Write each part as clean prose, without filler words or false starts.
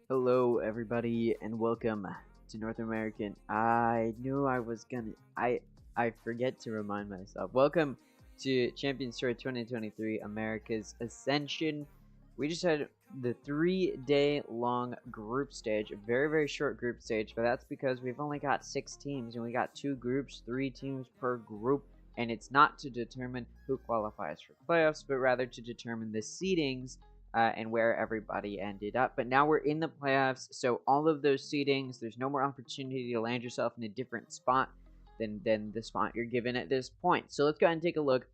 Hello everybody and welcome to North American. I knew I was gonna I forget to remind myself. Welcome to Champions Tour 2023 America's Ascension. We just had the 3-day long group stage, a very short group stage, but that's because we've only got 6 teams and we got 2 groups, 3 teams per group, and it's not to determine who qualifies for playoffs, but rather to determine the seedings and where everybody ended up. But now we're in the playoffs, so all of those seedings, there's no more opportunity to land yourself in a different spot than the spot you're given at this point. So let's go ahead and take a look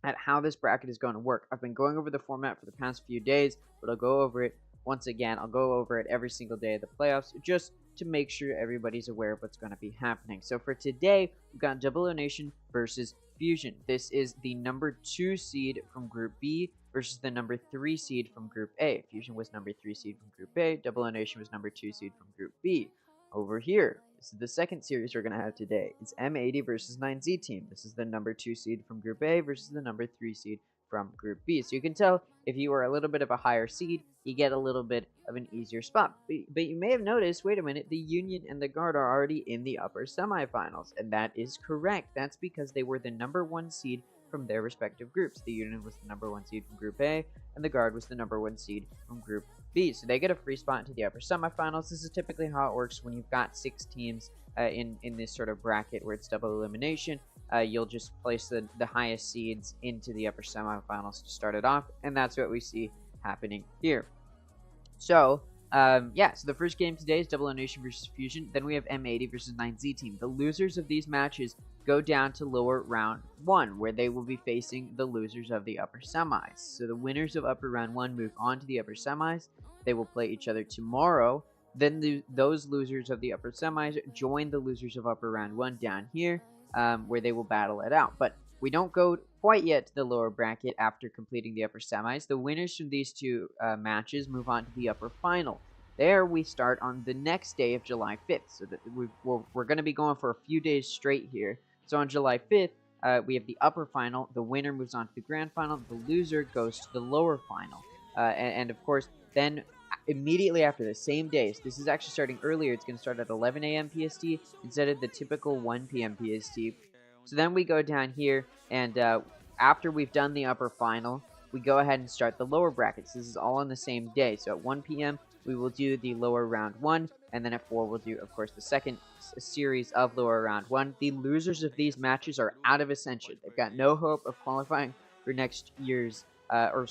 at how this bracket is going to work. I've been going over the format for the past few days, but I'll go over it once again. I'll go over it every single day of the playoffs just to make sure everybody's aware of what's going to be happening. So for today, we've got Double Nation versus Fusion. This is the number 2 seed from Group B versus the number 3 seed from Group A. Fusion was number 3 seed from Group A. Double Nation was number 2 seed from Group B. Over here, this is the second series we're going to have today. It's M80 versus 9Z team. This is the number 2 seed from Group A versus the number 3 seed from Group B. So you can tell if you are a little bit of a higher seed, you get a little bit of an easier spot. But you may have noticed, wait a minute, the Union and the Guard are already in the upper semifinals. And that is correct. That's because they were the number 1 seed from their respective groups. The Union was the number 1 seed from Group A, and the Guard was the number 1 seed from Group B. So they get a free spot into the upper semifinals. This is typically how it works when you've got 6 teams in this sort of bracket where it's double elimination. You'll just place the highest seeds into the upper semifinals to start it off, and that's what we see happening here. So, yeah, so the first game today is Double Nation versus Fusion. Then we have M80 versus 9Z team. The losers of these matches go down to lower round 1, where they will be facing the losers of the upper semis. So the winners of upper round 1 move on to the upper semis. They will play each other tomorrow. Then those losers of the upper semis join the losers of upper round 1 down here, where they will battle it out. But we don't go quite yet to the lower bracket after completing the upper semis. The winners from these 2 matches move on to the upper final. There we start on the next day of July 5th. So that we're going to be going for a few days straight here. So on July 5th, we have the upper final. The winner moves on to the grand final. The loser goes to the lower final. And of course, then immediately after the same day, so this is actually starting earlier. It's going to start at 11 a.m. PST instead of the typical 1 p.m. PST. So then we go down here, and after we've done the upper final, we go ahead and start the lower brackets. This is all on the same day. So at 1 p.m., we will do the lower round 1, and then at 4, we'll do, of course, the second series of lower round 1. The losers of these matches are out of Ascension. They've got no hope of qualifying for next year's, for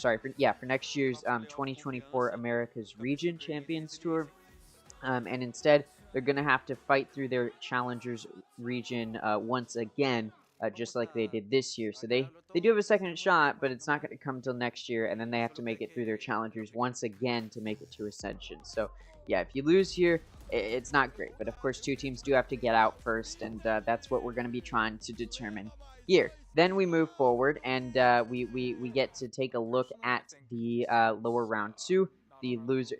next year's 2024 America's Region Champions Tour, and instead, they're going to have to fight through their Challengers region once again, just like they did this year. So they do have a second shot, but it's not going to come until next year, and then they have to make it through their Challengers once again to make it to Ascension. So yeah, if you lose here, it's not great. But of course, 2 teams do have to get out first, and that's what we're going to be trying to determine here. Then we move forward, and we get to take a look at the lower round 2. The loser,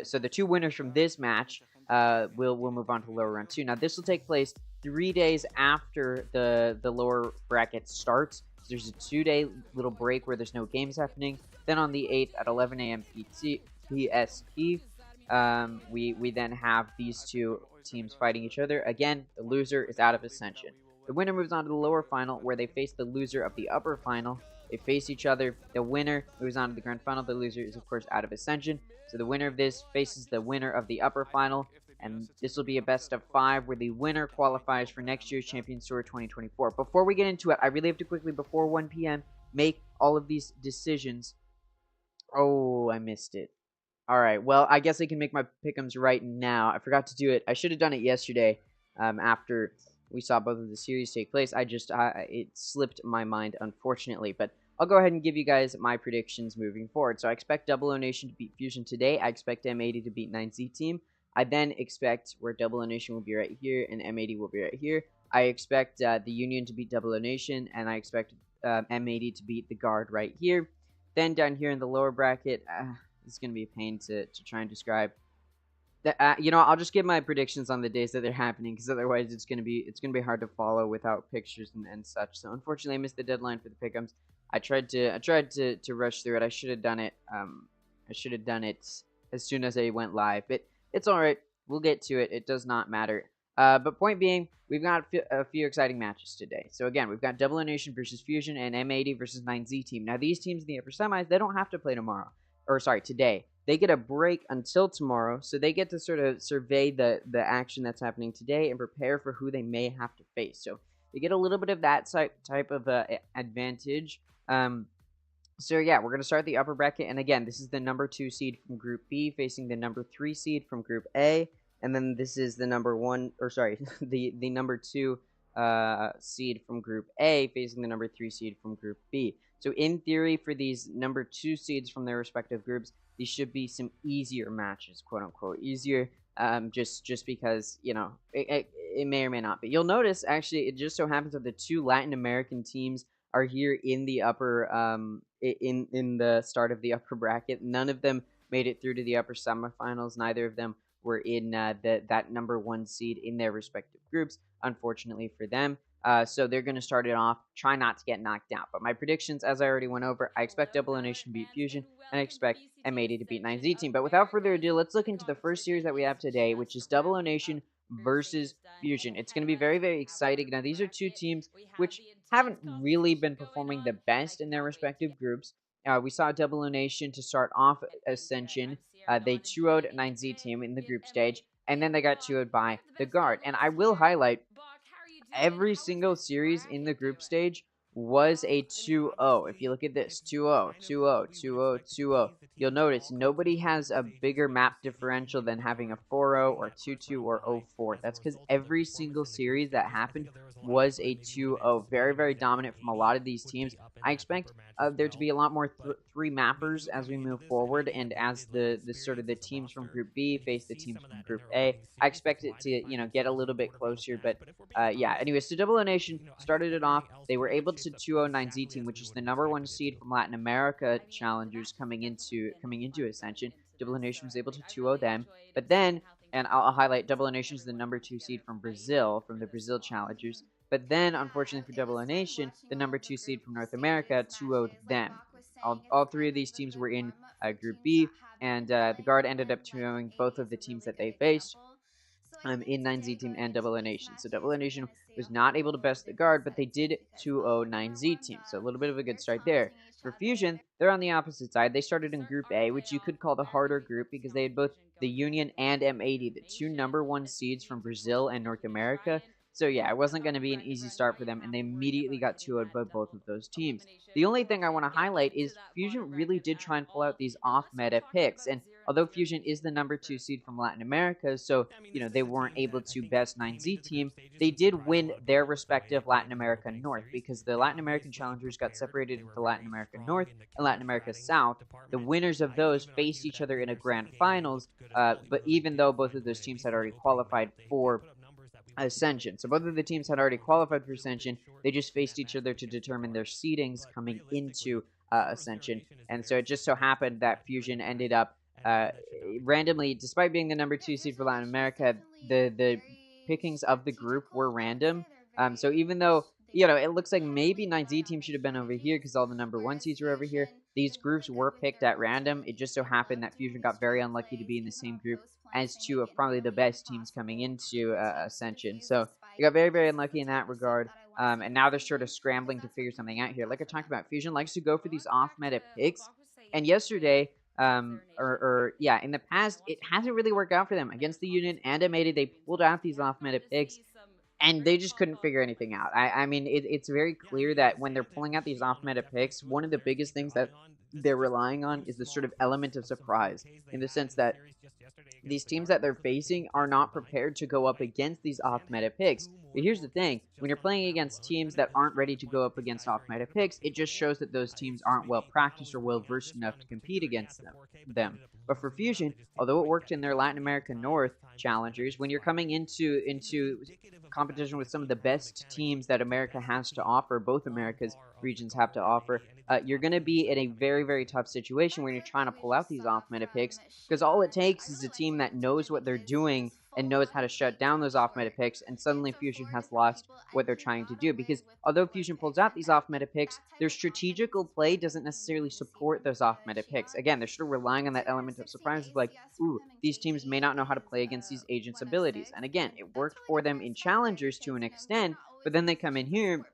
so the 2 winners from this match will move on to lower round 2. Now this will take place 3 days after the lower bracket starts. So there's a 2-day little break where there's no games happening. Then on the 8th at 11 a.m. PST, we then have these 2 teams fighting each other. Again, the loser is out of Ascension. The winner moves on to the lower final, where they face the loser of the upper final. They face each other. The winner moves on to the grand final. The loser is, of course, out of Ascension. So the winner of this faces the winner of the upper final. And this will be a best of 5 where the winner qualifies for next year's Champions Tour 2024. Before we get into it, I really have to quickly, before 1 p.m., make all of these decisions. Oh, I missed it. All right, well, I guess I can make my pick'ems right now. I forgot to do it. I should have done it yesterday. after we saw both of the series take place. It slipped my mind, unfortunately, but I'll go ahead and give you guys my predictions moving forward. So I expect Double O Nation to beat Fusion today. I expect M80 to beat 9Z Team. I then expect where Double O Nation will be right here and M80 will be right here. I expect the Union to beat Double O Nation, and I expect M80 to beat the Guard right here. Then down here in the lower bracket, it's going to be a pain to try and describe. I'll just give my predictions on the days that they're happening, because otherwise it's gonna be hard to follow without pictures and such. So unfortunately, I missed the deadline for the pick'ems. I tried to rush through it. I should have done it. I should have done it as soon as I went live, but it's all right. We'll get to it. It does not matter. But point being, we've got a few exciting matches today. So again, we've got Double O Nation versus Fusion and M80 versus 9Z Team. Now these teams in the upper semis, they don't have to play tomorrow, or sorry, today. They get a break until tomorrow, so they get to sort of survey the action that's happening today and prepare for who they may have to face. So they get a little bit of that type of advantage. So yeah, we're going to start the upper bracket, and again, this is the number 2 seed from Group B facing the number 3 seed from Group A, and then this is the number 1, or sorry, the number 2 seed from Group A facing the number 3 seed from Group B. So in theory, for these number 2 seeds from their respective groups, these should be some easier matches, quote unquote, easier. Just because, you know, it may or may not be. You'll notice, actually, it just so happens that the 2 Latin American teams are here in the upper in the start of the upper bracket. None of them made it through to the upper semifinals. Neither of them were in that number 1 seed in their respective groups, unfortunately for them. So they're going to start it off, try not to get knocked out. But my predictions, as I already went over, I expect Double O Nation to beat Fusion, and I expect M80 to beat 9Z Team. But without further ado, let's look into the first series that we have today, which is Double O Nation versus Fusion. It's going to be very, very exciting. Now, these are 2 teams which haven't really been performing the best in their respective groups. We saw Double O Nation to start off Ascension. They 2-0'd 9Z Team in the group stage, and then they got 2-0'd by the Guard. And I will highlight, every single series in the group stage was a 2-0. If you look at this, 2-0, 2-0, 2-0, 2-0, you'll notice nobody has a bigger map differential than having a 4-0 or 2-2 or 0-4. That's because every single series that happened was a 2-0. Very, very dominant from a lot of these teams. I expect there to be a lot more 3 mappers as we move forward, and as the sort of the teams from Group B face the teams from Group A. I expect it to, you know, get a little bit closer, but yeah. Anyways, so Double O Nation started it off. They were able to 2-0 9Z Team, which is the number 1 seed from Latin America challengers coming into Ascension. Double O Nation was able to 2-0 them, but then, and I'll highlight, Double O Nation is the number 2 seed from Brazil, from the Brazil challengers. But then, unfortunately for Double O Nation, the number 2 seed from North America 2-0'd them. All 3 of these teams were in Group B, and the Guard ended up 2-0'ing both of the teams that they faced in 9Z Team and Double O Nation. So Double O Nation was not able to best the Guard, but they did 2-0 9Z Team. So a little bit of a good start there. For Fusion, they're on the opposite side. They started in Group A, which you could call the harder group, because they had both the Union and M80, the 2 number 1 seeds from Brazil and North America. So yeah, it wasn't going to be an easy start for them, and they immediately got 2-0'd by both of those teams. The only thing I want to highlight is Fusion really did try and pull out these off-meta picks, and although Fusion is the number 2 seed from Latin America, so, you know, they weren't able to best 9Z Team, they did win their respective Latin America North, because the Latin American challengers got separated into Latin America North and Latin America South. The winners of those faced each other in a grand finals, but even though both of those teams had already qualified for Ascension. So both of the teams had already qualified for Ascension. They just faced each other to determine their seedings coming into Ascension. And so it just so happened that Fusion ended up randomly, despite being the number 2 seed for Latin America, the pickings of the group were random. So even though, you know, it looks like maybe 9Z Team should have been over here because all the number 1 seeds were over here, these groups were picked at random. It just so happened that Fusion got very unlucky to be in the same group as 2 of probably the best teams coming into Ascension. So they got very, very unlucky in that regard. And now they're sort of scrambling to figure something out here. Like I talked about, Fusion likes to go for these off-meta picks. And yesterday, in the past, it hasn't really worked out for them. Against the Union and M80, they pulled out these off-meta picks, and they just couldn't figure anything out. I mean, it's very clear that when they're pulling out these off-meta picks, one of the biggest things that they're relying on is the sort of element of surprise, in the sense that these teams that they're facing are not prepared to go up against these off-meta picks. But here's the thing, when you're playing against teams that aren't ready to go up against off-meta picks, it just shows that those teams aren't well practiced or well versed enough to compete against them. But for Fusion, although it worked in their Latin America North challengers, when you're coming into competition with some of the best teams that America has to offer, both America's regions have to offer, you're going to be in a very, very tough situation when you're trying to pull out these off-meta picks, because all it takes is a team that knows what they're doing and knows how to shut down those off-meta picks, and suddenly Fusion has lost what they're trying to do. Because although Fusion pulls out these off-meta picks, their strategical play doesn't necessarily support those off-meta picks. Again, they're still relying on that element of surprise of like, ooh, these teams may not know how to play against these agents' abilities. And again, it worked for them in challengers to an extent, but then they come in here,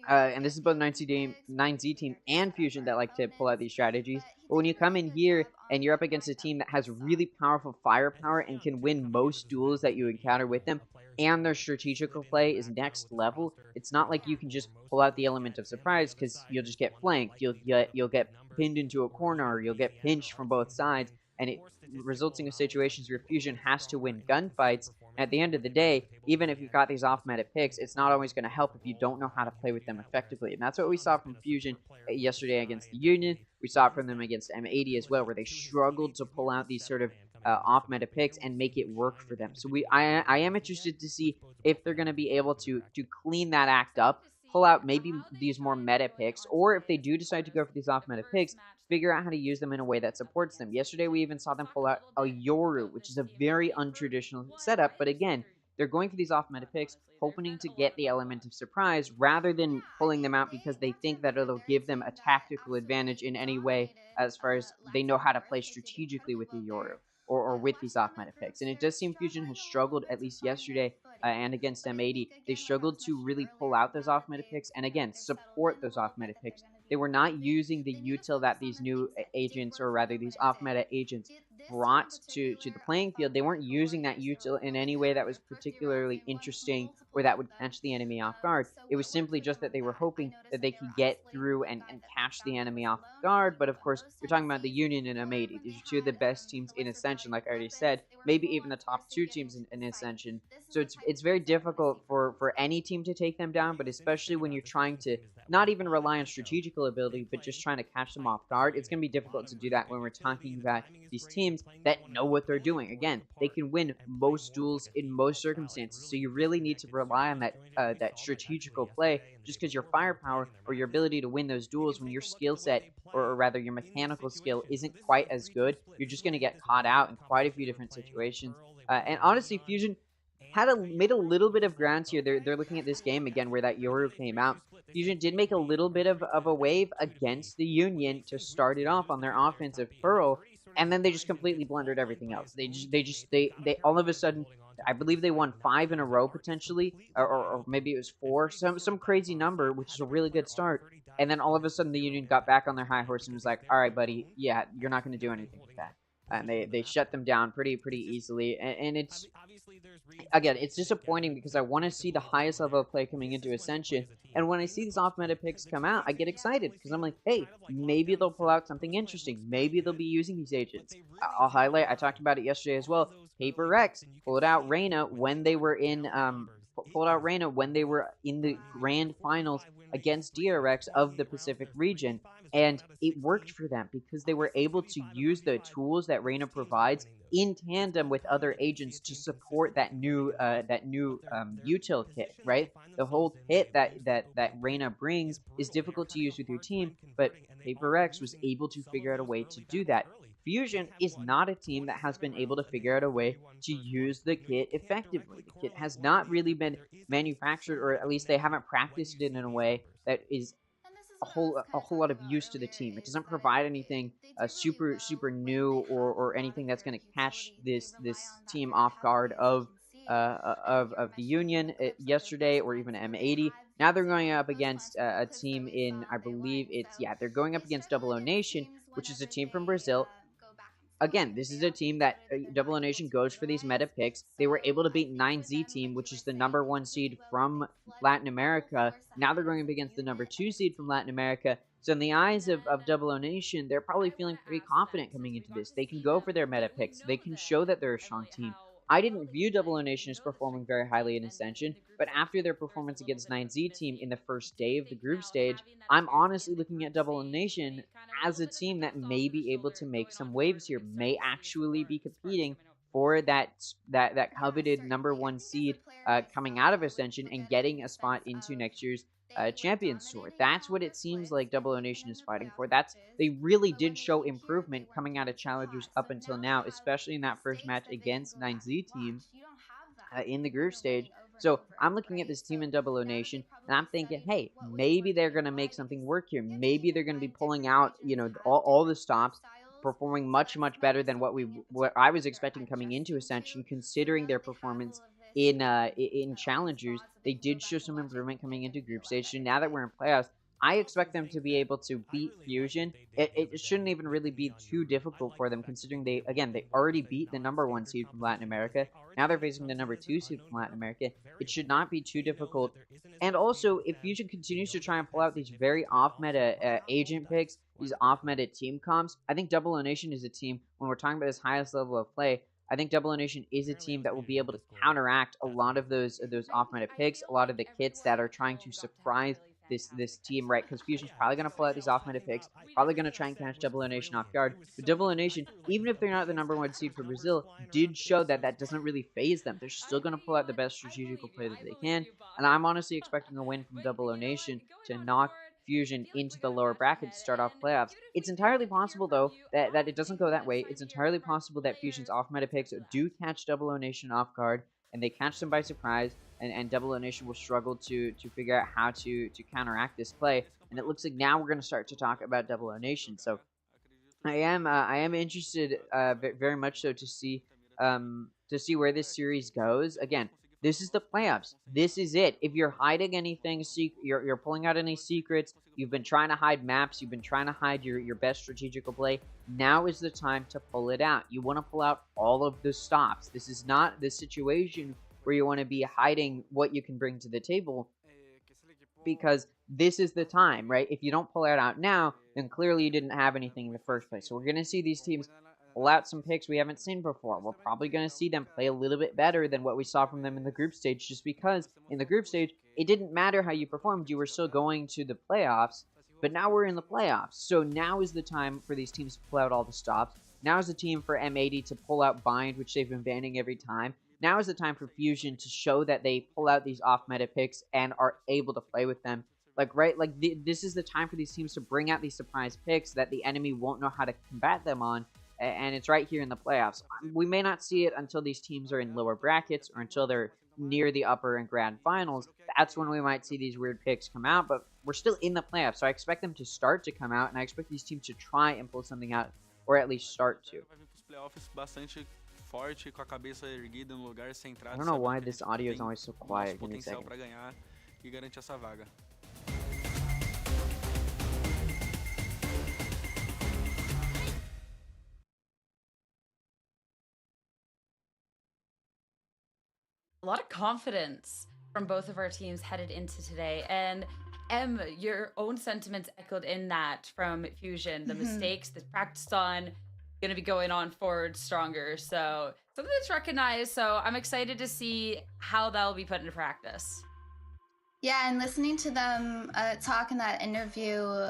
and this is both 9Z team and Fusion that like to pull out these strategies. But when you come in here and you're up against a team that has really powerful firepower and can win most duels that you encounter with them, and their strategical play is next level, it's not like you can just pull out the element of surprise, because you'll just get flanked, you'll get pinned into a corner, or you'll get pinched from both sides, and it resulting in situations where Fusion has to win gunfights. At the end of the day, even if you've got these off-meta picks, it's not always going to help if you don't know how to play with them effectively. And that's what we saw from Fusion yesterday against the Union. We saw it from them against M80 as well, where they struggled to pull out these sort of off-meta picks and make it work for them. So I am interested to see if they're going to be able to clean that act up, pull out maybe these more meta picks, or if they do decide to go for these off-meta picks, figure out how to use them in a way that supports them. Yesterday, we even saw them pull out a Yoru, which is a very untraditional setup, but again, they're going for these off-meta picks, hoping to get the element of surprise, rather than pulling them out because they think that it'll give them a tactical advantage in any way, as far as they know how to play strategically with the Yoru, or with these off-meta picks. And it does seem Fusion has struggled, at least yesterday, and against M80, they struggled to really pull out those off-meta picks, and again, support those off-meta picks. They were not using the util that these new agents, or rather these off-meta agents, brought to the playing field. They weren't using that util in any way that was particularly interesting or that would catch the enemy off guard. It was simply just that they were hoping that they could get through and catch the enemy off guard. But of course, you're talking about the Union and M80. These are two of the best teams in Ascension, like I already said, maybe even the top two teams in Ascension. So it's very difficult for any team to take them down, but especially when you're trying to not even rely on strategical ability, but just trying to catch them off guard. It's going to be difficult to do that when we're talking about these teams that know what they're doing. Again, they can win most duels in most circumstances, so you really need to rely on that strategical play, just because your firepower or your ability to win those duels when your skill set, or rather your mechanical skill, isn't quite as good, you're just going to get caught out in quite a few different situations. And honestly, Fusion made a little bit of ground here. They're looking at this game again where that Yoru came out. Fusion did make a little bit of a wave against the Union to start it off on their offensive pearl, and then they just completely blundered everything else. They all of a sudden, I believe they won 5 in a row potentially, or maybe it was 4, some crazy number, which is a really good start. And then all of a sudden the Union got back on their high horse and was like, all right, buddy, yeah, you're not going to do anything with that. And they shut them down pretty easily. And it's, again, it's disappointing because I want to see the highest level of play coming into Ascension. And when I see these off-meta picks come out, I get excited because I'm like, hey, maybe they'll pull out something interesting. Maybe they'll be using these agents. I'll highlight, I talked about it yesterday as well, Paper Rex pulled out Reyna when they were in the grand finals against DRX of the Pacific region. And it worked for them because they were able to use the tools that Reyna provides in tandem with other agents to support that new util kit, right? The whole kit that Reyna brings is difficult to use with your team, but Paper Rex was able to figure out a way to do that. Fusion is not a team that has been able to figure out a way to use the kit effectively. The kit has not really been manufactured, or at least they haven't practiced it in a way that is a whole lot of use to the team. It doesn't provide anything super new or anything that's going to catch this team off guard of the Union yesterday, or even M80. Now they're going up against a team in, I believe they're going up against Double O Nation, which is a team from Brazil. Again, this is a team that Double O Nation goes for these meta picks. They were able to beat 9Z team, which is the #1 seed from Latin America. Now they're going up against the #2 seed from Latin America. So in the eyes of Double O Nation, they're probably feeling pretty confident coming into this. They can go for their meta picks. They can show that they're a strong team. I didn't view Double O Nation as performing very highly in Ascension, but after their performance against 9Z team in the first day of the group stage, I'm honestly looking at Double O Nation as a team that may be able to make some waves here, may actually be competing for that coveted #1 seed coming out of Ascension and getting a spot into next year's Champions Tour. That's what it seems like Double O Nation is fighting for. They really did show improvement coming out of Challengers up until now, especially in that first match against 9Z team in the group stage. So I'm looking at this team in Double O Nation, and I'm thinking, hey, maybe they're going to make something work here. Maybe they're going to be pulling out, all the stops, performing much better than what I was expecting coming into Ascension, considering their performance in Challengers. They did show some improvement coming into group stage. So now that we're in playoffs, I expect them to be able to beat Fusion. It shouldn't even really be too difficult for them, considering they already beat the #1 seed from Latin America. Now they're facing the #2 seed from Latin America. It should not be too difficult. And also, if Fusion continues to try and pull out these very off-meta agent picks, these off-meta team comps, I think Double O Nation is a team, when we're talking about this highest level of play, I think Double O Nation is a team that will be able to counteract a lot of those off-meta picks, a lot of the kits that are trying to surprise this team, right? Because Fusion's probably going to pull out these off-meta picks, probably going to try and catch Double O Nation off guard. But Double O Nation, even if they're not the #1 seed for Brazil, did show that that doesn't really phase them. They're still going to pull out the best strategical play that they can, and I'm honestly expecting a win from Double O Nation to knock Fusion into the lower bracket to start off playoffs. It's entirely possible, though, that it doesn't go that way. It's entirely possible that Fusion's off-meta picks do catch Double O Nation off guard, and they catch them by surprise, and Double O Nation will struggle to figure out how to counteract this play. And it looks like now we're going to start to talk about Double O Nation. So I am interested very much so to see where this series goes. Again, this is the playoffs. This is it. If you're hiding anything, you're pulling out any secrets, you've been trying to hide maps, you've been trying to hide your best strategical play, now is the time to pull it out. You want to pull out all of the stops. This is not the situation where you want to be hiding what you can bring to the table, because this is the time, right? If you don't pull it out now, then clearly you didn't have anything in the first place. So we're going to see these teams pull out some picks we haven't seen before. We're probably going to see them play a little bit better than what we saw from them in the group stage, just because in the group stage, it didn't matter how you performed. You were still going to the playoffs, but now we're in the playoffs. So now is the time for these teams to pull out all the stops. Now is the team for M80 to pull out Bind, which they've been banning every time. Now is the time for Fusion to show that they pull out these off-meta picks and are able to play with them. This is the time for these teams to bring out these surprise picks that the enemy won't know how to combat them on, and it's right here in the playoffs. We may not see it until these teams are in lower brackets or until they're near the upper and grand finals. That's when we might see these weird picks come out, but we're still in the playoffs, so I expect them to start to come out, and I expect these teams to try and pull something out, or at least start to. Forte, com a cabeça erguida no lugar, centrado. I don't know why this audio is always so quiet. Give me a second. Para ganhar e garantir essa vaga. A lot of confidence from both of our teams headed into today, and your own sentiments echoed in that from Fusion. The mistakes that's practiced on, going to be going on forward stronger, so something that's recognized. So I'm excited to see how that'll be put into practice. Yeah, and listening to them talk in that interview,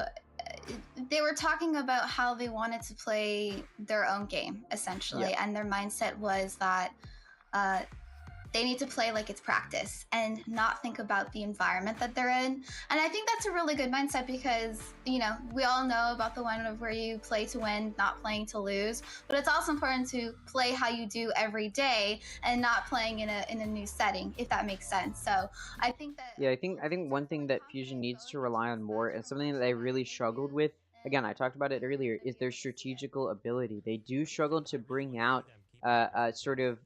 they were talking about how they wanted to play their own game, essentially, and their mindset was that they need to play like it's practice and not think about the environment that they're in. And I think that's a really good mindset because, we all know about the one of where you play to win, not playing to lose. But it's also important to play how you do every day and not playing in a new setting, if that makes sense. So I think that... Yeah, I think one thing that Fusion needs to rely on more, and something that they really struggled with, again, I talked about it earlier, is their strategical ability. They do struggle to bring out sort of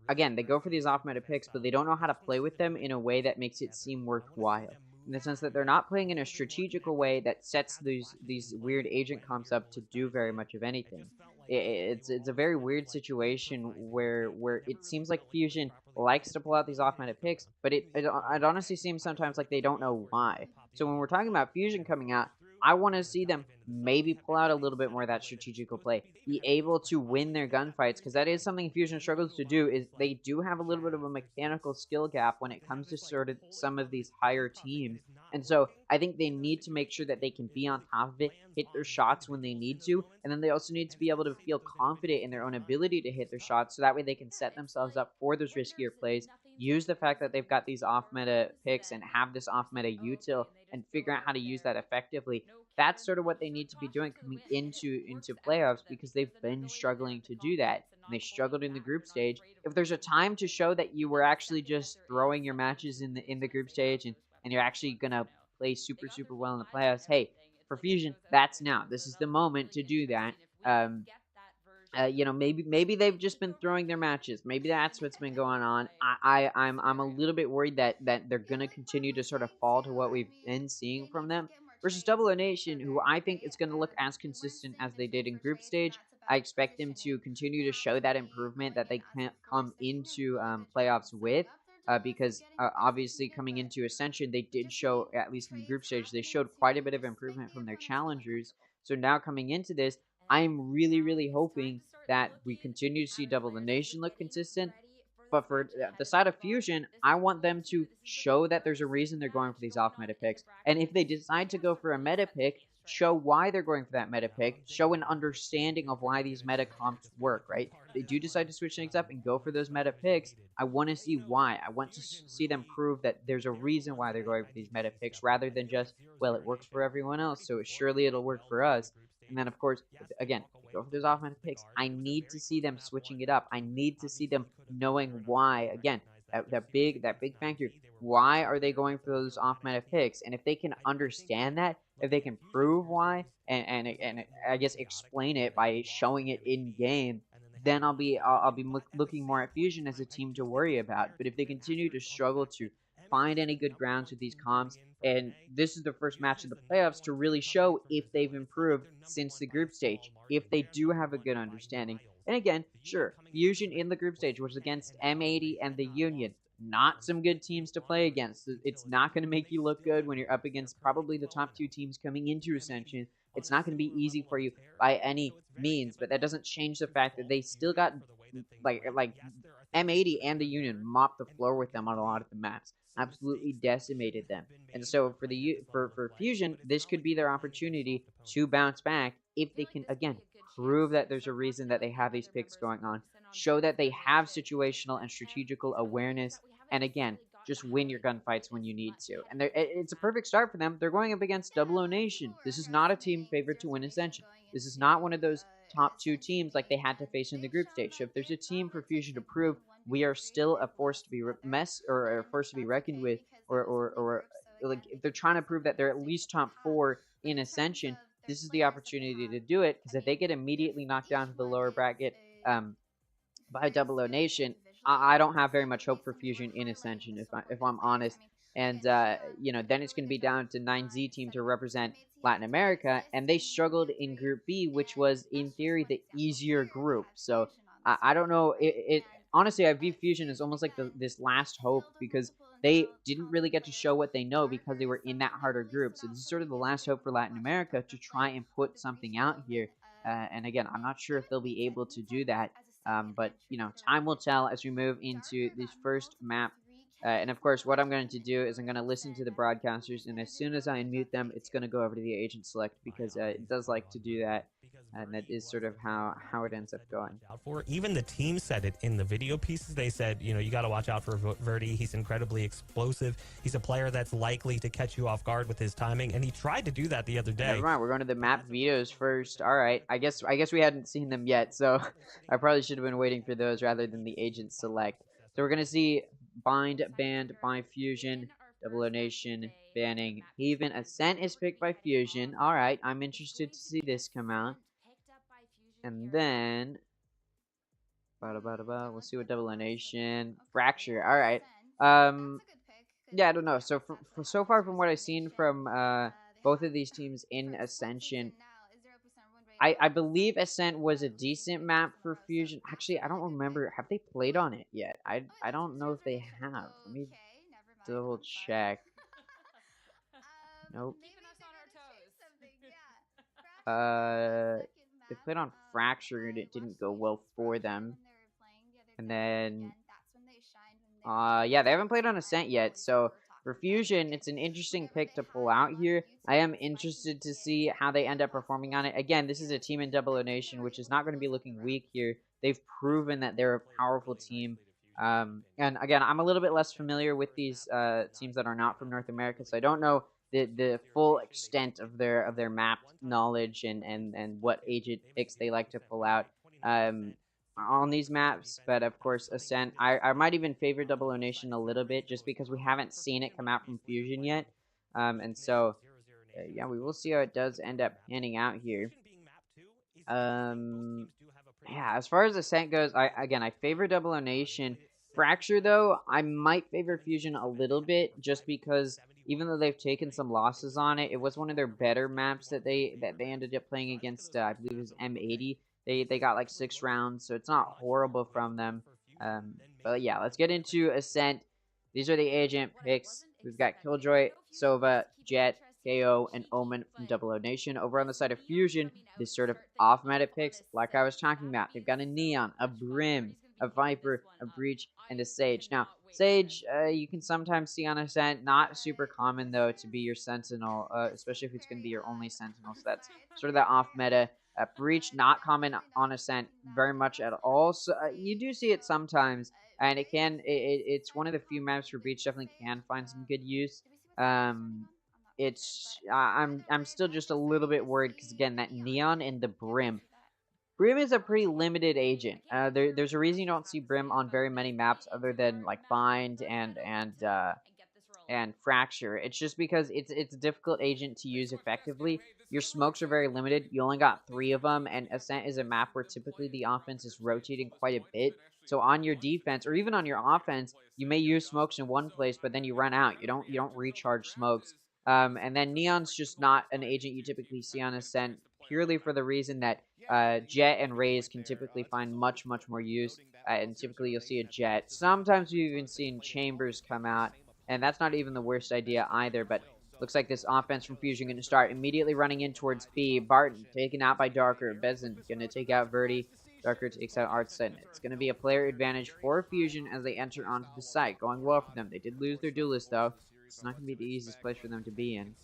again, they go for these off-meta picks, but they don't know how to play with them in a way that makes it seem worthwhile. In the sense that they're not playing in a strategical way that sets these weird agent comps up to do very much of anything. It's a very weird situation where it seems like Fusion likes to pull out these off-meta picks, but it honestly seems sometimes like they don't know why. So when we're talking about Fusion coming out, I want to see them maybe pull out a little bit more of that strategical play, be able to win their gunfights, because that is something Fusion struggles to do. Is they do have a little bit of a mechanical skill gap when it comes to sort of some of these higher teams. And so I think they need to make sure that they can be on top of it, hit their shots when they need to, and then they also need to be able to feel confident in their own ability to hit their shots, so that way they can set themselves up for those riskier plays, use the fact that they've got these off-meta picks and have this off-meta util, and figure out how to use that effectively. That's sort of what they need to be doing coming into playoffs, because they've been struggling to do that. And they struggled in the group stage. If there's a time to show that you were actually just throwing your matches in the group stage, and you're actually gonna play super well in the playoffs, hey, for Fusion, that's now. This is the moment to do that. Maybe they've just been throwing their matches. Maybe that's what's been going on. I'm a little bit worried that they're gonna continue to sort of fall to what we've been seeing from them. Versus Double O Nation, who I think is gonna look as consistent as they did in group stage. I expect them to continue to show that improvement that they can't come into playoffs with. Because obviously coming into Ascension, they did show, at least in the group stage, they showed quite a bit of improvement from their challengers. So now coming into this, I'm really hoping that we continue to see Double the Nation look consistent. But for the side of Fusion, I want them to show that there's a reason they're going for these off-meta picks. And if they decide to go for a meta pick, show why they're going for that meta pick. Show an understanding of why these meta comps work, right? If they do decide to switch things up and go for those meta picks, I want to see why. I want to see them prove that there's a reason why they're going for these meta picks, rather than just, well, it works for everyone else, so surely it'll work for us. And then, of course, again, go for those off-meta picks. I need to see them switching it up. I need to see them knowing why. Again, that big factor. Why are they going for those off-meta picks? And if they can understand that, if they can prove why, and I guess explain it by showing it in game, then I'll be looking more at Fusion as a team to worry about. But if they continue to struggle to find any good grounds with these comps, and this is the first match of the playoffs to really show if they've improved since the group stage, if they do have a good understanding. And again, sure, Fusion in the group stage was against M80 and the Union. Not some good teams to play against. It's not going to make you look good when you're up against probably the top two teams coming into Ascension. It's not going to be easy for you by any means, but that doesn't change the fact that they still got, like M80 and the Union mopped the floor with them on a lot of the maps. Absolutely decimated them. And so for Fusion, this could be their opportunity to bounce back if they can, again, prove that there's a reason that they have these picks going on. Show that they have situational and strategical awareness, and again, just win your gunfights when you need to. And it's a perfect start for them. They're going up against Double O Nation. This is not a team favored to win Ascension. This is not one of those top two teams like they had to face in the group stage. So if there's a team for Fusion to prove we are still a force to be a force to be reckoned with, or like if they're trying to prove that they're at least top 4 in Ascension, this is the opportunity to do it. Because if they get immediately knocked down to the lower bracket by Double O Nation, I don't have very much hope for Fusion in Ascension, if I'm honest. And then it's going to be down to 9Z team to represent Latin America, and they struggled in Group B, which was in theory the easier group. So I don't know. Honestly, I view Fusion as almost like this last hope, because they didn't really get to show what they know because they were in that harder group. So this is sort of the last hope for Latin America to try and put something out here. And again, I'm not sure if they'll be able to do that. But time will tell as we move into this first map. And of course, what I'm going to do is I'm going to listen to the broadcasters, and as soon as I unmute them, it's going to go over to the agent select, because it does like to do that, and that is sort of how it ends up going. Even the team said it in the video pieces. They said, you got to watch out for Verdi. He's incredibly explosive. He's a player that's likely to catch you off guard with his timing, and he tried to do that the other day. Never mind, we're going to the map videos first. All right, I guess we hadn't seen them yet, so I probably should have been waiting for those rather than the agent select. So we're going to see Bind banned by Fusion, Double O Nation banning Haven. Ascent is picked by Fusion. Alright, I'm interested to see this come out. And then we'll see what Double O Nation. Fracture. Alright. Yeah, I don't know. So so far from what I've seen from both of these teams in Ascension, I believe Ascent was a decent map for Fusion. Actually, I don't remember. Have they played on it yet? I don't know if they have. Let me double check. Nope. They played on Fracture and it didn't go well for them. And then, yeah, they haven't played on Ascent yet. So for Fusion, it's an interesting pick to pull out here. I am interested to see how they end up performing on it. Again, this is a team in Double O Nation, which is not going to be looking weak here. They've proven that they're a powerful team. And again, I'm a little bit less familiar with these teams that are not from North America, so I don't know the full extent of their map knowledge and what agent picks they like to pull out on these maps. But of course, Ascent, I might even favor Double O Nation a little bit just because we haven't seen it come out from Fusion yet. And so, yeah, we will see how it does end up panning out here. Yeah, as far as Ascent goes, I favor Double O Nation. Fracture, though, I might favor Fusion a little bit, just because even though they've taken some losses on it, it was one of their better maps that they ended up playing against. I believe it was M80. They got like 6 rounds, so it's not horrible from them. But yeah, let's get into Ascent. These are the agent picks. We've got Killjoy, Sova, Jet, KO, and Omen from Double O Nation. Over on the side of Fusion, this sort of off-meta picks, like I was talking about. They've got a Neon, a Brim, a Viper, a Breach, and a Sage. Now, Sage, you can sometimes see on Ascent. Not super common, though, to be your Sentinel, especially if it's going to be your only Sentinel. So that's sort of the off-meta. Breach, not common on Ascent very much at all. So you do see it sometimes, and it's one of the few maps where Breach definitely can find some good use. I'm still just a little bit worried because, again, that Neon and the Brim. Brim is a pretty limited agent. There's a reason you don't see Brim on very many maps other than like Bind and Fracture. It's just because it's a difficult agent to use effectively. Your smokes are very limited. You only got 3 of them, and Ascent is a map where typically the offense is rotating quite a bit. So on your defense, or even on your offense, you may use smokes in one place, but then you run out. You don't recharge smokes. And then Neon's just not an agent you typically see on Ascent, purely for the reason that Jet and Raze can typically find much more use. And typically you'll see a Jet. Sometimes we've even seen Chambers come out, and that's not even the worst idea either. But looks like this offense from Fusion going to start immediately running in towards B. Barton taken out by Darker. Bezin going to take out Verdi. Darker takes out Artsen. It's going to be a player advantage for Fusion as they enter onto the site. Going well for them. They did lose their duelist, though. It's not going to be the easiest place for them to be in.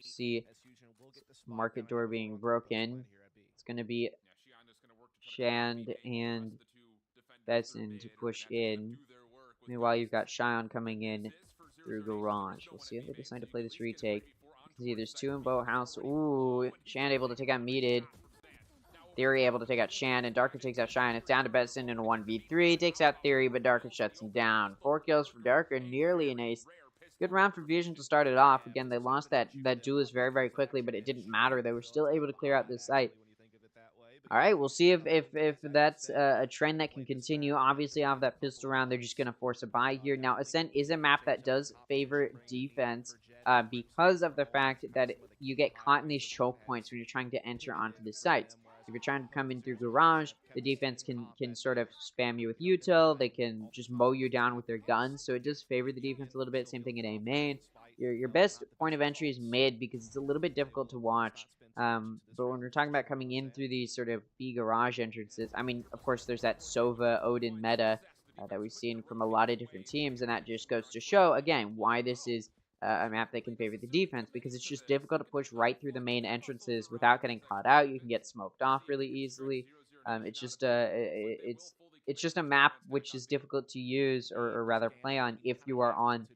See market door being broken. It's going to be Shand and Bezin to push in. Meanwhile, you've got Shion coming in through Garage. We'll see if they decide to play this retake. See, there's 2 in Boathouse. Ooh, Shand able to take out Meated. Theory able to take out Shand, and Darker takes out Shion. It's down to Bezin in a 1v3. Takes out Theory, but Darker shuts him down. 4 kills for Darker, nearly an ace. Good round for Fusion to start it off. Again, they lost that duelist very quickly, but it didn't matter. They were still able to clear out this site. All right, we'll see if that's a trend that can continue. Obviously, off that pistol round, they're just going to force a buy here. Now, Ascent is a map that does favor defense because of the fact that you get caught in these choke points when you're trying to enter onto the sites. If you're trying to come in through Garage, the defense can sort of spam you with util. They can just mow you down with their guns, so it does favor the defense a little bit. Same thing in A main. Your best point of entry is mid because it's a little bit difficult to watch. But when we're talking about coming in through these sort of B garage entrances, I mean, of course, there's that Sova Odin meta that we've seen from a lot of different teams, and that just goes to show, again, why this is a map that can favor the defense, because it's just difficult to push right through the main entrances without getting caught out. You can get smoked off really easily. It's just a map which is difficult to use, or rather play on, if you are on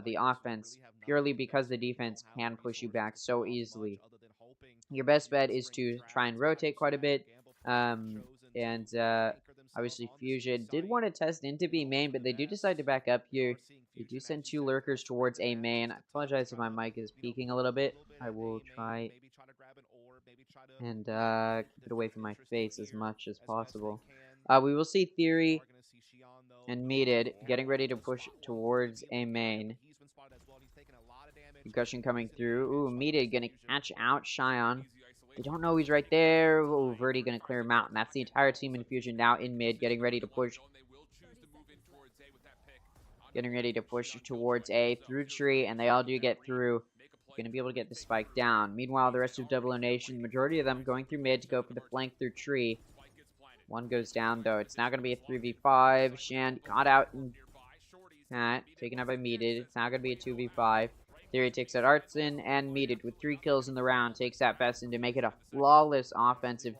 the offense, purely because the defense can push you back so easily. Your best bet is to try and rotate quite a bit, obviously Fusion did want to test into B main, but they do decide to back up here. They do send 2 lurkers towards A main. I apologize if my mic is peaking a little bit. I will try and keep it away from my face as much as possible. We will see Theory and Meated getting ready to push towards A main. Concussion coming through. Ooh, Meated gonna catch out Shion. They don't know he's right there. Oh, Verdi gonna clear him out, and that's the entire team in Fusion now in mid, getting ready to push. Getting ready to push towards A through tree, and they all do get through. Gonna be able to get the spike down. Meanwhile, the rest of Double O Nation, the majority of them going through mid to go for the flank through tree. One goes down, though. It's now gonna be a 3v5. Shan got out in Pat, taken out by Meated. It's now gonna be a 2v5. Theory takes out Artson, and Meated with 3 kills in the round takes out Besson to make it a flawless offensive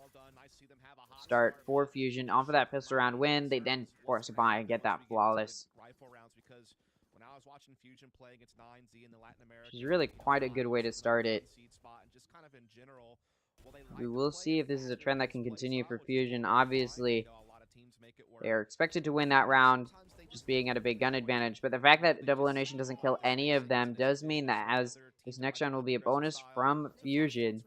start for Fusion. Off of that pistol round win, they then force a buy and get that flawless. Which is really quite a good way to start it. We will see if this is a trend that can continue for Fusion. Obviously, they are expected to win that round, just being at a big gun advantage. But the fact that Double O Nation doesn't kill any of them does mean that as this next round will be a bonus from Fusion,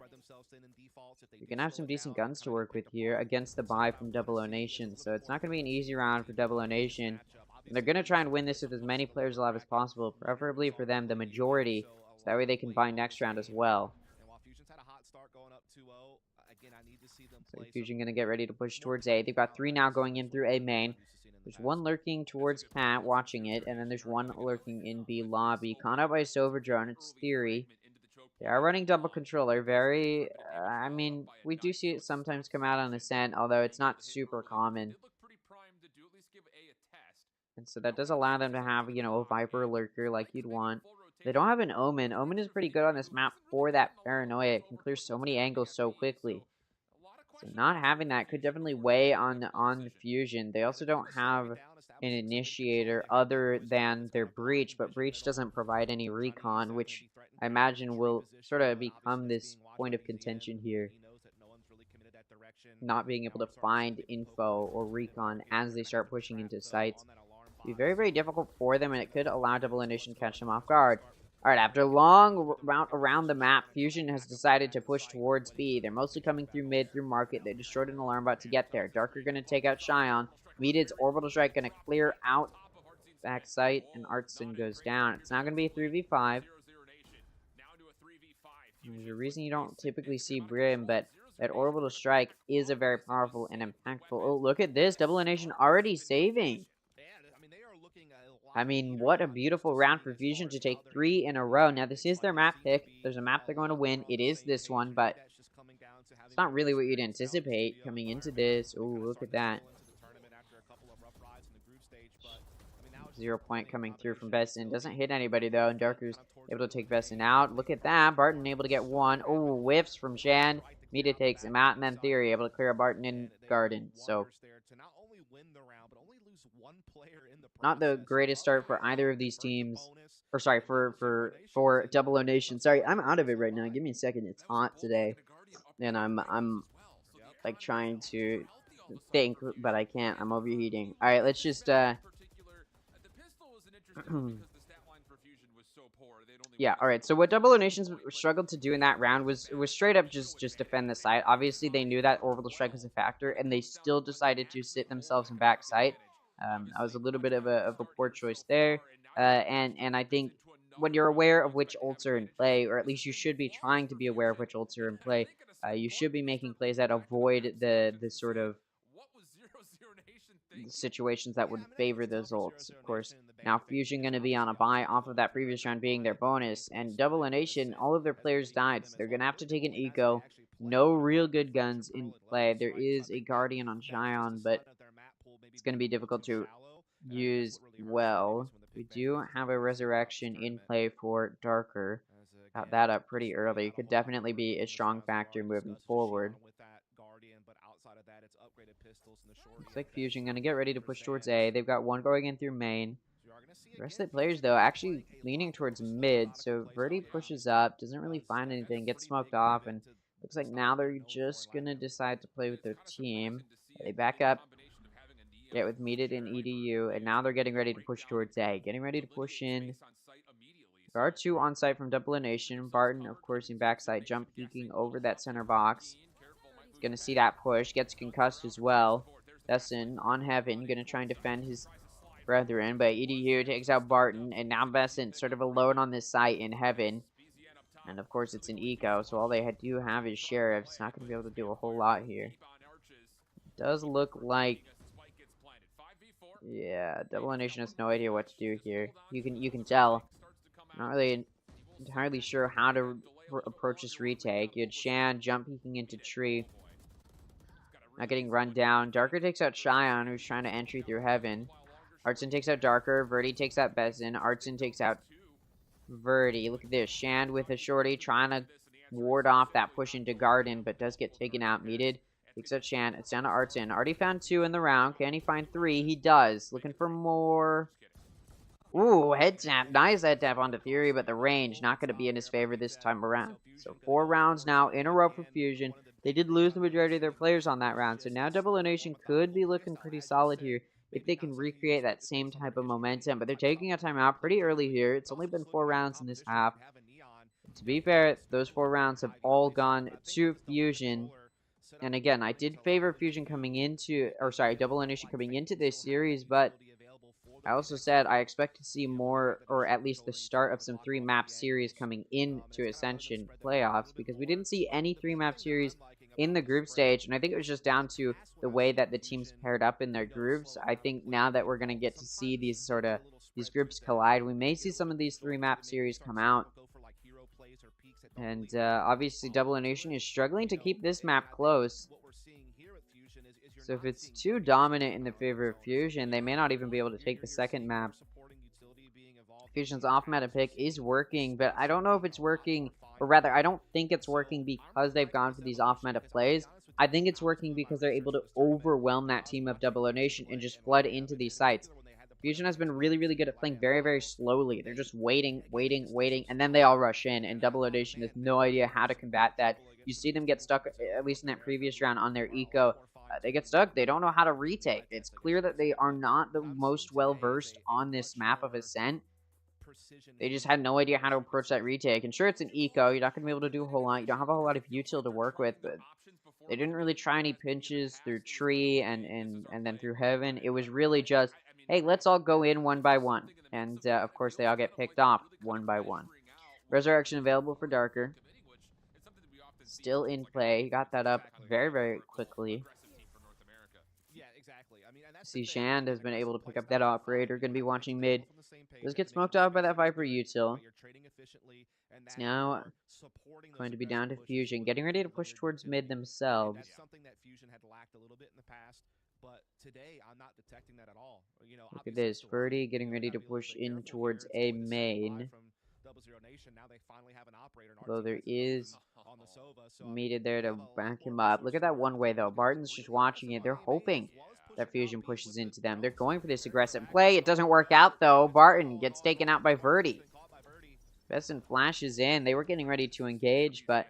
you can have some decent guns to work with here against the buy from Double O Nation. So it's not going to be an easy round for Double O Nation. And they're going to try and win this with as many players alive as possible, preferably for them, the majority, so that way they can buy next round as well. So Fusion going to get ready to push towards A. They've got 3 now going in through A main. There's 1 lurking towards Pat, watching it, and then there's 1 lurking in B lobby. Caught out by Silver Drone, it's Theory. They are running double controller, very, I mean, we do see it sometimes come out on Ascent, although it's not super common. And so that does allow them to have, you know, a Viper lurker like you'd want. They don't have an Omen. Omen is pretty good on this map for that paranoia. It can clear so many angles so quickly. So not having that could definitely weigh on Fusion. They also don't have an initiator other than their Breach, but Breach doesn't provide any recon, which I imagine will sort of become this point of contention here. Not being able to find info or recon as they start pushing into sites. Be very, very difficult for them, and it could allow Double O Nation to catch them off guard. Alright, after a long route around the map, Fusion has decided to push towards B. They're mostly coming through mid, through market. They destroyed an alarm bot to get there. Darker going to take out Shion. Meated's Orbital Strike going to clear out back site, and Artson goes down. It's now going to be a 3v5. There's a reason you don't typically see Brim, but that Orbital Strike is a very powerful and impactful. Oh, look at this. Double O Nation already saving. I mean, what a beautiful round for Fusion to take 3 in a row. Now, this is their map pick. There's a map they're going to win. It is this one, but it's not really what you'd anticipate coming into this. Oh, look at that. 0 point coming through from Besson. Doesn't hit anybody, though, and Darker's able to take Besson out. Look at that. Barton able to get 1. Oh, whiffs from Shan. Mita takes him out, and then Theory able to clear a Barton in Garden. So, not the greatest start for either of these teams. Or sorry, for Double O Nation. Sorry, I'm out of it right now. Give me a second. It's hot today. And I'm like trying to think, but I can't. I'm overheating. Alright, let's just yeah, alright. So what Double O Nations struggled to do in that round was straight up just defend the site. Obviously they knew that Orbital Strike was a factor, and they still decided to sit themselves in back site. That was a little bit of a poor choice there, and I think when you're aware of which ults are in play, or at least you should be trying to be aware of which ults are in play, you should be making plays that avoid the sort of situations that would favor those ults. Of course, now Fusion going to be on a buy off of that previous round being their bonus, and Double O Nation, all of their players died, so they're going to have to take an eco. No real good guns in play. There is a Guardian on Shion, but it's going to be difficult to use well. We do have a Resurrection in play for Darker. Got that up pretty early. It could definitely be a strong factor moving forward. Looks like Fusion going to get ready to push towards A. They've got 1 going in through main. The rest of the players, though, actually leaning towards mid. So Verdi pushes up, doesn't really find anything, gets smoked off, and looks like now they're just going to decide to play with their team. They back up. Get with Meated and EDU, and now they're getting ready to push towards A. Getting ready to push in. There are 2 on site from Double O Nation. Barton, of course, in backside, jump peeking over that center box. He's going to see that push. Gets concussed as well. Besson on Heaven, going to try and defend his brethren, but EDU takes out Barton, and now Besson sort of alone on this site in Heaven. And of course it's an eco, so all they do have is sheriffs. Not going to be able to do a whole lot here. Does look like, yeah, Double Nation has no idea what to do here. You can tell. Not really entirely sure how to approach this retake. You had Shan jump peeking into tree. Not getting run down. Darker takes out Cheyenne, who's trying to entry through heaven. Artson takes out Darker. Verdi takes out Besson. Artson takes out Verdi. Look at this. Shand with a shorty trying to ward off that push into Garden, but does get taken out. Meated takes out Shand. It's down to Artson. Already found 2 in the round. Can he find 3? He does. Looking for more. Ooh, head tap. Nice head tap onto Fury, but the range not going to be in his favor this time around. So 4 rounds now in a row for Fusion. They did lose the majority of their players on that round, so now Double Nation could be looking pretty solid here if they can recreate that same type of momentum. But they're taking a timeout pretty early here. It's only been 4 rounds in this half. To be fair, those 4 rounds have all gone to Fusion. And again, I did favor Fusion coming into, or sorry, Double Nation coming into this series, but I also said I expect to see more, or at least the start of some 3-map series coming into Ascension playoffs, because we didn't see any 3-map series in the group stage, and I think it was just down to the way that the teams paired up in their groups. I think now that we're going to get to see these groups collide, we may see some of these 3-map series come out. And obviously Double Nation is struggling to keep this map close. So if it's too dominant in the favor of Fusion, they may not even be able to take the second map. Fusion's off-meta pick is working, but I don't know if it's working, or rather, I don't think it's working because they've gone for these off-meta plays. I think it's working because they're able to overwhelm that team of Double Nation and just flood into these sites. Fusion has been really, really good at playing very, very slowly. They're just waiting, and then they all rush in, and Double Nation has no idea how to combat that. You see them get stuck, at least in that previous round, on their eco. They get stuck. They don't know how to retake. It's clear that they are not the most well-versed on this map of Ascent. They just had no idea how to approach that retake. And sure, it's an eco. You're not going to be able to do a whole lot. You don't have a whole lot of util to work with, but they didn't really try any pinches through tree and then through heaven. It was really just, hey, let's all go in one by one. And, of course, they all get picked off one by one. Resurrection available for Darker. Still in play. He got that up very, very quickly. See, Shand has been able to pick up that operator. Going to be watching mid. Does get smoked off by that Viper util. It's now going to be down to Fusion, getting ready to push towards mid themselves. Look at this, Verdi getting ready to push in towards a main. Though there is Meated there to back him up. Look at that one way though. Barton's just watching it. They're hoping that Fusion pushes into them. They're going for this aggressive play. It doesn't work out though. Barton gets taken out by Verdi. Besson flashes in. They were getting ready to engage, but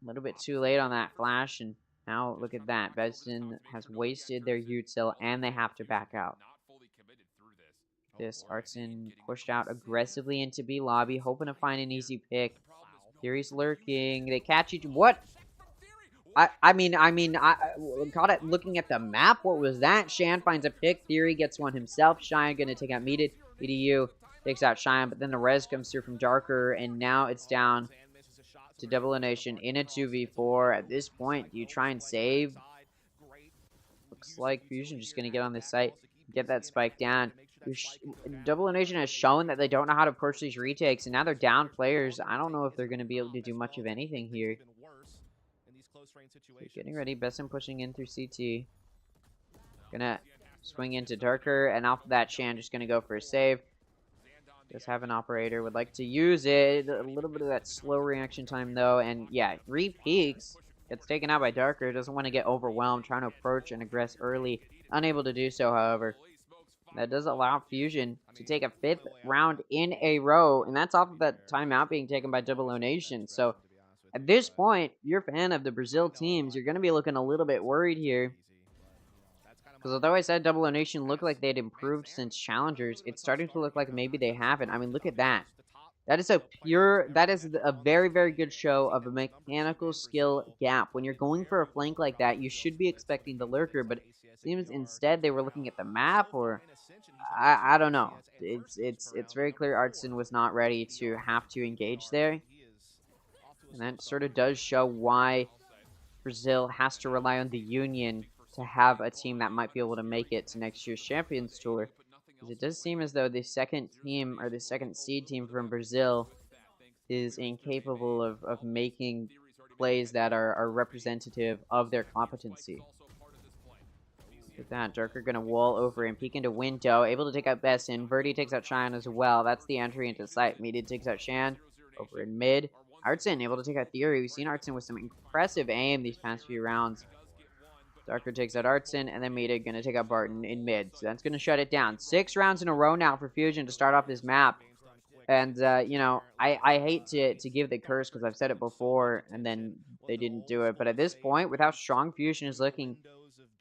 a little bit too late on that flash. And now look at that. Besson has wasted their util and they have to back out. This Artson pushed out aggressively into B lobby, hoping to find an easy pick. Fury's lurking. They catch each. What? I mean, I caught it looking at the map. What was that? Shan finds a pick. Theory gets one himself. Cheyenne gonna take out Meated. EDU takes out Cheyenne, but then the res comes through from Darker, and now it's down to Double Nation in a 2v4. At this point, do you try and save? Looks like Fusion just gonna get on this site, get that spike down. Double Nation has shown that they don't know how to approach these retakes, and now they're down players. I don't know if they're going to be able to do much of anything here. They're getting ready. Besson pushing in through CT. Gonna swing into Darker, and off of that, Shan just going to go for a save. Does have an operator. Would like to use it. A little bit of that slow reaction time, though. And, yeah, 3 peaks. Gets taken out by Darker. Doesn't want to get overwhelmed. Trying to approach and aggress early. Unable to do so, however. That does allow Fusion to take a 5th round in a row, and that's off of that timeout being taken by Double Nation. So, at this point, if you're a fan of the Brazil teams, you're going to be looking a little bit worried here. Because although I said Double Nation looked like they'd improved since Challengers, it's starting to look like maybe they haven't. I mean, look at that. That is a very, very good show of a mechanical skill gap. When you're going for a flank like that, you should be expecting the lurker, but it seems instead they were looking at the map, or I don't know. It's very clear Artson was not ready to have to engage there. And that sort of does show why Brazil has to rely on the Union to have a team that might be able to make it to next year's Champions Tour. Because it does seem as though the second team, or the second seed team from Brazil, is incapable of making plays that are representative of their competency. Look at that. Darker going to wall over and peek into window. Able to take out Besson. Verdi takes out Cheyenne as well. That's the entry into sight. Meated takes out Shan. Over in mid. Artson able to take out Theory. We've seen Artson with some impressive aim these past few rounds. Darker takes out Artson, and then Meated going to take out Barton in mid. So that's going to shut it down. 6 rounds in a row now for Fusion to start off this map. And, you know, I hate to give the curse because I've said it before, and then they didn't do it. But at this point, with how strong Fusion is looking,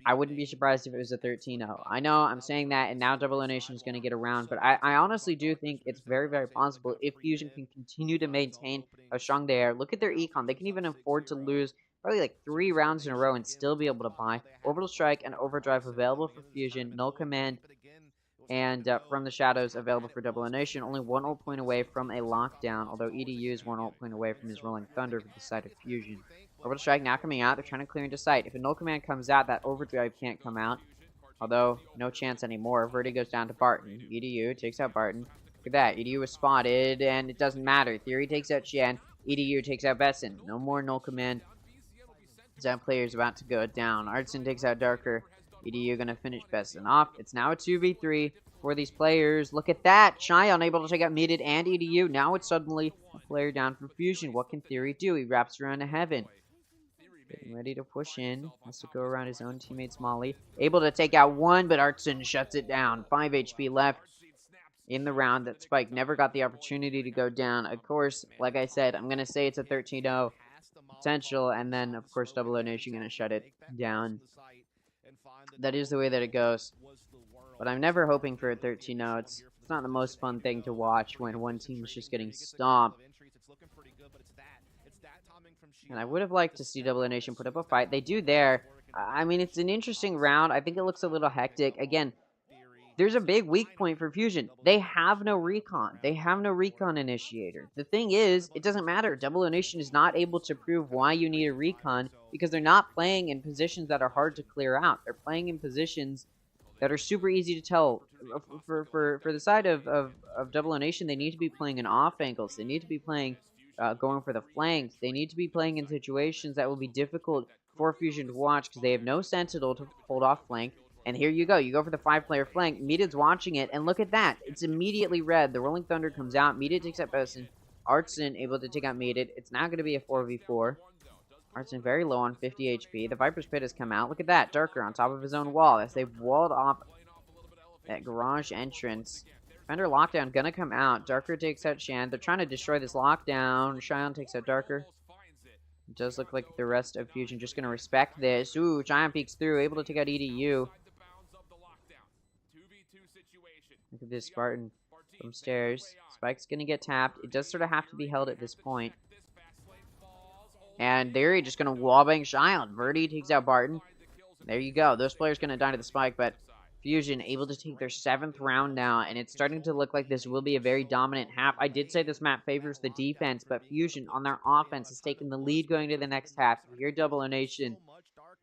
I wouldn't be surprised if it was a 13-0. I know I'm saying that, and now Double O Nation is going to get around, but I honestly do think it's very, very possible if Fusion can continue to maintain how strong they are. Look at their econ. They can even afford to lose probably like 3 rounds in a row and still be able to buy. Orbital Strike and Overdrive available for Fusion. Null Command and From the Shadows available for Double O Nation. Only 1 ult point away from a lockdown, although EDU is 1 ult point away from his Rolling Thunder for the side of Fusion. Orbital Strike now coming out. They're trying to clear into sight. If a Null Command comes out, that Overdrive can't come out. Although, no chance anymore. Verdi goes down to Barton. EDU takes out Barton. Look at that. EDU was spotted, and it doesn't matter. Theory takes out Shen. EDU takes out Besson. No more Null Command. That player's about to go down. Artson takes out Darker. EDU gonna finish Besson off. It's now a 2v3 for these players. Look at that. Shy unable to take out Meated and EDU. Now it's suddenly a player down from Fusion. What can Theory do? He wraps around to Heaven. Getting ready to push in. Has to go around his own teammate's Molly. Able to take out one, but Artson shuts it down. 5 HP left in the round. That Spike never got the opportunity to go down. Of course, like I said, I'm going to say it's a 13-0 potential, and then, of course, Double O Nation going to shut it down. That is the way that it goes. But I'm never hoping for a 13-0. It's not the most fun thing to watch when one team is just getting stomped. And I would have liked to see Double O Nation put up a fight. They do there. I mean, it's an interesting round. I think it looks a little hectic. Again, there's a big weak point for Fusion. They have no recon. They have no recon initiator. The thing is, it doesn't matter. Double O Nation is not able to prove why you need a recon because they're not playing in positions that are hard to clear out. They're playing in positions that are super easy to tell. For the side of Double O Nation, they need to be playing in off angles. They need to be playing going for the flanks. They need to be playing in situations that will be difficult for Fusion to watch because they have no Sentinel to hold off flank. And here you go. You go for the 5-player flank. Meated's watching it, and look at that. It's immediately red. The Rolling Thunder comes out. Meated takes out Besson. Artson able to take out Meated. It's now going to be a 4v4. Artson very low on 50 HP. The Viper's Pit has come out. Look at that. Darker on top of his own wall as they've walled off that garage entrance. Defender lockdown gonna come out. Darker takes out Shan. They're trying to destroy this lockdown. Cheyenne takes out Darker. It does look like the rest of Fusion just gonna respect this. Ooh, Cheyenne peeks through, able to take out EDU. Look at this Spartan from stairs. Spike's gonna get tapped. It does sort of have to be held at this point. And Theory just gonna wallbang Cheyenne. Verdi takes out Barton. There you go. Those players gonna die to the Spike, but Fusion able to take their 7th round now, and it's starting to look like this will be a very dominant half. I did say this map favors the defense, but Fusion on their offense has taken the lead going to the next half. Your Double O Nation,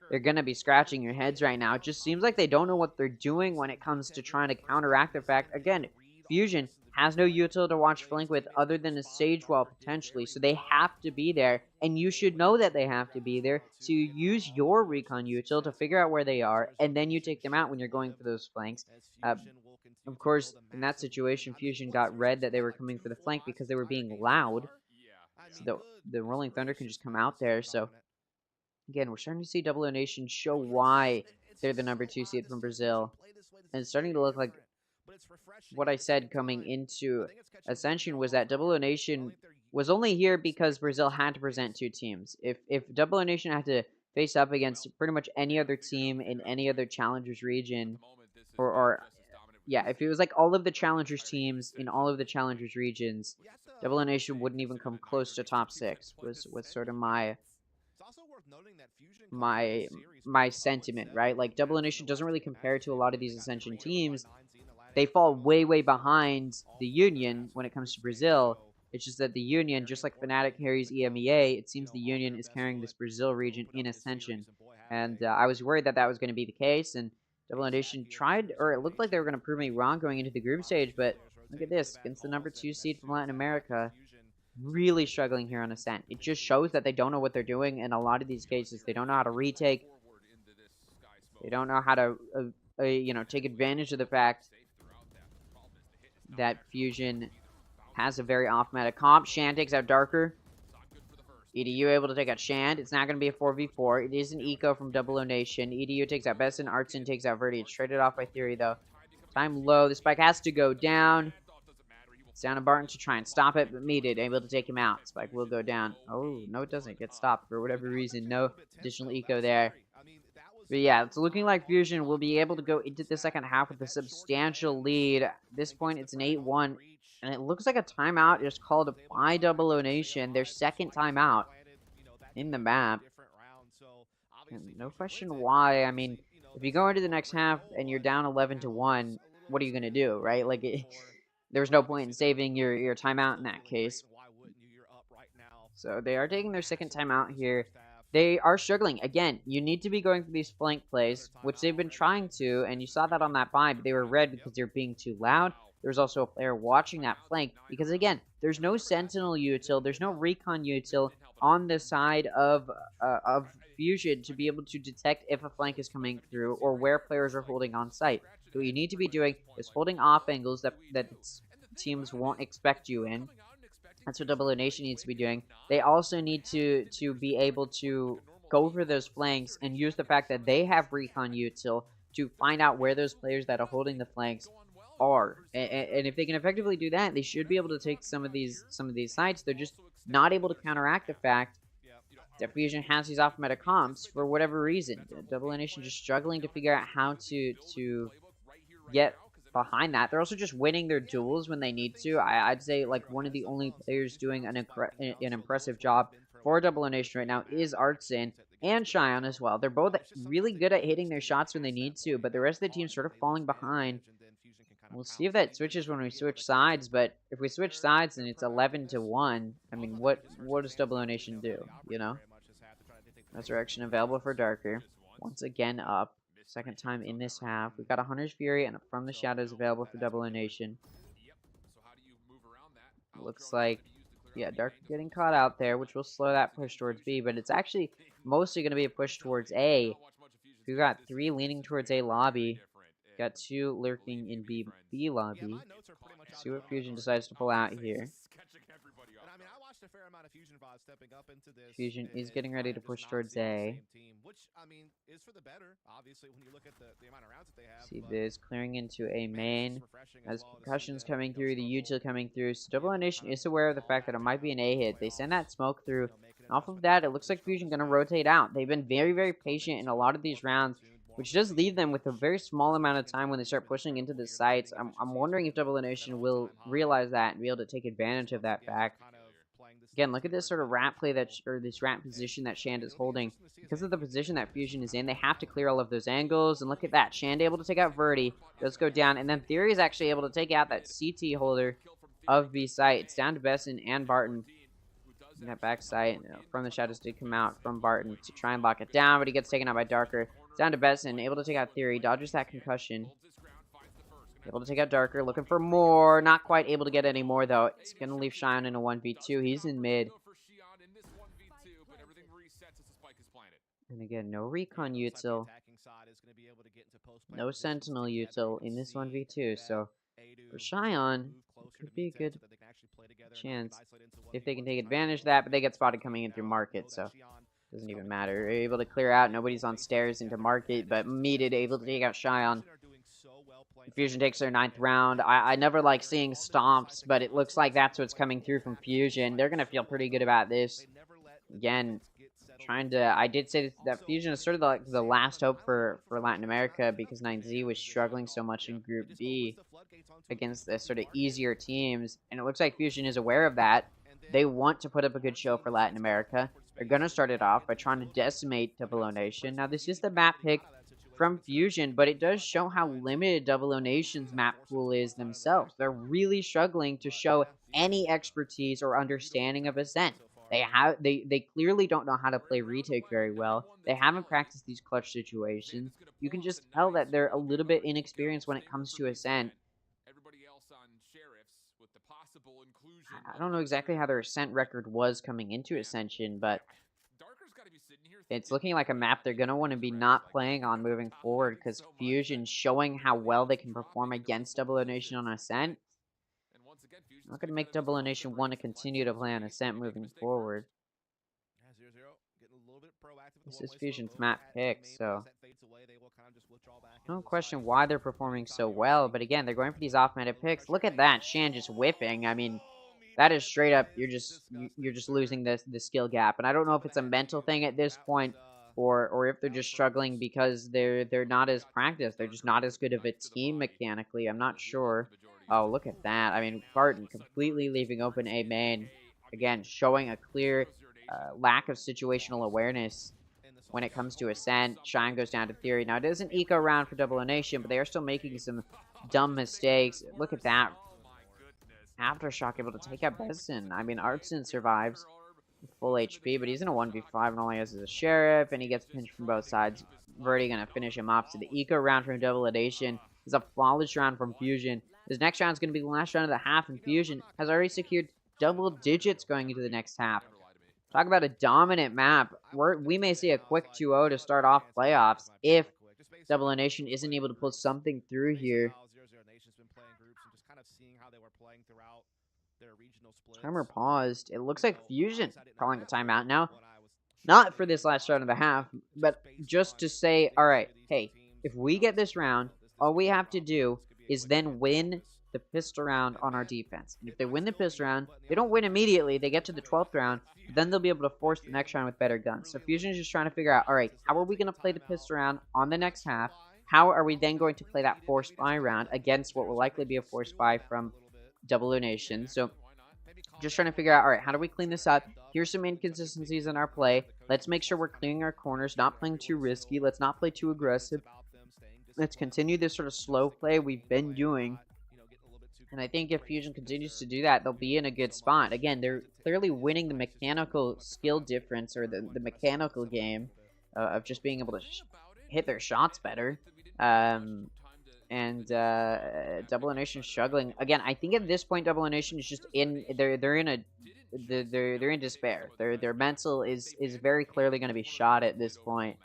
they're going to be scratching your heads right now. It just seems like they don't know what they're doing when it comes to trying to counteract the fact. Again, Fusion has no util to watch flank with other than a Sage Wall potentially, so they have to be there, and you should know that they have to be there, so you use your recon util to figure out where they are, and then you take them out when you're going for those flanks. Of course, in that situation, Fusion got read that they were coming for the flank because they were being loud, so the Rolling Thunder can just come out there. So again, we're starting to see Double O Nation show why they're the number 2 seed from Brazil, and it's starting to look like what I said coming into Ascension was that Double O Nation was only here because Brazil had to present 2 teams. If Double O Nation had to face up against pretty much any other team in any other Challengers region, yeah, if it was like all of the Challengers teams in all of the Challengers regions, Double O Nation wouldn't even come close to top 6. Was sort of my sentiment, right? Like Double O Nation doesn't really compare to a lot of these Ascension teams. They fall way, way behind the Union when it comes to Brazil, It's just that the Union, just like Fnatic carries EMEA, it seems the Union is carrying this Brazil region in Ascension. And I was worried that that was going to be the case, and Double Nation tried, or it looked like they were going to prove me wrong going into the group stage, but look at this, against the number 2 seed from Latin America, really struggling here on Ascent. It just shows that they don't know what they're doing in a lot of these cases. They don't know how to retake. They don't know how to, you know, take advantage of the fact that Fusion has a very off-meta comp. Shan takes out Darker. EDU able to take out Shand. It's not going to be a 4v4. It is an eco from Double O Nation. EDU takes out Besson. Artson takes out Verdi. It's traded off by Theory, though. Time low. The spike has to go down. It's down to Barton to try and stop it, but Meated able to take him out. Spike will go down. Oh, no, it doesn't. Get stopped for whatever reason. No additional eco there. But yeah, it's looking like Fusion will be able to go into the second half with a substantial lead. At this point, it's an 8-1. And it looks like a timeout is called by Double O Nation, their second timeout in the map. And no question why. I mean, if you go into the next half and you're down 11-1, what are you going to do, right? Like, there's no point in saving your timeout in that case. So they are taking their second timeout here. They are struggling. Again, you need to be going for these flank plays, which they've been trying to, and you saw that on that buy, but they were red because they're being too loud. There's also a player watching that flank because, again, there's no Sentinel util, there's no Recon util on the side of Fusion to be able to detect if a flank is coming through or where players are holding on site. So what you need to be doing is holding off angles that teams won't expect you in. That's what Double O Nation needs to be doing. They also need to be able to go for those flanks and use the fact that they have Recon util to find out where those players that are holding the flanks are. And if they can effectively do that, they should be able to take some of these sites. They're just not able to counteract the fact that Fusion has these off-meta comps for whatever reason. Double O Nation just struggling to figure out how to get behind that. They're also just winning their duels when they need to. I'd say like one of the only players doing an impressive job for Double O Nation right now is Artson and Cheyenne as well. They're both really good at hitting their shots when they need to, but the rest of the team's sort of falling behind. We'll see if that switches when we switch sides, but if we switch sides and it's 11-1, I mean, what does Double O Nation do, you know? Resurrection available for Darker. Once again up. Second time in this half. We've got a Hunter's Fury and a From the Shadows available for Double O Nation. Looks like, yeah, Darker getting caught out there, which will slow that push towards B, but it's actually mostly going to be a push towards A. We've got 3 leaning towards A lobby. Got 2 lurking in B lobby. Let's see what Fusion decides to pull out here. Fusion is getting ready to push towards A. See this clearing into A main. As concussions coming through, the util coming through. So Double O Nation is aware of the fact that it might be an A hit. They send that smoke through. Off of that, it looks like Fusion going to rotate out. They've been very, very patient in a lot of these rounds, which does leave them with a very small amount of time when they start pushing into the sites. I'm wondering if Double O Nation will realize that and be able to take advantage of that fact. Again, look at this sort of rat play or this rat position that Shand is holding. Because of the position that Fusion is in, they have to clear all of those angles. And look at that, Shand able to take out Verdi. Does go down, and then Theory is actually able to take out that CT holder of B site. It's down to Besson and Barton. In that back site, From the Shadows did come out from Barton to try and lock it down, but he gets taken out by Darker. Down to Besson, able to take out Theory, dodges that concussion. Able to take out Darker, looking for more. Not quite able to get any more, though. It's going to leave Cheyenne in a 1v2. He's in mid. And again, no Recon util. No Sentinel util in this 1v2. So, for Cheyenne, it could be a good chance if they can take advantage of that, but they get spotted coming in through Market, so doesn't even matter. They're able to clear out. Nobody's on stairs into Market, but Meated able to take out Cheyenne. Fusion takes their 9th round. I never like seeing stomps, but it looks like that's what's coming through from Fusion. They're going to feel pretty good about this. Again, I did say that Fusion is sort of like the last hope for Latin America because 9Z was struggling so much in Group B against the sort of easier teams, and it looks like Fusion is aware of that. They want to put up a good show for Latin America. They're going to start it off by trying to decimate Double O Nation. Now, this is the map pick from Fusion, but it does show how limited Double O Nation's map pool is themselves. They're really struggling to show any expertise or understanding of Ascent. They clearly don't know how to play retake very well. They haven't practiced these clutch situations. You can just tell that they're a little bit inexperienced when it comes to Ascent. I don't know exactly how their Ascent record was coming into Ascension, but it's looking like a map they're going to want to be not playing on moving forward, because Fusion showing how well they can perform against Double O Nation on Ascent. Not going to make Double O Nation want to continue to play on Ascent moving forward. This is Fusion's map pick, so no question why they're performing so well, but again, they're going for these off-meta picks. Look at that, Shan just whipping. I mean, that is straight up, you're just losing the skill gap, and I don't know if it's a mental thing at this point, or if they're just struggling because they're not as practiced. They're just not as good of a team mechanically. I'm not sure. Oh, look at that. I mean, Barton completely leaving open A main. Again, showing a clear lack of situational awareness when it comes to Ascent. Shine goes down to Theory. Now, it is an eco round for Double O Nation, but they are still making some dumb mistakes. Look at that. Aftershock able to take out Besson. I mean, Artson survives with full HP, but he's in a 1v5 and all he has is a Sheriff, and he gets pinched from both sides. Verdi gonna finish him off. So the eco round from Double O Nation is a flawless round from Fusion. This next round is going to be the last round of the half, and Fusion has already secured double digits going into the next half. Talk about a dominant map. We may see a quick 2-0 to start off playoffs if Double O Nation isn't able to pull something through here. Timer paused. It looks like Fusion calling a timeout now. Not for this last round of the half, but just to say, all right, hey, if we get this round, all we have to do is then win the pistol round on our defense. And if they win the pistol round, they don't win immediately. They get to the 12th round, then they'll be able to force the next round with better guns. So Fusion is just trying to figure out, all right, how are we going to play the pistol round on the next half? How are we then going to play that forced buy round against what will likely be a forced buy from Double O Nation? So just trying to figure out, all right, how do we clean this up? Here's some inconsistencies in our play. Let's make sure we're cleaning our corners, not playing too risky. Let's not play too aggressive. Let's continue this sort of slow play we've been doing. And I think if Fusion continues to do that, they'll be in a good spot. Again, they're clearly winning the mechanical skill difference, or the mechanical game of just being able to hit their shots better. Double O Nation struggling. Again, I think at this point, Double O Nation is just they're in despair. Their mental is very clearly going to be shot at this point.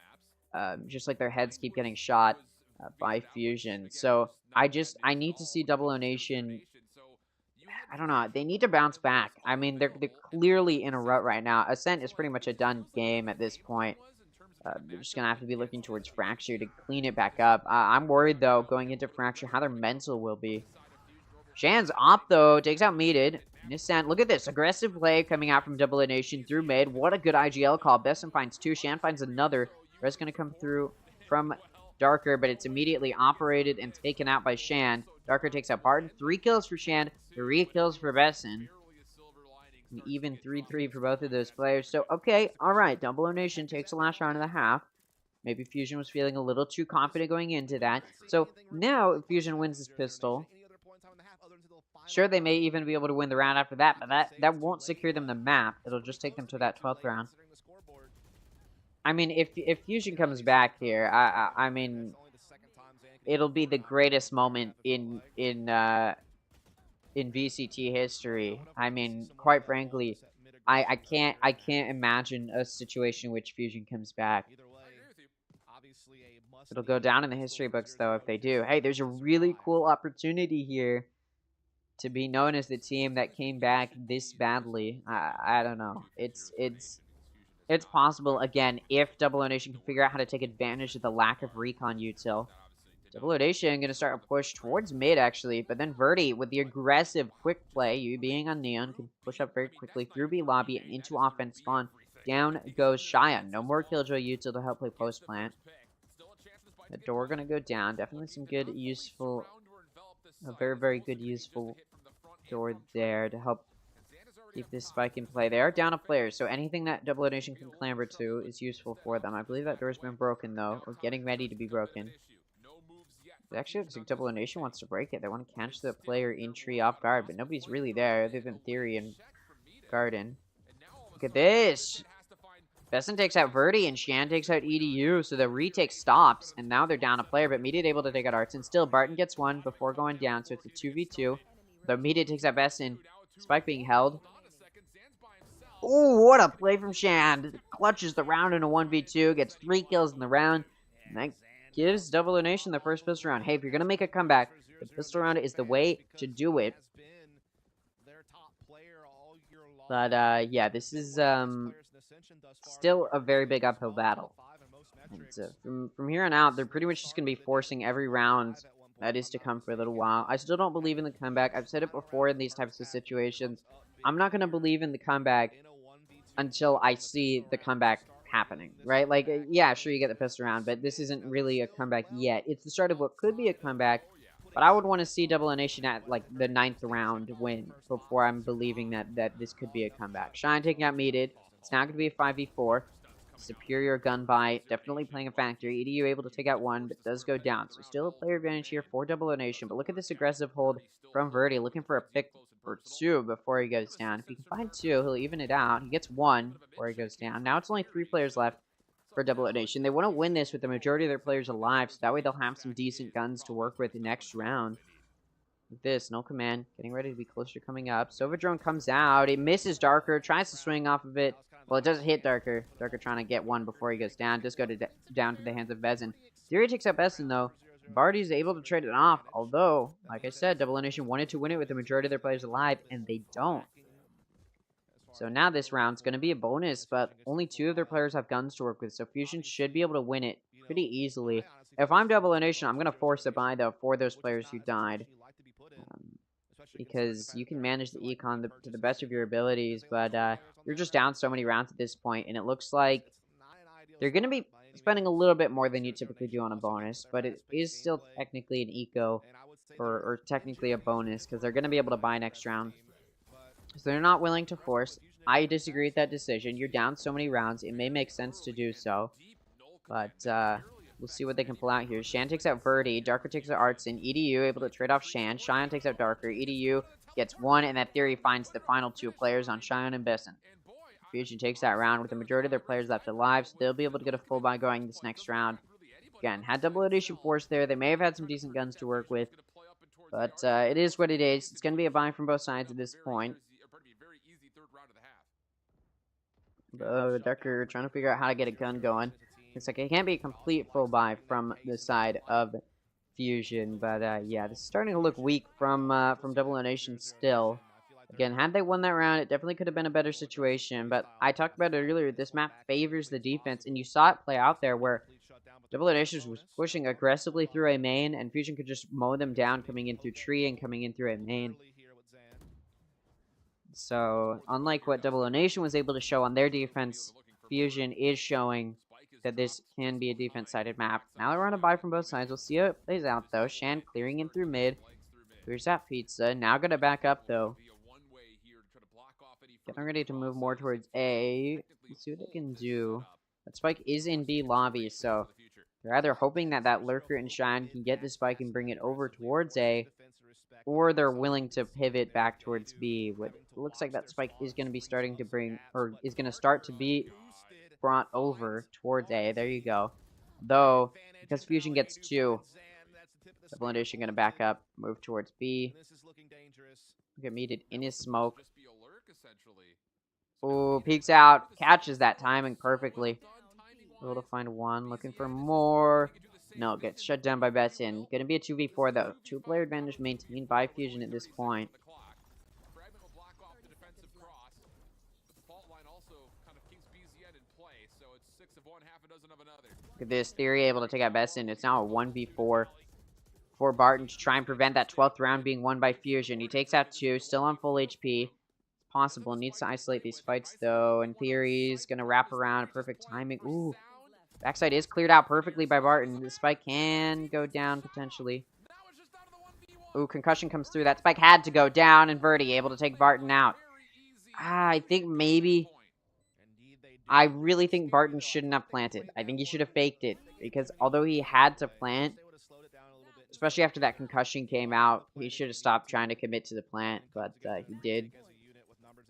Just like their heads keep getting shot by Fusion. So I need to see Double O Nation. I don't know. They need to bounce back. I mean, they're clearly in a rut right now. Ascent is pretty much a done game at this point. They're just gonna have to be looking towards Fracture to clean it back up. I'm worried though, going into Fracture, how their mental will be. Shan's op though, takes out Meated. Ascent, look at this aggressive play coming out from Double O Nation through mid. What a good IGL call. Besson finds 2. Shan finds another. Red's gonna come through from Darker, but it's immediately operated and taken out by Shan. Darker takes out Barton. 3 kills for Shan, 3 kills for Besson. An even 3-3 for both of those players. So, okay, alright. Double O Nation takes the last round of the half. Maybe Fusion was feeling a little too confident going into that. So, now, if Fusion wins this pistol, sure, they may even be able to win the round after that, but that won't secure them the map. It'll just take them to that 12th round. I mean, if Fusion comes back here, I mean, it'll be the greatest moment in VCT history. I mean, quite frankly, I can't imagine a situation in which Fusion comes back. It'll go down in the history books though if they do. Hey, there's a really cool opportunity here to be known as the team that came back this badly. I don't know. It's possible, again, if Double O Nation can figure out how to take advantage of the lack of recon util. Double O Nation going to start a push towards mid, actually, but then Verdi, with the aggressive quick play, you being on Neon, can push up very quickly through B lobby and into offense spawn. Down goes Shia. No more Killjoy util to help play post plant. The door going to go down. Definitely some good, useful, a very, very good, useful door there to help Keep this spike in play. They are down a player, so anything that Double Nation can clamber to is useful for them. I believe that door's been broken, though, or getting ready to be broken. It actually looks like Double Nation wants to break it. They want to catch the player in tree off guard, but nobody's really there other than Theory and Garden. Look at this! FSN takes out Verdi, and Shan takes out EDU, so the retake stops, and now they're down a player, but Media able to take out Arts, and still Barton gets one before going down, so it's a 2v2. Though Media takes out FSN, Spike being held. Oh, what a play from Shan! Clutches the round in a 1v2, gets 3 kills in the round, and that gives Double Nation the first pistol round. Hey, if you're going to make a comeback, the pistol round is the way to do it. But, yeah, this is, still a very big uphill battle. And, from here on out, they're pretty much just going to be forcing every round that is to come for a little while. I still don't believe in the comeback. I've said it before in these types of situations. I'm not going to believe in the comeback until I see the comeback happening, right? Like, yeah, sure, you get the pistol round, but this isn't really a comeback yet. It's the start of what could be a comeback, but I would want to see Double Nation at, like, the 9th round win before I'm believing that this could be a comeback. Shine taking out Meated. It's now going to be a 5v4. Superior gun buy, definitely playing a factor. EDU able to take out one, but does go down. So still a player advantage here for Double Nation, but look at this aggressive hold from Verdi, looking for a pick or 2 before he goes down. If he can find 2, he'll even it out. He gets 1 before he goes down. Now it's only 3 players left for Double Nation. They want to win this with the majority of their players alive, so that way they'll have some decent guns to work with the next round. With this, no command, getting ready to be closer coming up. Sova Drone comes out. It misses Darker, tries to swing off of it. Well, it doesn't hit Darker. Darker trying to get 1 before he goes down. Does go down to the hands of Vezin. Theory takes out Vezin, though. Barty's able to trade it off, although, like I said, Double Nation wanted to win it with the majority of their players alive, and they don't. So now this round's going to be a bonus, but only 2 of their players have guns to work with, so Fusion should be able to win it pretty easily. If I'm Double Nation, I'm going to force a buy, though, for those players who died. Because you can manage the econ to the best of your abilities, but you're just down so many rounds at this point, and it looks like they're going to be spending a little bit more than you typically do on a bonus, but it is still technically an eco, or technically a bonus, because they're going to be able to buy next round. So they're not willing to force. I disagree with that decision. You're down so many rounds, it may make sense to do so, but we'll see what they can pull out here. Shan takes out Verdi. Darker takes out Artson. EDU able to trade off Shan. Cheyenne takes out Darker. EDU gets 1, and that Theory finds the final 2 players on Cheyenne and Besson. Fusion takes that round with the majority of their players left alive, so they'll be able to get a full buy going this next round. Again, had Double Edition Force there. They may have had some decent guns to work with, but it is what it is. It's going to be a buy from both sides at this point. Darker trying to figure out how to get a gun going. It's like it can't be a complete full buy from the side of Fusion, but yeah, this is starting to look weak from Double Nation still. Again, had they won that round, it definitely could have been a better situation, but I talked about it earlier, this map favors the defense, and you saw it play out there where Double Nation was pushing aggressively through a main, and Fusion could just mow them down coming in through tree and coming in through a main. So, unlike what Double Nation was able to show on their defense, Fusion is showing that this can be a defense-sided map. Now they're on a buy from both sides. We'll see how it plays out, though. Shan clearing in through mid. Clears that pizza. Now gonna back up, though. Getting ready to move more towards A. Let's see what they can do. That spike is in B lobby, so they're either hoping that that Lurker and Shine can get the spike and bring it over towards A, or they're willing to pivot back towards B. What looks like that spike is going to be starting to bring, or is going to start to be brought over towards A. There you go. Though, because Fusion gets 2, Double Edition going to back up, move towards B. Get meted in his smoke. Ooh, peeks out, catches that timing perfectly. Able to find 1, looking for more. No, gets shut down by Besson. Gonna be a 2v4 though. 2-player advantage maintained by Fusion at this point. Look at this, Theory able to take out Besson. It's now a 1v4 for Barton to try and prevent that 12th round being won by Fusion. He takes out 2, still on full HP. Possible, needs to isolate these fights though, and Theory's gonna wrap around, perfect timing. Ooh, backside is cleared out perfectly by Barton. The spike can go down potentially. Ooh, concussion comes through. That spike had to go down, and Verdi able to take Barton out. I think maybe. I really think Barton shouldn't have planted. I think he should have faked it, because although he had to plant, especially after that concussion came out, he should have stopped trying to commit to the plant, but he did.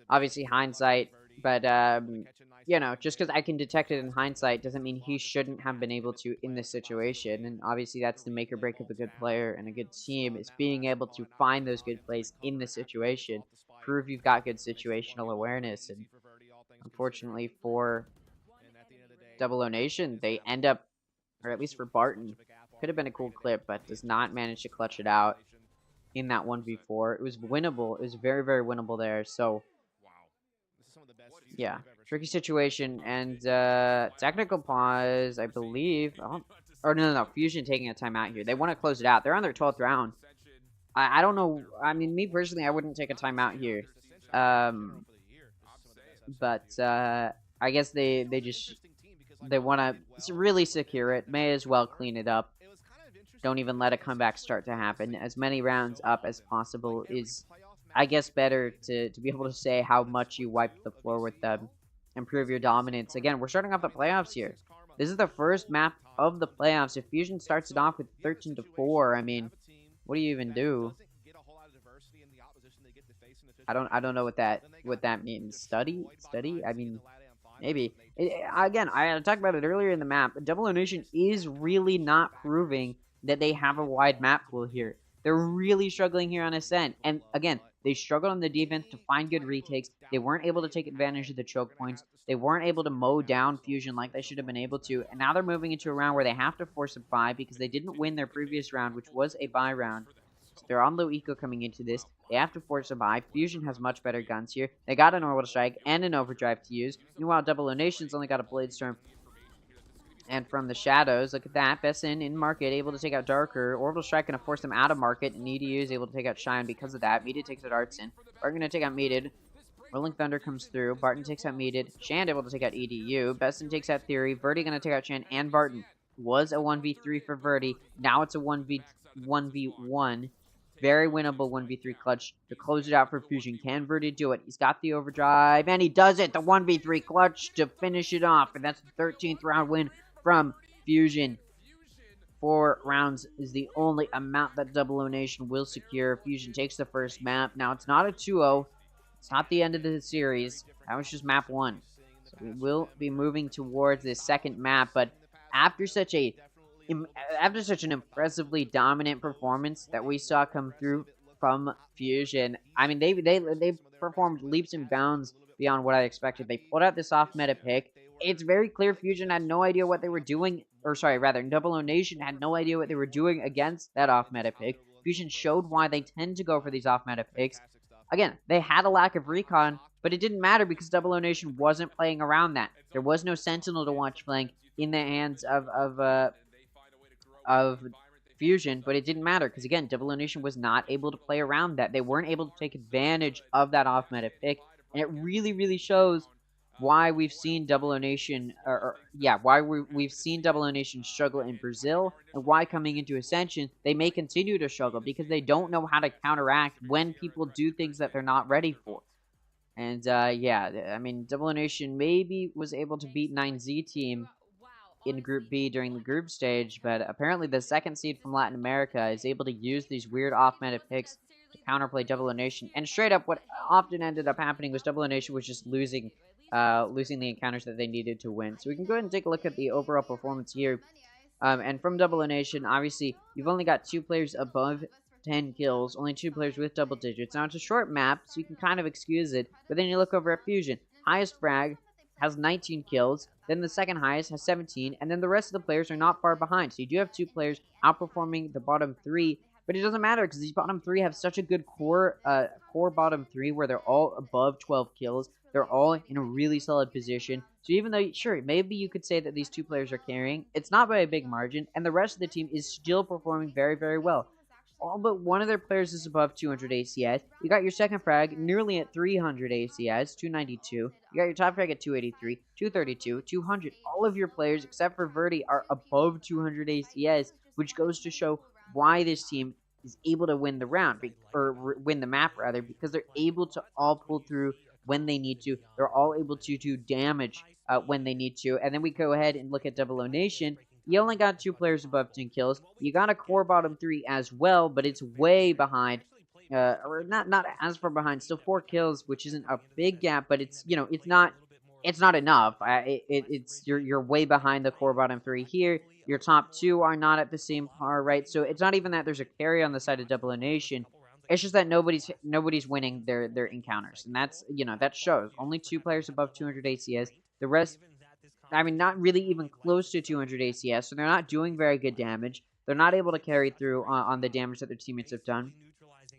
Obviously, hindsight, but you know, just because I can detect it in hindsight doesn't mean he shouldn't have been able to in this situation. And obviously, that's the make or break of a good player and a good team, is being able to find those good plays in the situation, prove you've got good situational awareness. And unfortunately for Double O Nation, they end up, or at least for Barton, could have been a cool clip, but does not manage to clutch it out in that 1v4. It was winnable. It was very, very winnable there. So, yeah, tricky situation. And technical pause, I believe. Or no, Fusion taking a timeout here. They want to close it out. They're on their 12th round. I don't know. I mean, me personally, I wouldn't take a timeout here. But I guess they want to really secure it. May as well clean it up. Don't even let a comeback start to happen. As many rounds up as possible is, I guess, better to be able to say how much you wiped the floor with them. Improve your dominance. Again, we're starting off the playoffs here. This is the first map of the playoffs. If Fusion starts it off with 13-4, I mean, what do you even do? I don't know what that means. Study? I mean, maybe. Again, I talked about it earlier in the map. Double O Nation is really not proving that they have a wide map pool here. They're really struggling here on Ascent. And again, they struggled on the defense to find good retakes. They weren't able to take advantage of the choke points. They weren't able to mow down Fusion like they should have been able to. And now they're moving into a round where they have to force a bye because they didn't win their previous round, which was a bye round. So they're on low eco coming into this. They have to force a bye. Fusion has much better guns here. They got an orbital strike and an overdrive to use. Meanwhile, Double O Nation's only got a blade storm. And from the shadows, look at that. FSN in market, able to take out Darker. Orbital Strike going to force them out of market. And EDU is able to take out Shine because of that. Meated takes out Artson. Barton going to take out Meated. Rolling Thunder comes through. Barton takes out Meated. Shand able to take out EDU. Besson takes out Theory. Verdi going to take out Shand and Barton. Was a 1v3 for Verdi. Now it's a 1v1. Very winnable 1v3 clutch to close it out for Fusion. Can Verdi do it? He's got the overdrive, and he does it! The 1v3 clutch to finish it off, and that's the 13th round win from Fusion. 4 rounds is the only amount that Double O Nation will secure. Fusion takes the first map. Now, it's not a 2-0. It's not the end of the series. That was just map 1. So we will be moving towards this second map, but after such an impressively dominant performance that we saw come through from Fusion, I mean, they performed leaps and bounds beyond what I expected. They pulled out this off-meta pick. It's very clear Fusion had no idea what they were doing, or sorry, rather, Double O Nation had no idea what they were doing against that off-meta pick. Fusion showed why they tend to go for these off-meta picks. Again, they had a lack of recon, but it didn't matter because Double O Nation wasn't playing around that. There was no Sentinel to watch flank in the hands of Fusion, but it didn't matter because, again, Double O Nation was not able to play around that. They weren't able to take advantage of that off-meta pick, and it really, really shows why we've seen Double O Nation, why we've seen Double O Nation struggle in Brazil, and why coming into Ascension, they may continue to struggle because they don't know how to counteract when people do things that they're not ready for. And, yeah, I mean, Double O Nation maybe was able to beat 9Z team in Group B during the group stage, but apparently the second seed from Latin America is able to use these weird off-meta picks to counterplay Double O Nation. And straight up, what often ended up happening was Double O Nation was just losing the encounters that they needed to win. So we can go ahead and take a look at the overall performance here. And from Double O Nation, obviously, you've only got 2 players above 10 kills, only 2 players with double digits. Now, it's a short map, so you can kind of excuse it, but then you look over at Fusion. Highest frag has 19 kills, then the second highest has 17, and then the rest of the players are not far behind. So you do have 2 players outperforming the bottom 3, but it doesn't matter because these bottom 3 have such a good core bottom 3 where they're all above 12 kills. They're all in a really solid position. So even though, sure, maybe you could say that these 2 players are carrying, it's not by a big margin, and the rest of the team is still performing very, very well. All but one of their players is above 200 ACS. You got your second frag nearly at 300 ACS, 292. You got your top frag at 283, 232, 200. All of your players, except for Verdi, are above 200 ACS, which goes to show why this team is able to win the round, or win the map, rather, because they're able to all pull through when they need to. They're all able to do damage when they need to. And then we go ahead and look at Double O Nation. You only got 2 players above 10 kills. You got a core bottom 3 as well, but it's way behind. Or not as far behind. Still 4 kills, which isn't a big gap, but it's, you know, it's not enough. You're way behind the core bottom 3 here. Your top 2 are not at the same par, right? So it's not even that there's a carry on the side of Double O Nation. It's just that nobody's winning their encounters, and that's, you know, that shows. Only 2 players above 200 ACS. The rest, I mean, not really even close to 200 ACS, so they're not doing very good damage. They're not able to carry through on the damage that their teammates have done.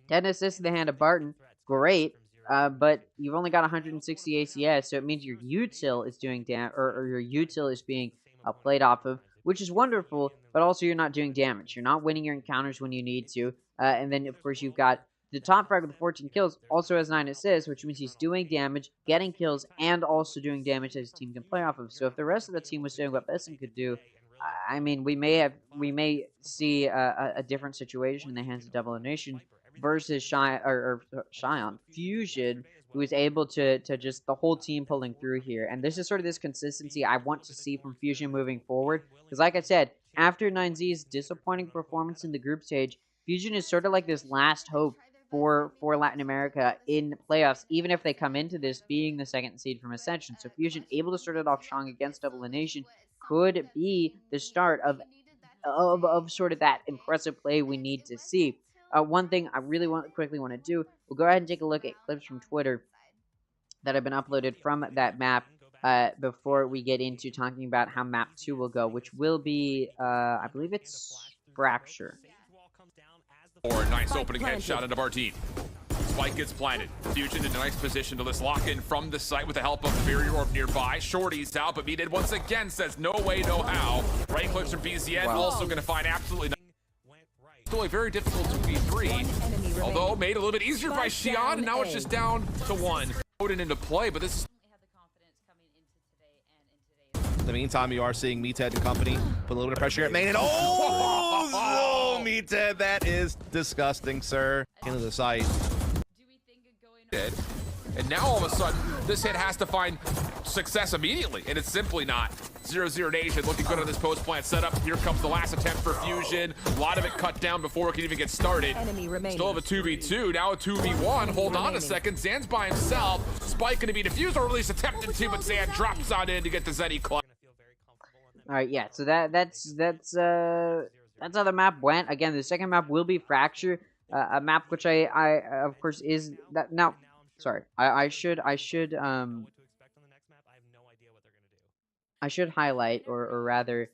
10 assists in the hand of Barton, great, but you've only got 160 ACS, so it means your util is doing or your util is being played off of, which is wonderful, but also you're not doing damage. You're not winning your encounters when you need to. And then, of course, you've got the top frag with 14 kills, also has 9 assists, which means he's doing damage, getting kills, and also doing damage that his team can play off of. So if the rest of the team was doing what FSN could do, I mean, we may see a different situation in the hands of Double O Nation versus Xion Fusion, who is able to just the whole team pulling through here. And this is sort of this consistency I want to see from Fusion moving forward. Because like I said, after 9Z's disappointing performance in the group stage, Fusion is sort of like this last hope for Latin America in playoffs, even if they come into this being the 2nd seed from Ascension. So Fusion able to start it off strong against Double O Nation could be the start of sort of that impressive play we need to see. One thing I really quickly want to do, we'll go ahead and take a look at clips from Twitter that have been uploaded from that map before we get into talking about how map 2 will go, which will be, I believe it's Fracture. Or a nice opening headshot into Bartine. Spike gets planted. Fusion in a nice position to just lock in from the site with the help of Barrier Orb nearby. Shorty's out, but Meated once again says no way, no how. Right clicks from BZN, also going to find absolutely still a very difficult 2v3, although made a little bit easier by Xion, and now it's just down to 1. Put it into play, but this is... In the meantime, you are seeing Meathead and company put a little bit of pressure at main, and oh, Meathead, that is disgusting, sir. Into the site. And now all of a sudden, this hit has to find success immediately, and it's simply not. 0-0 Nation looking good on this post plant setup. Here comes the last attempt for Fusion. A lot of it cut down before it can even get started. Still have a 2v2, now a 2v1. Hold on a second. Zan's by himself. Spike gonna be defused, or at least attempted to, but Zan drops on in to get the Zeddy clutch. All right, yeah. So that's how the map went. Again, the second map will be Fracture, a map which I of course is that now. Sorry, I should highlight or rather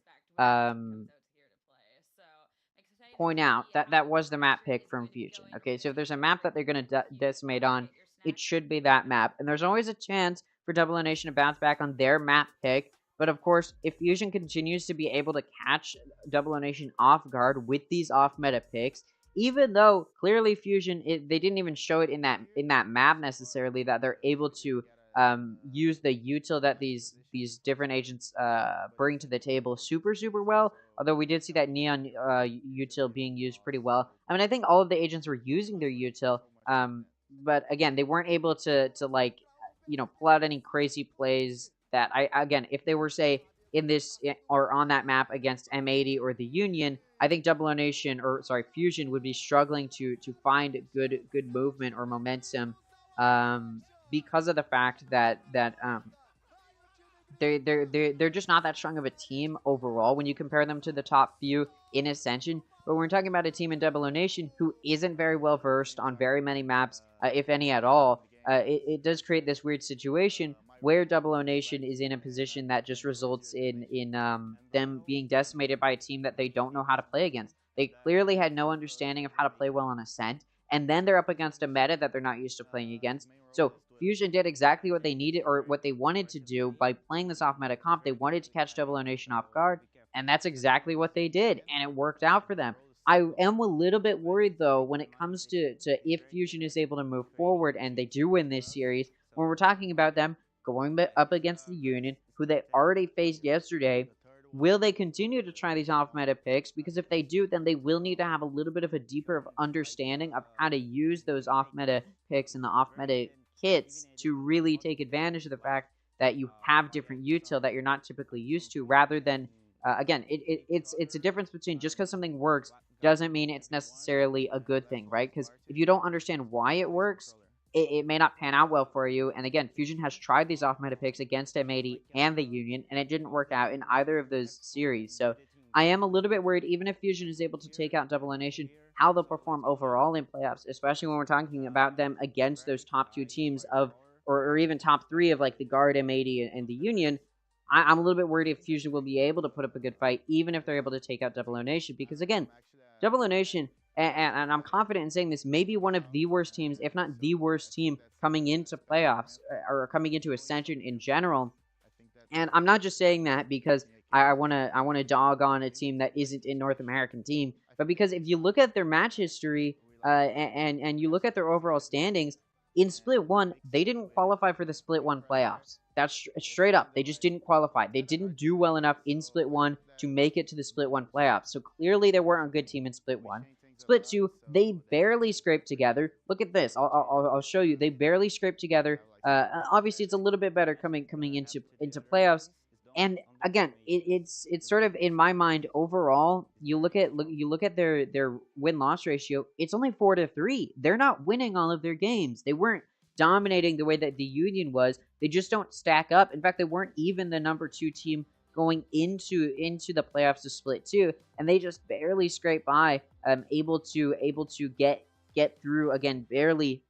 point out that was the map pick from Fusion. Okay, so if there's a map that they're going to decimate on, it should be that map. And there's always a chance for Double O Nation to bounce back on their map pick. But of course, if Fusion continues to be able to catch Double O Nation off guard with these off-meta picks, even though clearly Fusion, they didn't even show it in that map necessarily, that they're able to use the util that these different agents bring to the table super well. Although we did see that Neon util being used pretty well. I mean, I think all of the agents were using their util, but again, they weren't able to like, you know, pull out any crazy plays that again, if they were, say, in this or on that map against M80 or the Union, I think Double O Nation, or sorry, Fusion would be struggling to find good movement or momentum because of the fact that they're just not that strong of a team overall when you compare them to the top few in Ascension. But we're talking about a team in Double O Nation who isn't very well versed on very many maps, if any at all. It does create this weird situation where Double O Nation is in a position that just results in them being decimated by a team that they don't know how to play against. They clearly had no understanding of how to play well on Ascent, and then they're up against a meta that they're not used to playing against. So Fusion did exactly what they needed, or what they wanted to do by playing this off-meta comp. They wanted to catch Double O Nation off guard, and that's exactly what they did, and it worked out for them. I am a little bit worried, though, when it comes to if Fusion is able to move forward and they do win this series, when we're talking about them going up against the Union, who they already faced yesterday. Will they continue to try these off-meta picks? Because if they do, then they will need to have a little bit of a deeper understanding of how to use those off-meta picks and the off-meta kits to really take advantage of the fact that you have different util that you're not typically used to, rather than again, it's a difference between just because something works doesn't mean it's necessarily a good thing, right? Because if you don't understand why it works, it may not pan out well for you. And again, Fusion has tried these off-meta picks against M80 and the Union, and it didn't work out in either of those series. So I am a little bit worried, even if Fusion is able to take out Double O Nation, how they'll perform overall in playoffs, especially when we're talking about them against those top two teams of, or even top three of like the Guard, M80, and the Union. I'm a little bit worried if Fusion will be able to put up a good fight, even if they're able to take out Double O Nation, because again, Double O Nation, and I'm confident in saying this, may be one of the worst teams, if not the worst team, coming into playoffs, or coming into Ascension in general. And I'm not just saying that because I want to dog on a team that isn't a North American team, but because if you look at their match history, and you look at their overall standings, in Split 1, they didn't qualify for the Split 1 playoffs. That's straight up. They just didn't qualify. They didn't do well enough in Split 1 to make it to the Split 1 playoffs. So clearly they weren't a good team in Split 1. Split 2, they barely scraped together. Look at this. I'll show you. They barely scraped together. Obviously, it's a little bit better coming into playoffs. And again, it's sort of, in my mind, overall, you look at their win-loss ratio, it's only 4-3. They're not winning all of their games. They weren't dominating the way that the Union was. They just don't stack up. In fact, they weren't even the number 2 team going into the playoffs of Split 2, and they just barely scraped by, able to get through, again, barely.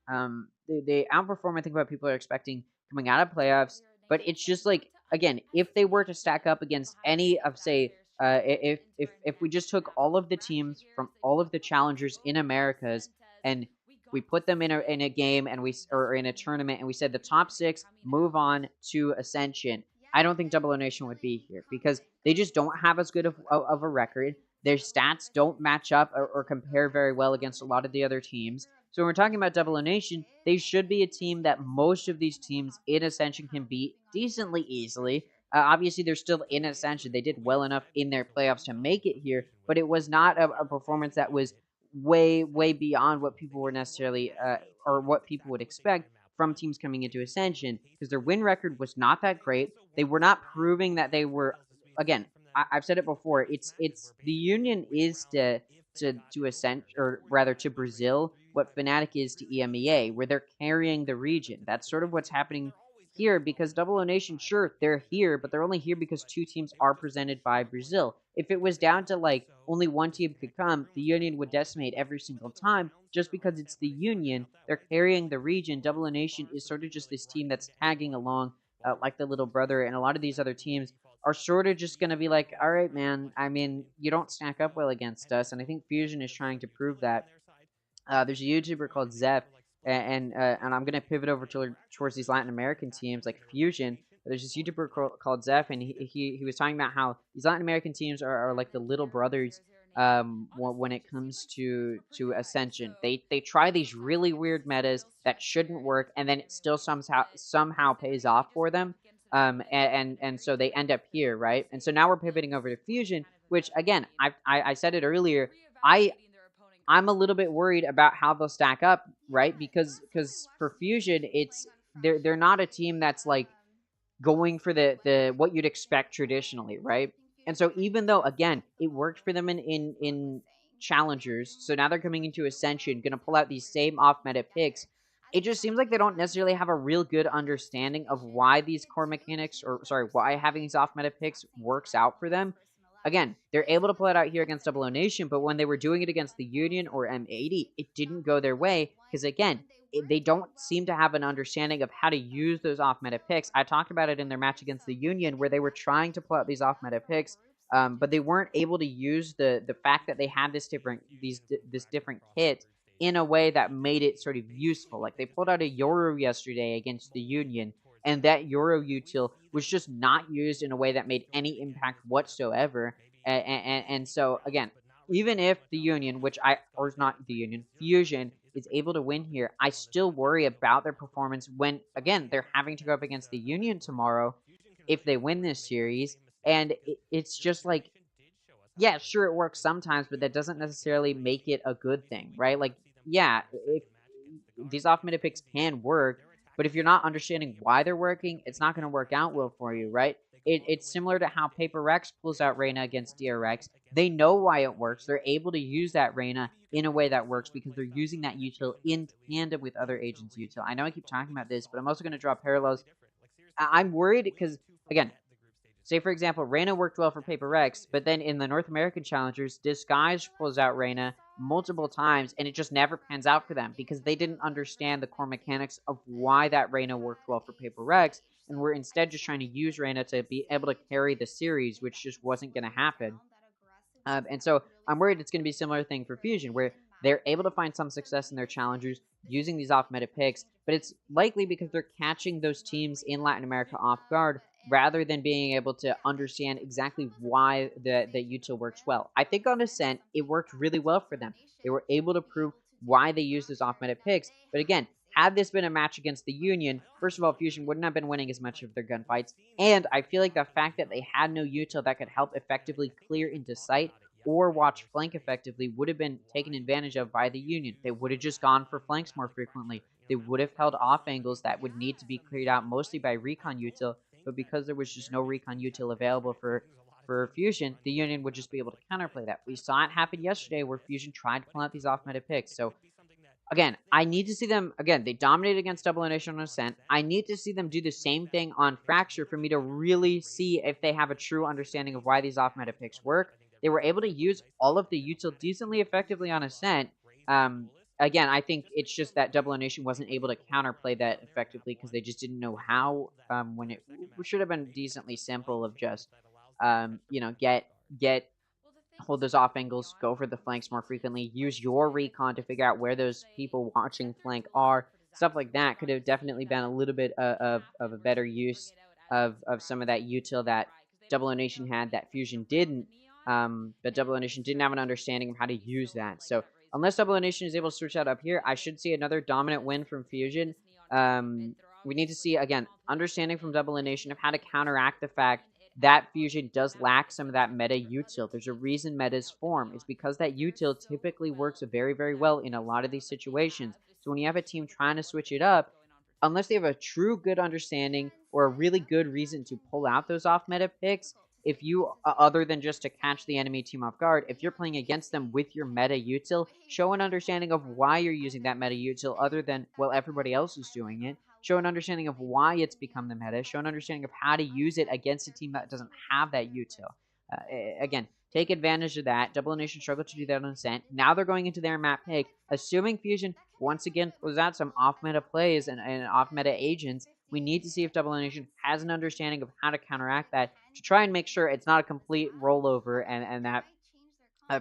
They outperform, I think, what people are expecting coming out of playoffs, but it's just like, again, if they were to stack up against any of, say, if we just took all of the teams from all of the challengers in Americas and we put them in a game and or in a tournament, and we said the top 6 move on to Ascension, I don't think Double O Nation would be here because they just don't have as good of a record. Their stats don't match up or compare very well against a lot of the other teams. So when we're talking about Double O Nation, they should be a team that most of these teams in Ascension can beat decently easily. Obviously, they're still in Ascension. They did well enough in their playoffs to make it here, but it was not a performance that was way beyond what people were necessarily, or what people would expect from teams coming into Ascension, because their win record was not that great. They were not proving that they were, again, I've said it before, it's the Union is to Ascent, or rather to Brazil, what Fnatic is to EMEA, where they're carrying the region. That's sort of what's happening here, because Double O Nation, sure, they're here, but they're only here because 2 teams are presented by Brazil. If it was down to, like, only 1 team could come, the Union would decimate every single time. Just because it's the Union, they're carrying the region. Double O Nation is sort of just this team that's tagging along, like the little brother, and a lot of these other teams are sort of just going to be like, all right, man, I mean, you don't stack up well against us, and I think Fusion is trying to prove that. There's a YouTuber called Zeph, and I'm going to pivot over towards these Latin American teams like Fusion. There's this YouTuber called Zeph, and he was talking about how these Latin American teams are like the little brothers when it comes to Ascension. They try these really weird metas that shouldn't work, and then it still somehow pays off for them. And so they end up here, right? And so now we're pivoting over to Fusion, which, again, I said it earlier, I'm a little bit worried about how they'll stack up, right? Because for Fusion, they're not a team that's like going for the what you'd expect traditionally, right? And so even though, again, it worked for them in Challengers, so now they're coming into Ascension, going to pull out these same off-meta picks, it just seems like they don't necessarily have a real good understanding of why these core mechanics, why having these off-meta picks works out for them. Again, they're able to pull it out here against Double O Nation, but when they were doing it against the Union or M80, it didn't go their way, because again, they don't seem to have an understanding of how to use those off-meta picks. I talked about it in their match against the Union, where they were trying to pull out these off-meta picks, but they weren't able to use the fact that they had this different kit in a way that made it sort of useful. Like, they pulled out a Yoru yesterday against the Union, and that Yoru util was just not used in a way that made any impact whatsoever. And so, again, even if the Union, Fusion is able to win here, I still worry about their performance when, again, they're having to go up against the Union tomorrow if they win this series. And it's just like, yeah, sure, it works sometimes, but that doesn't necessarily make it a good thing, right? Like, yeah, if these off-meta picks can work, But if you're not understanding why they're working, it's not going to work out well for you, right? It's similar to how Paper Rex pulls out Reyna against DRX. They know why it works. They're able to use that Reyna in a way that works because they're using that util in tandem with other agents' util. I know I keep talking about this, but I'm also going to draw parallels. I'm worried because, again, say, for example, Reyna worked well for Paper Rex, but then in the North American Challengers, Disguise pulls out Reyna multiple times, and it just never pans out for them because they didn't understand the core mechanics of why that Reyna worked well for Paper Rex, and we're instead just trying to use Reyna to be able to carry the series, which just wasn't going to happen. And so I'm worried it's going to be a similar thing for Fusion, where they're able to find some success in their challengers using these off-meta picks, but it's likely because they're catching those teams in Latin America off guard rather than being able to understand exactly why the util works well. I think on Ascent, it worked really well for them. They were able to prove why they used those off-meta picks, but again, had this been a match against the Union, first of all, Fusion wouldn't have been winning as much of their gunfights, and I feel like the fact that they had no util that could help effectively clear into sight or watch flank effectively would have been taken advantage of by the Union. They would have just gone for flanks more frequently. They would have held off angles that would need to be cleared out mostly by recon util, but because there was just no recon util available for Fusion, the Union would just be able to counterplay that. We saw it happen yesterday where Fusion tried to pull out these off-meta picks, so again, I need to see them, again, they dominated against Double Nation on Ascent. I need to see them do the same thing on Fracture for me to really see if they have a true understanding of why these off-meta picks work. They were able to use all of the util decently effectively on Ascent. Again, I think it's just that Double Nation wasn't able to counterplay that effectively because they just didn't know how, when it should have been decently simple of just, you know, hold those off angles, go for the flanks more frequently, use your recon to figure out where those people watching flank are. Stuff like that could have definitely been a little bit of a better use of some of that util that Double Nation had that Fusion didn't. But Double Nation didn't have an understanding of how to use that. So unless Double Nation is able to switch that up here, I should see another dominant win from Fusion. We need to see, again, understanding from Double Nation of how to counteract the fact that Fusion does lack some of that meta util. There's a reason metas form. It's because that util typically works very, very well in a lot of these situations. So when you have a team trying to switch it up, unless they have a true good understanding or a really good reason to pull out those off-meta picks, if you, other than just to catch the enemy team off guard, if you're playing against them with your meta util, show an understanding of why you're using that meta util other than, well, everybody else is doing it. Show an understanding of why it's become the meta. Show an understanding of how to use it against a team that doesn't have that util. Again, take advantage of that. Double Nation struggled to do that on Ascent. Now they're going into their map pick, assuming Fusion once again pulls out some off-meta plays and off-meta agents. We need to see if Double Nation has an understanding of how to counteract that to try and make sure it's not a complete rollover and that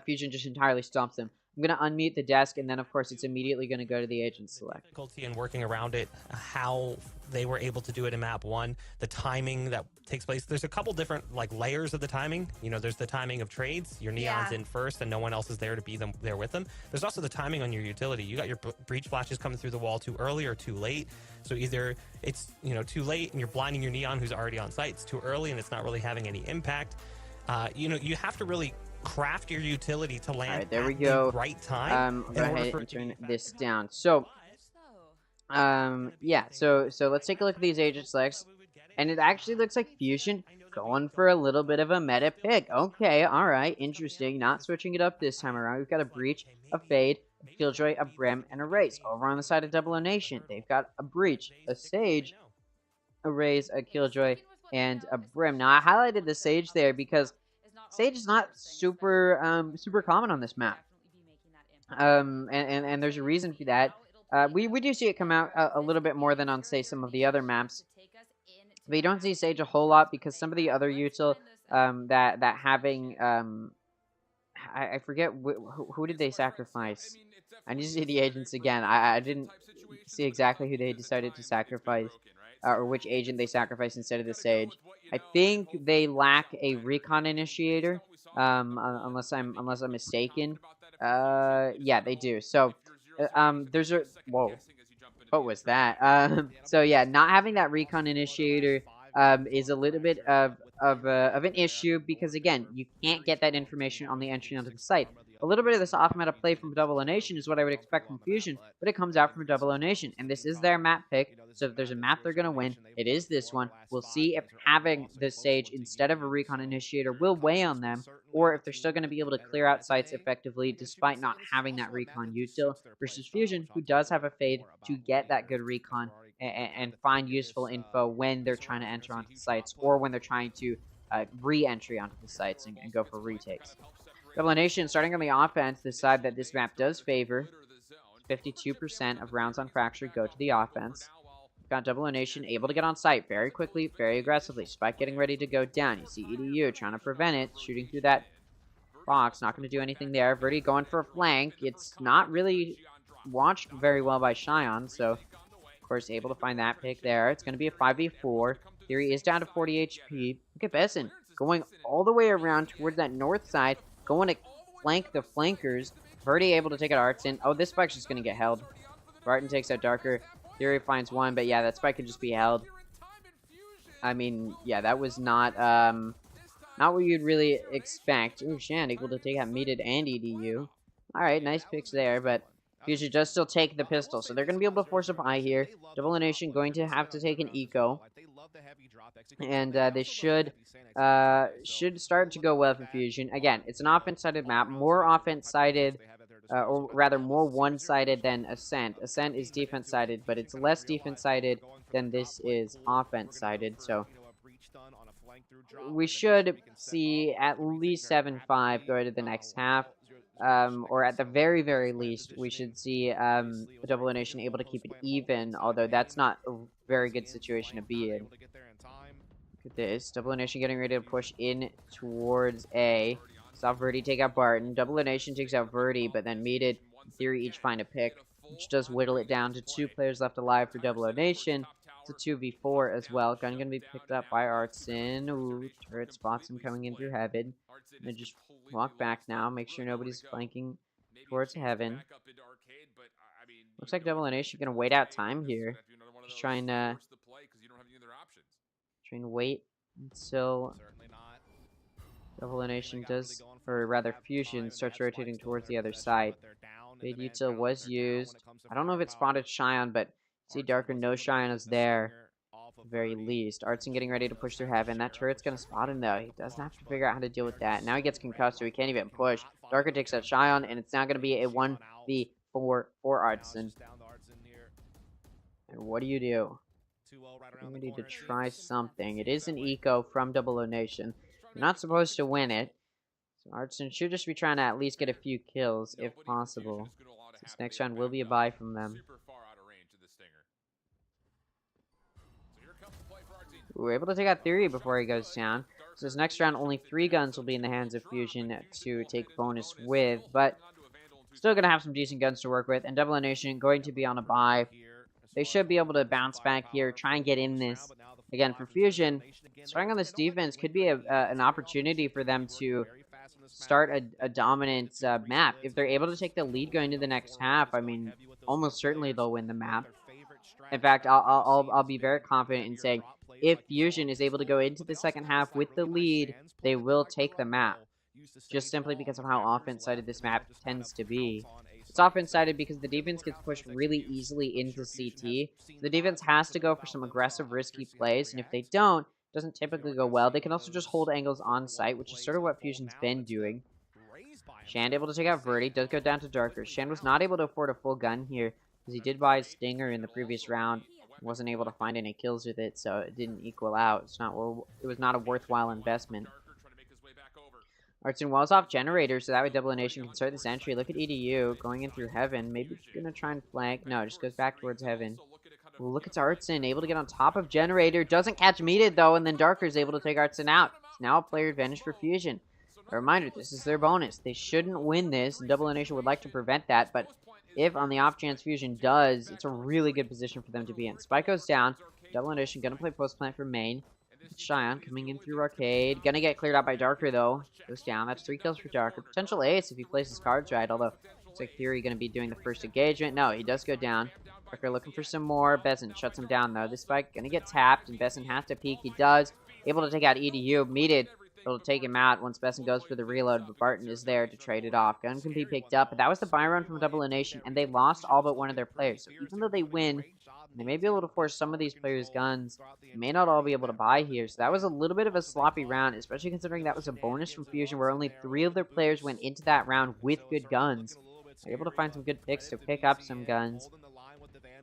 Fusion just entirely stomps them. I'm going to unmute the desk, and then, of course, it's immediately going to go to the agent select. Difficulty in working around it, how they were able to do it in map 1, the timing that takes place. There's a couple different layers of the timing. You know, there's the timing of trades. Your Neon's in first, and no one else is there to be there with them. There's also the timing on your utility. You got your breach flashes coming through the wall too early or too late. So either it's, you know, too late and you're blinding your Neon who's already on site. It's too early and it's not really having any impact. You know, you have to really craft your utility to land right, there we at go. the right time. Go ahead and turn this down. So, yeah, so let's take a look at these agent selects, and it actually looks like Fusion going for a little bit of a meta pick. Okay, all right, interesting. Not switching it up this time around. We've got a Breach, a Fade, a Killjoy, a Brim, and a Raze. Over on the side of Double Nation, they've got a Breach, a Sage, a Raze, a Killjoy, and a Brim. Now, I highlighted the Sage there because Sage is not super super common on this map, and there's a reason for that. We do see it come out a little bit more than on, say, some of the other maps, but you don't see Sage a whole lot because some of the other util that having I forget who did they sacrifice. I need to see the agents again. I didn't see exactly who they decided to sacrifice. Or which agent they sacrificed instead of the Sage. I think they lack a recon initiator, unless I'm mistaken. Yeah, they do. So, there's a what was that? So yeah, not having that recon initiator is a little bit of an issue because again, you can't get that information on the entry onto the site. A little bit of this off-meta play from Double O Nation is what I would expect from Fusion, but it comes out from Double O Nation, and this is their map pick, so if there's a map they're going to win, it is this one. We'll see if having this Sage instead of a Recon Initiator will weigh on them, or if they're still going to be able to clear out sites effectively despite not having that Recon util, versus Fusion, who does have a Fade to get that good Recon and find useful info when they're trying to enter onto the sites, or when they're trying to re-entry onto the sites and go for retakes. Double O Nation starting on the offense, the side that this map does favor. 52% of rounds on Fracture go to the offense. Got Double O Nation able to get on site very quickly, very aggressively. Spike getting ready to go down. You see EDU trying to prevent it, shooting through that box. Not going to do anything there. Verdi going for a flank. It's not really watched very well by Xion, so of course able to find that pick there. It's going to be a 5v4. Theory is down to 40 HP. Look at Besson going all the way around towards that north side, going to flank the flankers. Verdi able to take out Artson. Oh, this spike's just going to get held. Barton takes out Darker. Theory finds one, but yeah, that spike could just be held. I mean, yeah, that was not what you'd really expect. Ooh, Shan able to take out Meated and EDU. Alright, nice picks there, but Fusion does still take the pistol, so they're going to be able to force a buy here. Double O Nation going to have to take an eco. And this should start to go well for Fusion. Again, it's an offense-sided map, more offense-sided, or rather more one-sided than Ascent. Ascent is defense-sided, but it's less defense-sided than this is offense-sided. So we should see at least 7-5 go to the next half. Or at the very, very least, we should see Double O Nation able to keep it even, although that's not a very good situation to be in. Look at this. Double O Nation getting ready to push in towards A. Saw Verdi take out Barton. Double O Nation takes out Verdi, but then Meated, in theory, each find a pick, which does whittle it down to 2 players left alive for Double O Nation. It's a 2v4 as well. Gun gonna be picked up by Artson. Ooh, turret spots him coming in through Heaven. And then just walk back now. Make sure nobody's flanking towards Heaven. Looks like Double O Nation gonna wait out time here. Just trying to wait until Double O Nation does, or rather Fusion starts rotating towards the other side. Fade util was used. I don't know if it spotted Xion, but see Darker, no Xion is there. At the very least. Artson getting ready to push through Heaven. That turret's gonna spot him though. He doesn't have to figure out how to deal with that. Now he gets concussed, so he can't even push. Darker takes out Xion, and it's now gonna be a 1v4 for Artson. And what do you do? You need to try something. It is an eco from Double O Nation. You're not supposed to win it. So Artson should just be trying to at least get a few kills, if possible. This next round will be a buy from them. We're able to take out Theory before he goes down. So this next round, only 3 guns will be in the hands of Fusion to take bonus with, but still going to have some decent guns to work with. And Double O Nation going to be on a buy. They should be able to bounce back here, try and get in this. Again, for Fusion, starting on this defense could be an opportunity for them to start a dominant map. If they're able to take the lead going into the next half, I mean, almost certainly they'll win the map. In fact, I'll be very confident in saying if Fusion is able to go into the second half with the lead, they will take the map. Just simply because of how offense-sided this map tends to be. It's offense-sided because the defense gets pushed really easily into CT. So the defense has to go for some aggressive, risky plays, and if they don't, it doesn't typically go well. They can also just hold angles on site, which is sort of what Fusion's been doing. Shan able to take out Verdi, does go down to Darker. Shan was not able to afford a full gun here, because he did buy a Stinger in the previous round. Wasn't able to find any kills with it, so it didn't equal out. It was not a worthwhile investment. Artson was off generator, so that way Double O Nation can start this entry. Look at EDU going in through Heaven. Maybe he's going to try and flank. No, just goes back towards Heaven. Well, look at Artson, able to get on top of generator. Doesn't catch Meated, though, and then Darker is able to take Artson out. It's now a player advantage for Fusion. A reminder, this is their bonus. They shouldn't win this, and Double O Nation would like to prevent that, but if on the off chance Fusion does, it's a really good position for them to be in. Spike goes down. Double O Nation going to play post plant for main. Xion coming in through Arcade. Gonna get cleared out by Darker, though. Goes down. That's 3 kills for Darker. Potential ace if he plays his cards right, although looks like Theory gonna be doing the first engagement. No, he does go down. Darker looking for some more. Besson shuts him down, though. This spike gonna get tapped, and Besson has to peek. He does. Able to take out EDU. Meated It'll take him out once Besson goes for the reload, but Barton is there to trade it off. Gun can be picked up, but that was the buy run from Double O Nation, and they lost all but one of their players. So even though they win, they may be able to force some of these players' guns. They may not all be able to buy here. So that was a little bit of a sloppy round, especially considering that was a bonus from Fusion where only 3 of their players went into that round with good guns. They're able to find some good picks to pick up some guns.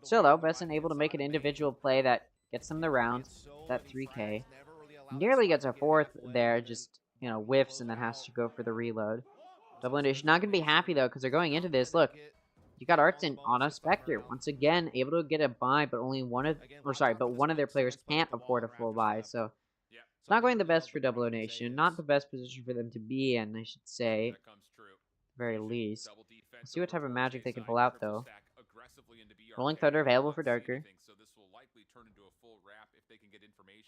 Still, though, Besson able to make an individual play that gets them the round. That 3K. Nearly gets a 4th there, just, you know, whiffs and then has to go for the reload. Double O Nation not going to be happy, though, because they're going into this. Look, you got Ascent on a Spectre. Once again, able to get a buy, but only one of their players can't afford a full buy, so it's not going the best for Double O Nation. Not the best position for them to be in, I should say, at the very least. Let's see what type of magic they can pull out, though. Rolling Thunder available for Darker.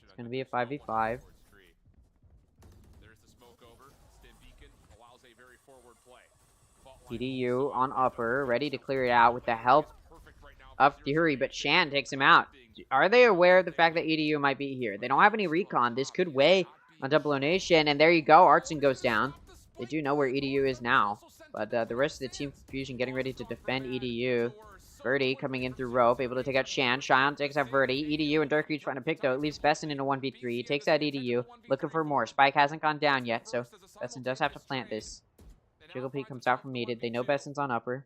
It's going to be a 5v5. EDU on upper, ready to clear it out with the help of Fury, but Shan takes him out. Are they aware of the fact that EDU might be here? They don't have any recon. This could weigh on Double O Nation, and there you go. Artson goes down. They do know where EDU is now, but the rest of the team Fusion getting ready to defend EDU. Verdi coming in through rope, able to take out Shan. Shan takes out Verdi. EDU and Darkreach trying to pick, though. It leaves Besson in a 1v3. Takes out EDU. Looking for more. Spike hasn't gone down yet, so Besson does have to plant this. Jigglepea comes out from needed. They know Besson's on upper.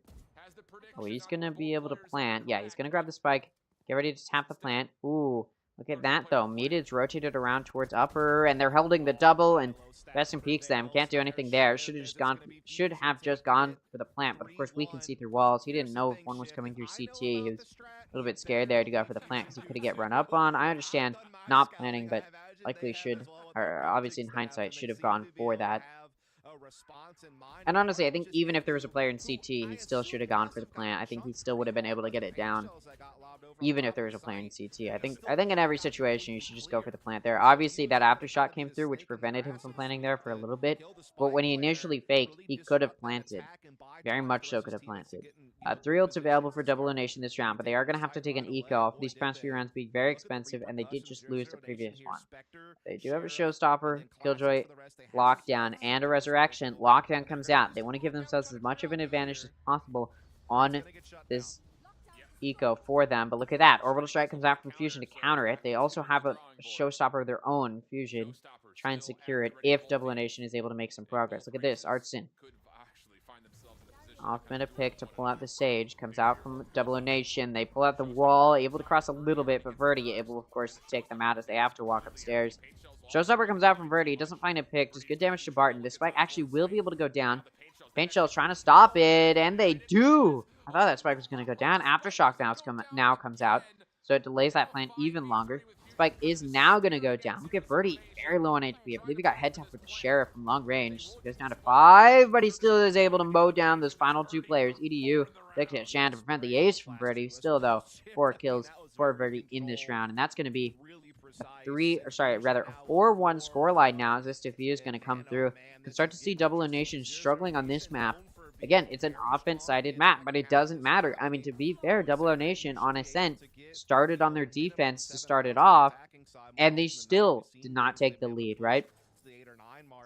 Oh, he's going to be able to plant. Yeah, he's going to grab the spike. Get ready to tap the plant. Ooh, look at that, though. Meated's rotated around towards upper, and they're holding the double, and Besson peeks them. Can't do anything there. Should have just gone for the plant, but of course we can see through walls. He didn't know if one was coming through CT. He was a little bit scared there to go for the plant because he could get run up on. I understand not planning, but likely should, or obviously in hindsight, should have gone for that. And honestly, I think even if there was a player in CT, he still should have gone for the plant. I think he still would have been able to get it down, even if there was a player in CT. I think in every situation, you should just go for the plant there. Obviously, that aftershock came through, which prevented him from planting there for a little bit. But when he initially faked, he could have planted. Very much so could have planted. 3 ults available for Double O Nation this round, but they are going to have to take an eco off. These past few rounds being very expensive, and they did just lose the previous one. They do have a showstopper, Killjoy, lockdown, and a resurrection. Lockdown comes out. They want to give themselves as much of an advantage as possible on this eco for them, but look at that. Orbital Strike comes out from Fusion to counter it. They also have a showstopper of their own, Fusion, try and secure it if Double O Nation is able to make some progress. Look at this, Artson. Off meta pick to pull out the Sage. Comes out from Double O Nation. They pull out the wall, able to cross a little bit, but Verdi able, of course, to take them out as they have to walk upstairs. Showstopper comes out from Verdi. Doesn't find a pick. Just good damage to Barton. This spike actually will be able to go down. Paint Shell's trying to stop it, and they do! I thought that spike was going to go down. Aftershock now comes out, so it delays that plan even longer. Spike is now going to go down. Look at Verdi, very low on HP. I believe he got head tapped with the Sheriff from long range. Goes down to 5, but he still is able to mow down those final 2 players. EDU takes at Shan to prevent the ace from Verdi. Still, though, 4 kills for Verdi in this round, and that's going to be a 4-1 scoreline now as this diffuse is going to come through. You can start to see Double O Nation struggling on this map. Again, it's an offense-sided map, but it doesn't matter. I mean, to be fair, Double O Nation on Ascent started on their defense to start it off, and they still did not take the lead, right?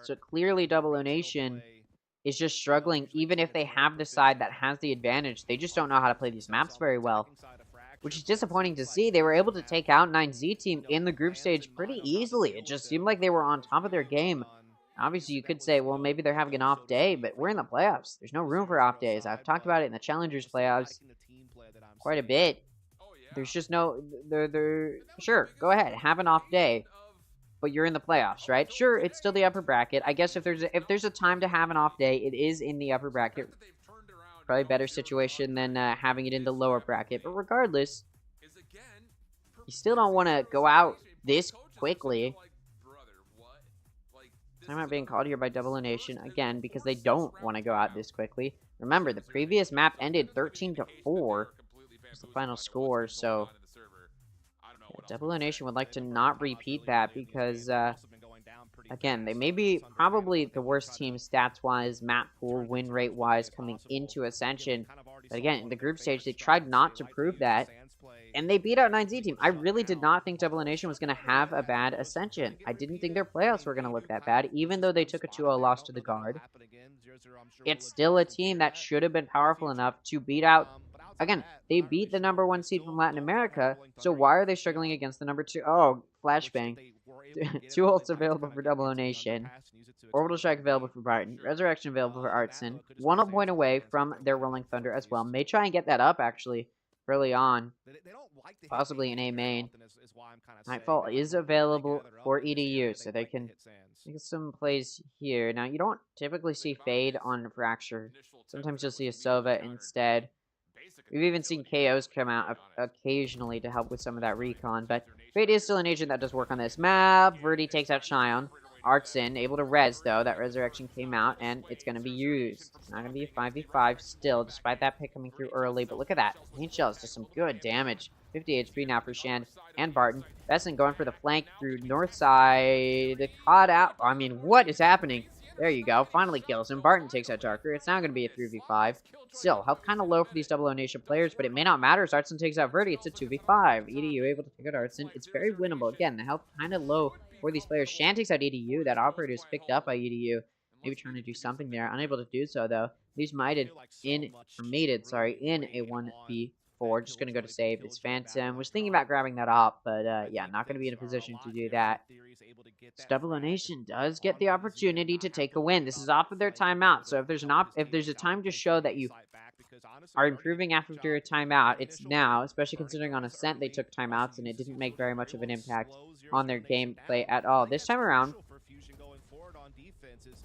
So clearly Double O Nation is just struggling, even if they have the side that has the advantage. They just don't know how to play these maps very well, which is disappointing to see. They were able to take out 9Z team in the group stage pretty easily. It just seemed like they were on top of their game. Obviously, you could say, well, maybe they're having an off day, but we're in the playoffs. There's no room for off days. I've talked about it in the Challengers playoffs quite a bit. There's just no... Sure, go ahead. Have an off day, but you're in the playoffs, right? Sure, it's still the upper bracket. I guess if there's a time to have an off day, it is in the upper bracket. Probably a better situation than having it in the lower bracket. But regardless, you still don't want to go out this quickly. I'm not being called here by Double O Nation, again, because they don't want to go out this quickly. Remember, the previous map ended 13-4. Was the final score, so... Yeah, Double O Nation would like to not repeat that because, again, they may be probably the worst team stats-wise, map pool, win rate-wise coming into Ascension. But again, in the group stage, they tried not to prove that. And they beat out 9Z team. I really did not think Double Nation was going to have a bad Ascension. I didn't think their playoffs were going to look that bad, even though they took a 2-0 loss to the Guard. It's still a team that should have been powerful enough to beat out... Again, they beat the #1 seed from Latin America, so why are they struggling against the #2? Oh, flashbang. 2 ults available for Double Nation. Orbital Strike available for Barton. Resurrection available for Artson. 1 point away from their Rolling Thunder as well. May try and get that up, actually, early on. Possibly in A main. Nightfall is available for EDU, so they can make some plays here. Now, you don't typically see Fade on Fracture. Sometimes you'll see a Sova instead. We've even seen KOs come out occasionally to help with some of that recon, but Fade is still an agent that does work on this map. Verdi takes out Shion. Artson, able to res, though. That Resurrection came out, and it's going to be used. It's not going to be a 5v5 still, despite that pick coming through early, but look at that. Paint Shells does some good damage. 50 HP now for Shand and Barton. FSN going for the flank through north side. Caught out. I mean, what is happening? There you go. Finally kills him. Barton takes out Darker. It's now going to be a 3v5. Still, health kind of low for these Double O Nation players, but it may not matter as Artson takes out Verdi. It's a 2v5. EDU able to take out Artson. It's very winnable. Again, the health kind of low for these players. Shan takes out EDU. That operator is picked up by EDU. Maybe trying to do something there. Unable to do so, though. He's mated in a 1v4. Just going to go to save. It's Phantom. Was thinking about grabbing that up, but yeah, not going to be in a position to do that. Double O Nation does get the opportunity to take a win. This is off of their timeout, so if there's a time to show that you are improving after a timeout, it's now, especially considering on Ascent they took timeouts and it didn't make very much of an impact on their gameplay at all. This time around,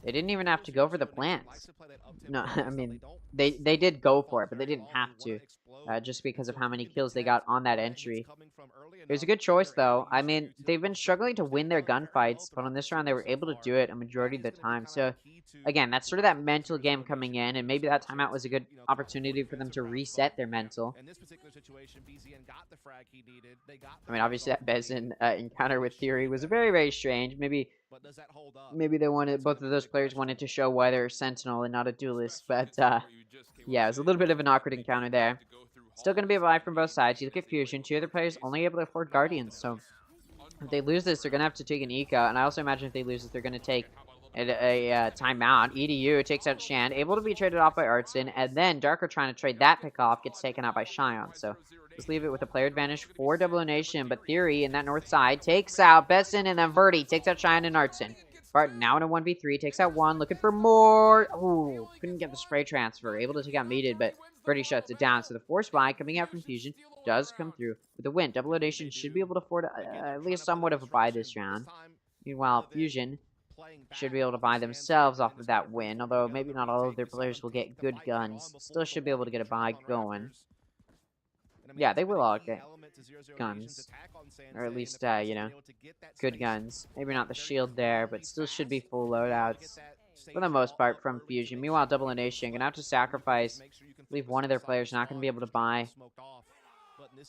they didn't even have to go for the plants. No, I mean, they did go for it, but they didn't have to, just because of how many kills they got on that entry. It was a good choice, though. I mean, they've been struggling to win their gunfights, but on this round, they were able to do it a majority of the time. So, again, that's sort of that mental game coming in, and maybe that timeout was a good opportunity for them to reset their mental. I mean, obviously, that Bezin encounter with Theory was very, very strange. Maybe they wanted, both of those players wanted to show why they're a Sentinel and not a Duelist, but yeah, it was a little bit of an awkward encounter there. Still going to be a buy from both sides. You look at Fusion, 2 other players only able to afford Guardians, so if they lose this, they're going to have to take an Eco, and I also imagine if they lose this, they're going to take a timeout. EDU takes out Shand, able to be traded off by Artson, and then Darker trying to trade that pick off gets taken out by Shion, so let's leave it with a player advantage for Double O Nation, but Theory in that north side takes out Besson, and then Verdi takes out Shion and Artson. Barton now in a 1v3, takes out one, looking for more. Ooh, couldn't get the spray transfer. Able to take out Meated, but Verdi shuts it down. So the force buy coming out from Fusion does come through with a win. Double O Nation should be able to afford at least somewhat of a buy this round. Meanwhile, Fusion should be able to buy themselves off of that win, although maybe not all of their players will get good guns. Still should be able to get a buy going. Yeah, they will all get guns, or at least, you know, good guns. Maybe not the shield there, but still should be full loadouts for the most part from Fusion. Meanwhile, Double O Nation gonna have to sacrifice, leave one of their players not gonna be able to buy.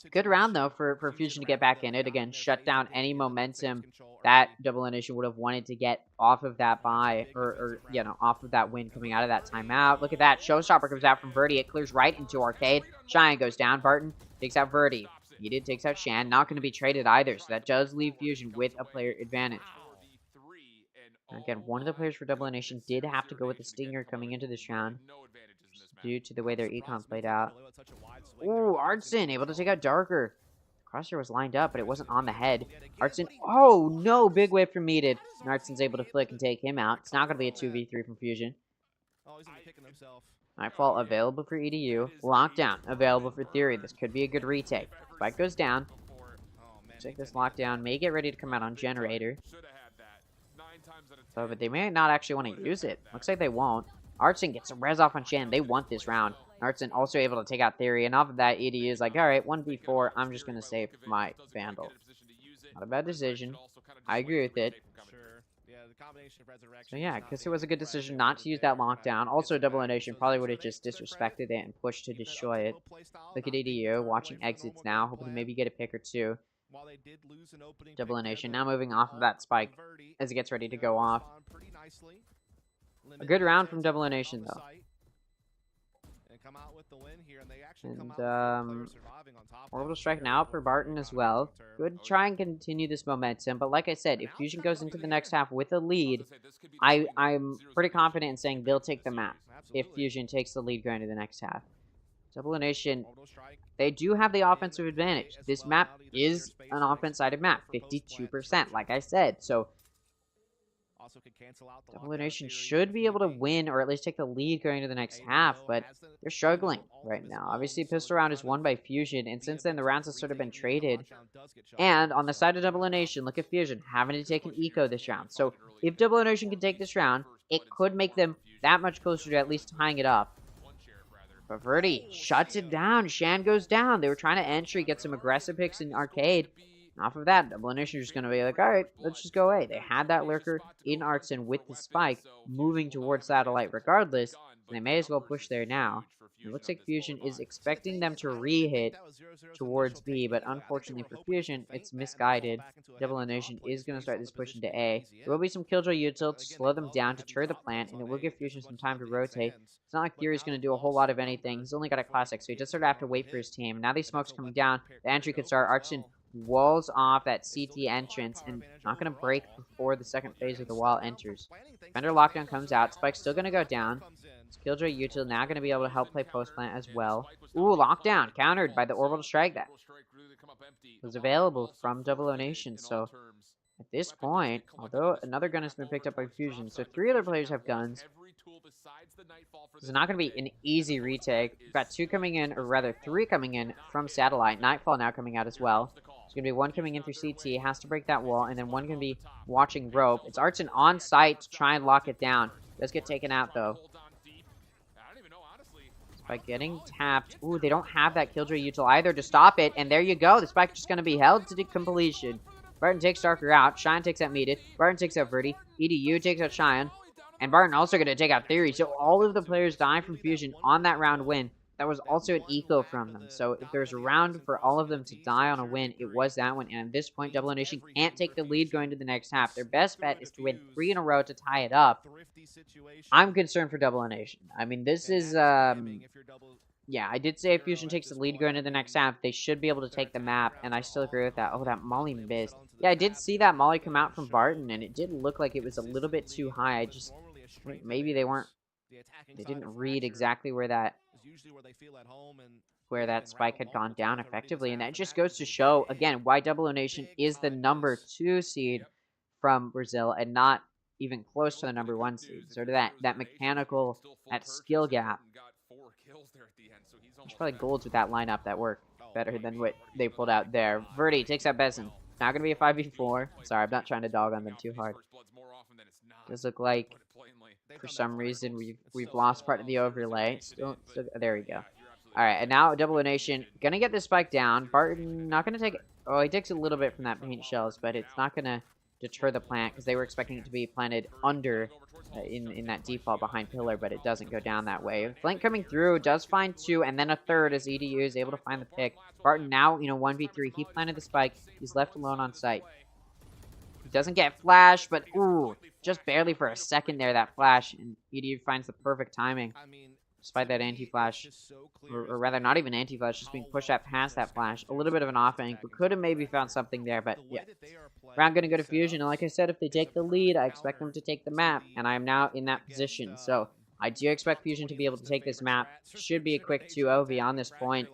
Good round though for Fusion to get back in it again, shut down any momentum that Double O Nation would have wanted to get off of that buy, or you know, off of that win coming out of that timeout. Look at that, Showstopper comes out from Verdi, it clears right into Arcade. Cheyenne goes down, Barton takes out Verdi. Needed takes out Shan, not going to be traded either, so that does leave Fusion with a player advantage. Again, one of the players for Double O Nation did have to go with the Stinger coming into this round, due to the way their econ played out. Ooh, Artson able to take out Darker. Crosshair was lined up, but it wasn't on the head. Artson, oh no, big wave from Meated. And Artson's able to flick and take him out. It's not going to be a 2v3 from Fusion. Nightfall available for EDU. Lockdown available for Theory. This could be a good retake. Spike goes down. Take this lockdown. May get ready to come out on Generator. So, but they may not actually want to use it. Looks like they won't. Artson gets some res off on Shan. They want this round. Artson also able to take out Theory. And off of that, EDU is like, alright, 1v4. I'm just going to save my Vandal. Not a bad decision. I agree with it. So yeah, I guess it was a good decision not to use that lockdown. Also, Double O Nation probably would have just disrespected it and pushed to destroy it. Look at EDU, watching exits now, hoping to maybe get a pick or two. Double O Nation now moving off of that spike as it gets ready to go off. A good round from Double O Nation, though. And Orbital Strike now for Barton as well. Could try and continue this momentum, but like I said, if Fusion goes into the next half with a lead, I'm pretty confident in saying they'll take the map if Fusion takes the lead going to the next half. Double Nation, they do have the offensive advantage. This map is an offense-sided map, 52%, like I said. So Double Nation should be able to win or at least take the lead going to the next half, but they're struggling right now. Obviously, pistol round is won by Fusion, and since then the rounds have sort of been traded. And on the side of Double Nation, look at Fusion having to take an eco this round. So if Double Nation can take this round, it could make them that much closer to at least tying it up. But Verdi shuts it down. Shan goes down. They were trying to entry, get some aggressive picks in arcade. And off of that, Double Nation is just going to be like, all right, let's just go away. They had that lurker in Artson with the spike moving towards Satellite regardless. And they may as well push there now. It looks like Fusion is expecting them to re-hit towards B, but unfortunately for Fusion, it's misguided. Double Nation is going to start this push into A. There will be some Killjoy util to slow them down, to deter the plant, and it will give Fusion some time to rotate. It's not like Fury's going to do a whole lot of anything. He's only got a classic, so he just sort of have to wait for his team. Now these smokes coming down. The entry could start. Archon walls off that CT entrance and not going to break before the second phase of the wall enters. Defender lockdown comes out. Spike's still going to go down. Killjoy util now going to be able to help play post plant as well. Ooh, lockdown countered by the orbital strike that was available from Double Nation. So at this point, although another gun has been picked up by Fusion, so 3 other players have guns. This is not going to be an easy retake. We've got 2 coming in, or rather 3 coming in from Satellite. Nightfall now coming out as well. There's going to be 1 coming in through CT, has to break that wall, and then 1 going to be watching rope. It's Artson on site to try and lock it down. Does get taken out though. By getting tapped. Ooh, they don't have that Killjoy util either to stop it, and there you go. The spike is just going to be held to completion. Barton takes Darker out. Cheyenne takes out Meated. Barton takes out Verdi. EDU takes out Cheyenne. And Barton also going to take out Theory. So all of the players die from Fusion on that round win. That was also an eco from them. So if there's a round for all of them to die on a win, it was that one. And at this point, Double Nation can't take the lead going to the next half. Their best bet is to win 3 in a row to tie it up. I'm concerned for Double Nation. I mean, this is, yeah, I did say if Fusion takes the lead going into the next half, they should be able to take the map, and I still agree with that. Oh, that Molly missed. Yeah, I did see that Molly come out from Barton, and it did look like it was a little bit too high. I just, maybe they didn't read exactly where that spike had gone down effectively, and that just goes to show, again, why Double Nation is the number 2 seed from Brazil, and not even close to the number 1 seed. Sort of that mechanical, that skill gap. There's probably golds with that lineup that work better than what they pulled out there. Verdi takes out Besson. Now going to be a 5v4. Sorry, I'm not trying to dog on them too hard. Does look like, for some reason, we've lost part of the overlay. There we go. Alright, and now Double Nation going to get this spike down. Barton not going to take it. Oh, he takes a little bit from that paint shells, but it's not going to deter the plant because they were expecting it to be planted under in that default behind pillar, but it doesn't go down that way. Flank coming through, does find 2, and then a 3rd as EDU is able to find the pick. Barton now, 1v3. He planted the spike. He's left alone on site. He doesn't get flash, but ooh, just barely for a second there, that flash, and EDU finds the perfect timing. Despite that anti-flash, or rather not even anti-flash, just being pushed out past that flash. A little bit of an off-angle. Could have maybe found something there, but yeah. Round going to go to Fusion, and like I said, if they take the lead, I expect them to take the map, and I am now in that position. So I do expect Fusion to be able to take this map. Should be a quick 2-0 beyond this point.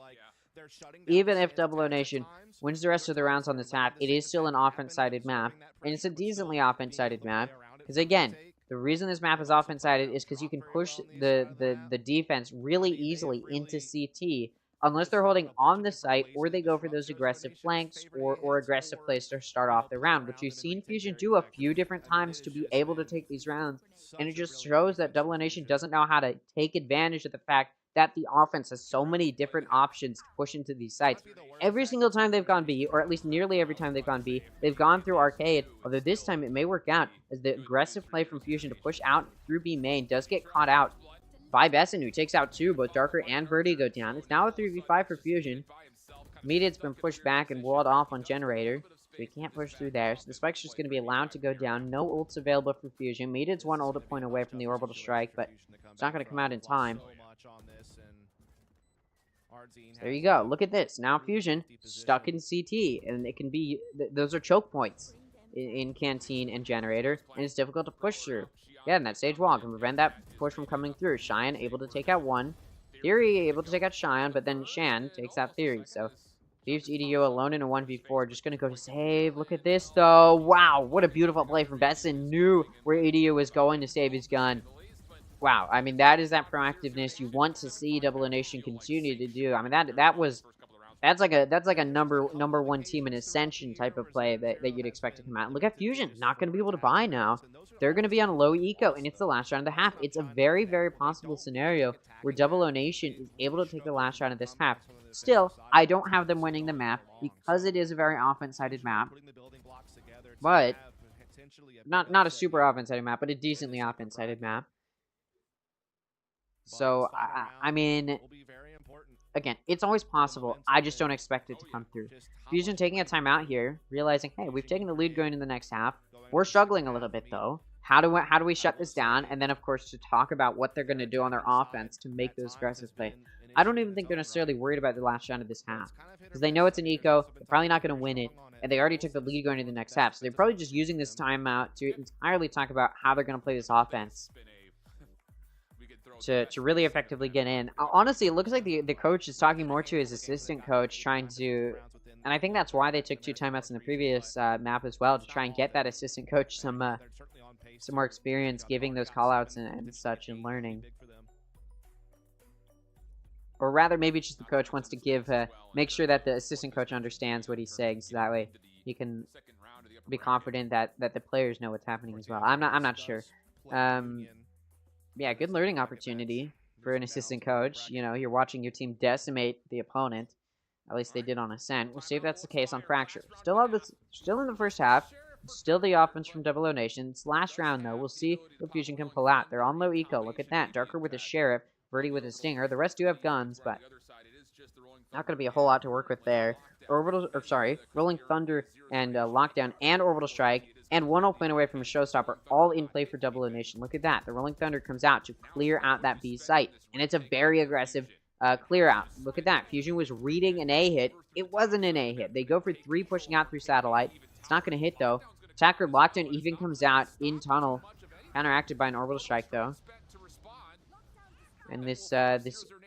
Even if Double Nation wins the rest of the rounds on this half, it is still an offense-sided map, and it's a decently offense-sided map, because again, the reason this map is offense-sided is because you can push the defense really easily into CT unless they're holding on the site or they go for those aggressive flanks or aggressive plays to start off the round, which you've seen Fusion do a few different times to be able to take these rounds. And it just shows that Double Nation doesn't know how to take advantage of the fact that the offense has so many different options to push into these sites. Every single time they've gone B, or at least nearly every time they've gone B, they've gone through arcade, although this time it may work out, as the aggressive play from Fusion to push out through B main does get caught out by Besson, who takes out 2. Both Darker and Verdi go down. It's now a 3v5 for Fusion. Mediat's been pushed back and walled off on Generator, so he can't push through there, so the spike's just going to be allowed to go down. No ults available for Fusion. Mediat's 1 ult point away from the orbital strike, but it's not going to come out in time. There you go. Look at this. Now Fusion stuck in CT, and it can be those are choke points in Canteen and Generator, and it's difficult to push through. Yeah, and that stage wall can prevent that push from coming through. Cheyenne able to take out one. Theory able to take out Cheyenne, but then Shan takes out Theory. So Thieves EDU alone in a 1v4. Just going to go to save. Look at this, though. Wow, what a beautiful play from Besson. Knew where EDU was going to save his gun. Wow, I mean, that is that proactiveness you want to see Double Nation continue to do. I mean, that's like a number one team in Ascension type of play that you'd expect to come out. Look at Fusion, not going to be able to buy now. They're going to be on a low eco, and it's the last round of the half. It's a very, very possible scenario where Double Nation is able to take the last round of this half. Still, I don't have them winning the map because it is a very offense-sided map. But not a super offense-sided map, but a decently offense-sided map. So, I mean, again, it's always possible. I just don't expect it to come through. Fusion taking a timeout here, realizing, hey, we've taken the lead going in the next half. We're struggling a little bit, though. How do we shut this down? And then, of course, to talk about what they're going to do on their offense to make those aggressive plays. I don't even think they're necessarily worried about the last round of this half. Because they know it's an eco, they're probably not going to win it, and they already took the lead going into the next half. So they're probably just using this timeout to entirely talk about how they're going to play this offense. To really effectively get in. Honestly, it looks like the coach is talking more to his assistant coach, trying to... And I think that's why they took 2 timeouts in the previous map as well, to try and get that assistant coach some more experience giving those callouts and such and learning. Or rather, maybe just the coach wants to give, make sure that the assistant coach understands what he's saying, so that way he can be confident that the players know what's happening as well. I'm not sure. Yeah, good learning opportunity for an assistant coach. You know, you're watching your team decimate the opponent. At least they did on Ascent. We'll see if that's the case on Fracture. Still in the first half. Still the offense from Double O Nation. It's last round, though. We'll see what Fusion can pull out. They're on low eco. Look at that. Darker with a Sheriff. Birdie with a Stinger. The rest do have guns, but not going to be a whole lot to work with there. Rolling Thunder and Lockdown and Orbital Strike and 1-0 point away from a Showstopper, all in play for Double O Nation. Look at that. The Rolling Thunder comes out to clear out that B site, and it's a very aggressive clear out. Look at that. Fusion was reading an A hit. It wasn't an A hit. They go for 3 pushing out through Satellite. It's not going to hit, though. Attacker Lockdown even comes out in Tunnel. Counteracted by an Orbital Strike, though. And this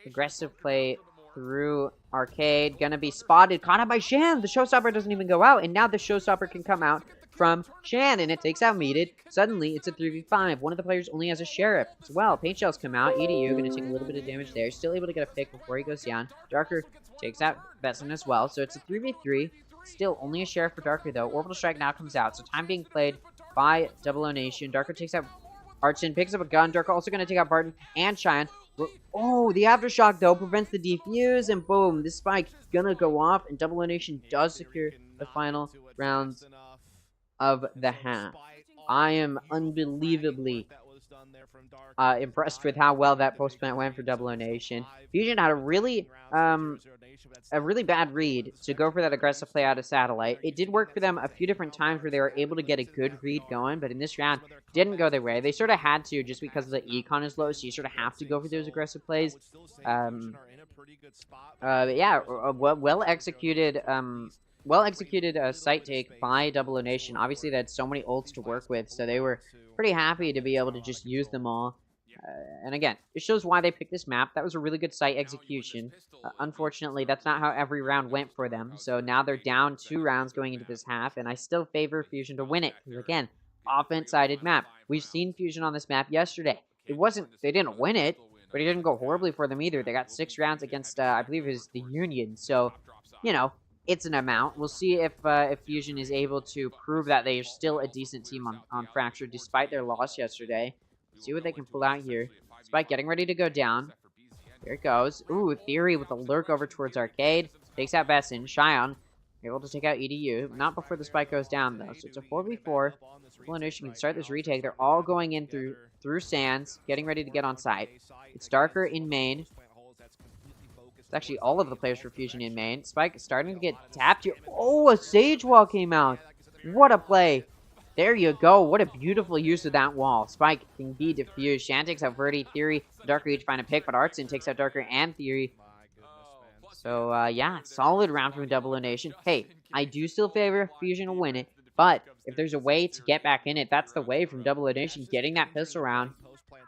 aggressive play through Arcade. Gonna be spotted. Caught out by Shan. The Showstopper doesn't even go out. And now the Showstopper can come out from Shan. And it takes out Meated. Suddenly, it's a 3v5. One of the players only has a Sheriff as well. Paint Shells come out. EDU gonna take a little bit of damage there. Still able to get a pick before he goes down. Darker takes out Besson as well. So it's a 3v3. Still only a Sheriff for Darker, though. Orbital Strike now comes out. So time being played by Double O Nation. Darker takes out Archon. Picks up a gun. Darker also gonna take out Barton and Cheyenne. Oh, the Aftershock, though, prevents the defuse, and boom, this spike gonna go off, and Double O Nation does secure the final rounds of the half. I am unbelievably impressed with how well that post-plant went for Double O Nation. Fusion had a really bad read to go for that aggressive play out of Satellite. It did work for them a few different times where they were able to get a good read going, but in this round, didn't go their way. They sort of had to just because the econ is low, so you sort of have to go for those aggressive plays. Yeah, well executed site take by Double O Nation. Obviously, they had so many ults to work with, so they were pretty happy to be able to just use them all. And again, it shows why they picked this map. That was a really good site execution. Unfortunately, that's not how every round went for them. So now they're down 2 rounds going into this half, and I still favor Fusion to win it. Because again, offense-sided map. We've seen Fusion on this map yesterday. They didn't win it, but it didn't go horribly for them either. They got 6 rounds against, I believe it was the Union. So, you know, it's an amount. We'll see if Fusion is able to prove that they are still a decent team on Fracture despite their loss yesterday. See what they can pull out here. Spike getting ready to go down. Here it goes. Ooh, Theory with a lurk over towards Arcade. Takes out Besson. Cheyenne able to take out EDU. Not before the spike goes down, though. So it's a 4v4. Double O Nation can start this retake. They're all going in through Sands, getting ready to get on site. It's Darker in main. It's actually all of the players for Fusion in main. Spike is starting to get tapped here. Oh, a Sage Wall came out. What a play. There you go. What a beautiful use of that wall. Spike can be defused. Shan takes out Verdi, Theory, Darker each find a pick, but Artson takes out Darker and Theory. So, yeah, solid round from Double O Nation. Hey, I do still favor Fusion to win it, but if there's a way to get back in it, that's the way from Double O Nation. Getting that pistol round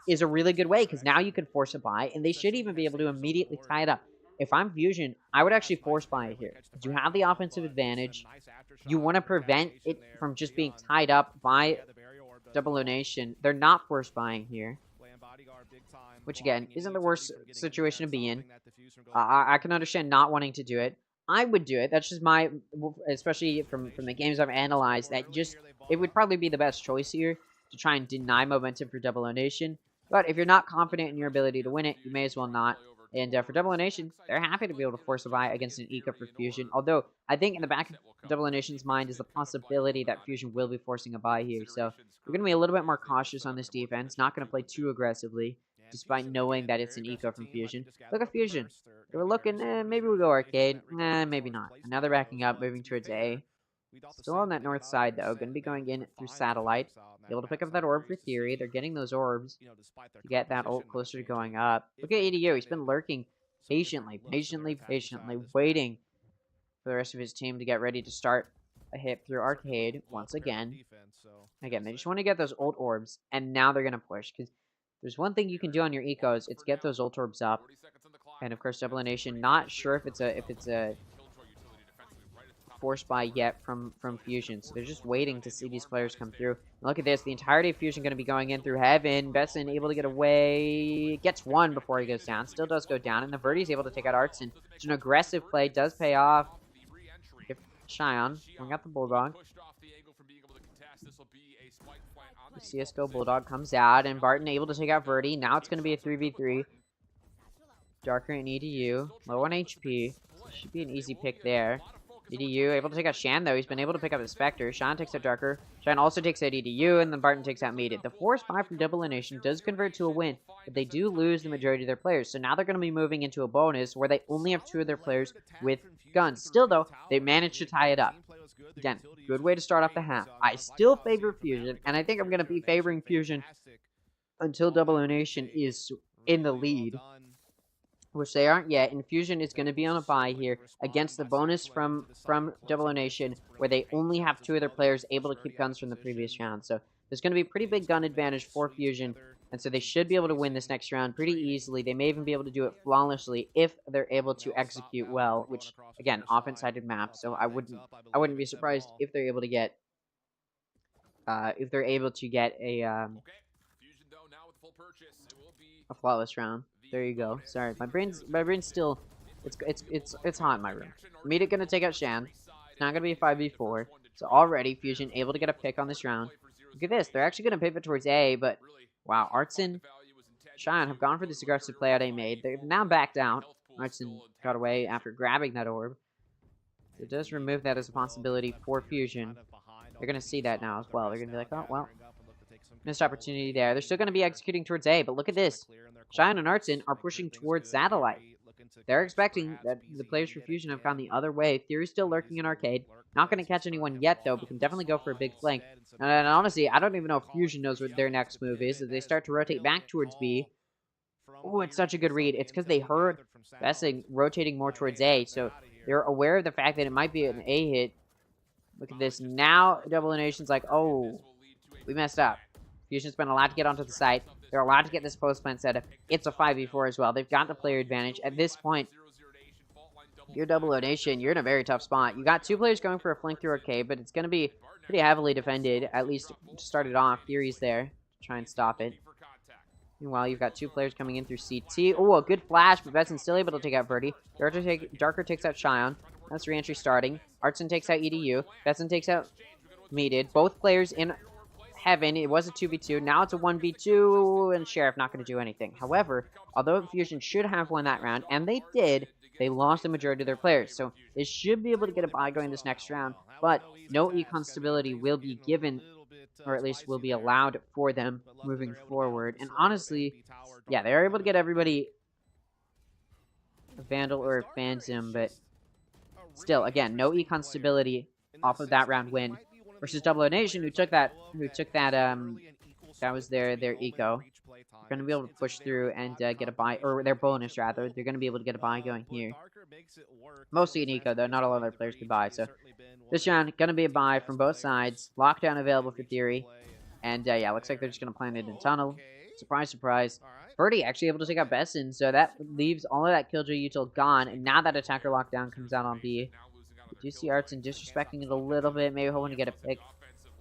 is a really good way, because now you can force a buy, and they should even be able to immediately tie it up. If I'm Fusion, I would actually force buy it here. You have the offensive advantage. You want to prevent it from just being tied up by Double O Nation. They're not force buying here, which again isn't the worst situation to be in. I can understand not wanting to do it. I would do it. That's just my, especially from the games I've analyzed, that just, it would probably be the best choice here to try and deny momentum for Double O Nation. But if you're not confident in your ability to win it, you may as well not. And for Double O Nation, they're happy to be able to force a buy against an Eco for Fusion. Although, I think in the back of Double O Nation's mind is the possibility that Fusion will be forcing a buy here. So, we're going to be a little bit more cautious on this defense. Not going to play too aggressively, despite knowing that it's an Eco from Fusion. Look at Fusion. They were looking, maybe we'll go arcade. Maybe not. And now they're backing up, moving towards A. Still on that north side, though. Going to be going in through Satellite. Be able to pick up that orb for Theory. They're getting those orbs to get that ult closer to going up. Look at EDU. He's been lurking patiently, waiting for the rest of his team to get ready to start a hit through arcade once again. Again, they just want to get those ult orbs, and now they're going to push, because there's one thing you can do on your ecos. It's get those ult orbs up. And of course, Double O Nation, not sure if it's a force buy yet from Fusion, so they're just waiting to see these players come through. And look at this, the entirety of Fusion going to be going in through Heaven. Besson able to get away, gets one before he goes down, still does go down, and the Verdi's able to take out Artson. It's an aggressive play, does pay off. Shion, we got the Bulldog. The CSGO Bulldog comes out, and Barton able to take out Verdi. Now it's going to be a 3v3. Darker and EDU, low on HP. Should be an easy pick there. EDU able to take out Shan, though. He's been able to pick up the Spectre. Shan takes out Darker. Shan also takes out EDU, and then Barton takes out Meated. The force buy from Double O Nation does convert to a win, but they do lose the majority of their players. So now they're going to be moving into a bonus where they only have 2 of their players with guns. Still, though, they managed to tie it up. Again, good way to start off the half. I still favor Fusion, and I think I'm going to be favoring Fusion until Double O Nation is in the lead, which they aren't yet, and Fusion is going to be on a bye here against the bonus from Double O Nation, where they only have 2 of their players able to keep guns from the previous round. So there's going to be a pretty big gun advantage for Fusion, and so they should be able to win this next round pretty easily. They may even be able to do it flawlessly if they're able to execute well, which, again, offense-sided map, so I wouldn't be surprised if they're able to get a flawless round. There you go. Sorry, my brain's still, it's hot in my room. Meated gonna take out Shan. It's not gonna be a 5v4. So already Fusion able to get a pick on this round. Look at this. They're actually gonna pivot towards A, but wow, Artson, Cheyenne have gone for this aggressive play out A made. They've now backed out. Artson got away after grabbing that orb. It does remove that as a possibility for Fusion. They're gonna see that now as well. They're gonna be like, oh well, missed opportunity there. They're still gonna be executing towards A, but look at this. Cheyenne and Artson are pushing towards Satellite. They're expecting that the players for Fusion have gone the other way. Theory's still lurking in arcade. Not going to catch anyone yet, though, but can definitely go for a big flank. And honestly, I don't even know if Fusion knows what their next move is. As they start to rotate back towards B. Oh, it's such a good read. It's because they heard Bessing rotating more towards A, so they're aware of the fact that it might be an A hit. Look at this. Now, Double O Nation's like, oh, we messed up. Fusion's been allowed to get onto the site. They're allowed to get this post-plant setup. It's a 5v4 as well. They've got the player advantage. At this point, you're Double O Nation. You're in a very tough spot. You got 2 players going for a flank through arcade, but it's going to be pretty heavily defended, at least to start it off. Theory's there to try and stop it. Meanwhile, you've got 2 players coming in through CT. Oh, a good flash, but Betson's still able to take out Verdi. Darker takes out Cheyenne. That's re-entry starting. Artson takes out EDU. Betson takes out Meated. Both players in Heaven. It was a 2v2. Now it's a 1v2, and Sheriff not going to do anything. However, although Fusion should have won that round, and they did, they lost the majority of their players. So they should be able to get a bye going this next round, but no econ stability will be given, or at least will be allowed for them moving forward. And honestly, yeah, they're able to get everybody a Vandal or a Phantom, but still, again, no econ stability off of that round win. Versus Double O Nation, who took that That was their eco. They're going to be able to push through and get a buy, or their bonus rather. They're going to be able to get a buy going here. Mostly an eco though, not all other players could buy. So this round, going to be a buy from both sides. Lockdown available for Theory. And yeah, looks like they're just going to plant it in tunnel. Surprise, surprise. Birdie actually able to take out Besson, so that leaves all of that Killjoy util gone. And now that attacker lockdown comes out on B. We do see Artson disrespecting it a little bit, maybe hoping to get a pick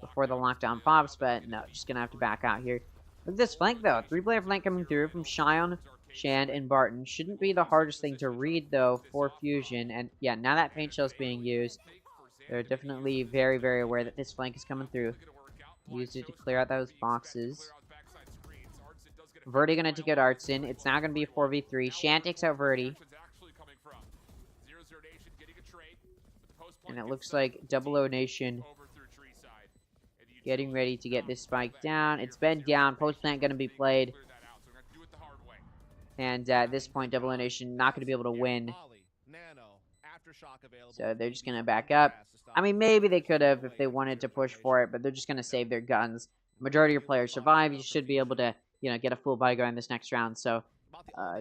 before the lockdown pops, but no, just going to have to back out here. Look at this flank, though. 3-player flank coming through from Shion, Shand, and Barton. Shouldn't be the hardest thing to read, though, for Fusion. And yeah, now that Paint Shell is being used, they're definitely very, very aware that this flank is coming through. Used it to clear out those boxes. Verdi going to take out Artson. It's now going to be a 4v3. Shand takes out Verdi. And it looks like Double O Nation getting ready to get this spike down. It's been down. Post plant going to be played. And at this point, Double O Nation not going to be able to win. So they're just going to back up. I mean, maybe they could have if they wanted to push for it, but they're just going to save their guns. Majority of your players survive. You should be able to, you know, get a full buy going this next round. So,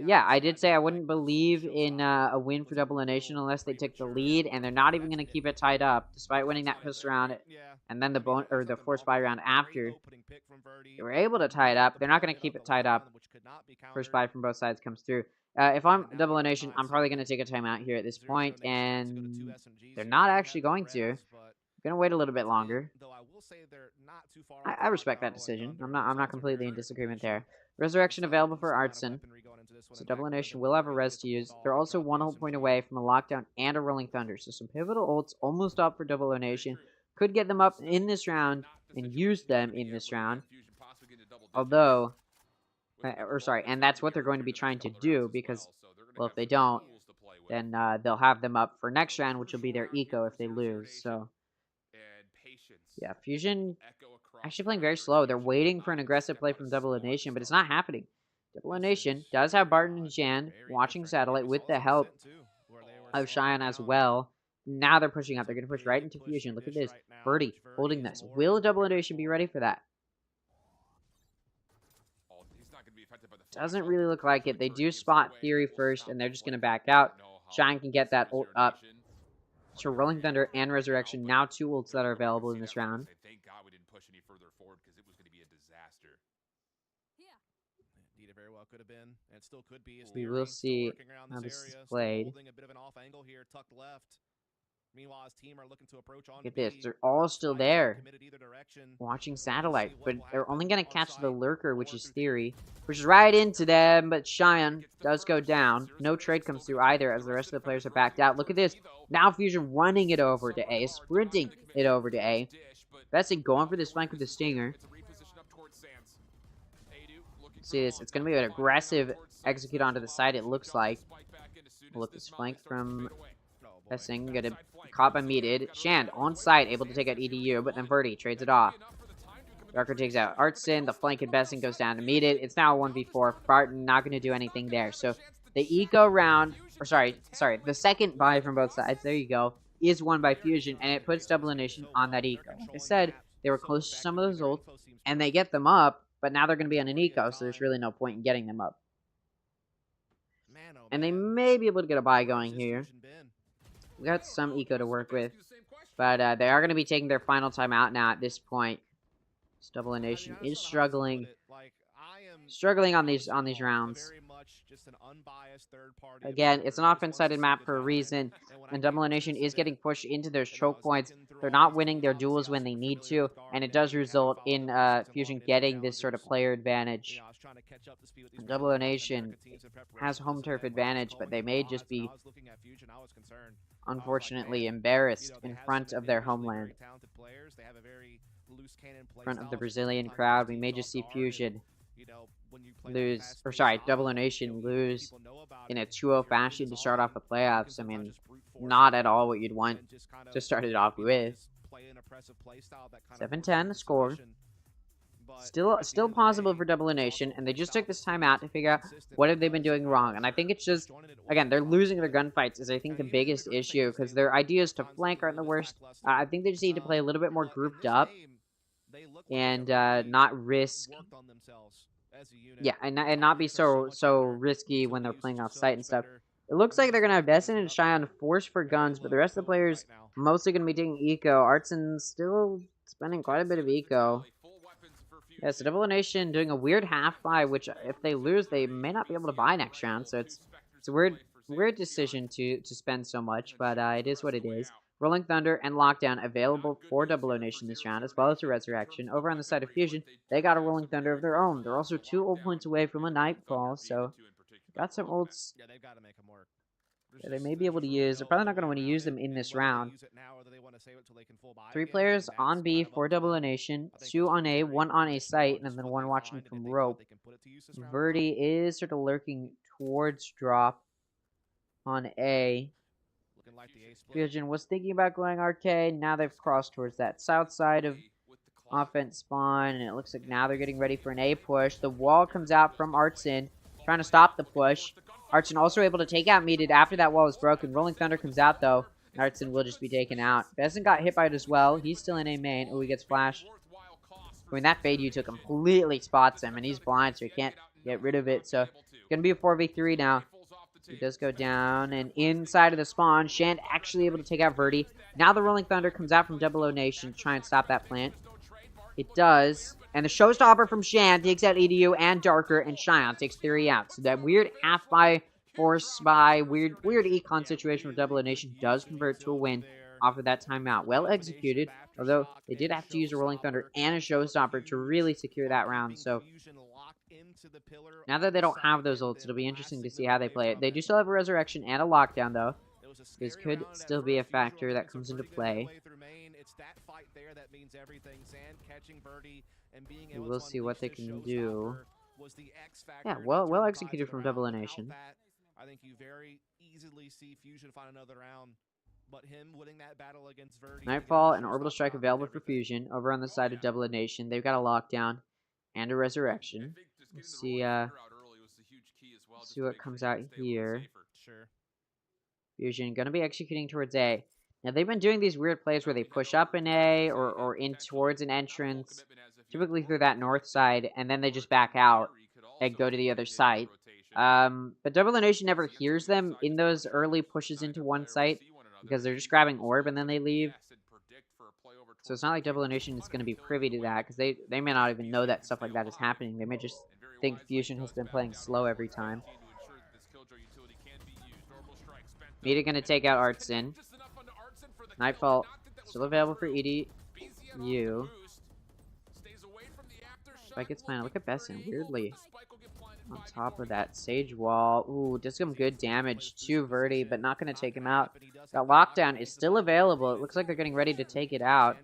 yeah, I did say I wouldn't believe in a win for Double O Nation unless they took the lead, and they're not even going to keep it tied up, despite winning that first round, and then the forced buy round after. They were able to tie it up. They're not going to keep it tied up. First buy from both sides comes through. If I'm Double O Nation, I'm probably going to take a timeout here at this point, and they're not actually going to. Going to wait a little bit longer. I respect that decision. I'm not completely in disagreement there. Resurrection available for Artson. So Double O Nation will have a res to use. They're also 1 whole point away from a lockdown and a rolling thunder. So some pivotal ults almost up for Double O Nation. Could get them up in this round and use them in this round. Although, and that's what they're going to be trying to do because, well, if they don't, then they'll have them up for next round, which will be their eco if they lose. So, yeah, Fusion actually playing very slow. They're waiting for an aggressive play from Double O Nation, but it's not happening. Double O Nation does have Barton and Jan watching Satellite with the help of Cheyenne as well. Now they're pushing up. They're going to push right into Fusion. Look at this. Birdie holding this. Will Double O Nation be ready for that? Doesn't really look like it. They do spot Theory first, and they're just going to back out. Cheyenne can get that ult up. So Rolling Thunder and Resurrection, now 2 ults that are available in this round. Thank God we didn't push any further forward because it was going to be a disaster. Indeed, it very well could have been, and it still could be. We will see how this is played. A bit of an off angle here, tucked left. Meanwhile, his team are looking to approach on. Look at this. They're all still there. Watching Satellite, but they're only going to catch the Lurker, which is Theory. Pushes right into them, but Cheyenne does go down. No trade comes through either as the rest of the players are backed out. Look at this. Now Fusion running it over to A, sprinting it over to A. Besson going for this flank with the Stinger. See this. It's going to be an aggressive execute onto the side, it looks like. Look, this flank from Besson. Get it caught by Meated. Shand on site, able to take out EDU, but then Verdi trades it off. Darker takes out Artson. The flank and Besson goes down to Meated. It's now a 1v4. Barton not going to do anything there. So the eco round, or sorry, the second buy from both sides, there you go, is won by Fusion, and it puts Double O Nation on that eco. Like I said, they were close to some of those ults, and they get them up, but now they're going to be on an eco, so there's really no point in getting them up. And they may be able to get a buy going here. We got some eco to work with, but they are going to be taking their final time out now at this point. Double O Nation is struggling on these rounds. Again, it's an offense-sided map for a reason, and Double O Nation is getting pushed into those choke points. They're not winning their duels when they need to, and it does result in Fusion getting this sort of player advantage. And Double O Nation has home turf advantage, but they may just be unfortunately embarrassed in front of their homeland. In front of the Brazilian crowd, we may just see Fusion lose, or sorry, Double O Nation lose in a 2-0 fashion to start off the playoffs. I mean, not at all what you'd want to start it off with. 7-10 the score. Still possible for Double O Nation, and they just took this time out to figure out what have they been doing wrong. And I think it's just, again, they're losing their gunfights is I think the biggest issue, because their ideas to flank aren't the worst. I think they just need to play a little bit more grouped up. and not risk. Yeah, and not be so risky when they're playing off site and stuff. It looks like they're gonna have Destin and Cheyenne forced for guns, but the rest of the players mostly gonna be taking eco. Artson still spending quite a bit of eco. Yeah, so Double Nation doing a weird half buy, which if they lose, they may not be able to buy next round. So it's a weird decision to spend so much, but it is what it is. Rolling Thunder and Lockdown available for Double Nation this round, as well as a Resurrection. Over on the side of Fusion, they got a Rolling Thunder of their own. They're also 2 ult points away from a Nightfall, so got some ults that they may be able to use. They're probably not going to want to use them in this round. 3 players on B for Double Nation, 2 on A, 1 on A site, and then 1 watching from rope. Verdi is sort of lurking towards drop on A. Fusion was thinking about going arcade. Now they've crossed towards that south side of offense spawn, and it looks like now they're getting ready for an A push. The wall comes out from Artson, trying to stop the push. Artson also able to take out Meated after that wall is broken. Rolling Thunder comes out, though. Artson will just be taken out. Besson got hit by it as well. He's still in A main. Oh, he gets flashed. I mean, that fade you took completely spots him, and he's blind, so he can't get rid of it. So, it's going to be a 4v3 now. He does go down, and inside of the spawn, Shand actually able to take out Verdi. Now the Rolling Thunder comes out from Double O Nation to try and stop that plant. It does. And the Showstopper from Shand takes out EDU and Darker, and Cheyenne takes Theory out. So that weird half buy, force buy, weird econ situation with Double O Nation does convert to a win off of that timeout. Well executed, although they did have to use a Rolling Thunder and a Showstopper to really secure that round. So now that they don't have those ults, it'll be interesting to see how they play it. They do still have a Resurrection and a Lockdown, though. This could still be a factor that comes into play. We'll see what they can do. Yeah, well executed from Double O Nation. I think you very easily see Fusion find another round, but him winning that battle against Verdi. Nightfall and Orbital Strike available for Fusion. Over on the side of Double O Nation, they've got a Lockdown and a Resurrection. Let's see what comes out here. Fusion gonna be executing towards A. Now they've been doing these weird plays where they push up an A or in towards an entrance, typically through that north side, and then they just back out and go to the other side. But Double O Nation never hears them in those early pushes into one site because they're just grabbing orb and then they leave. So it's not like Double O Nation is going to be privy to that because they may not even know that stuff like that is happening. They may just think Fusion has been playing slow every time. Meated going to take out Artson. Nightfall still available for EDU. Spike gets planted. Look at Besson, weirdly on top of that Sage Wall. Ooh, does some good damage to Verdi, but not going to take him out. That Lockdown is still available. It looks like they're getting ready to take it out.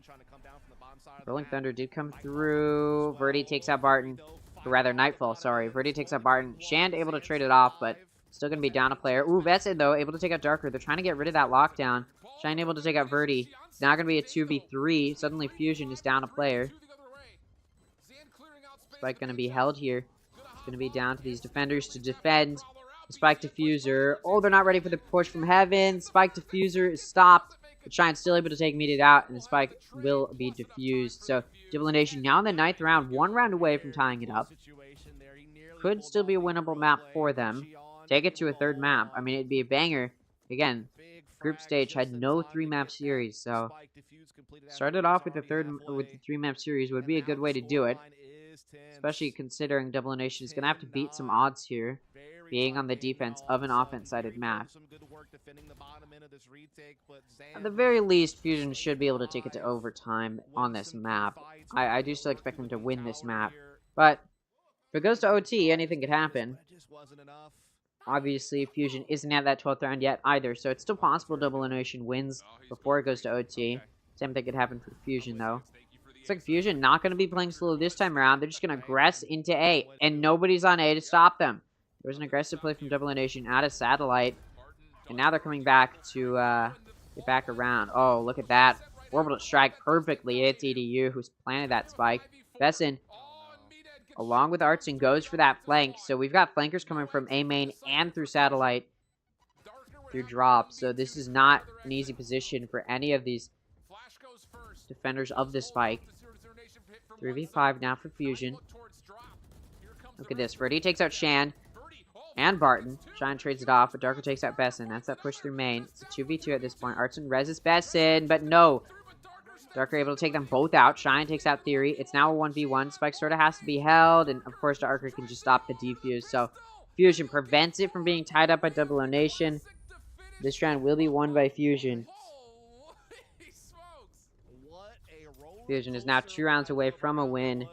Rolling Thunder did come through. Verdi takes out Barton. Or rather, Nightfall, sorry. Verdi takes out Barton. Shand able to trade it off, but still going to be down a player. Ooh, Besson, though, able to take out Darker. They're trying to get rid of that Lockdown. Shand able to take out Verdi. It's now going to be a 2v3. Suddenly, Fusion is down a player. Spike going to be held here. Going to be down to these defenders to defend the Spike Diffuser. Oh, they're not ready for the push from heaven. Spike Diffuser is stopped, but Shine's still able to take Meated out, and the Spike will be diffused. So, Double Nation now in the 9th round, 1 round away from tying it up. Could still be a winnable map for them. Take it to a 3rd map. I mean, it'd be a banger. Again, group stage had no 3-map series, so started off with the 3-map series would be a good way to do it. Especially considering Double Nation is going to have to beat some odds here, being on the defense of an offense-sided map. At the very least, Fusion should be able to take it to overtime on this map. I do still expect them to win this map, but if it goes to OT, anything could happen. Obviously, Fusion isn't at that 12th round yet either, so it's still possible Double Nation wins before it goes to OT. Same thing could happen for Fusion, though. Looks like Fusion not going to be playing slow this time around. They're just going to aggress into A, and nobody's on A to stop them. There was an aggressive play from Double Nation out of Satellite, and now they're coming back to get back around. Oh, look at that. Orbital Strike perfectly hits EDU, who's planted that spike. Besson, along with Artson, goes for that flank. So we've got flankers coming from A main and through Satellite through drop. So this is not an easy position for any of these defenders of the spike. 3v5 now for Fusion. Look at this. Verdi takes out Shan and Barton. Shine trades it off, but Darker takes out Besson. That's that push through main. It's a 2v2 at this point. Artson reses Besson, but no. Darker able to take them both out. Shine takes out Theory. It's now a 1v1. Spike sort of has to be held, and of course Darker can just stop the defuse. So Fusion prevents it from being tied up by Double O Nation. This round will be won by Fusion. Fusion is now 2 rounds away from a win.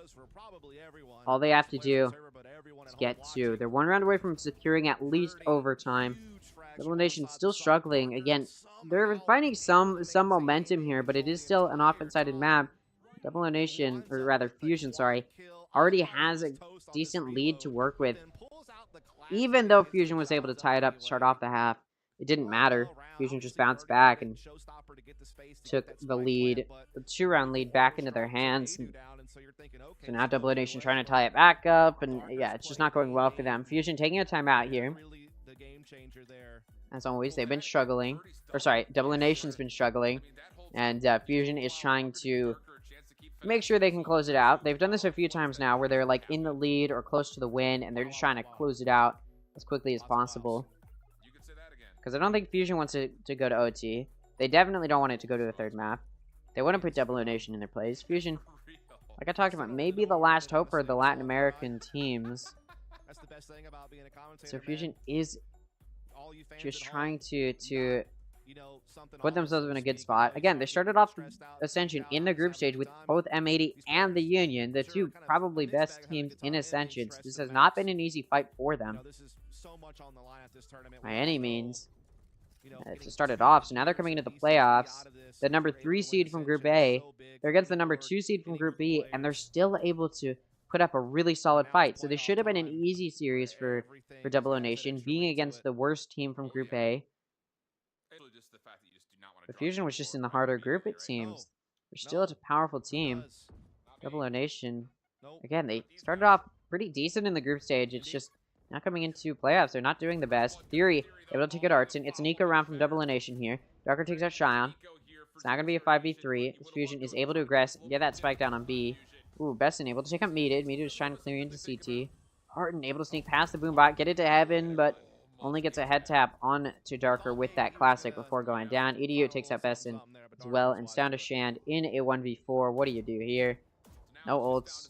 All they have to do is get 2. They're 1 round away from securing at least overtime. Double Nation still struggling. Again, they're finding some momentum here, but it is still an offense-sided map. Double Nation, or rather Fusion, sorry, already has a decent lead to work with. Even though Fusion was able to tie it up to start off the half, it didn't matter. Fusion just bounced back and took the lead, the 2-round lead, back into their hands. So now Double Nation trying to tie it back up, and yeah, it's just not going well for them. Fusion taking a timeout here. As always, they've been struggling. Or sorry, Double Nation's been struggling, and Fusion is trying to make sure they can close it out. They've done this a few times now, where they're like in the lead or close to the win, and they're just trying to close it out as quickly as possible. Because I don't think Fusion wants it to go to OT. They definitely don't want it to go to a 3rd map. They want to put Double O Nation in their place. Fusion, like I talked about, maybe the last hope for the Latin American teams. So Fusion is just trying to put themselves in a good spot. Again, they started off Ascension in the group stage with both M80 and the Union, the 2 probably best teams in Ascension. So this has not been an easy fight for them by any means. To start it off, so now they're coming into the playoffs. The number 3 seed from Group A, they're against the number 2 seed from Group B, and they're still able to put up a really solid fight. So this should have been an easy series for Double O Nation, being against the worst team from Group A. The Fusion was just in the harder group, it seems. They're still a powerful team. Double O Nation, again, they started off pretty decent in the group stage. It's just now coming into playoffs, they're not doing the best. Theory able to take out Artson. It's an eco round from Double O Nation here. Darker takes out Shion. It's now going to be a 5v3. This Fusion is able to aggress, get that spike down on B. Ooh, Besson able to take out Meated. Meated is trying to clear into CT. Arton able to sneak past the Boombot, get it to Heaven, but only gets a head tap on to Darker with that classic before going down. Idiot takes out Besson as well, and it's down to Shand in a 1v4. What do you do here? No ults.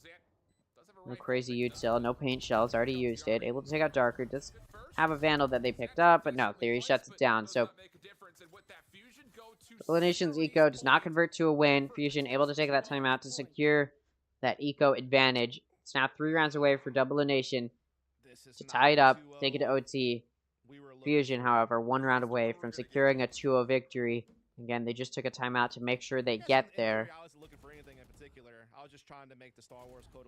No crazy util, no paint shells, already used it. Able to take out Darker, does have a Vandal that they picked up, but no, Theory shuts it down. So, Double Nation's eco does not convert to a win. Fusion able to take that timeout to secure that eco advantage. It's now 3 rounds away for Double Nation to tie it up, take it to OT. Fusion, however, 1 round away from securing a 2-0 victory. Again, they just took a timeout to make sure they get there.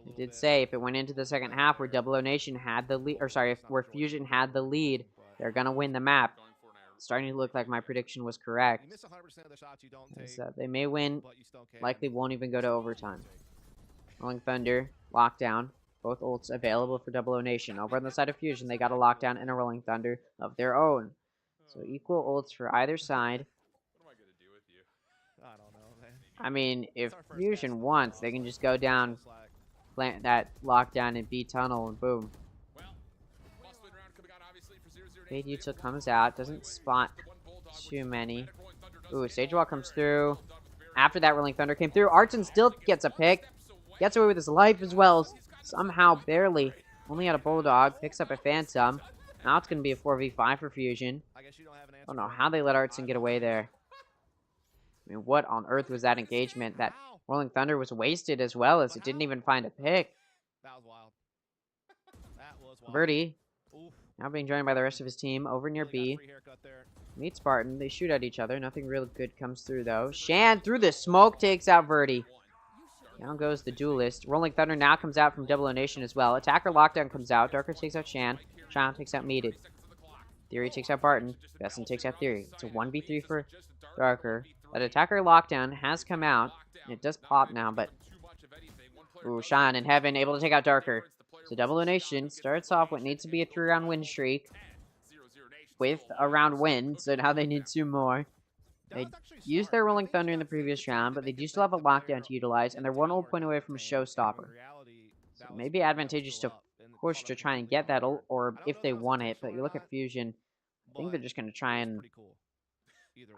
It did say if it went into the second half where Double O Nation had the lead, or sorry, where Fusion had the lead, they're gonna win the map. It's starting to look like my prediction was correct. They may win, likely won't even go to overtime. Rolling Thunder, lockdown, both ults available for Double O Nation. Over on the side of Fusion, they got a lockdown and a Rolling Thunder of their own. So equal ults for either side. I mean, if Fusion wants, they can just go down, plant that lockdown in B tunnel, and boom. Fade Util comes out, doesn't spot too many. Ooh, Sagewall comes through. After that, Rolling Thunder came through. Artson still gets a pick. Gets away with his life as well. Somehow, barely. Only had a Bulldog. Picks up a Phantom. Now it's going to be a 4v5 for Fusion. I don't know how they let Artson get away there. I mean, what on earth was that engagement? That Rolling Thunder was wasted as well, as it didn't even find a pick. Verdi, now being joined by the rest of his team over near B. Meet Spartan. They shoot at each other. Nothing real good comes through, though. Shan, through the smoke, takes out Verdi. Down goes the Duelist. Rolling Thunder now comes out from Double O Nation as well. Attacker Lockdown comes out. Darker takes out Shan. Shan takes out Meated. Theory takes out Barton. Besson takes out Theory. It's a 1v3 for Darker. That Attacker Lockdown has come out. It does pop now, but... Ooh, Shan in Heaven able to take out Darker. So Double O Nation starts off what needs to be a 3-round win streak. With a round win, so now they need 2 more. They used their Rolling Thunder in the previous round, but they do still have a lockdown to utilize, and they're one ult point away from a showstopper. So maybe advantageous to push to try and get that ult, or if they want it. But you look at Fusion, I think they're just going to try and...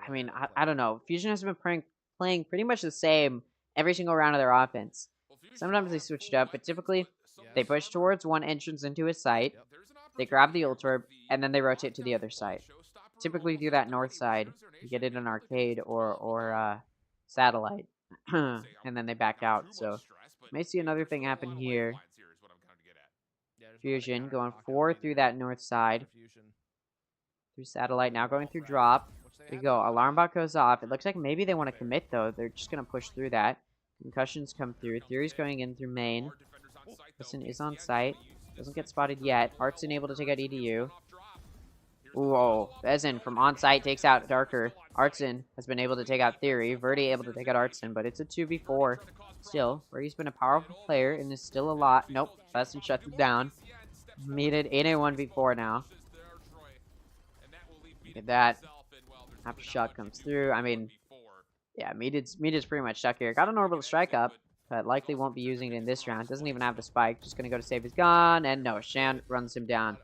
I mean, I don't know. Fusion has been playing pretty much the same every single round of their offense. Sometimes they switch it up, but typically they push towards one entrance into a site, they grab the ult orb, and then they rotate to the other side. Typically do that north side, you get it in arcade or satellite, and then they back out. So may see another thing happen here. Fusion going 4 through that north side, through satellite, now going through drop. There you go, alarm bot goes off. It looks like maybe they want to commit though. They're just going to push through that. Concussions come through. Theory's going in through main. Listen is on site. Doesn't get spotted yet. Artson able to take out EDU. Whoa. Bezin from on site takes out Darker. Artson has been able to take out Theory. Verdi able to take out Artson, but it's a 2v4. Still, Verdi's been a powerful player and is still a lot. Nope. Bezin shuts it down. Meted 8-1v4 now. Look at that. After shot comes through. I mean, yeah, Meated's pretty much stuck here. Got an orbital strike up, but likely won't be using it in this round. Doesn't even have the spike. Just gonna go to save his gun, and no, Shan runs him down.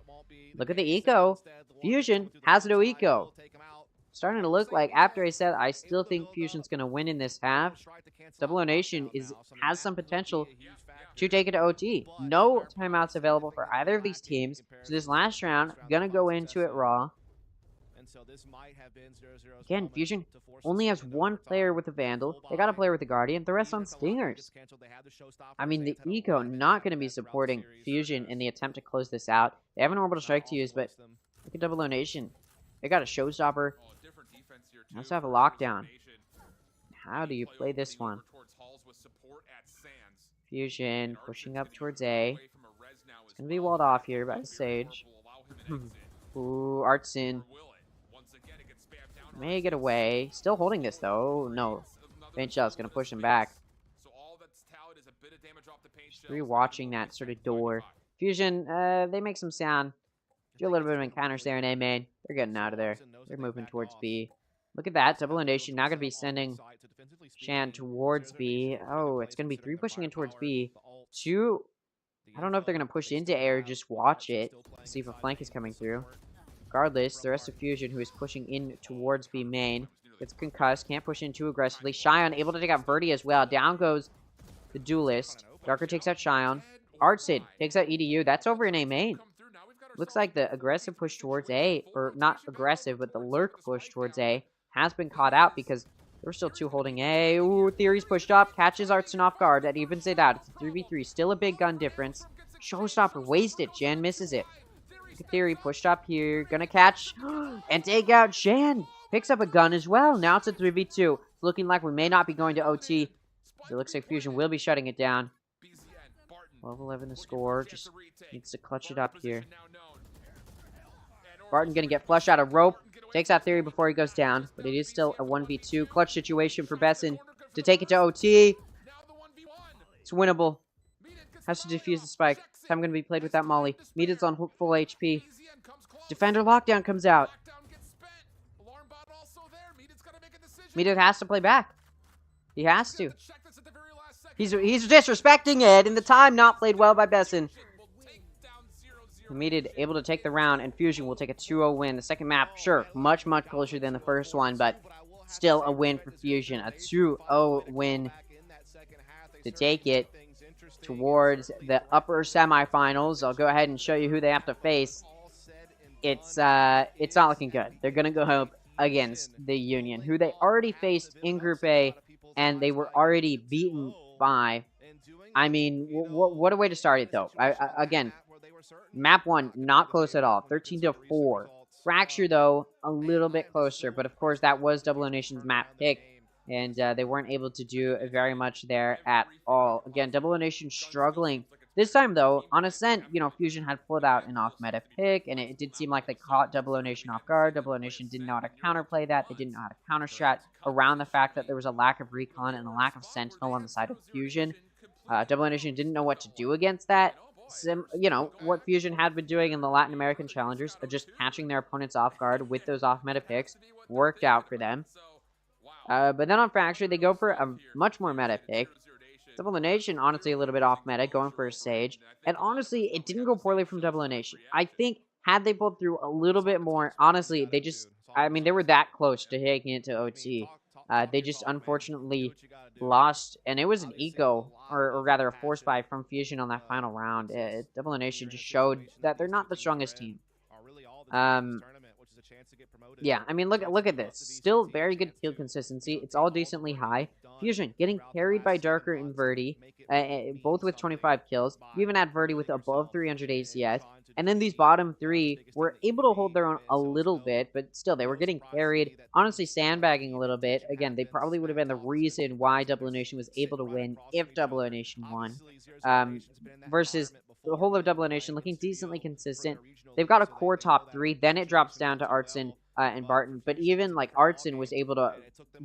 Look at the eco. Fusion has no eco. Starting to look like, after I said, I still think Fusion's gonna win in this half. Double O Nation has some potential to take it to OT. No timeouts available for either of these teams. So this last round, gonna go into it raw. Again, Fusion only has one player with a Vandal. They got a player with a Guardian. The rest on Stingers. I mean, the Eco not going to be supporting Fusion in the attempt to close this out. They have an Orbital Strike to use, but look at Double O Nation. They got a Showstopper. They also have a Lockdown. How do you play this one? Fusion pushing up towards A. It's going to be walled off here by Sage. Ooh, Artson. May get away. Still holding this, though. No. Faint Shell's going to push him back. Just rewatching that sort of door. Fusion, they make some sound. Do a little bit of encounters there in A main. They're getting out of there. They're moving towards B. Look at that. Double O Nation now going to be sending Shan towards B. Oh, it's going to be 3 pushing in towards B. 2... I don't know if they're going to push into A or just watch it. See if a flank is coming through. Regardless, the rest of Fusion, who is pushing in towards B main, gets concussed, can't push in too aggressively. Xion able to take out Verdi as well. Down goes the Duelist. Darker takes out Xion. Artsid takes out EDU. That's over in A main. Looks like the aggressive push towards A, or not aggressive, but the lurk push towards A has been caught out because there were still 2 holding A. Ooh, Theory's pushed up, catches Artson off guard. That evens it out. It's a 3v3. Still a big gun difference. Showstopper wasted. Jan misses it. Theory pushed up here, gonna catch and take out Shan. Picks up a gun as well. Now it's a 3v2. It's looking like we may not be going to OT. So it looks like Fusion will be shutting it down. 12-11 the score. Just needs to clutch it up here. Barton gonna get flushed out of rope. Takes out Theory before he goes down. But it is still a 1v2. Clutch situation for Besson to take it to OT. It's winnable. Has to defuse the spike. Time going to be played with that Molly. Meated's on full HP. Defender lockdown comes out. Meated has to play back. He has to. He's disrespecting it, and the time not played well by Besson. Meated able to take the round, and Fusion will take a 2-0 win. The second map, sure, much closer than the first one, but still a win for Fusion. A 2-0 win to take it towards the upper semifinals. I'll go ahead and show you who they have to face. It's not looking good. They're gonna go up against the Union, who they already faced in Group A, and they were already beaten by. I mean, what a way to start it, though. Again, map 1 not close at all, 13-4. Fracture though a little bit closer, but of course that was Double O Nation's map pick. And they weren't able to do very much there at all. Again, Double O Nation struggling. This time, though, on Ascent, you know, Fusion had pulled out an off-meta pick, and it did seem like they caught Double O Nation off guard. Double O Nation didn't know how to counterplay that. They didn't know how to counter-strat around the fact that there was a lack of recon and a lack of Sentinel on the side of Fusion. Double O Nation didn't know what to do against that. You know, what Fusion had been doing in the Latin American Challengers, just catching their opponents off guard with those off-meta picks, worked out for them. But then on Fracture, they go for a much more meta pick. Double Nation, honestly, a little bit off meta, going for a Sage. And honestly, it didn't go poorly from Double Nation. I think, had they pulled through a little bit more, honestly, they just, I mean, they were that close to taking it to OT. They just unfortunately lost, and it was an eco, or rather a force buy from Fusion on that final round. Double Nation just showed that they're not the strongest team. Yeah, I mean, look at this. Still very good kill consistency. It's all decently high. Fusion getting carried by Darker and Verdi, both with 25 kills. We even had Verdi with above 300 ACS. And then these bottom three were able to hold their own a little bit, but still, they were getting carried. Honestly, sandbagging a little bit. Again, they probably would have been the reason why Double Nation was able to win if Double Nation won. Versus the whole of Double Nation looking decently consistent. They've got a core top three. Then it drops down to Artson and Barton. But even, like, Artson was able to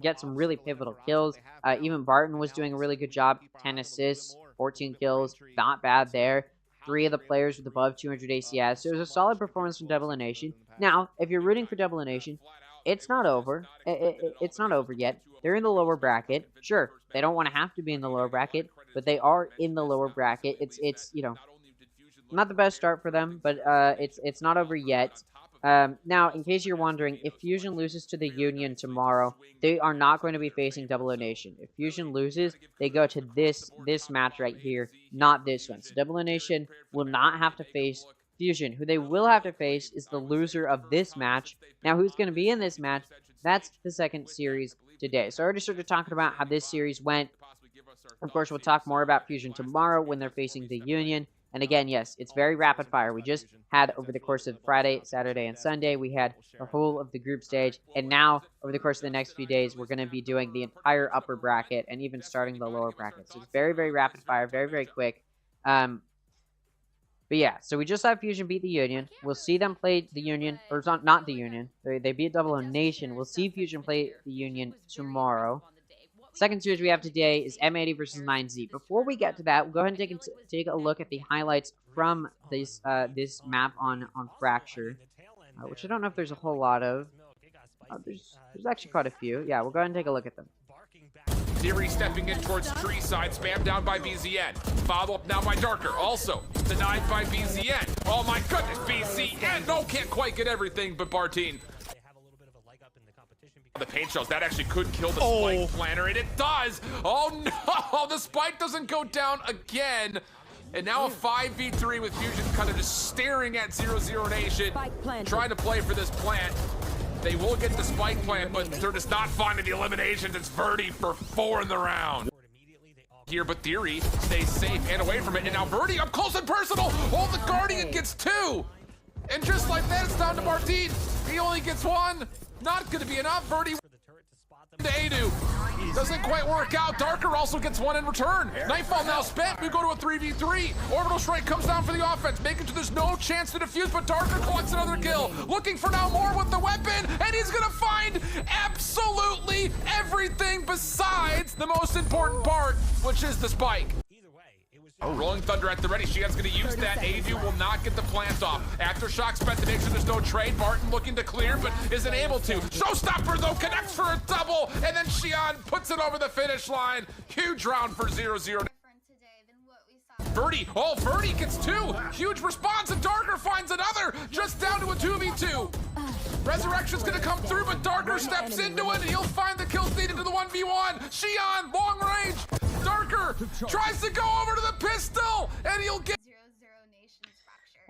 get some really pivotal kills. Even Barton was doing a really good job. 10 assists, 14 kills. Not bad there. 3 of the players with above 200 ACS. So it was a solid performance from Double Nation. Now, if you're rooting for Double Nation, it's not over. It's not over yet. They're in the lower bracket. Sure, they don't want to have to be in the lower bracket, but they are in the lower bracket. It's you know, not the best start for them, but it's not over yet. Now, in case you're wondering, if Fusion loses to the Union tomorrow, they are not going to be facing Double Nation. If Fusion loses, they go to this match right here, not this one. So Double Nation will not have to face Fusion. Who they will have to face is the loser of this match. Now, who's going to be in this match? That's the second series today. So I already started talking about how this series went. Of course, we'll talk more about Fusion tomorrow when they're facing the Union. And again, yes, it's very rapid fire. We just had, over the course of Friday, Saturday, and Sunday, we had the whole of the group stage. And now, over the course of the next few days, we're going to be doing the entire upper bracket and even starting the lower bracket. So it's very, very rapid fire, very, very quick. But yeah, so we just saw Fusion beat the Union. We'll see them play the Union, or it's not the Union. They beat Double Nation. We'll see Fusion play the Union tomorrow. Second series we have today is M80 versus 9Z. Before we get to that, we'll go ahead and take a look at the highlights from this this map on Fracture, which I don't know if there's a whole lot of. There's actually quite a few. Yeah, we'll go ahead and take a look at them. Theory stepping in towards tree side, spammed down by BZN. Follow up now by Darker, also denied by BZN. Oh my goodness, BZN! No, can't quite get everything, but Bartine. The paint shells, that actually could kill the spike planner, and it does! Oh no, the spike doesn't go down again! And now a 5v3 with Fusion kind of just staring at 0-0 Nation, trying to play for this plant. They will get the spike plant, but they're just not finding the eliminations. It's Verdi for 4 in the round. Here, but Theory stays safe and away from it, and now Verdi up close and personal! Oh, the Guardian gets 2! And just like that, it's down to Martin. He only gets 1. Not going to be enough. Verdi to Adu. Doesn't quite work out. Darker also gets 1 in return. Nightfall now spent. We go to a 3v3. Orbital Strike comes down for the offense, making sure there's no chance to defuse, but Darker collects another kill. Looking for now more with the weapon, and he's going to find absolutely everything besides the most important part, which is the spike. Rolling Thunder at the ready. Shian's going to use that. Adu will not get the plant off. Aftershock spent to make sure there's no trade. Barton looking to clear, but isn't able to. Showstopper, though, connects for a double, and then Shian puts it over the finish line. Huge round for 0-0. Verdi, oh, Verdi gets 2. Huge response, and Darker finds another. Just down to a 2v2. Resurrection's going to come through, but Darker steps into it, and he'll find the kills needed to the 1v1. Shian, long range. Darker tries to go over to the pistol, and he'll get...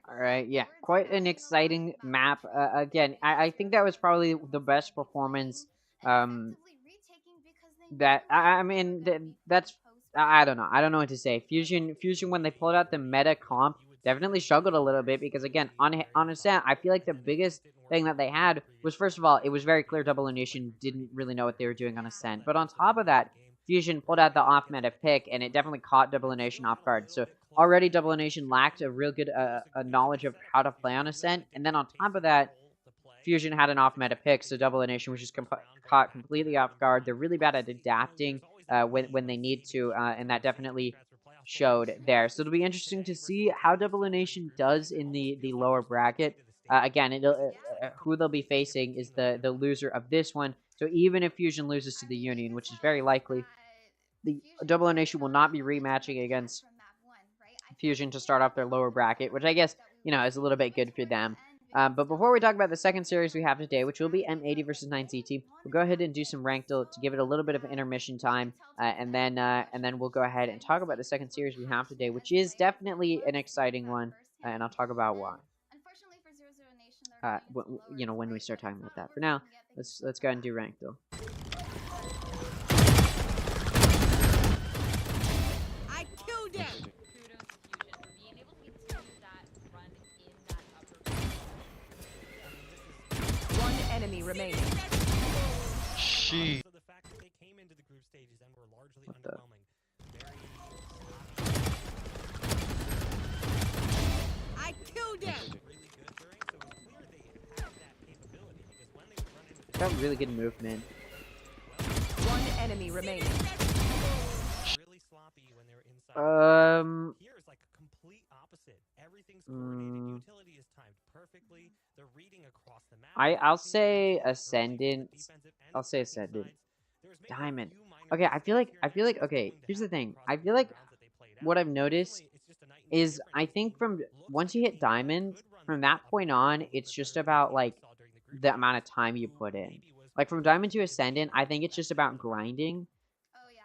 All right, yeah, quite an exciting map. Again, I think that was probably the best performance that... I mean, that's... I don't know. I don't know what to say. Fusion, when they pulled out the meta comp, definitely struggled a little bit because, again, on Ascent, I feel like the biggest thing that they had was, first of all, it was very clear Double Nation didn't really know what they were doing on Ascent. But on top of that, Fusion pulled out the off-meta pick, and it definitely caught Double Nation off guard. So already Double Nation lacked a real good knowledge of how to play on Ascent. And then on top of that, Fusion had an off-meta pick, so Double Nation was just caught completely off guard. They're really bad at adapting when they need to, and that definitely showed there. So it'll be interesting to see how Double Nation does in the lower bracket. Again, who they'll be facing is the loser of this one. So even if Fusion loses to the Union, which is very likely, the Double O Nation will not be rematching against Fusion to start off their lower bracket, which I guess, you know, is a little bit good for them. But before we talk about the second series we have today, which will be M80 versus 9CT, we'll go ahead and do some ranked to give it a little bit of intermission time, and then we'll go ahead and talk about the second series we have today, which is definitely an exciting one, and I'll talk about why. You know, when we start talking about that. For now, let's go ahead and do ranked though. I killed him. One enemy remaining. She. So the fact that they came into the group stages and were largely underwhelming. I killed him. Really good during, so it's clear they had that capability because when they would run into the Got really good movement. One enemy remaining. really sloppy when they were inside. Here is like a complete opposite. Everything's coordinated. Utility is timed perfectly. They're reading across the map. I'll say Ascendant. I'll say Ascendant. Diamond. Okay, I feel like okay, here's the thing. I feel like what I've noticed is I think from once you hit Diamond, from that point on, it's just about like the amount of time you put in. Like from Diamond to Ascendant, I think it's just about grinding.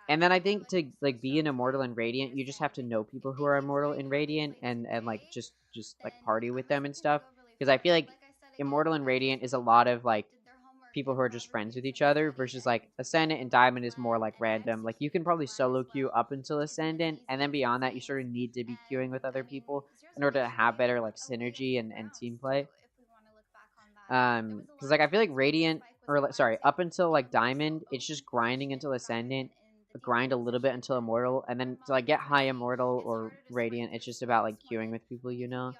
And then I think to like be an Immortal in Radiant, you just have to know people who are Immortal in Radiant and like just like party with them and stuff. Because I feel like Immortal in Radiant is a lot of like people who are just friends with each other versus like Ascendant and Diamond is more like random. Like you can probably solo queue up until Ascendant, and then beyond that you sort of need to be queuing with other people in order to have better like synergy and team play. Because like I feel like Radiant or sorry, up until like Diamond, it's just grinding until Ascendant, grind a little bit until Immortal, and then to like get high Immortal or Radiant, it's just about like queuing with people, you know.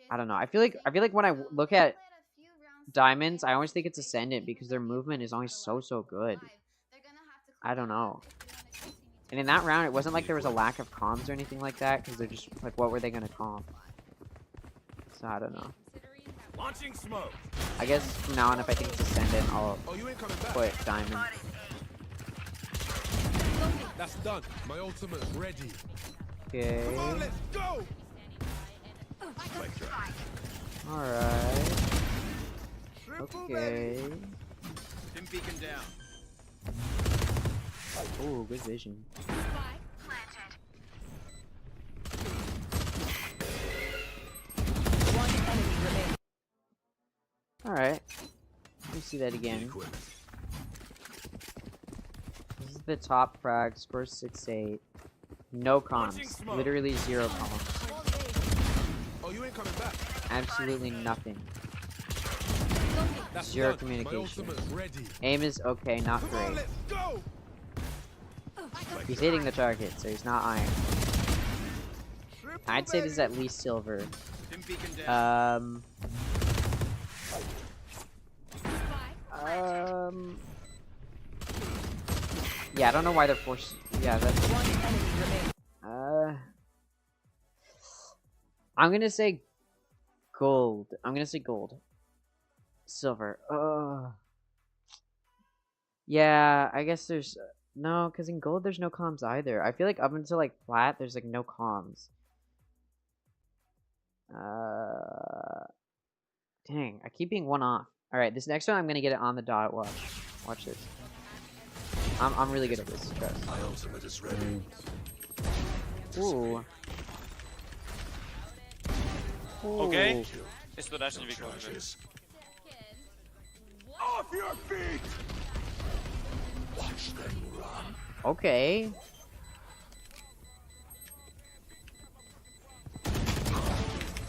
I don't know. I feel like when I look at Diamonds, I always think it's Ascendant because their movement is always so good. I don't know. And in that round, it wasn't like there was a lack of comms or anything like that because they're just like, what were they gonna comp? So I don't know. Launching smoke. I guess from now on, if I think it's Ascendant, I'll You ain't coming back. put Diamond. That's done. My ultimate is ready. Okay. Come on, let's go. Alright. Okay. Dim beacon down. Oh, good vision. One enemy remaining. Alright. Let me see that again. This is the top frag, score 6-8. No comms. Literally 0 comms. You ain't coming back. Absolutely nothing. That's 0 done. communication. My ultimate is ready. Aim is okay, not Come on, great. let's go. He's hitting the target, so he's not iron. I'd say this is at least silver. Dim beacon down. Yeah, I don't know why they're forced. Yeah, that's. One enemy remaining. I'm gonna say gold. Silver. Yeah, I guess there's no, because in gold there's no comms either. I feel like up until like plat, there's like no comms. Dang, I keep being one off. All right, this next one I'm gonna get it on the dot. Watch this. I'm really good at this. Trust. My ultimate is ready. Ooh. Okej. Jest to dash nie wykonuje. Off your feet. Watch them run. Okay.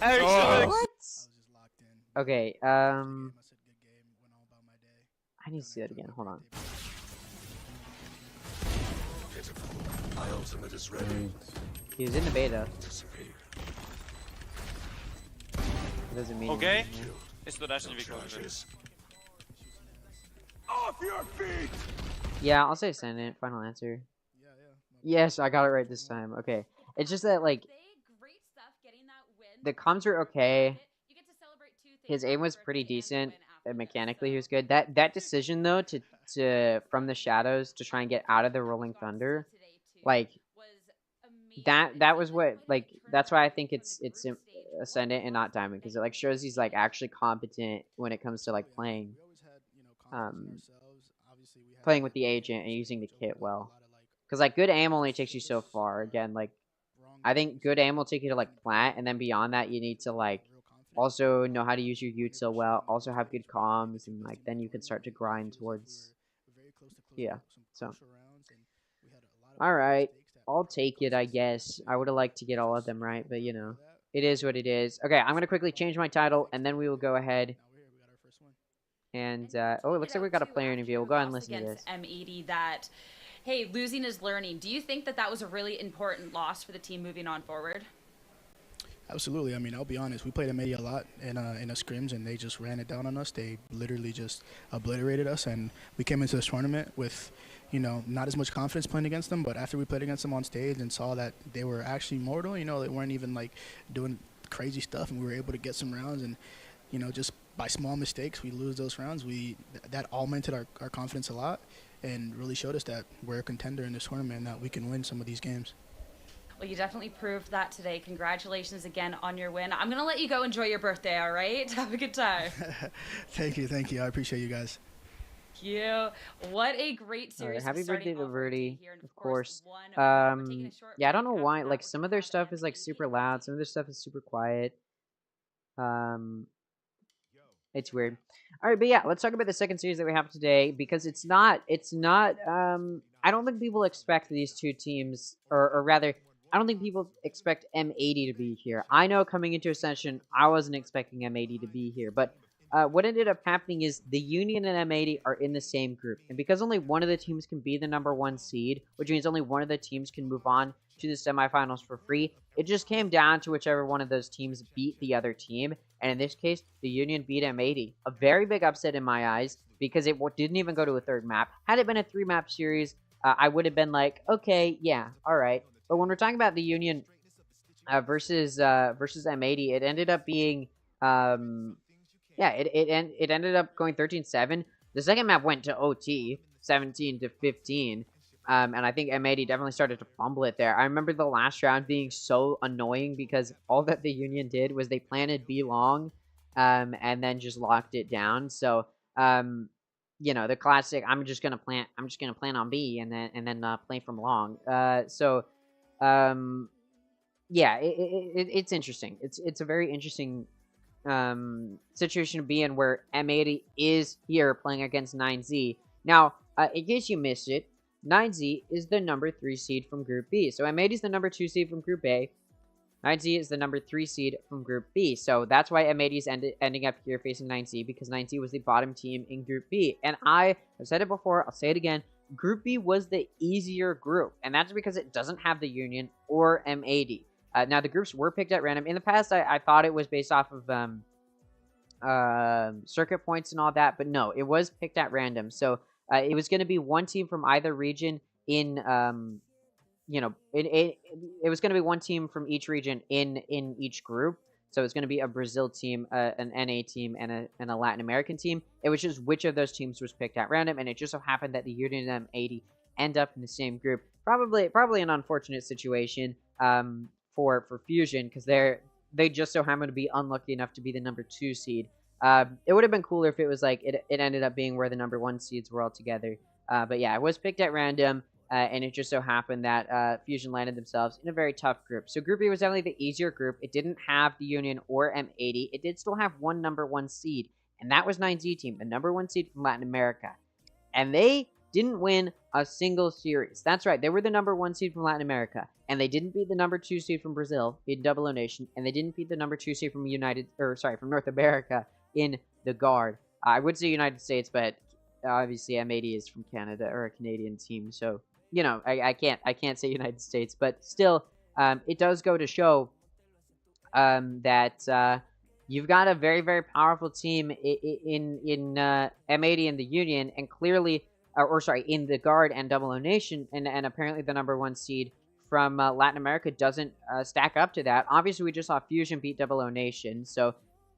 What? Okay, I need to see that again. Hold on. My ultimate is ready. He was in the beta. Doesn't mean Okej. anything. Jest to dash nie wykonuje. Off your feet. Yeah, I'll say Ascendant. Final answer. Yes, I got it right this time. Okay. It's just that, like, the comms are okay. His aim was pretty decent. mechanically he was good. That decision though to from the shadows to try and get out of the Rolling Thunder, like that was what like that's why I think it's Ascendant and not Diamond, because it like shows he's like actually competent when it comes to like playing playing with the agent and using the kit well. Because like good aim only takes you so far. Again, like I think good aim will take you to like plant, and then beyond that you need to like also know how to use your util well, also have good comms, and like then you can start to grind towards so all right, I'll take it, I guess. I would have liked to get all of them right, but you know, it is what it is. Okay, I'm gonna quickly change my title and then we will go ahead and oh, it looks like we got a player interview. We'll go ahead and listen to this. M80 that, hey, losing is learning. Do you think that that was a really important loss for the team moving on forward? Absolutely. I mean, I'll be honest. We played M80 a lot in a scrims, and they just ran it down on us. They literally just obliterated us, and we came into this tournament with, you know, not as much confidence playing against them. But after we played against them on stage and saw that they were actually mortal, you know, they weren't even like doing crazy stuff, and we were able to get some rounds. And you know, just by small mistakes, we lose those rounds. That augmented our confidence a lot, and really showed us that we're a contender in this tournament and that we can win some of these games. Well, you definitely proved that today. Congratulations again on your win. I'm going to let you go enjoy your birthday, all right? Have a good time. Thank you. I appreciate you guys. Thank you. What a great series. Happy birthday to Verdi, of course. Yeah, I don't know why. Like, some of their stuff is, like, super loud. Some of their stuff is super quiet. It's weird. All right, but yeah, let's talk about the second series that we have today, because it's not, I don't think people expect these two teams, or rather, I don't think people expect M80 to be here. I know coming into Ascension, I wasn't expecting M80 to be here, but what ended up happening is the Union and M80 are in the same group, and because only one of the teams can be the #1 seed, which means only one of the teams can move on to the semifinals for free, it just came down to whichever one of those teams beat the other team, and in this case, the Union beat M80. A very big upset in my eyes, because it didn't even go to a third map. Had it been a 3-map series, I would have been like, okay, yeah, all right. But when we're talking about the Union versus M80, it ended up being, it ended up going 13-7. The second map went to OT, 17-15, and I think M80 definitely started to fumble it there. I remember the last round being so annoying because all that the Union did was they planted B long, and then just locked it down. So, you know, the classic, I'm just gonna plant on B and then play from long. Yeah, it's interesting. It's a very interesting situation to be in, where M80 is here playing against 9Z. Now, in case you missed it, 9Z is the #3 seed from Group B. So M80 is the #2 seed from Group A. 9Z is the #3 seed from Group B. So that's why M80 is ending up here facing 9Z, because 9Z was the bottom team in Group B. And I've said it before, I'll say it again, Group B was the easier group, and that's because it doesn't have the Union or M80. Now, the groups were picked at random. In the past, I thought it was based off of circuit points and all that, but no, it was picked at random. So it was going to be one team from either region in, you know, it was going to be one team from each region in each group. So it's going to be a Brazil team, an NA team, and a Latin American team. It was just which of those teams was picked at random, and it just so happened that the Union and M80 end up in the same group. Probably an unfortunate situation for Fusion, because they just so happen to be unlucky enough to be the #2 seed. It would have been cooler if it was like it ended up being where the #1 seeds were all together. But yeah, it was picked at random. And it just so happened that Fusion landed themselves in a very tough group. So Group B was definitely the easier group. It didn't have the Union or M80. It did still have one #1 seed, and that was 9Z team, the #1 seed from Latin America. And they didn't win a single series. That's right, they were the #1 seed from Latin America, and they didn't beat the #2 seed from Brazil in Double O Nation, and they didn't beat the #2 seed from from North America in the Guard. I would say United States, but obviously M80 is from Canada, or a Canadian team, so you know, I can't say United States, but still, it does go to show that you've got a very, very powerful team in M80 and the Union, and clearly, in the Guard and Double O Nation, and apparently the #1 seed from Latin America doesn't stack up to that. Obviously, we just saw Fusion beat Double O Nation, so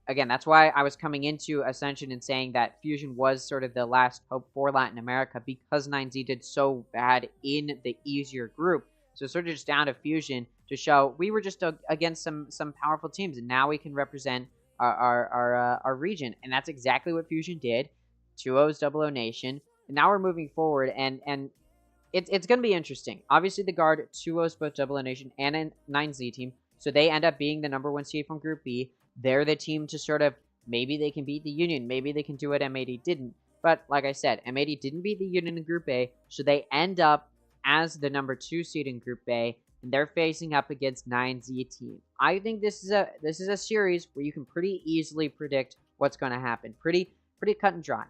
again, that's why I was coming into Ascension and saying that Fusion was sort of the last hope for Latin America, because 9Z did so bad in the easier group. So it's sort of just down to Fusion to show we were just against some powerful teams, and now we can represent our region. And that's exactly what Fusion did. 2-0's 00 Nation. And now we're moving forward, and it's going to be interesting. Obviously, the Guard 2-0's both 00 Nation and a 9Z team, so they end up being the #1 seed from Group B. They're the team to sort of, maybe they can beat the Union, maybe they can do what M80 didn't. But like I said, M80 didn't beat the Union in Group A, so they end up as the #2 seed in Group A, and they're facing up against 9Z team. I think this is a series where you can pretty easily predict what's going to happen. Pretty cut and dry.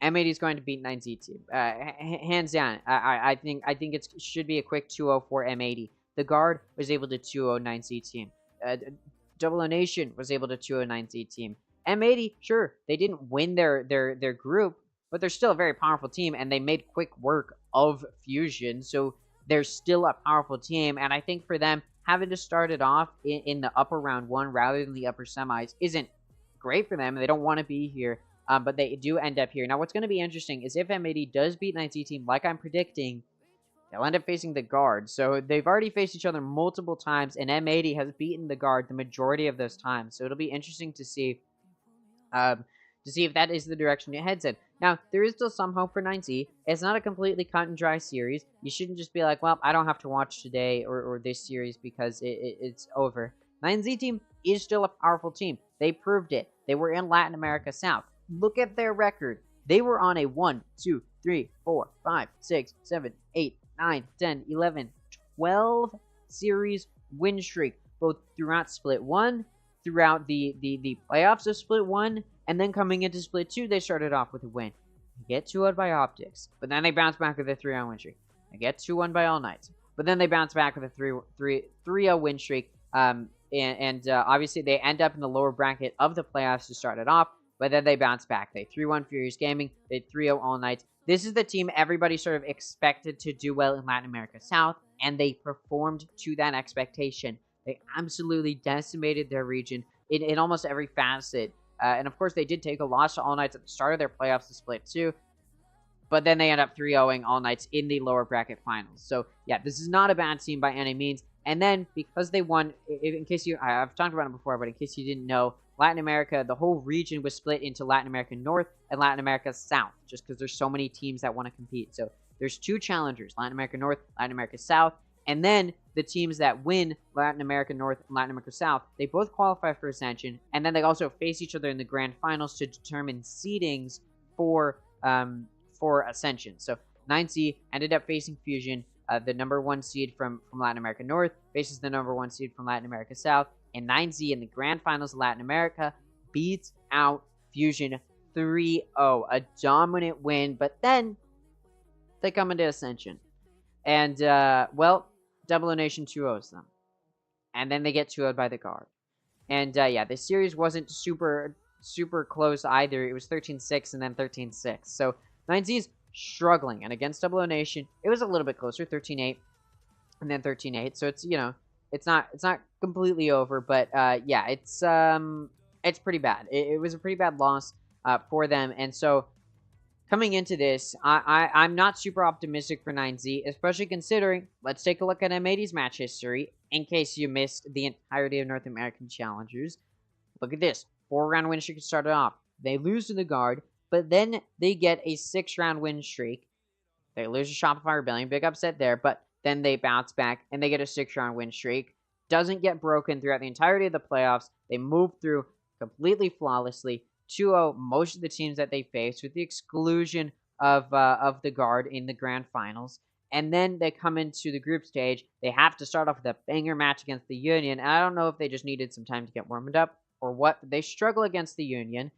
M80 is going to beat 9Z team, hands down. I think it should be a quick 2-0 for M80. The Guard was able to 2-0 9Z team. 00 Nation was able to 2-0 9Z team. M80, sure, they didn't win their group, but they're still a very powerful team, and they made quick work of Fusion, so they're still a powerful team. And I think for them, having to start it off in the upper round 1 rather than the upper semis isn't great for them. They don't want to be here, but they do end up here. Now, what's going to be interesting is if M80 does beat 9Z team, like I'm predicting, they'll end up facing the Guard. So they've already faced each other multiple times, and M80 has beaten the Guard the majority of those times. So it'll be interesting to see if that is the direction it heads in. Now, there is still some hope for 9Z. It's not a completely cut and dry series. You shouldn't just be like, well, I don't have to watch today or this series because it's over. 9Z team is still a powerful team. They proved it. They were in Latin America South. Look at their record. They were on a 1, 2, 3, 4, 5, 6, 7, 8, 9, 10, 11, 12 series win streak, both throughout Split 1, throughout the playoffs of Split 1, and then coming into Split 2, they started off with a win. They get 2-0 by Optics, but then they bounce back with a 3-0 win streak. They get 2-1 by All Knights, but then they bounce back with a 3-0 win streak. Obviously, they end up in the lower bracket of the playoffs to start it off, but then they bounce back. They 3-1 Furious Gaming, they 3-0 All Knights. This is the team everybody sort of expected to do well in Latin America South, and they performed to that expectation. They absolutely decimated their region in almost every facet. And of course, they did take a loss to All Knights at the start of their playoffs to Split 2, but then they end up 3-0ing All Knights in the lower bracket finals. So yeah, this is not a bad team by any means. And then because they won, in case I've talked about it before, but in case you didn't know, Latin America, the whole region was split into Latin America North and Latin America South, just because there's so many teams that want to compete. So there's 2 challengers, Latin America North, Latin America South, and then the teams that win Latin America North and Latin America South, they both qualify for Ascension, and then they also face each other in the grand finals to determine seedings for Ascension. So 9Z ended up facing Fusion, the #1 seed from Latin America North faces the #1 seed from Latin America South, and 9Z in the grand finals of Latin America beats out Fusion 3-0, a dominant win. But then they come into Ascension, and well, 00 Nation 2-0s them, and then they get 2-0'd by the Guard. And yeah, the series wasn't super close either. It was 13-6 and then 13-6. So 9Z's struggling, and against 00 Nation, it was a little bit closer, 13-8 and then 13-8. So it's, you know, it's not completely over, but yeah, it's pretty bad. It was a pretty bad loss for them. And so coming into this, I'm not super optimistic for 9Z, especially considering, let's take a look at M80's match history, in case you missed the entirety of North American Challengers. Look at this, 4-round win streak started off. They lose to the Guard, but then they get a 6-round win streak. They lose to Shopify Rebellion, big upset there, but then they bounce back, and they get a 6-round win streak. Doesn't get broken throughout the entirety of the playoffs. They move through completely flawlessly, 2-0 most of the teams that they face, with the exclusion of the Guard in the grand finals. And then they come into the group stage. They have to start off with a banger match against the Union. And I don't know if they just needed some time to get warmed up or what. They struggle against the Union.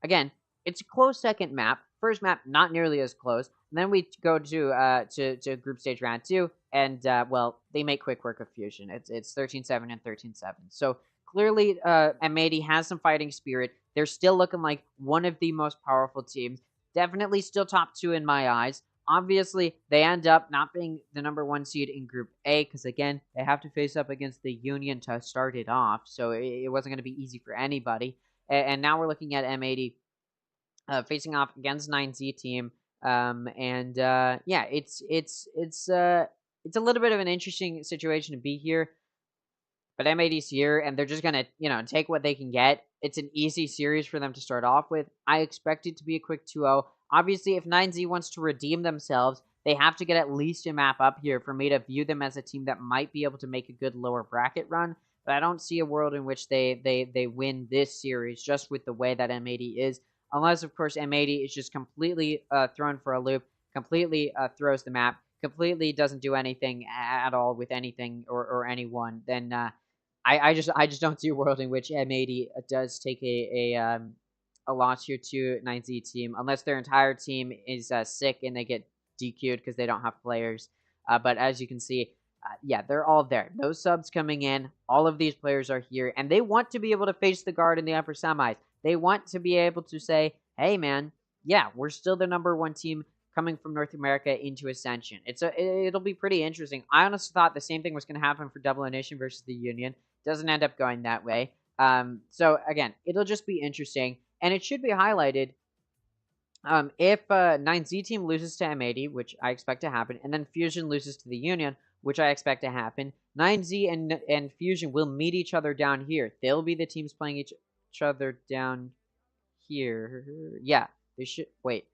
Again, it's a close second map. First map, not nearly as close. And then we go to group stage round 2. And, well, they make quick work of Fusion. It's 13-7 and 13-7. So clearly, M80 has some fighting spirit. They're still looking like one of the most powerful teams. Definitely still top 2 in my eyes. Obviously, they end up not being the #1 seed in Group A, because, again, they have to face up against the Union to start it off. So it wasn't going to be easy for anybody. And now we're looking at M80 facing off against 9Z team. Yeah, it's a little bit of an interesting situation to be here. But M80's here, and they're just gonna, take what they can get. It's an easy series for them to start off with. I expect it to be a quick 2-0. Obviously, if 9Z wants to redeem themselves, they have to get at least a map up here for me to view them as a team that might be able to make a good lower bracket run. But I don't see a world in which they win this series just with the way that M80 is. Unless, of course, M80 is just completely thrown for a loop, completely throws the map, completely doesn't do anything at all with anything or anyone, then I just don't see a world in which M80 does take a loss here to 9Z team, unless their entire team is sick and they get DQ'd because they don't have players. But as you can see, yeah, they're all there. No subs coming in. All of these players are here, and they want to be able to face the guard in the upper semis. They want to be able to say, hey, man, yeah, we're still the #1 team coming from North America into Ascension. It'll be pretty interesting. I honestly thought the same thing was going to happen for Double Nation versus the Union. Doesn't end up going that way. So again, it'll just be interesting, and it should be highlighted if 9Z team loses to M80, which I expect to happen, and then Fusion loses to the Union, which I expect to happen. 9Z and Fusion will meet each other down here. They'll be the teams playing each other down here. Yeah, they should. Wait,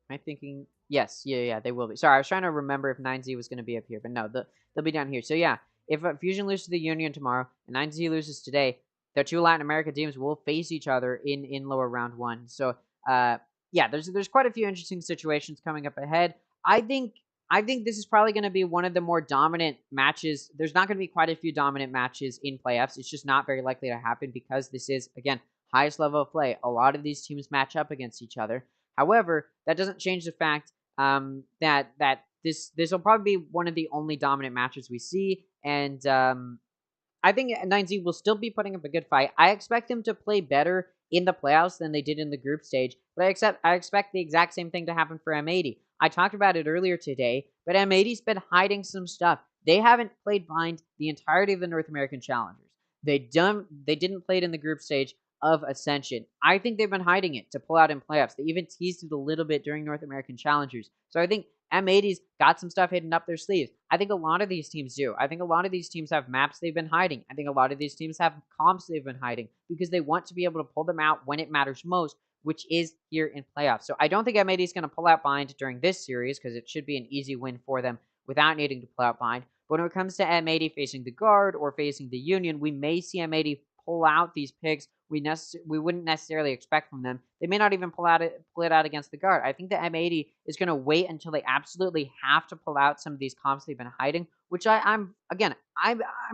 am I thinking? Yes, yeah, they will be. Sorry, I was trying to remember if 9Z was going to be up here, but no, they'll be down here. So yeah, if Fusion loses to the Union tomorrow and 9Z loses today, the two Latin America teams will face each other in lower round 1. So yeah, there's quite a few interesting situations coming up ahead. I think this is probably going to be one of the more dominant matches. There's not going to be quite a few dominant matches in playoffs. It's just not very likely to happen because this is, again, highest level of play. A lot of these teams match up against each other. However, that doesn't change the fact that this will probably be one of the only dominant matches we see. And I think 9Z will still be putting up a good fight. I expect them to play better in the playoffs than they did in the group stage, but I expect the exact same thing to happen for M80. I talked about it earlier today, but M80's been hiding some stuff. They haven't played behind the entirety of the North American Challengers. They didn't play it in the group stage of Ascension. I think they've been hiding it to pull out in playoffs. They even teased it a little bit during North American Challengers. So I think M80's got some stuff hidden up their sleeves. I think a lot of these teams do. I think a lot of these teams have maps they've been hiding. I think a lot of these teams have comps they've been hiding because they want to be able to pull them out when it matters most, which is here in playoffs. So I don't think M80 is going to pull out behind during this series because it should be an easy win for them without needing to pull out behind. But when it comes to M80 facing the guard or facing the Union, we may see M80 pull out these picks we wouldn't necessarily expect from them. They may not even pull it out against the guard. I think that M80 is going to wait until they absolutely have to pull out some of these comps they've been hiding, which I'm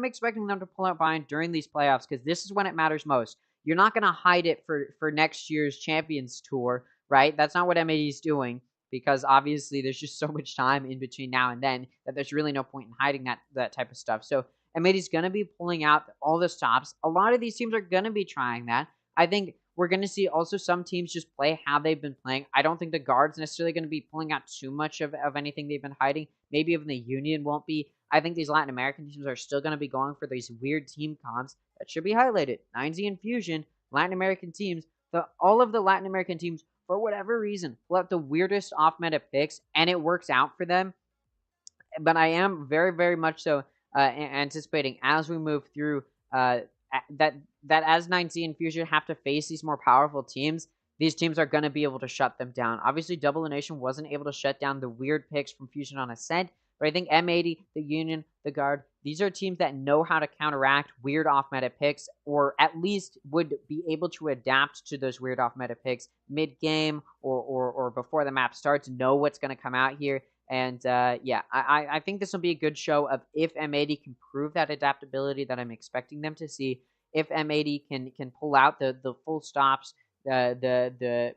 expecting them to pull out behind during these playoffs because this is when it matters most. You're not going to hide it for next year's Champions Tour, right? That's not what M80 is doing because obviously there's just so much time in between now and then that there's really no point in hiding that type of stuff. So M80 is going to be pulling out all the stops. A lot of these teams are going to be trying that. I think we're going to see also some teams just play how they've been playing. I don't think the guard's necessarily going to be pulling out too much of anything they've been hiding. Maybe even the Union won't be. I think these Latin American teams are still going to be going for these weird team comps that should be highlighted. 9Z and Fusion, Latin American teams, all of the Latin American teams, for whatever reason, pull out the weirdest off-meta picks, and it works out for them. But I am very, very much so anticipating as we move through that as 9Z and Fusion have to face these more powerful teams, these teams are going to be able to shut them down. Obviously, Double Nation wasn't able to shut down the weird picks from Fusion on Ascent, but I think M80, the Union, the Guard, these are teams that know how to counteract weird off-meta picks, or at least would be able to adapt to those weird off-meta picks mid-game or before the map starts, know what's going to come out here. And yeah, I think this will be a good show of if M80 can prove that adaptability that I'm expecting them to see. If M80 can pull out the full stops, again,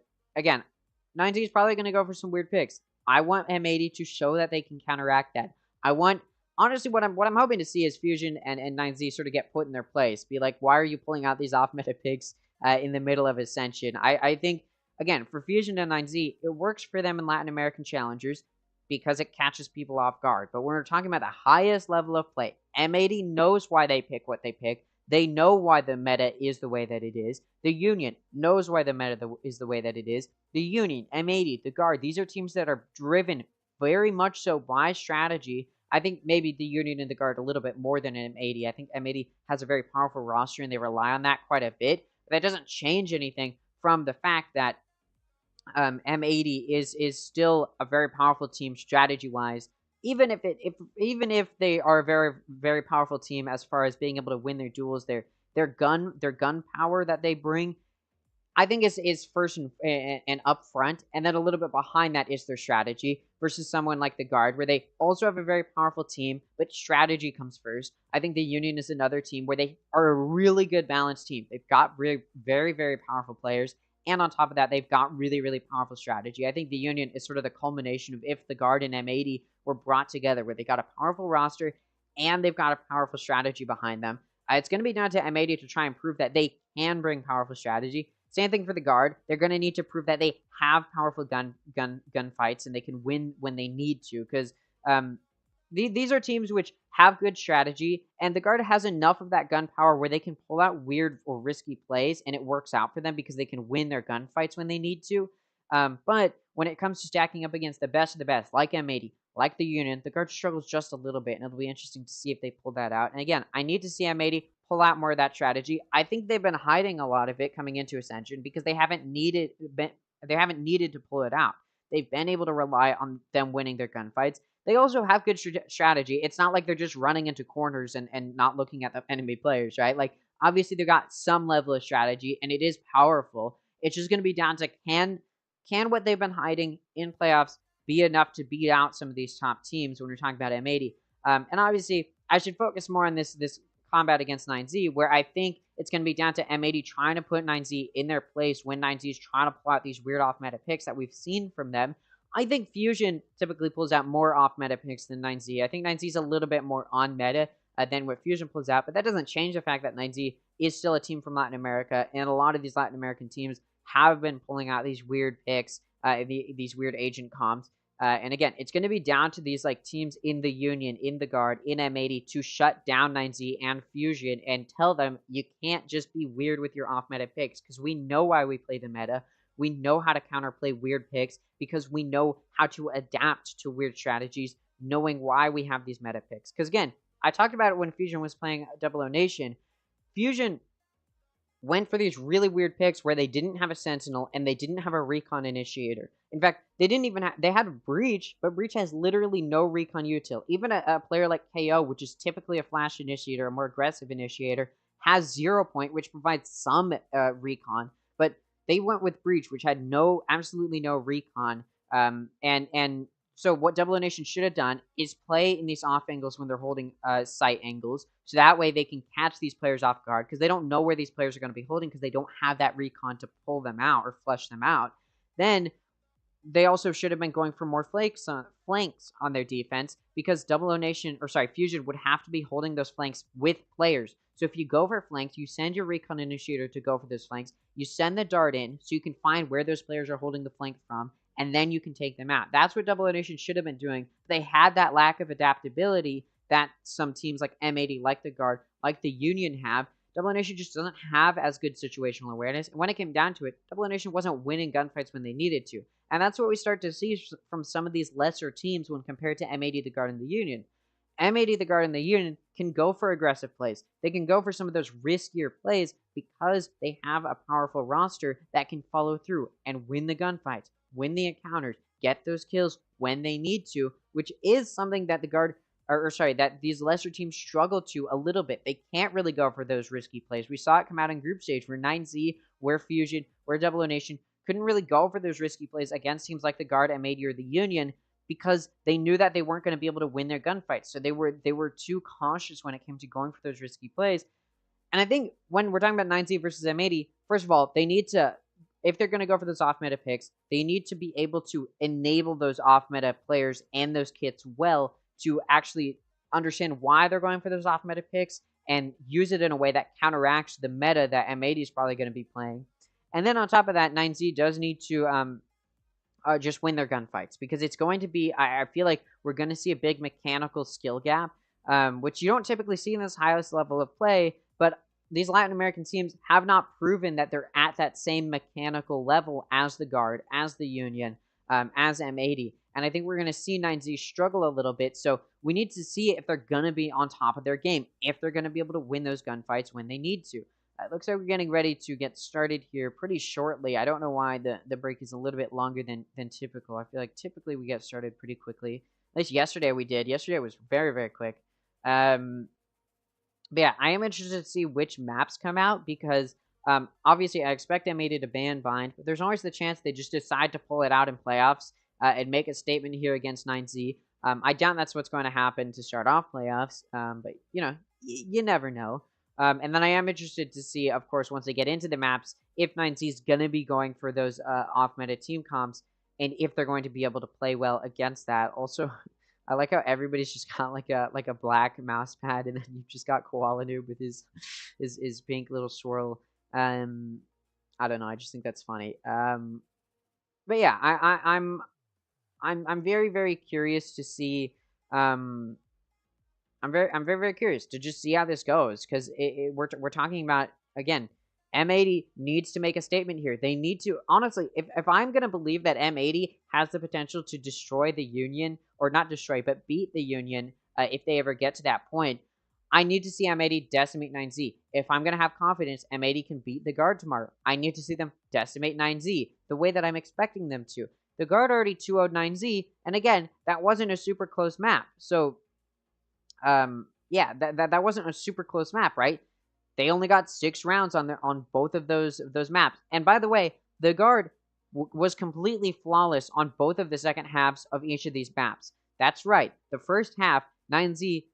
9Z is probably going to go for some weird picks. I want M80 to show that they can counteract that. I want, honestly, what I'm hoping to see is Fusion and 9Z sort of get put in their place. Be like, why are you pulling out these off-meta picks in the middle of Ascension? I think, again, for Fusion and 9Z, it works for them in Latin American Challengers because it catches people off guard. But when we're talking about the highest level of play, M80 knows why they pick what they pick. They know why the meta is the way that it is. The Union knows why the meta is the way that it is. The Union, M80, the Guard, these are teams that are driven very much so by strategy. I think maybe the Union and the Guard a little bit more than M80. I think M80 has a very powerful roster and they rely on that quite a bit. But that doesn't change anything from the fact that M80 is still a very powerful team strategy-wise. Even if they are a very, very powerful team as far as being able to win their duels, their gun power that they bring, I think is first and up front, and then a little bit behind that is their strategy versus someone like the Guard, where they also have a very powerful team, but strategy comes first. I think the Union is another team where they are a really good balanced team. They've got very, very powerful players, and on top of that, they've got really, really powerful strategy. I think the Union is sort of the culmination of if the Guard and M80 were brought together, where they got a powerful roster and they've got a powerful strategy behind them. It's going to be down to M80 to try and prove that they can bring powerful strategy. Same thing for the Guard. They're going to need to prove that they have powerful gun fights and they can win when they need to, because these are teams which have good strategy, and the Guard has enough of that gun power where they can pull out weird or risky plays, and it works out for them because they can win their gunfights when they need to. But when it comes to stacking up against the best of the best, like M80, like the Union, the Guard struggles just a little bit, and it'll be interesting to see if they pull that out. And again, I need to see M80 pull out more of that strategy. I think they've been hiding a lot of it coming into Ascension because they haven't needed to pull it out. They've been able to rely on them winning their gunfights. They also have good strategy. It's not like they're just running into corners and not looking at the enemy players, right? Like, obviously, they've got some level of strategy, and it is powerful. It's just going to be down to can what they've been hiding in playoffs be enough to beat out some of these top teams when we're talking about M80. And obviously, I should focus more on this combat against 9Z, where I think it's going to be down to M80 trying to put 9Z in their place when 9Z is trying to pull out these weird off-meta picks that we've seen from them. I think Fusion typically pulls out more off-meta picks than 9Z. I think 9Z is a little bit more on-meta than what Fusion pulls out, but that doesn't change the fact that 9Z is still a team from Latin America, and a lot of these Latin American teams have been pulling out these weird picks, these weird agent comps. And again, it's going to be down to these like teams in the Union, in the Guard, in M80 to shut down 9Z and Fusion and tell them you can't just be weird with your off-meta picks, because we know why we play the meta. We know how to counterplay weird picks because we know how to adapt to weird strategies, knowing why we have these meta picks. Because again, I talked about it when Fusion was playing Double O Nation. Fusion went for these really weird picks where they didn't have a Sentinel and they didn't have a Recon Initiator. In fact, they didn't even have, they had a Breach, but Breach has literally no Recon util. Even a player like KO, which is typically a Flash Initiator, a more aggressive Initiator, has 0 point, which provides some Recon, but they went with Breach, which had absolutely no recon. And so what Double O Nation should have done is play in these off angles when they're holding sight angles, so that way they can catch these players off guard, because they don't know where these players are going to be holding, because they don't have that recon to pull them out or flush them out. Then they also should have been going for more flanks on their defense, because Fusion would have to be holding those flanks with players. So if you go for flanks, you send your Recon Initiator to go for those flanks. You send the dart in so you can find where those players are holding the flank from, and then you can take them out. That's what Double O Nation should have been doing. They had that lack of adaptability that some teams like M80, like the Guard, like the Union have. Double O Nation just doesn't have as good situational awareness. And when it came down to it, Double O Nation wasn't winning gunfights when they needed to. And that's what we start to see from some of these lesser teams when compared to M80, the Guard, and the Union. M80, the Guard, and the Union can go for aggressive plays. They can go for some of those riskier plays because they have a powerful roster that can follow through and win the gunfights, win the encounters, get those kills when they need to, which is something that the Guard, that these lesser teams struggle to a little bit. They can't really go for those risky plays. We saw it come out in group stage where 9Z, where Fusion, where Double O Nation couldn't really go for those risky plays against teams like the Guard, M80, or the Union, because they knew that they weren't going to be able to win their gunfights. So they were too cautious when it came to going for those risky plays. And I think when we're talking about 9Z versus M80, first of all, they need to, if they're going to go for those off-meta picks, they need to be able to enable those off-meta players and those kits well to actually understand why they're going for those off-meta picks and use it in a way that counteracts the meta that M80 is probably going to be playing. And then on top of that, 9Z does need to just win their gunfights, because it's going to be, I feel like we're going to see a big mechanical skill gap, which you don't typically see in this highest level of play, but these Latin American teams have not proven that they're at that same mechanical level as the Guard, as the Union, as M80. And I think we're going to see 9Z struggle a little bit. So we need to see if they're going to be on top of their game, if they're going to be able to win those gunfights when they need to. It looks like we're getting ready to get started here pretty shortly. I don't know why the break is a little bit longer than typical. I feel like typically we get started pretty quickly. At least yesterday we did. Yesterday was very, very quick. But yeah, I am interested to see which maps come out because obviously I expect M80 to ban Bind, but there's always the chance they just decide to pull it out in playoffs and make a statement here against 9Z. I doubt that's what's going to happen to start off playoffs, but you know, you never know. And then I am interested to see, of course, once they get into the maps, if 9Z is going to be going for those off-meta team comps, and if they're going to be able to play well against that. Also, I like how everybody's just got like a black mouse pad, and then you've just got Koala Noob with his pink little swirl. I don't know. I just think that's funny. But yeah, I'm very, very curious to see. I'm very curious to just see how this goes because we're talking about, again, M80 needs to make a statement here. They need to, honestly, if I'm going to believe that M80 has the potential to destroy the Union, or not destroy, but beat the Union if they ever get to that point, I need to see M80 decimate 9Z. If I'm going to have confidence M80 can beat the Guard tomorrow, I need to see them decimate 9Z the way that I'm expecting them to. The Guard already 2-0'd 9Z, and again, that wasn't a super close map. So, yeah, that wasn't a super close map, right? They only got 6 rounds on both of those maps. And by the way, the Guard was completely flawless on both of the second halves of each of these maps. That's right. The first half, 9Z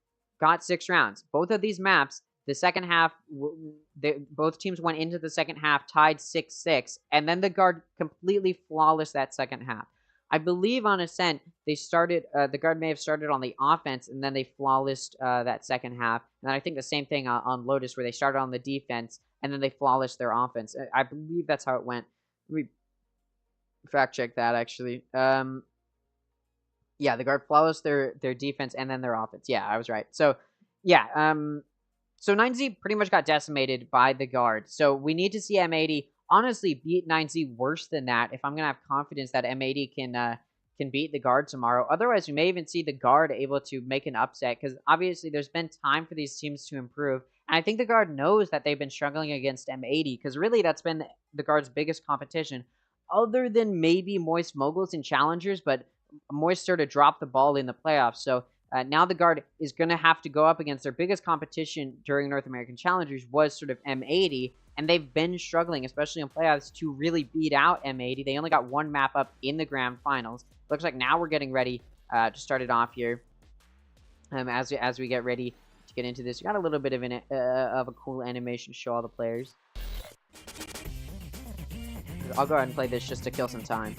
got 6 rounds. Both of these maps, the second half, both teams went into the second half tied 6-6, and then the Guard completely flawless that second half. I believe on Ascent, they started, the Guard may have started on the offense, and then they flawlessed that second half. And I think the same thing on Lotus, where they started on the defense, and then they flawlessed their offense. I believe that's how it went. Let me fact check that, actually. Yeah, the Guard flawlessed their defense and then their offense. Yeah, I was right. So, yeah, so 9Z pretty much got decimated by the Guard. So we need to see M80 honestly beat 9Z worse than that if I'm going to have confidence that M80 can beat the Guard tomorrow. Otherwise, we may even see the Guard able to make an upset because obviously there's been time for these teams to improve. And I think the Guard knows that they've been struggling against M80 because really that's been the Guard's biggest competition other than maybe Moist Moguls and Challengers, but Moist started to drop the ball in the playoffs. So now the Guard is going to have to go up against their biggest competition during North American Challengers was sort of M80. And they've been struggling, especially in playoffs, to really beat out M80. They only got 1 map up in the grand finals. Looks like now we're getting ready to start it off here. As we get ready to get into this, we got a little bit of a cool animation to show all the players. I'll go ahead and play this just to kill some time.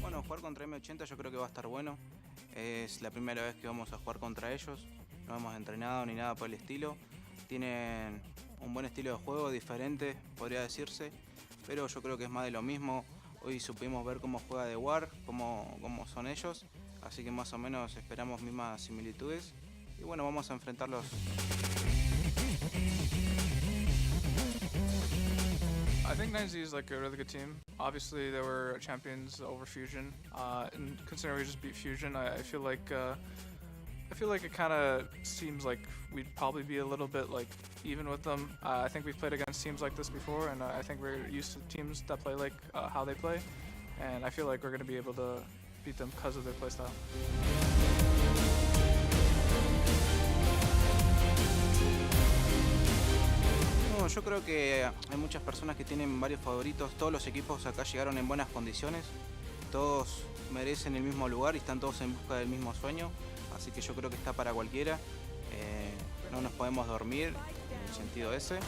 Bueno, jugar contra M80 yo creo que va a estar bueno. Es la primera vez que vamos a jugar contra ellos. No hemos entrenado ni nada por el estilo. Tienen un buen estilo de juego, diferente, podría decirse, pero yo creo que es más de lo mismo. Hoy supimos ver cómo juega The War, cómo son ellos, así que más o menos esperamos mismas similitudes. Y bueno, vamos a enfrentarlos. I think 9Z is like a really good team. Obviously, they were champions over Fusion, and considering we just beat Fusion, I feel like it kind of seems like we'd probably be a little bit like even with them. I think we've played against teams like this before, and I think we're used to teams that play like how they play, and I feel like we're going to be able to beat them because of their playstyle. No, yo creo que hay muchas personas que tienen varios favoritos. Todos los equipos acá llegaron en buenas condiciones. Todos merecen el mismo lugar y están todos en busca del mismo sueño. Así que yo creo que está para cualquiera. No nos podemos dormir en el sentido ese.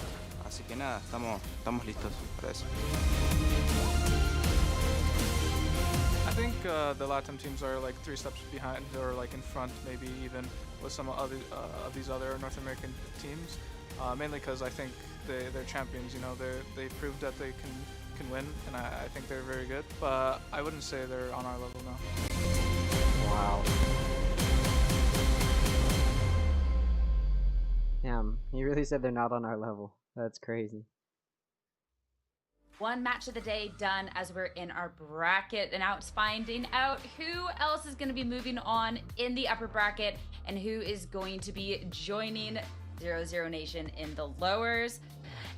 Así que nada, estamos listos para eso. I think the Latin teams are like 3 steps behind or like in front, maybe even with some of these other North American teams. Mainly because I think they're champions. You know, they proved that they can win, and I think they're very good. But I wouldn't say they're on our level now. Wow. Damn, he really said they're not on our level. That's crazy. One match of the day done as we're in our bracket, and now it's finding out who else is going to be moving on in the upper bracket and who is going to be joining 00 Nation in the lowers.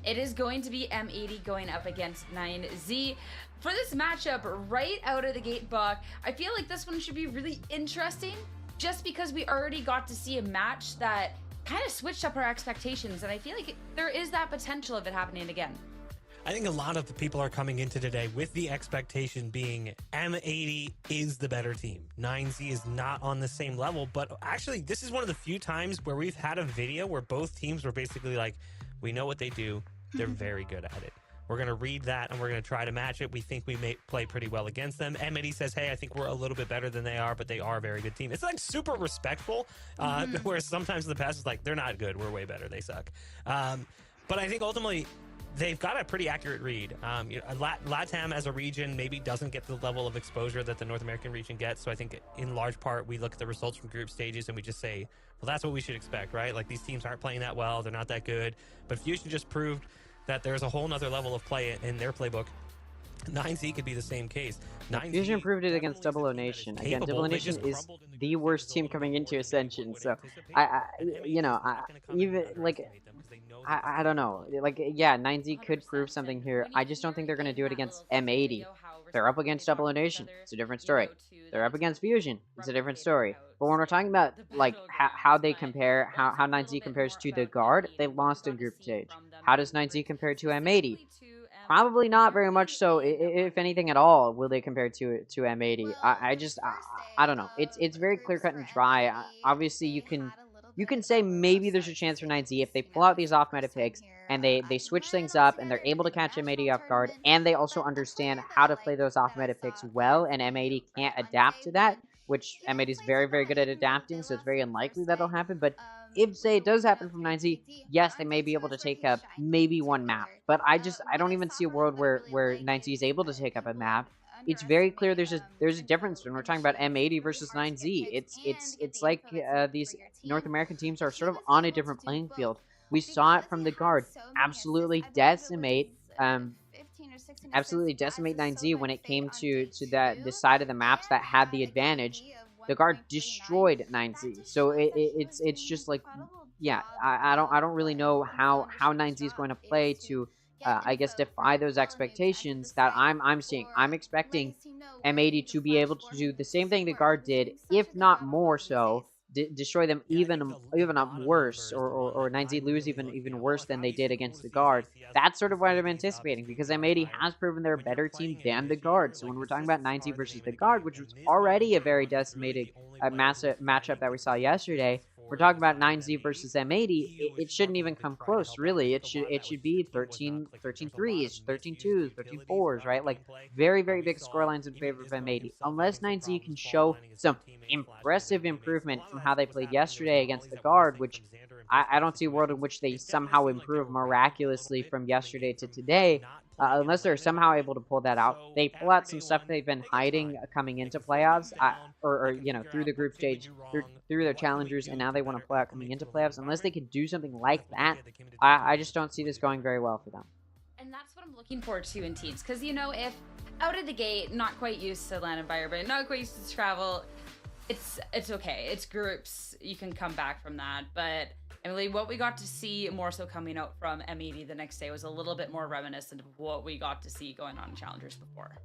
It is going to be M80 going up against 9Z. For this matchup, right out of the gate, Buck, I feel like this one should be really interesting just because we already got to see a match that kind of switched up our expectations, and I feel like there is that potential of it happening again. I think a lot of the people are coming into today with the expectation being M80 is the better team. 9Z is not on the same level, but actually this is one of the few times where we've had a video where both teams were basically like, we know what they do. They're very good at it. We're going to read that and we're going to try to match it. We think we may play pretty well against them. M80 says, hey, I think we're a little bit better than they are, but they are a very good team. It's like super respectful, whereas sometimes in the past it's like, they're not good. We're way better. They suck. But I think ultimately, they've got a pretty accurate read. LATAM as a region maybe doesn't get the level of exposure that the North American region gets. So I think in large part, we look at the results from group stages and we just say, well, that's what we should expect, right? Like these teams aren't playing that well. They're not that good. But Fusion just proved that there's a whole nother level of play in their playbook. 9Z could be the same case. Fusion proved it against Double O Nation. Again, Double O Nation is the worst team coming into Ascension. So I don't know. Like, yeah, 9Z could prove something here. I just don't think they're going to do it against M80. They're up against Double O Nation. It's a different story. They're up against Fusion. It's a different story. But when we're talking about like how they compare, how 9Z compares to the Guard, they lost in group stage. How does 9Z compare to M80? Probably not very much so, if anything at all, will they compare to M80. I don't know. It's very clear cut and dry. Obviously, you can say maybe there's a chance for 9Z if they pull out these off meta picks and they switch things up and they're able to catch M80 off guard, and they also understand how to play those off meta picks well, and M80 can't adapt to that, which M80 is very, very good at adapting, so it's very unlikely that'll happen. But if, say, it does happen from 9Z, yes, they may be able to take up maybe one map. But I don't even see a world where 9Z is able to take up a map. It's very clear there's a difference when we're talking about M80 versus 9Z. It's like these North American teams are sort of on a different playing field. We saw it from the Guard. Absolutely decimate 9Z when it came to the side of the maps that had the advantage. The Guard destroyed 9Z. So it's just like, yeah, I don't really know how 9Z is going to play to I guess defy those expectations that I'm seeing. I'm expecting M80 to be able to do the same thing the Guard did, if not more so, destroy them even worse, or 9Z lose even worse than they did against the Guard. That's sort of what I'm anticipating, because M80 has proven they're a better team than the Guard. So when we're talking about 9Z versus the Guard, which was already a very decimated massive matchup that we saw yesterday, we're talking about 9Z versus M80. It shouldn't even come close, really. It should be 13 threes, 13 twos, 13 fours, right? Like, very, very big scorelines in favor of M80. Unless 9Z can show some impressive improvement from how they played yesterday against the Guard, which I don't see a world in which they somehow improve miraculously from yesterday to today. Unless they're somehow able to pull that out. They pull out some stuff they've been hiding coming into playoffs, or you know, through the group stage, through their challengers, and now they want to pull out coming into playoffs. Unless they can do something like that, I just don't see this going very well for them. And that's what I'm looking forward to in teams, because, you know, if out of the gate, not quite used to land environment, not quite used to travel, it's okay. It's groups. You can come back from that, but Emily, what we got to see more so coming out from M80 the next day was a little bit more reminiscent of what we got to see going on in Challengers before.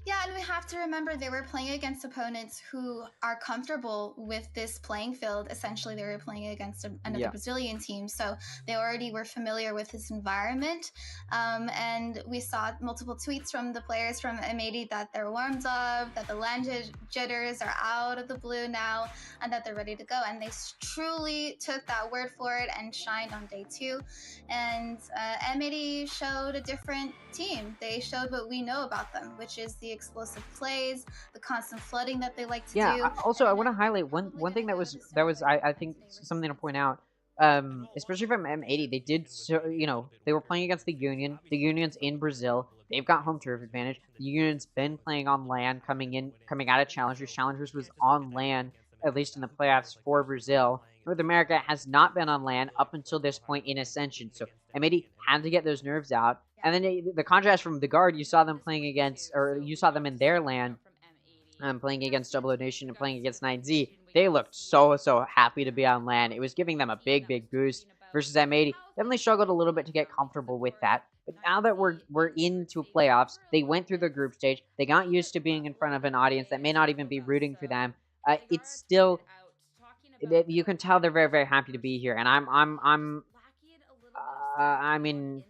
Yeah, and we have to remember they were playing against opponents who are comfortable with this playing field. Essentially, they were playing against another Brazilian team, so they already were familiar with this environment. And we saw multiple tweets from the players from M80 that they're warmed up, that the land jitters are out of the blue now, and that they're ready to go. And they truly took that word for it and shined on day 2. And M80 showed a different team. They showed what we know about them, which is the explosive plays, the constant flooding that they like to do. Yeah, also I want to highlight one thing that was I think something to point out, especially from M80. They did, so, you know, they were playing against the Union. The Union's in Brazil. They've got home turf advantage. The Union's been playing on land, coming out of Challengers. Challengers was on land, at least in the playoffs for Brazil. North America has not been on land up until this point in Ascension. So M80 had to get those nerves out. And then the contrast from the Guard, you saw them playing against, or you saw them in their land, playing against Double Nation and playing against 9Z. They looked so happy to be on land. It was giving them a big boost. Versus M80, definitely struggled a little bit to get comfortable with that. But now that we're into playoffs, they went through the group stage. They got used to being in front of an audience that may not even be rooting for them. It's still, you can tell they're very happy to be here. And I mean,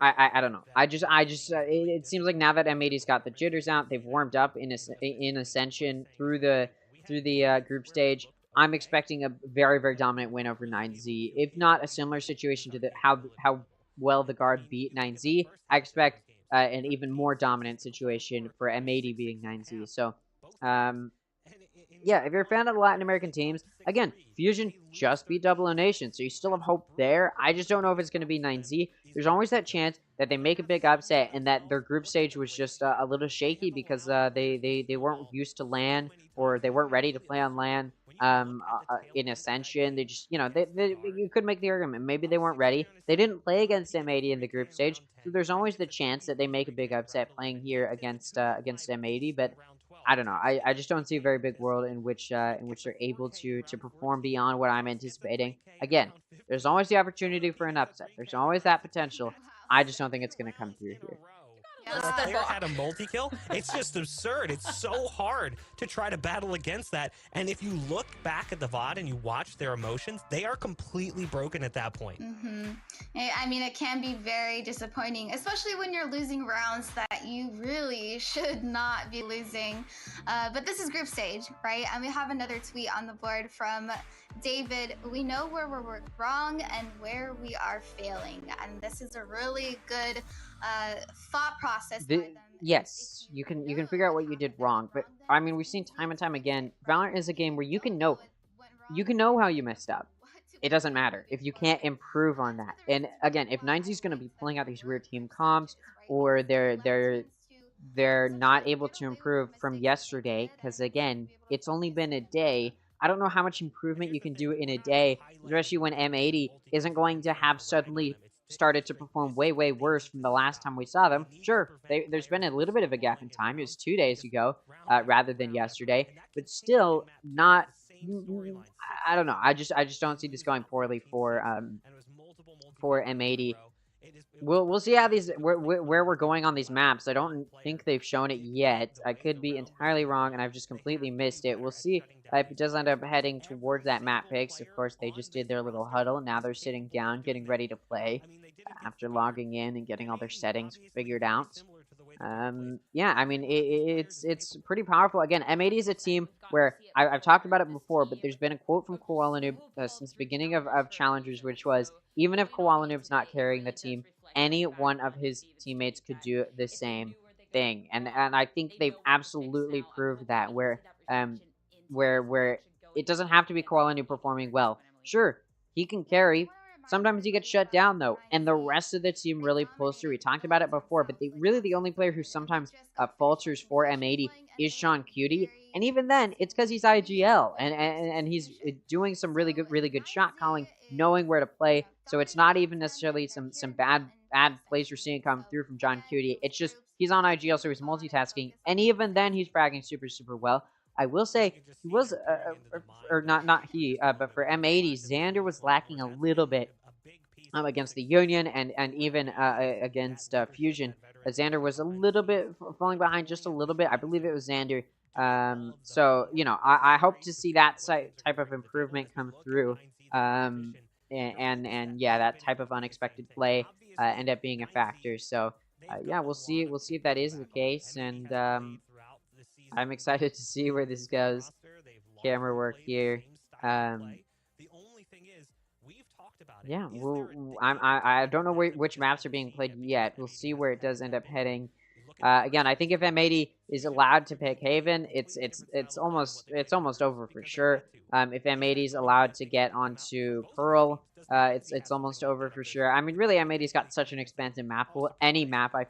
I don't know. It seems like now that M80's got the jitters out, they've warmed up in Ascension through the group stage. I'm expecting a very dominant win over 9Z. If not a similar situation to how well the Guard beat 9Z, I expect an even more dominant situation for M80 beating 9Z. So, yeah, if you're a fan of the Latin American teams, again, Fusion just beat Double Nation, so you still have hope there. I just don't know if it's going to be 9Z. There's always that chance that they make a big upset and that their group stage was just a little shaky because they weren't used to LAN, or they weren't ready to play on LAN. In Ascension, they just, you could make the argument maybe they weren't ready. They didn't play against M80 in the group stage, so there's always the chance that they make a big upset playing here against M80. But I don't know. I just don't see a very big world in which they're able to perform beyond what I'm anticipating. Again, there's always the opportunity for an upset. There's always that potential. I just don't think it's going to come through here. A player had a multi-kill. It's just absurd. It's so hard to try to battle against that. And if you look back at the VOD and you watch their emotions, they are completely broken at that point. I mean, it can be very disappointing, especially when you're losing rounds that you really should not be losing. But this is group stage, right? And we have another tweet on the board from David. We know where we're wrong and where we are failing. And this is a really good thought process. Yes, you can figure out what you did wrong, but I mean, we've seen time and time again, Valorant is a game where you can know how you messed up. It doesn't matter if you can't improve on that. And again, if 9Z is going to be pulling out these weird team comps, or they're not able to improve from yesterday, because again, it's only been a day. I don't know how much improvement you can do in a day, especially when M80 isn't going to have suddenly started to perform way worse from the last time we saw them. Sure, there's been a little bit of a gap in time. It was 2 days ago rather than yesterday, but still not. I don't know. I just don't see this going poorly for M80. We'll see how where we're going on these maps. I don't think they've shown it yet. I could be entirely wrong, and I've just completely missed it. We'll see if it does end up heading towards that map picks. Of course, they just did their little huddle. Now they're sitting down, getting ready to play after logging in and getting all their settings figured out. Yeah, I mean, it's pretty powerful. Again, M80 is a team where I've talked about it before, but there's been a quote from Koala Noob since the beginning of Challengers, which was, even if Koala Noob's not carrying the team, any one of his teammates could do the same thing. And I think they've absolutely proved that, where it doesn't have to be Koala Noob performing well. Sure, he can carry. Sometimes he gets shut down, though, and the rest of the team really pulls through. We talked about it before, but the only player who sometimes falters for M80 is Sean Cutie, and even then, it's because he's IGL, and he's doing some really good shot calling, knowing where to play. So it's not even necessarily some bad plays we're seeing come through from John Cutie. It's just he's on IGL, so he's multitasking, and even then, he's fragging super well. I will say he was, or not he, but for M80, Xander was lacking a little bit against the Union and even against Fusion. Xander was a little bit falling behind, just a little bit. I believe it was Xander. So, I hope to see that type of improvement come through. And yeah, that type of unexpected play end up being a factor. So, yeah, we'll see if that is the case. And I'm excited to see where this goes. Camera work here. Yeah, I don't know which maps are being played yet. We'll see where it does end up heading. Again, I think if M80 is allowed to pick Haven, it's almost over for sure. If M80 is allowed to get onto Pearl, it's almost over for sure. I mean, really, M80's got such an expansive map pool. Any map, I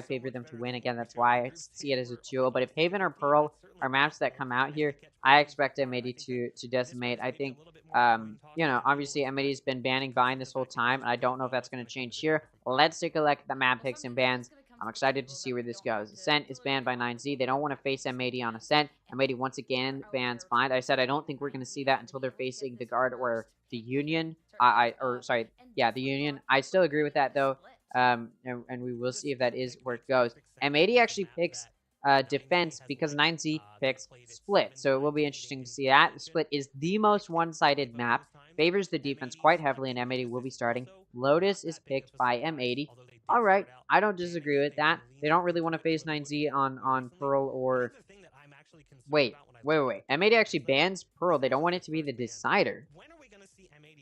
favor them to win. Again, that's why I see it as a 2-0. But if Haven or Pearl are maps that come out here, I expect M80 to decimate. I think, you know, obviously M80's been banning Vine this whole time, and I don't know if that's going to change here. Let's take a look at the map picks and bans. I'm excited to see where this goes. Ascent is banned by 9Z. They don't want to face M80 on Ascent. M80 once again bans Find. I said I don't think we're going to see that until they're facing the Guard or the Union. The Union. I still agree with that though. And we will see if that is where it goes. M80 actually picks defense because 9Z picks Split. So it will be interesting to see that. Split is the most one-sided map. Favors the defense quite heavily, and M80 will be starting. Lotus is picked by M80. All right, I don't disagree with that. They don't really want to face 9Z on Pearl or... Wait. M80 actually bans Pearl. They don't want it to be the decider.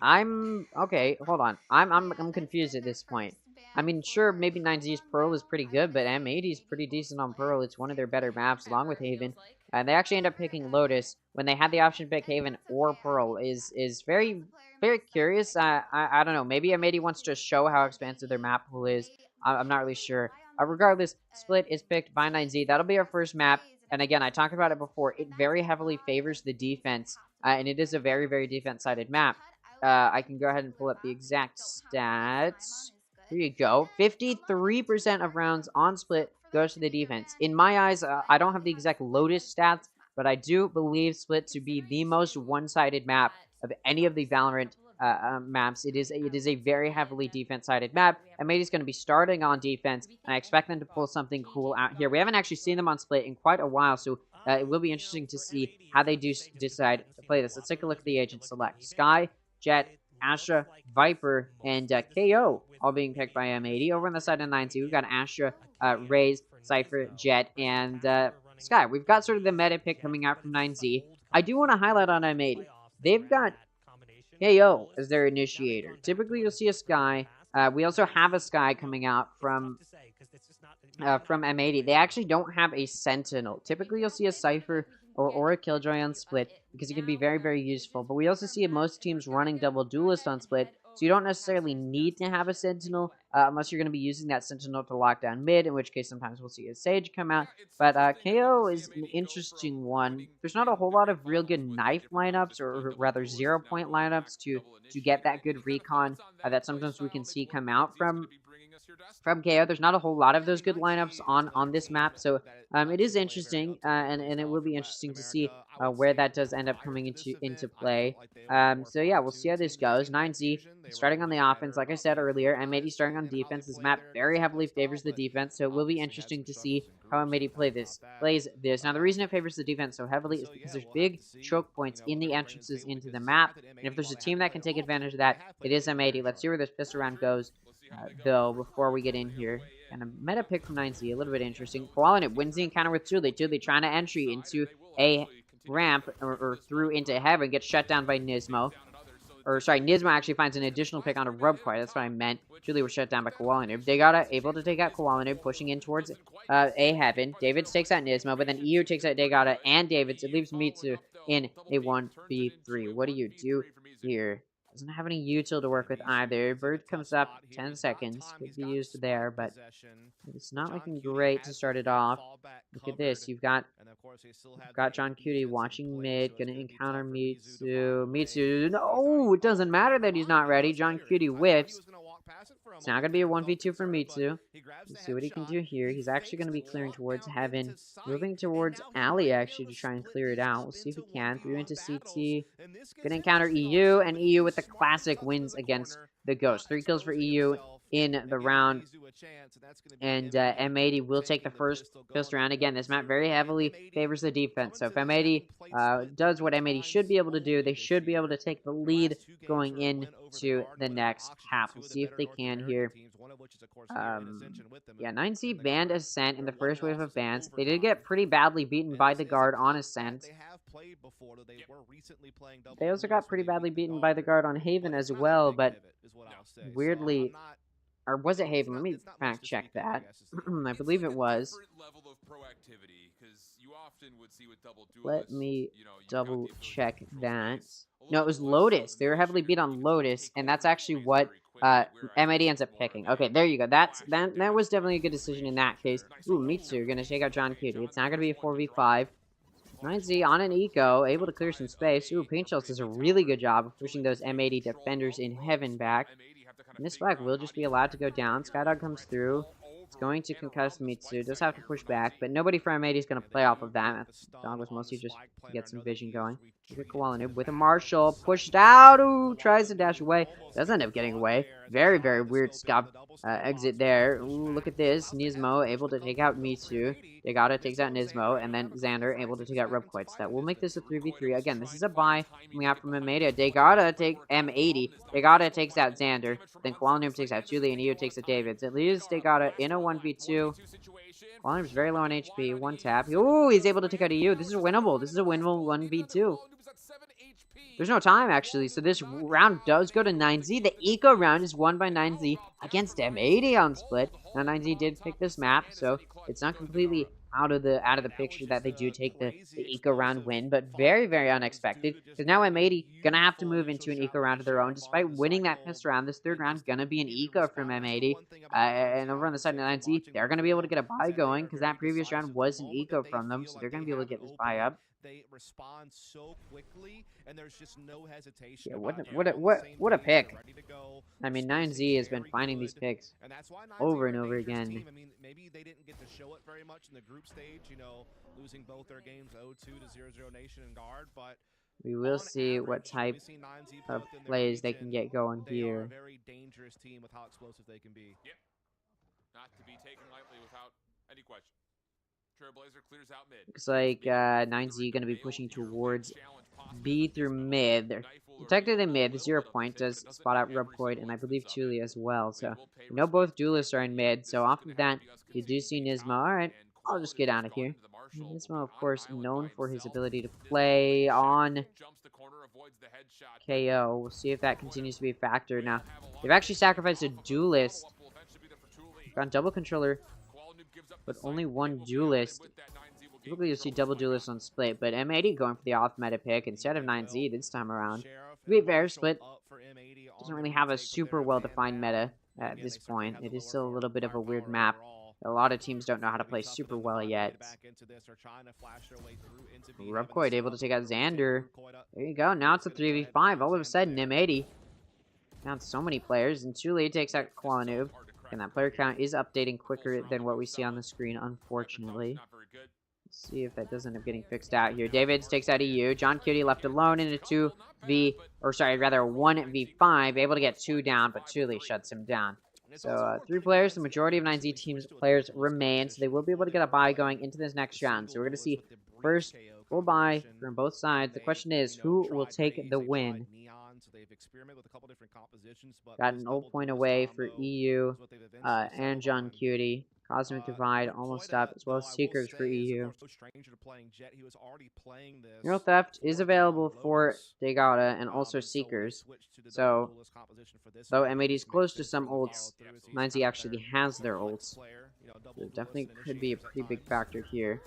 Okay, hold on. I'm confused at this point. I mean, sure, maybe 9Z's Pearl is pretty good, but M80 is pretty decent on Pearl. It's one of their better maps, along with Haven. And they actually end up picking Lotus when they had the option to pick Haven or Pearl. Is very, very curious. I don't know. Maybe M80 wants to show how expansive their map pool is. I'm not really sure. Regardless, Split is picked by 9Z. That'll be our first map. And again, I talked about it before. It very heavily favors the defense, and it is a very, very defense-sided map. I can go ahead and pull up the exact stats. Here you go. 53% of rounds on Split goes to the defense. In my eyes, I don't have the exact Lotus stats, but I do believe Split to be the most one-sided map of any of the Valorant maps. It is a very heavily defense-sided map. M80 is going to be starting on defense, and I expect them to pull something cool out here. We haven't actually seen them on Split in quite a while, so it will be interesting to see how they do decide to play this. Let's take a look at the agent select. Sky, Jet, Astra, Viper, and KO all being picked by M80. Over on the side of 9Z, we've got Astra, Raze, Cypher, Jet, and Sky. We've got sort of the meta pick coming out from 9Z. I do want to highlight on M80. They've got KO as their initiator. Typically, you'll see a Sky. We also have a Sky coming out from M80. They actually don't have a Sentinel. Typically, you'll see a Cypher or a Killjoy on Split because it can be very, very useful. But we also see most teams running double Duelist on Split, so you don't necessarily need to have a Sentinel unless you're going to be using that Sentinel to lock down mid, in which case sometimes we'll see a Sage come out. But KO is an interesting one. There's not a whole lot of real good knife lineups, or rather 0-point lineups to get that good recon that sometimes we can see come out from KO. There's not a whole lot of those good lineups on this map, so it is interesting, and it will be interesting to see where that does end up coming into play. So yeah, we'll see how this goes. 9Z starting on the offense, like I said earlier. M80 starting on defense. This map very heavily favors the defense, so it will be interesting to see how M80 plays this. Now, the reason it favors the defense so heavily is because there's big choke points in the entrances into the map, and if there's a team that can take advantage of that, it is M80. Let's see where this pistol round goes. Though, before we get in here, and a meta pick from 9Z, a little bit interesting. Koalinit wins the encounter with Tule. Tule trying to entry into a ramp, or through into heaven, gets shut down by Nismo. Or, sorry, Nismo actually finds an additional pick on a Rubquire. That's what I meant. Tule was shut down by Koalinit. They got able to take out Koalinit, pushing in towards a heaven. Davids takes out Nismo, but then EU takes out Degata and Davids. It leaves Mitsu in a 1v3. What do you do here? Doesn't have any util to work with either. Bird comes up 10 seconds. Could be used there, but it's not looking great to start it off. Look at this. You've got John Cutie watching mid. Gonna encounter Mitsu. Mitsu. No! It doesn't matter that he's not ready. John Cutie whiffs. It's now going to be a 1v2 for Mitsu. Let's see what he can do here. He's actually going to be clearing towards Heaven. Moving towards Alley, actually, to try and clear it out. We'll see if he can. Through into CT. Going to encounter EU, and EU with the classic wins against the Ghost. 3 kills for EU in the round. And M80 will take the first round. Again, this map very heavily favors the defense. So if M80 does what M80 should be able to do, they should be able to take the lead going into the next half. We'll see if they can here. Yeah, 9C banned Ascent in the first wave of bans. They did get pretty badly beaten by the Guard on Ascent. They also got pretty badly beaten by the Guard on Haven as well, but weirdly... or was it Haven? Let me fact check that. I believe it was. Let me double check that. No, it was Lotus. They were heavily beat on Lotus, and that's actually what M80 ends up picking. Okay, there you go. That was definitely a good decision in that case. Ooh, Mitsu gonna take out John Cutie. It's not gonna be a 4v5. 9Z on an eco, able to clear some space. Ooh, Paint Shells does a really good job of pushing those M80 defenders in heaven back. And this flag will just be allowed to go down. Skydog comes through. It's going to concuss Mitsu. Does have to push back, but nobody from M80 is going to play off of that. Dog was mostly just to get some vision going. Koala Noob with a Marshall. Pushed out. Ooh, tries to dash away. Does end up getting away. Very, very weird stuff. Exit there. Ooh, look at this. Nismo able to take out Mitsu. Degata takes out Nismo, and then Xander able to take out Rubquoits. That will make this a 3v3. Again, this is a buy coming out from M80. Degata takes M80. Degata takes out Xander. Then Koala Noob takes out Julie, and Io takes out Davids. It leaves Degata in a 1v2. Koala Noob's very low on HP. One tap. Ooh, he's able to take out EU. This is winnable. This is a winnable 1v2. There's no time, actually, so this round does go to 9Z. The eco round is won by 9Z against M80 on split. Now 9Z did pick this map, so it's not completely out of the picture that they do take the eco round win, but very, very unexpected, because now M80 gonna have to move into an eco round of their own. Despite winning that pissed round, this third round gonna be an eco from M80, and over on the side of 9Z, they're gonna be able to get a buy going, because that previous round was an eco from them, so they're gonna be able to get this buy up. They respond so quickly, and there's just no hesitation. Yeah, what a pick! I mean, 9Z has been finding these picks over and over again. I mean, maybe they didn't get to show it very much in the group stage, you know, losing both their games 0-2 to 0-0 Nation and Guard, but we will see what type of plays they can get going here. They are a very dangerous team with how explosive they can be. Yep. Not to be taken lightly without any question. Trailblazer clears out mid. Looks like 9Z going to be pushing towards B through mid. They're protected in mid. 0 point does spot out Rubcoid and I believe Tuli as well. So we know both duelists are in mid. So off of that, you do see Nismo. Alright, I'll just get out of here. Nismo, of course, known for his ability to play on KO. We'll see if that continues to be a factor. Now, they've actually sacrificed a duelist. They've got double controller, but only one duelist. Typically you'll see double duelists on split, but M80 going for the off meta pick instead of 9Z this time around. To be fair, split doesn't really have a super well defined meta at this point. It is still a little bit of a weird map. A lot of teams don't know how to play super well yet. Rubcoid able to take out Xander. There you go, now it's a 3v5. All of a sudden, M80 found so many players, and Tuli takes out Koala Noob. And that player count is updating quicker than what we see on the screen, unfortunately. Let's see if that does end up getting fixed out here. Davids takes out EU. John Cutie left alone in a 1v5, able to get 2 down, but Tuli shuts him down. So 3 players, the majority of 9Z team's players remain, so they will be able to get a bye going into this next round. So we're going to see first full bye from both sides. The question is, who will take the win? Got an 0 point away for EU and John Cutie. Cosmic Divide almost up, as well as Seekers for EU. Neural Theft is available for Degata and also Seekers. So, though M80 is close to some ults, 9Z actually has their ults. So it definitely could be a pretty big factor here.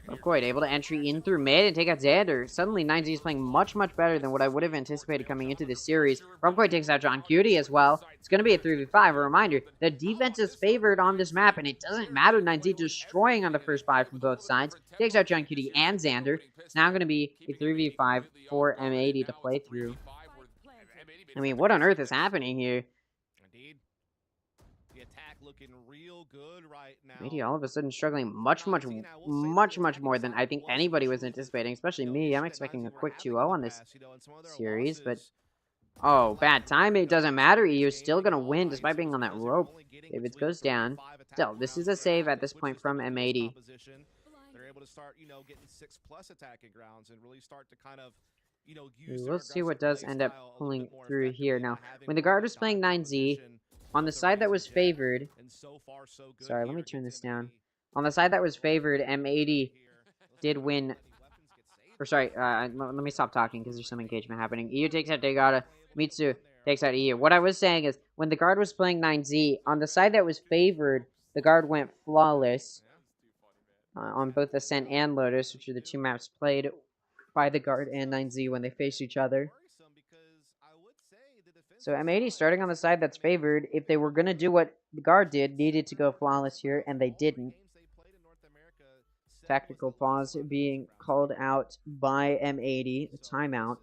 Rubcoid able to entry in through mid and take out Xander. Suddenly, 9Z is playing much, much better than what I would have anticipated coming into this series. Rubcoid takes out John Cutie as well. It's going to be a 3v5. A reminder, the defense is favored on this map, and it doesn't matter. 9Z destroying on the first buy from both sides. Takes out John Cutie and Xander. It's now going to be a 3v5 for M80 to play through. I mean, what on earth is happening here? Looking real good right now. Maybe all of a sudden struggling much more than I think anybody was anticipating, especially me. I'm expecting a quick 2-0 on this series, but oh, bad time. It doesn't matter. EU is still gonna win despite being on that rope. Davids goes down. Still, this is a save at this point from M80. They're able to start, you know, getting 6+ attacking grounds and really start to kind of, you know, we will see what does end up pulling through here. Now, when the guard was playing 9Z, on the side that was favored, sorry, let me turn this down. On the side that was favored, M80 did win. Or sorry, let me stop talking because there's some engagement happening. EU takes out Degata. Mitsu takes out EU. What I was saying is, when the guard was playing 9Z, on the side that was favored, the guard went flawless on both Ascent and Lotus, which are the two maps played by the guard and 9Z when they face each other. So M80 starting on the side that's favored, if they were going to do what the guard did, needed to go flawless here, and they didn't. Tactical pause being called out by M80, a timeout.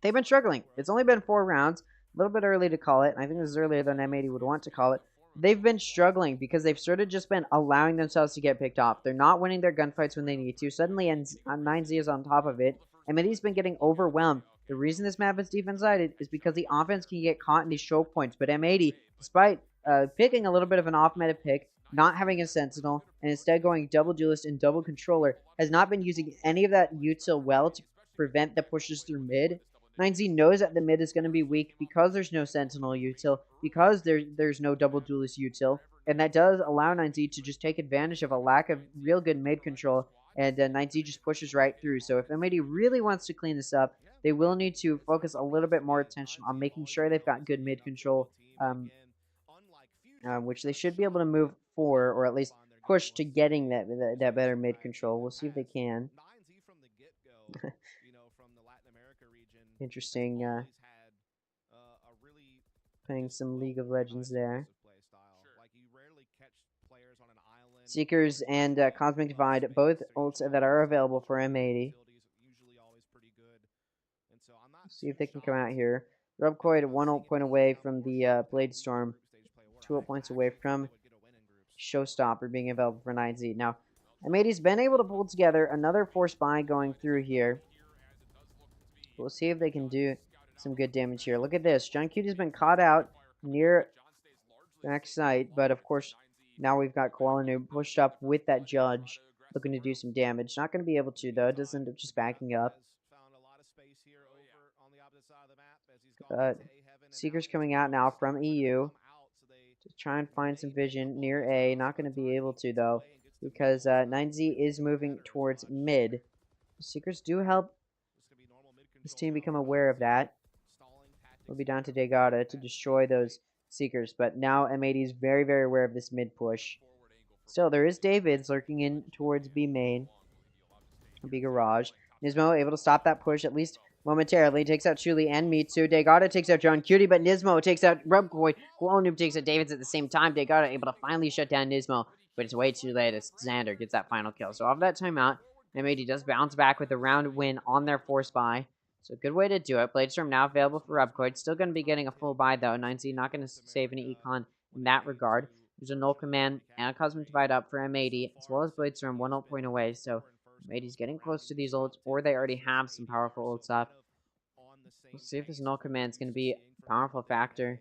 They've been struggling. It's only been 4 rounds. A little bit early to call it. I think this is earlier than M80 would want to call it. They've been struggling because they've sort of just been allowing themselves to get picked off. They're not winning their gunfights when they need to. Suddenly, 9Z is on top of it. M80's been getting overwhelmed. The reason this map is defense-sided is because the offense can get caught in these choke points. But M80, despite picking a little bit of an off-meta pick, not having a Sentinel, and instead going double duelist and double controller, has not been using any of that util well to prevent the pushes through mid. 9Z knows that the mid is going to be weak because there's no Sentinel util, because there's no double duelist util, and that does allow 9Z to just take advantage of a lack of real good mid control, and 9Z just pushes right through. So if M80 really wants to clean this up, they will need to focus a little bit more attention on making sure they've got good mid control, which they should be able to move for, or at least push to getting that better mid control. We'll see if they can. Interesting, playing some League of Legends there. Seekers and Cosmic Divide, both ults that are available for M80. See if they can come out here. Rubcoid 1 ult point away from the Blade Storm. 2 ult points away from Showstopper being available for 9Z. Now, M80's been able to pull together another force buy going through here. We'll see if they can do some good damage here. Look at this. John Cutie's been caught out near back site, but of course, now we've got Koala Noob pushed up with that Judge, looking to do some damage. Not going to be able to, though. It does end up just backing up. Seeker's coming out now from EU to try and find some vision near A. Not going to be able to, though, because 9Z is moving towards mid. Seekers do help this team become aware of that. We'll be down to Degada to destroy those Seekers, but now M80 is very, very aware of this mid push. Still, there is Davids lurking in towards B main. B garage. Nismo able to stop that push at least momentarily. Takes out Chuli and Mitsu. Degada takes out John Cutie, but Nismo takes out Rubcoid. Noob takes out Davids at the same time. Degada able to finally shut down Nismo, but it's way too late as Xander gets that final kill. So off that timeout, M80 does bounce back with a round win on their force buy. So good way to do it. Bladestorm now available for Rubcoid. Still going to be getting a full buy, though. 9Z not going to save any econ in that regard. There's a null command and a Cosmic Divide up for M80, as well as Bladestorm 1 ult point away. So M80's getting close to these ults, or they already have some powerful ults up. We'll see if this null command is going to be a powerful factor.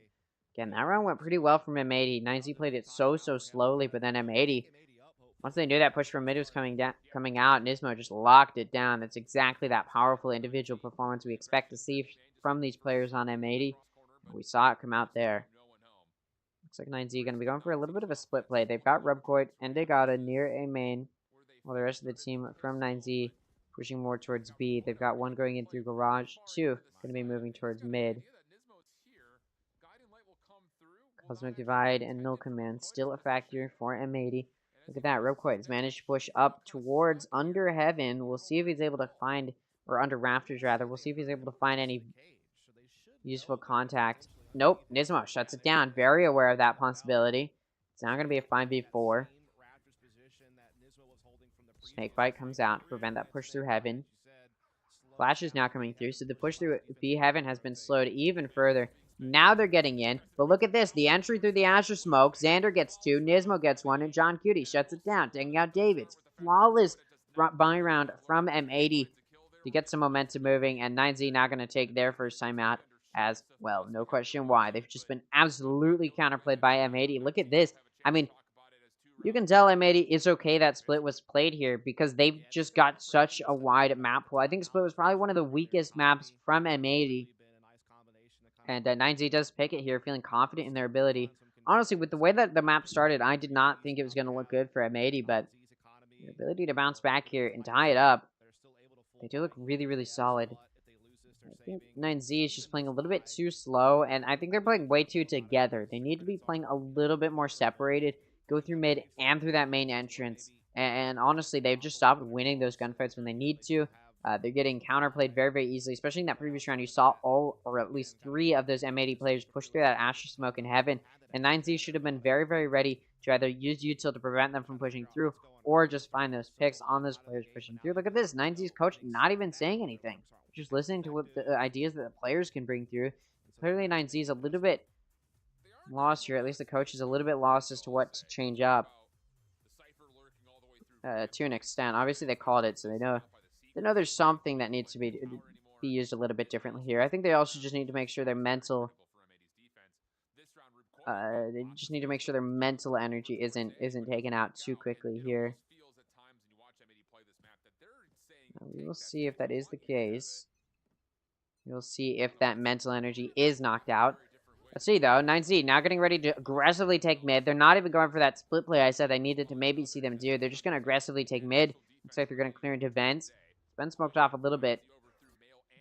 Again, that round went pretty well from M80. 9Z played it so slowly, but then M80, once they knew that push from mid was coming out, Nismo just locked it down. That's exactly that powerful individual performance we expect to see from these players on M80. We saw it come out there. Looks like 9Z going to be going for a little bit of a split play. They've got Rubcoid and Degada near A main, while the rest of the team from 9Z pushing more towards B. They've got one going in through garage, 2 going to be moving towards mid. Cosmic Divide and Null Command still a factor for M80. Look at that. Rubcoid has managed to push up towards Under Heaven. We'll see if he's able to find, or Under Rafters rather. We'll see if he's able to find any useful contact. Nope. Nismo shuts it down. Very aware of that possibility. It's now going to be a 5v4. Snakebite comes out to prevent that push through Heaven. Flash is now coming through, so the push through B Heaven has been slowed even further. Now they're getting in, but look at this. The entry through the Azure Smoke. Xander gets 2, Nismo gets 1, and John Cutie shuts it down, taking out Davids. Flawless buy round from M80 to get some momentum moving, and 9Z now going to take their first time out as well. No question why. They've just been absolutely counterplayed by M80. Look at this. I mean, you can tell M80 it's okay that Split was played here because they've just got such a wide map pool. I think Split was probably one of the weakest maps from M80. And 9Z does pick it here, feeling confident in their ability. Honestly, with the way that the map started, I did not think it was going to look good for M80, but their ability to bounce back here and tie it up, they do look really, really solid. I think 9Z is just playing a little bit too slow, and I think they're playing way too together. They need to be playing a little bit more separated, go through mid and through that main entrance. And honestly, they've just stopped winning those gunfights when they need to. They're getting counterplayed very, very easily, especially in that previous round. You saw all, or at least 3 of those M80 players push through that Asher smoke in heaven. And 9Z should have been very, very ready to either use util to prevent them from pushing through, or just find those picks on those players pushing through. Look at this, 9Z's coach not even saying anything. Just listening to what the ideas that the players can bring through. Clearly 9Z is a little bit lost here. At least the coach is a little bit lost as to what to change up. To an extent. Obviously they called it, so they know there's something that needs to be used a little bit differently here. I think they also just need to make sure their mental they just need to make sure their mental energy isn't taken out too quickly here. We will see if that is the case. We'll see if that mental energy is knocked out. Let's see, though. 9Z now getting ready to aggressively take mid. They're not even going for that split play I said I needed to maybe see them do. They're just going to aggressively take mid. Looks like they're going to clear into vents. It's been smoked off a little bit.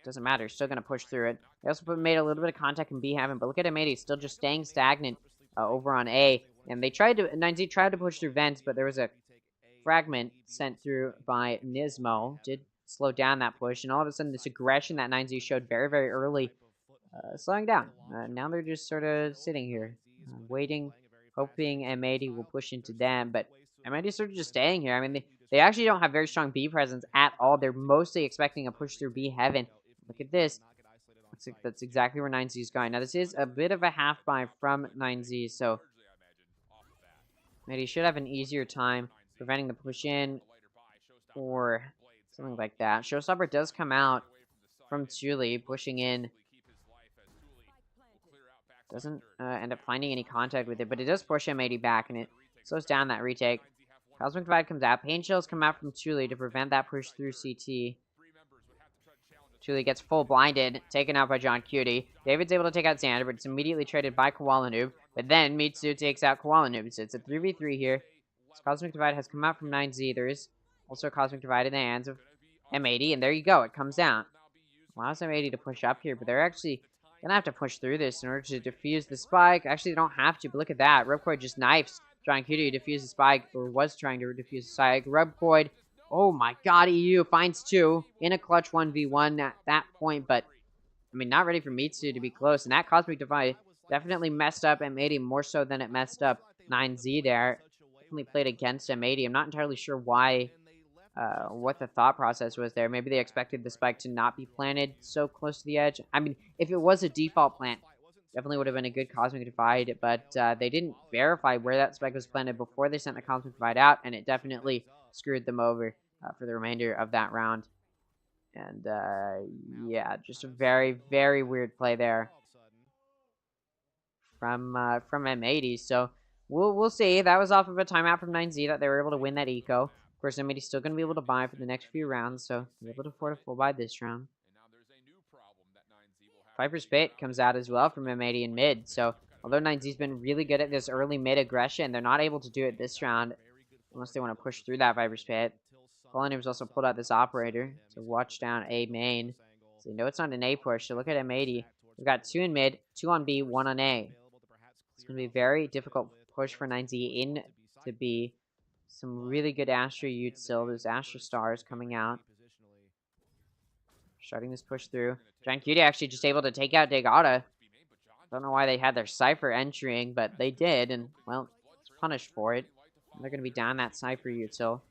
Doesn't matter. Still going to push through it. They also made a little bit of contact in B heaven, but look at M80. Still just staying stagnant over on A. And they tried to... 9Z tried to push through vents, but there was a fragment sent through by Nismo. Did slow down that push, and all of a sudden this aggression that 9Z showed very, very early slowing down. Now they're just sort of sitting here, waiting, hoping M80 will push into them, but M80 is sort of just staying here. I mean, they actually don't have very strong B presence at all. They're mostly expecting a push through B heaven. Look at this. Looks like that's exactly where 9Z is going. Now, this is a bit of a half buy from 9Z, so M80 should have an easier time preventing the push in or something like that. Showstopper does come out from Thule, pushing in. Doesn't end up finding any contact with it, but it does push M80 back, and it slows down that retake. Cosmic Divide comes out. Pain Shells come out from Thule to prevent that push through CT. Thule gets full blinded, taken out by John Cutie. David's able to take out Xander, but it's immediately traded by Koala Noob. But then Mitsu takes out Koala Noob, so it's a 3v3 here. So Cosmic Divide has come out from 9Z. There is also Cosmic Divide in the hands of M80, and there you go. It comes down. Allows M80 to push up here, but they're actually gonna have to push through this in order to defuse the spike. Actually, they don't have to, but look at that. Rubcoid just knifes John Cutie to defuse the spike, or was trying to defuse the spike. Rubcoid, oh my god, EU finds 2 in a clutch 1v1 at that point, but, I mean, not ready for Mitsu to be close, and that Cosmic Divide definitely messed up M80 more so than it messed up 9Z there. Definitely played against M80. I'm not entirely sure why, what the thought process was there. Maybe they expected the spike to not be planted so close to the edge. I mean, if it was a default plant, definitely would have been a good Cosmic Divide, but they didn't verify where that spike was planted before they sent the Cosmic Divide out, and it definitely screwed them over for the remainder of that round. And yeah, just a very, very weird play there from M80. So we'll see. That was off of a timeout from 9Z that they were able to win that eco. Of course, M80's still going to be able to buy for the next few rounds, so they're able to afford a full buy this round. Viper's Pit comes out as well from M80 in mid, so although 9Z's been really good at this early mid aggression, they're not able to do it this round unless they want to push through that Viper's Pit. Colonim's also pulled out this operator to watch down A main. So you know it's not an A push, so look at M80. We've got 2 in mid, 2 on B, 1 on A. It's going to be a very difficult push for 9Z in to B. Some really good Astra Utes still. There's Astra Stars coming out. Starting this push through. John Cutie actually just able to take out Degata. Don't know why they had their Cypher entering, but they did, and, well, it's punished for it. And they're going to be down that Cypher Util.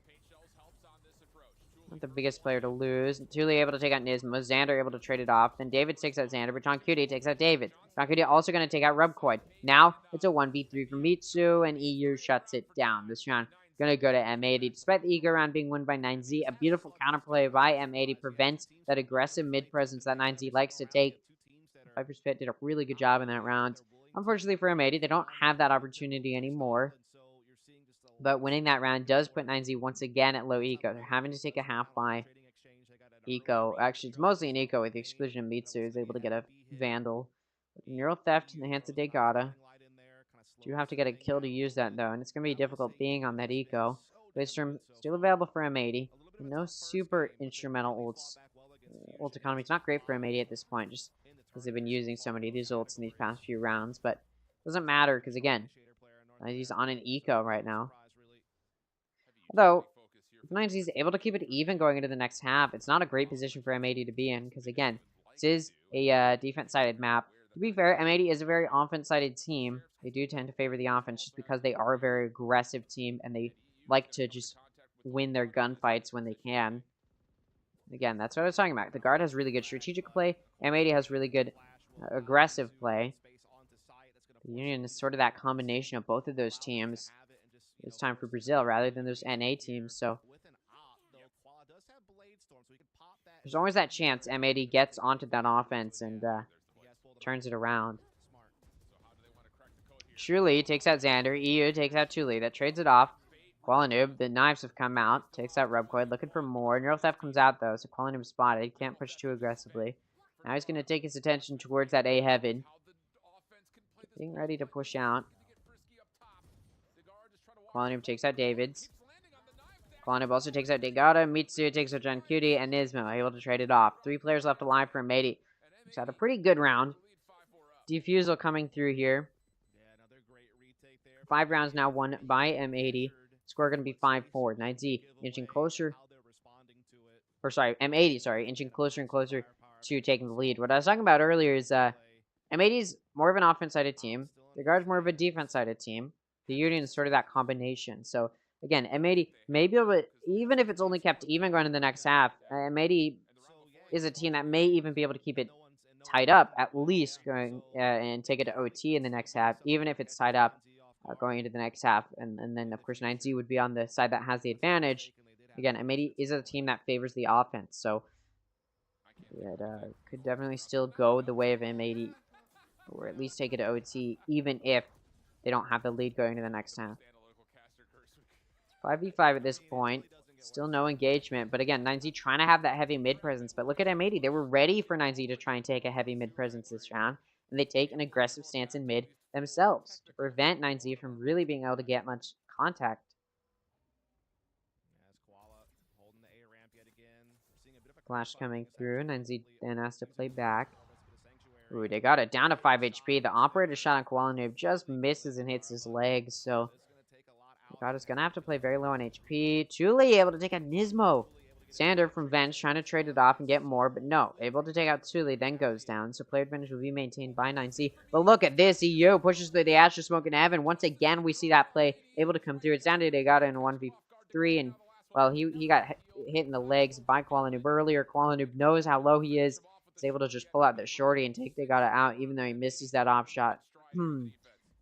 Not the biggest player to lose. Thule able to take out Nismo. Xander able to trade it off. Then David takes out Xander, but John Cutie takes out David. John Cutie also going to take out Rubcoid. Now, it's a 1v3 for Mitsu, and EU shuts it down. This round going to go to M80. Despite the eco round being won by 9Z, a beautiful counterplay by M80 prevents that aggressive mid presence that 9Z likes to take. Viper's Pit did a really good job in that round. Unfortunately for M80, they don't have that opportunity anymore. But winning that round does put 9Z once again at low eco. They're having to take a half buy eco. Actually, it's mostly an eco with the exclusion of Mitsu, who's able to get a Vandal. Neural Theft in the hands of Degata. Do have to get a kill to use that, though, and it's going to be difficult being on that eco. Waystrom still available for M80. And no super instrumental ults ult economy is not great for M80 at this point, just because they've been using so many of these ults in these past few rounds. But it doesn't matter, because again, he's on an eco right now. Although, if 9Z is able to keep it even going into the next half, it's not a great position for M80 to be in, because again, this is a defense-sided map. To be fair, M80 is a very offense-sided team. They do tend to favor the offense just because they are a very aggressive team, and they like to just win their gunfights when they can. Again, that's what I was talking about. The guard has really good strategic play. M80 has really good aggressive play. The Union is sort of that combination of both of those teams. It's time for Brazil rather than those NA teams, so there's always that chance M80 gets onto that offense and turns it around. Truly takes out Xander. EU takes out Tuli. That trades it off. Qualanoob, the knives have come out. Takes out Rubcoid, looking for more. Neural Theft comes out, though, so Qualanoob spotted. He can't push too aggressively. Now he's going to take his attention towards that A heaven. Getting ready to push out. Qualanoob takes out Davids. Qualanoob also takes out Degata. Mitsu takes out John Cutie, and Nismo able to trade it off. 3 players left alive for M80. He's had a pretty good round. Defusal coming through here. 5 rounds now won by M80. Score going to be 5-4. 9Z inching closer. Or sorry, M80, sorry, inching closer and closer to taking the lead. What I was talking about earlier is M80 is more of an offense-sided team. The guard's more of a defense-sided team. The Union is sort of that combination. So, again, M80 may be able to, even if it's only kept even going in the next half, M80 is a team that may even be able to keep it tied up, at least going and take it to OT in the next half, even if it's tied up going into the next half. And then, of course, 9Z would be on the side that has the advantage. Again, M80 is a team that favors the offense, so it could definitely still go the way of M80, or at least take it to OT, even if they don't have the lead going to the next half. 5v5 at this point. Still no engagement, but again, 9Z trying to have that heavy mid presence. But look at M80. They were ready for 9Z to try and take a heavy mid presence this round, and they take an aggressive stance in mid themselves to prevent 9Z from really being able to get much contact. Flash coming through. 9Z then has to play back. Ooh, they got it down to 5 HP. The operator shot on Qualanoob just misses and hits his legs, so God is going to have to play very low on HP. Tuli able to take out Nismo. Sander from Venge trying to trade it off and get more, but no. Able to take out Tuli, then goes down. So player advantage will be maintained by 9Z. But look at this. EU pushes through the Astro Smoke and Evan. Once again, we see that play able to come through. It's down to Degata in a 1v3, and, well, he got hit in the legs by Qualanoob earlier. Qualanoob knows how low he is. He's able to just pull out the shorty and take Degata out, even though he misses that off shot.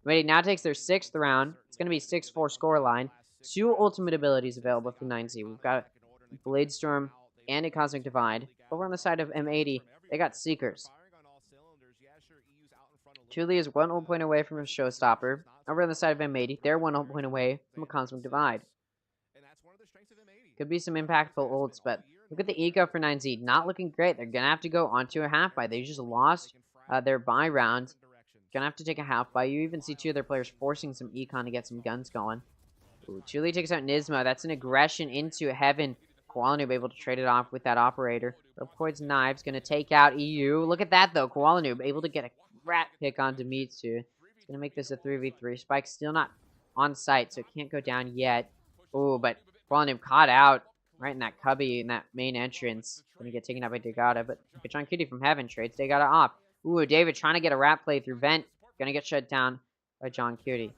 Ready now takes their 6th round. It's going to be 6-4 scoreline. 2 ultimate abilities available for 9Z. We've got Blade Storm and a Cosmic Divide. Over on the side of M80, they got Seekers. Tuli is 1 ult point away from a Showstopper. Over on the side of M80, they're 1 ult point away from a Cosmic Divide. Could be some impactful ults, but look at the eco for 9Z. Not looking great. They're going to have to go onto a half buy. They just lost their buy round. Gonna have to take a half buy. You even see 2 of their players forcing some econ to get some guns going. Ooh, Tuli takes out Nismo. That's an aggression into heaven. Qualanoob able to trade it off with that operator. Rubcoid's knives gonna take out EU. Look at that though. Qualanoob able to get a rat pick on Dimitsu. It's gonna make this a 3v3. Spike's still not on site, so it can't go down yet. Ooh, but Qualanoob caught out right in that cubby in that main entrance. Gonna get taken out by Degata, but John Cutie from heaven trades Degata off. Ooh, David trying to get a rat play through Vent. Gonna get shut down by John Cutie.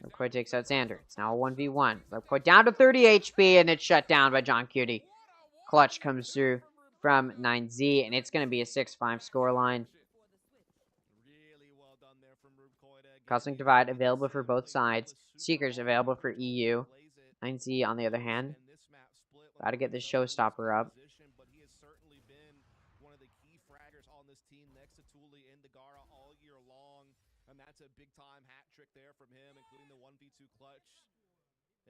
Rubcoid takes out Xander. It's now a 1v1. Rubcoid down to 30 HP, and it's shut down by John Cutie. Clutch comes through from 9Z, and it's gonna be a 6-5 scoreline. Cosmic Divide available for both sides. Seekers available for EU. 9Z, on the other hand, got to get this Showstopper up. A big-time hat trick there from him, including the 1v2 clutch.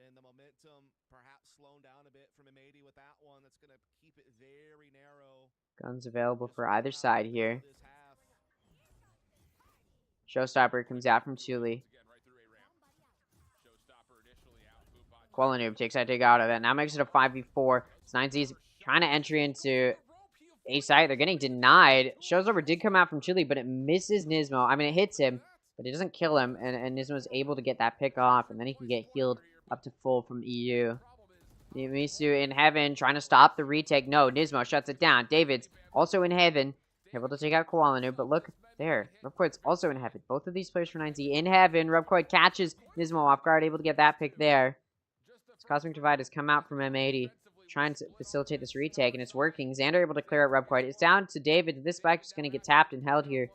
And the momentum perhaps slowing down a bit from M80 with that one. That's going to keep it very narrow. Guns available for either side here. Showstopper comes out from Tuli. Qualanoob takes out Degata. That now makes it a 5v4. 9Z's trying to entry into A site. They're getting denied. Showstopper did come out from Chile, but it misses Nismo. I mean, it hits him, but it doesn't kill him, and Nismo is able to get that pick off, and then he can get healed up to full from EU. Misu in heaven, trying to stop the retake. No, Nismo shuts it down. David's also in heaven, able to take out Koalanu, but look there. Rubcoid's also in heaven. Both of these players for 9Z in heaven. Rubcoid catches Nismo off guard, able to get that pick there. This Cosmic Divide has come out from M80, trying to facilitate this retake, and it's working. Xander able to clear out Rubcoid. It's down to David. This spike is going to get tapped and held here.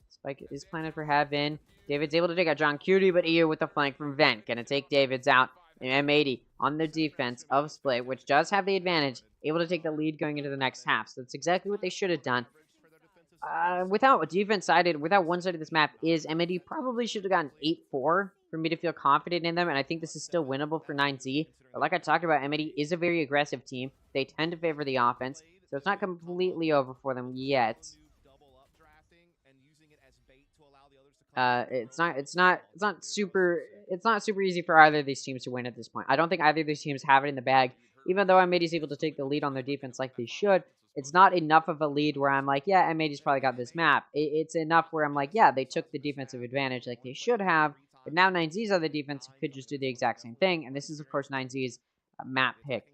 Spike is planted for heaven. David's able to take out John Cutie, but EU with the flank from Vent. Gonna take David's out. And M80 on the defense of Split, which does have the advantage, able to take the lead going into the next half. So that's exactly what they should have done. Without a defense sided, without one side of this map is M80 probably should have gotten 8-4 for me to feel confident in them, and I think this is still winnable for 9Z. But like I talked about, M80 is a very aggressive team. They tend to favor the offense, so it's not completely over for them yet. It's not super easy for either of these teams to win at this point. I don't think either of these teams have it in the bag. Even though M80 is able to take the lead on their defense like they should, it's not enough of a lead where I'm like, yeah, M80's probably got this map. It's enough where I'm like, yeah, they took the defensive advantage like they should have, but now 9Z's on the defense could just do the exact same thing, and this is, of course, 9Z's map pick.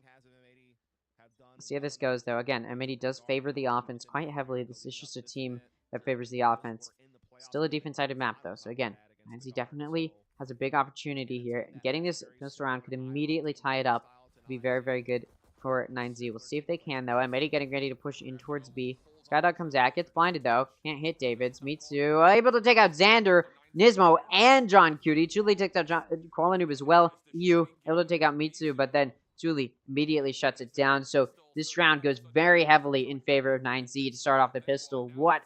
Let's see how this goes, though. Again, M80 does favor the offense quite heavily. This is just a team that favors the offense. Still a defense-sided map, though, so again, 9Z definitely has a big opportunity here. Getting this pistol round could immediately tie it up. Be very, very good for 9Z. We'll see if they can, though. M80 getting ready to push in towards B. Skydog comes out, gets blinded, though. Can't hit Davids. Mitsu able to take out Xander, Nismo, and John Cutie. Julie takes out Koalanoob as well. EU able to take out Mitsu, but then Julie immediately shuts it down. So this round goes very heavily in favor of 9Z to start off the pistol. What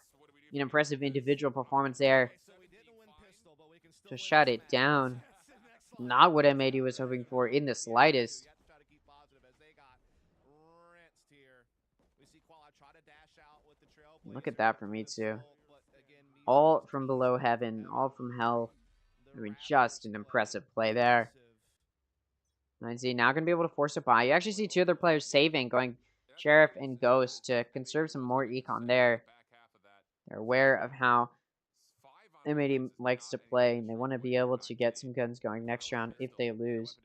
an impressive individual performance there to shut it down. Not what M80 was hoping for in the slightest. Look at that for Mitsu. All from below heaven, all from hell. I mean, just an impressive play there. 9Z now going to be able to force it by. You actually see two other players saving, going Sheriff and Ghost to conserve some more econ there. They're aware of how M80 likes to play, and they want to be able to get some guns going next round if they lose.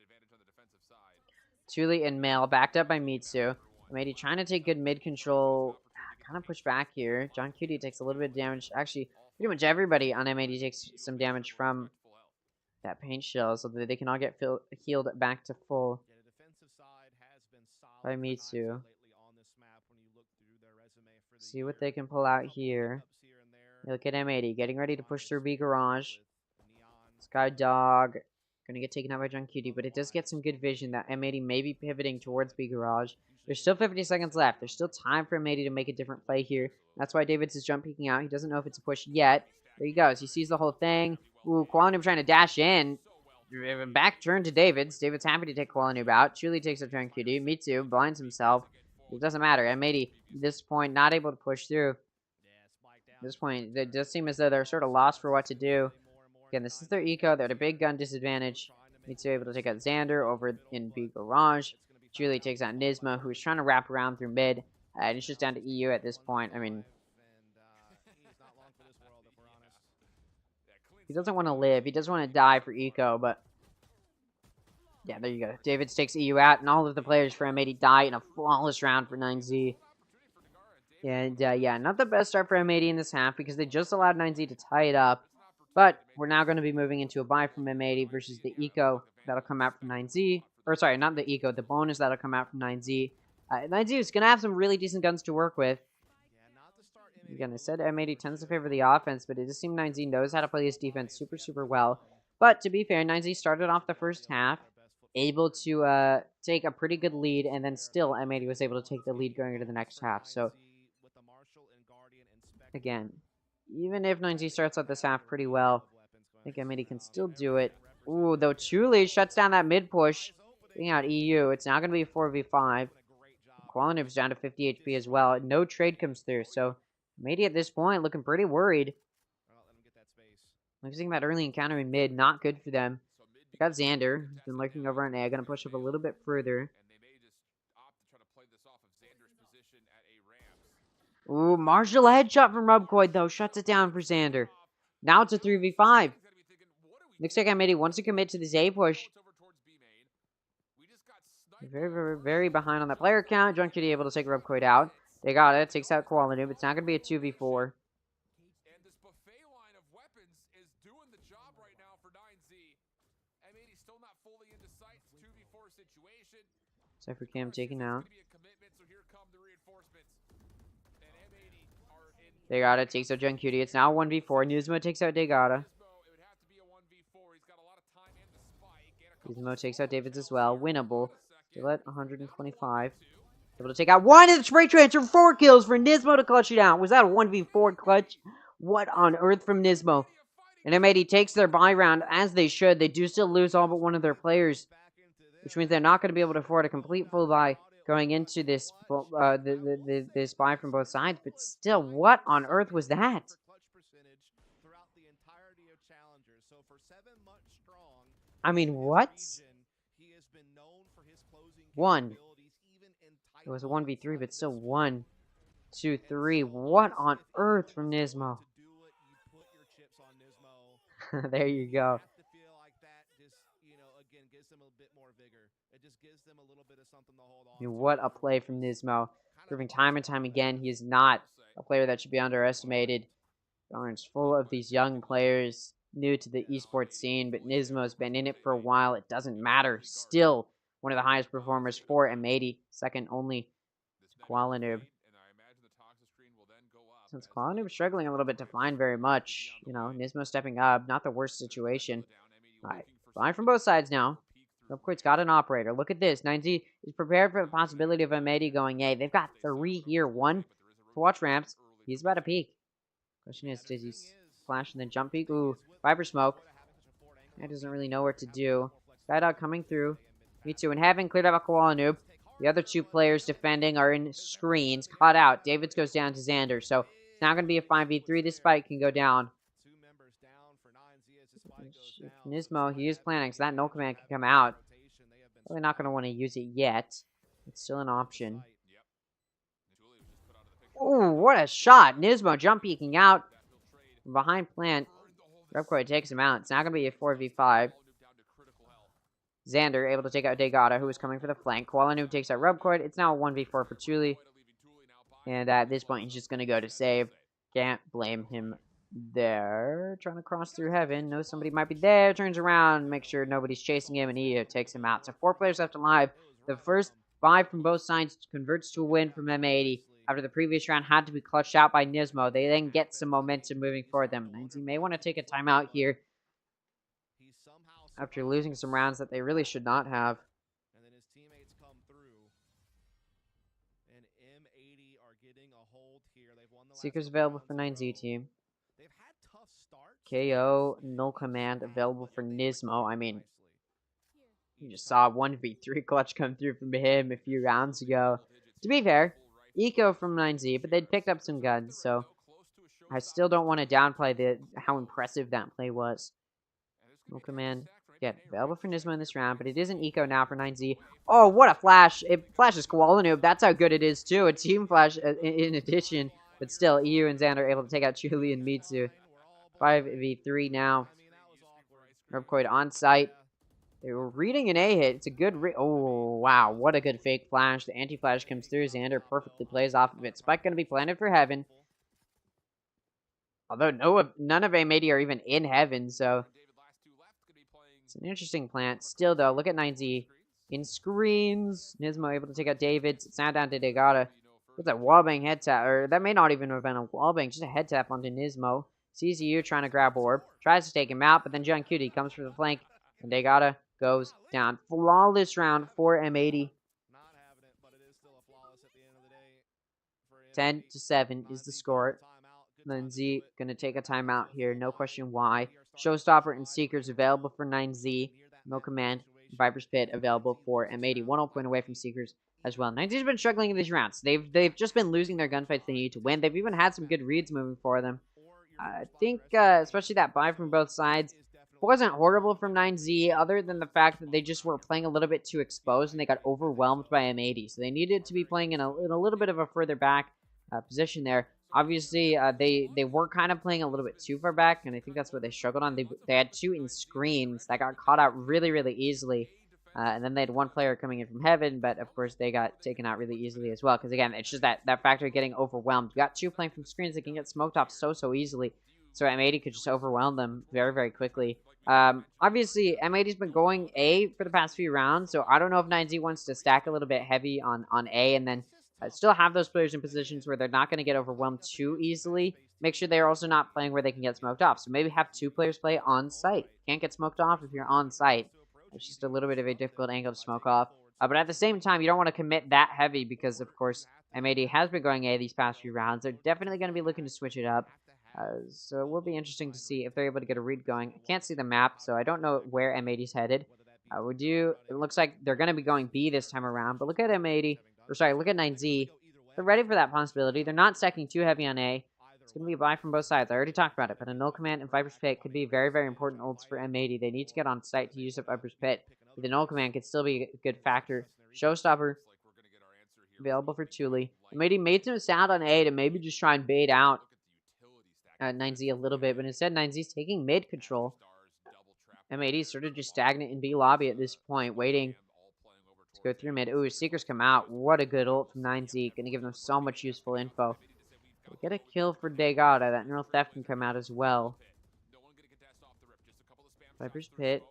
Thule and Mail backed up by Mitsu. M80 trying to take good mid control. Kind of push back here. John Cutie takes a little bit of damage. Actually, pretty much everybody on M80 takes some damage from that paint shell, so that they can all get healed back to full by Mitsu. See what they can pull out here. Look at M80 getting ready to push through B Garage. Sky Dog going to get taken out by John Cutie, but it does get some good vision that M80 may be pivoting towards B Garage. There's still 50 seconds left. There's still time for M80 to make a different play here. That's why Davids is jump peeking out. He doesn't know if it's a push yet. There he goes. He sees the whole thing. Ooh, Koalanoob trying to dash in. Back turn to Davids. Davids happy to take Koalanoob out. Truly takes a John Cutie. Mitsu blinds himself. It doesn't matter. M80 at this point not able to push through. At this point, it does seem as though they're sort of lost for what to do. Again, this is their eco. They're at a big gun disadvantage. Mitsu able to take out Xander over in B Garage. Julie takes out Nisma, who's trying to wrap around through mid. And it's just down to EU at this point. I mean, he doesn't want to live. He doesn't want to die for eco, but yeah, there you go. Davids takes EU out, and all of the players for M80 die in a flawless round for 9Z. And yeah, not the best start for M80 in this half because they just allowed 9Z to tie it up. But we're now going to be moving into a buy from M80 versus the eco that'll come out from 9Z. Or sorry, not the eco, the bonus that'll come out from 9Z. 9Z is going to have some really decent guns to work with. Again, I said M80 tends to favor the offense, but it just seems 9Z knows how to play this defense super, super well. But to be fair, 9Z started off the first half, able to take a pretty good lead, and then still M80 was able to take the lead going into the next half. So, again, even if 9Z starts out this half pretty well, I think M80 can still do it. Ooh, though Chuli shuts down that mid push, taking out EU. It's now going to be 4v5. Koalanoob's down to 50 HP as well. No trade comes through, so M80 at this point looking pretty worried. Losing that early encounter in mid, not good for them. They got Xander, who's been lurking over on A, going to push up a little bit further. Ooh, martial headshot from Rubcoid, though. Shuts it down for Xander. Now it's a 3v5. Looks like M80 wants to commit to this A push. Very behind on that player count. Drunk Kitty able to take Rubcoid out. They got it. Takes out Quality. It's not going to be a 2v4. And this buffet line of weapons is doing the job right now for 9Z. M80 still not fully into sight. 2v4 situation. Cypher Cam taken out. They got it. Takes out Junk Cutie. It's now 1v4. Nuzmo takes out Degata. Nuzmo takes out Davids as well. Winnable. Still at 125. Able to take out one, and the spray transfer. 4 kills for Nismo to clutch it out. Was that a 1v4 clutch? What on earth from Nismo? And M80 takes their buy round, as they should. They do still lose all but one of their players, which means they're not going to be able to afford a complete full buy going into this this buy from both sides. But still, what on earth was that? I mean, what? One. It was a 1v3, but still 1, 2, 3. What on earth from Nismo? There you go. I mean, what a play from Nismo. Proving time and time again he is not a player that should be underestimated. It's full of these young players new to the esports scene, but Nismo's been in it for a while. It doesn't matter. Still one of the highest performers for M80, second only to Qualinoob. Since Qualinoob's struggling a little bit to find very much, you know, Nismo stepping up, not the worst situation. Alright, fine from both sides now. Rubcoid's got an operator. Look at this. 9Z is prepared for the possibility of M80 going A. They've got 3 here. 1 to watch ramps. He's about to peek. Question is, does he flash and then jump peek? Ooh, Viper smoke. Guy doesn't really know what to do. Skydog coming through. Me too. In heaven, cleared out by Qualinoob. The other 2 players defending are in screens. Caught out. Davids goes down to Xander. So it's now going to be a 5v3. This spike can go down. Nismo, he is planning, so that null command can come out. Probably not going to want to use it yet. It's still an option. Ooh, what a shot. Nismo jump peeking out from behind plant. Rubcoid takes him out. It's now going to be a 4v5. Xander able to take out Degata, who is coming for the flank. Qualinoob takes out Rubcoid. It's now a 1v4 for Thule. And at this point, he's just going to go to save. Can't blame him there. Trying to cross through heaven. Knows somebody might be there. Turns around. Makes sure nobody's chasing him. And he takes him out. So 4 players left alive. The first 5 from both sides converts to a win from M80. After the previous round had to be clutched out by Nismo. They then get some momentum moving for them. 9Z may want to take a timeout here. After losing some rounds that they really should not have. And then his teammates come through. And M80 are getting a hold here. They've won the Seekers available for 9Z team. They've had tough starts. KO, null command available for Nismo. I mean, you just saw a 1v3 clutch come through from him a few rounds ago. To be fair, eco from 9Z, but they'd picked up some guns, so I still don't want to downplay how impressive that play was. Null command. Yeah, available for Nismo in this round, but it is an eco now for 9Z. Oh, what a flash. It flashes Qualinoob. That's how good it is, too. A team flash in addition. But still, EU and Xander are able to take out Chuli and Mitsu. 5v3 now. Rubcoid on site. They were reading an A hit. It's a good oh, wow. What a good fake flash. The anti-flash comes through. Xander perfectly plays off of it. Spike going to be planted for heaven. Although none of M80 are even in heaven, so it's an interesting plant. Still, though, look at 9Z. In screens, Nismo able to take out Davids. It's now down to Degata. What's that wallbang head tap? Or that may not even have been a wallbang, just a head tap onto Nismo. CCU trying to grab orb. Tries to take him out, but then John Cutie comes for the flank. And Degata goes down. Flawless round for M80. 10-7 is the score. 9Z gonna take a timeout here, no question why. Showstopper and Seekers available for 9Z. No command. Viper's Pit available for M80. 1 point away from Seekers as well. 9Z's been struggling in these rounds. They've just been losing their gunfights they need to win. They've even had some good reads moving for them. I think especially that buy from both sides wasn't horrible from 9Z, other than the fact that they just were playing a little bit too exposed and they got overwhelmed by M80. So they needed to be playing in a little bit of a further back position there. Obviously, they were kind of playing a little bit too far back, and I think that's what they struggled on. They had 2 in screens that got caught out really, really easily. And then they had 1 player coming in from heaven, but of course they got taken out really easily as well. Because again, it's just that factor of getting overwhelmed. You got 2 playing from screens that can get smoked off so easily. So M80 could just overwhelm them very, very quickly. Obviously, M80's been going A for the past few rounds, so I don't know if 9Z wants to stack a little bit heavy on A and then still have those players in positions where they're not going to get overwhelmed too easily. Make sure they're also not playing where they can get smoked off. So maybe have 2 players play on site. Can't get smoked off if you're on site. It's just a little bit of a difficult angle to smoke off. But at the same time, you don't want to commit that heavy because, of course, M80 has been going A these past few rounds. They're definitely going to be looking to switch it up. So it will be interesting to see if they're able to get a read going. I can't see the map, so I don't know where M80's headed. It looks like they're going to be going B this time around. But look at M80. Or sorry, look at 9Z. They're ready for that possibility. They're not stacking too heavy on A. It's going to be a buy from both sides. I already talked about it, but a null command and Viper's Pit could be very, very important ults for M80. They need to get on site to use up Viper's Pit. The null command could still be a good factor. Showstopper available for Thule. M80 made some sound on A to maybe just try and bait out 9Z a little bit, but instead 9Z's taking mid control. M80 is sort of just stagnant in B lobby at this point, waiting to go through mid. Ooh, Seekers come out. What a good ult from 9Z. Gonna give them so much useful info. We'll get a kill for Degada. That neural theft can come out as well. Viper's Pit.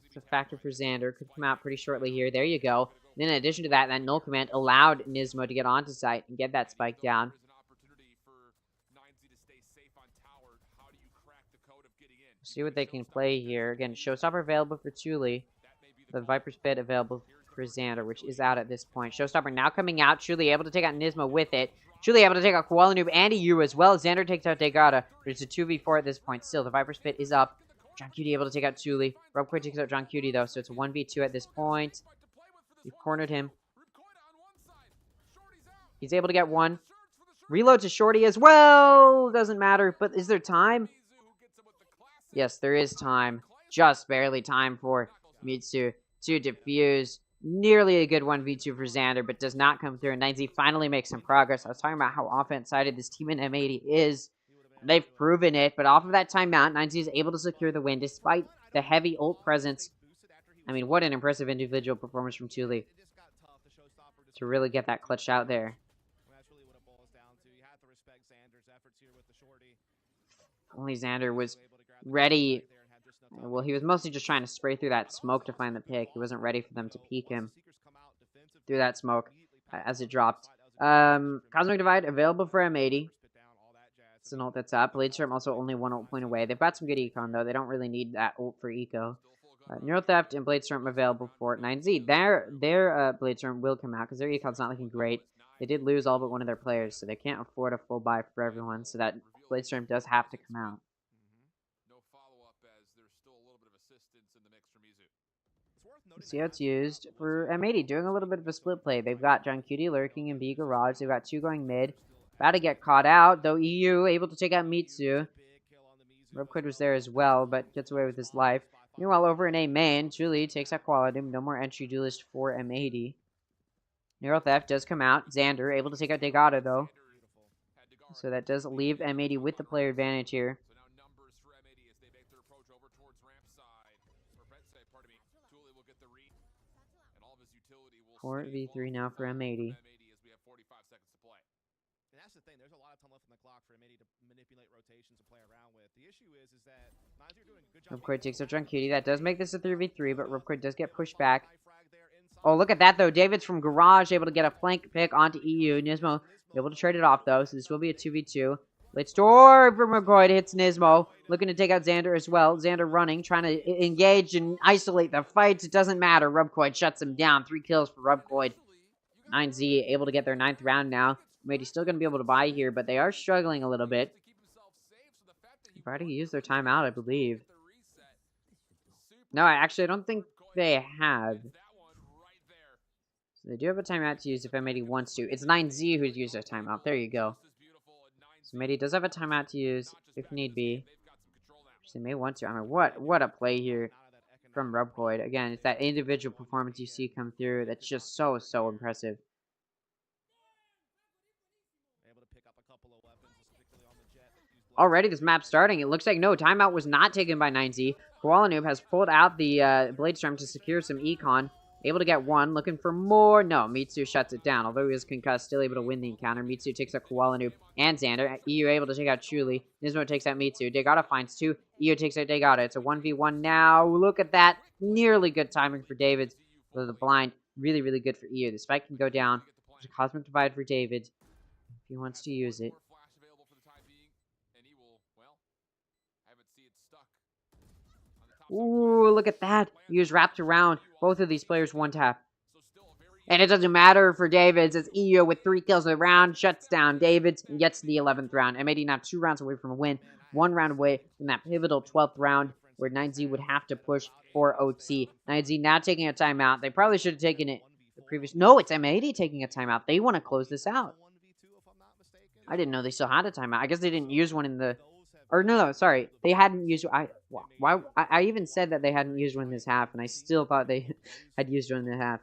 It's a factor for Xander. Could come out pretty shortly here. There you go. And then in addition to that, that null command allowed Nismo to get onto site and get that spike down. See what they can play here. Again, Showstopper available for Thule. The Viper's Pit available for Xander, which is out at this point. Showstopper now coming out. Thule able to take out Nismo with it. Thule able to take out Koala Noob and EU as well. Xander takes out Degada, but it's a 2v4 at this point. Still, the Viper's Pit is up. John Cutie able to take out Thule. Rubquid takes out John Cutie, though, so it's a 1v2 at this point. We've cornered him. He's able to get 1. Reload to Shorty as well. Doesn't matter, but is there time? Yes, there is time. Just barely time for Mitsu to defuse. Nearly a good 1v2 for Xander, but does not come through. And 9Z finally makes some progress. I was talking about how offense-sided this team in M80 is. They've proven it, but off of that timeout, 9Z is able to secure the win despite the heavy ult presence. I mean, what an impressive individual performance from Thule to really get that clutch out there. Only Xander was ready. Well, he was mostly just trying to spray through that smoke to find the pick. He wasn't ready for them to peek him through that smoke as it dropped. Cosmic Divide available for M80. It's an ult that's up. Bladestorm also only 1 ult point away. They've got some good econ, though. They don't really need that ult for eco. Neural Theft and Bladestorm available for 9Z. Their Bladestorm will come out because their econ's not looking great. They did lose all but one of their players, so they can't afford a full buy for everyone, so that Bladestorm does have to come out. See how it's used for M80, doing a little bit of a split play. They've got John Cutie lurking in B garage. They've got 2 going mid. About to get caught out, though EU able to take out Mitsu. Rubquid was there as well, but gets away with his life. Meanwhile, over in A main, Julie takes out Quality. No more entry duelist for M80. Neural Theft does come out. Xander able to take out Degada, though. So that does leave M80 with the player advantage here. 4v3 now for M80. And that's the thing. There's a lot of time left on the clock for M80 to manipulate rotations and play around with. The issue is that Nines are doing a good job. Rubquid takes out John Cutie. That does make this a 3v3, but Rubquid does get pushed back. Oh, look at that, though. David's from Garage able to get a flank pick onto EU. Nismo able to trade it off, though, so this will be a 2v2. Let's door from Rubquid hits Nismo. Looking to take out Xander as well. Xander running, trying to engage and isolate the fights. It doesn't matter. Rubquid shuts him down. 3 kills for Rubquid. 9Z able to get their 9th round now. Maybe still going to be able to buy here, but they are struggling a little bit. They've already used their timeout, I believe. No, I don't think they have. So they do have a timeout to use if M80 wants to. It's 9Z who's used their timeout. There you go. So M80 does have a timeout to use if need be. They may want to. I mean, what a play here from Rubquid. Again, it's that individual performance you see come through that's just so impressive. already this map starting. It looks like no, timeout was not taken by 9Z. Koala Noob has pulled out the Blade Storm to secure some econ. Able to get one, looking for more. No, Mitsu shuts it down. Although he was concussed, still able to win the encounter. Mitsu takes out Koala Noob and Xander. EU able to take out Chuli. Nismo takes out Mitsu. Degata finds two. EU takes out Degata. It's a 1v1 now. Look at that. Nearly good timing for Davids. The blind, really, really good for EU. The spike can go down. There's a Cosmic Divide for Davids if he wants to use it. Ooh, look at that. He was wrapped around. Both of these players one tap. And it doesn't matter for Davids as EU with 3 kills in the round shuts down Davids and gets to the 11th round. M80 now 2 rounds away from a win. 1 round away from that pivotal 12th round where 9Z would have to push for OT. 9Z now taking a timeout. They probably should have taken it the previous... No, it's M80 taking a timeout. They want to close this out. I didn't know they still had a timeout. I guess they didn't use one in the... Or no, sorry. They hadn't used... I even said that they hadn't used one in this half, and I still thought they had used one in the half.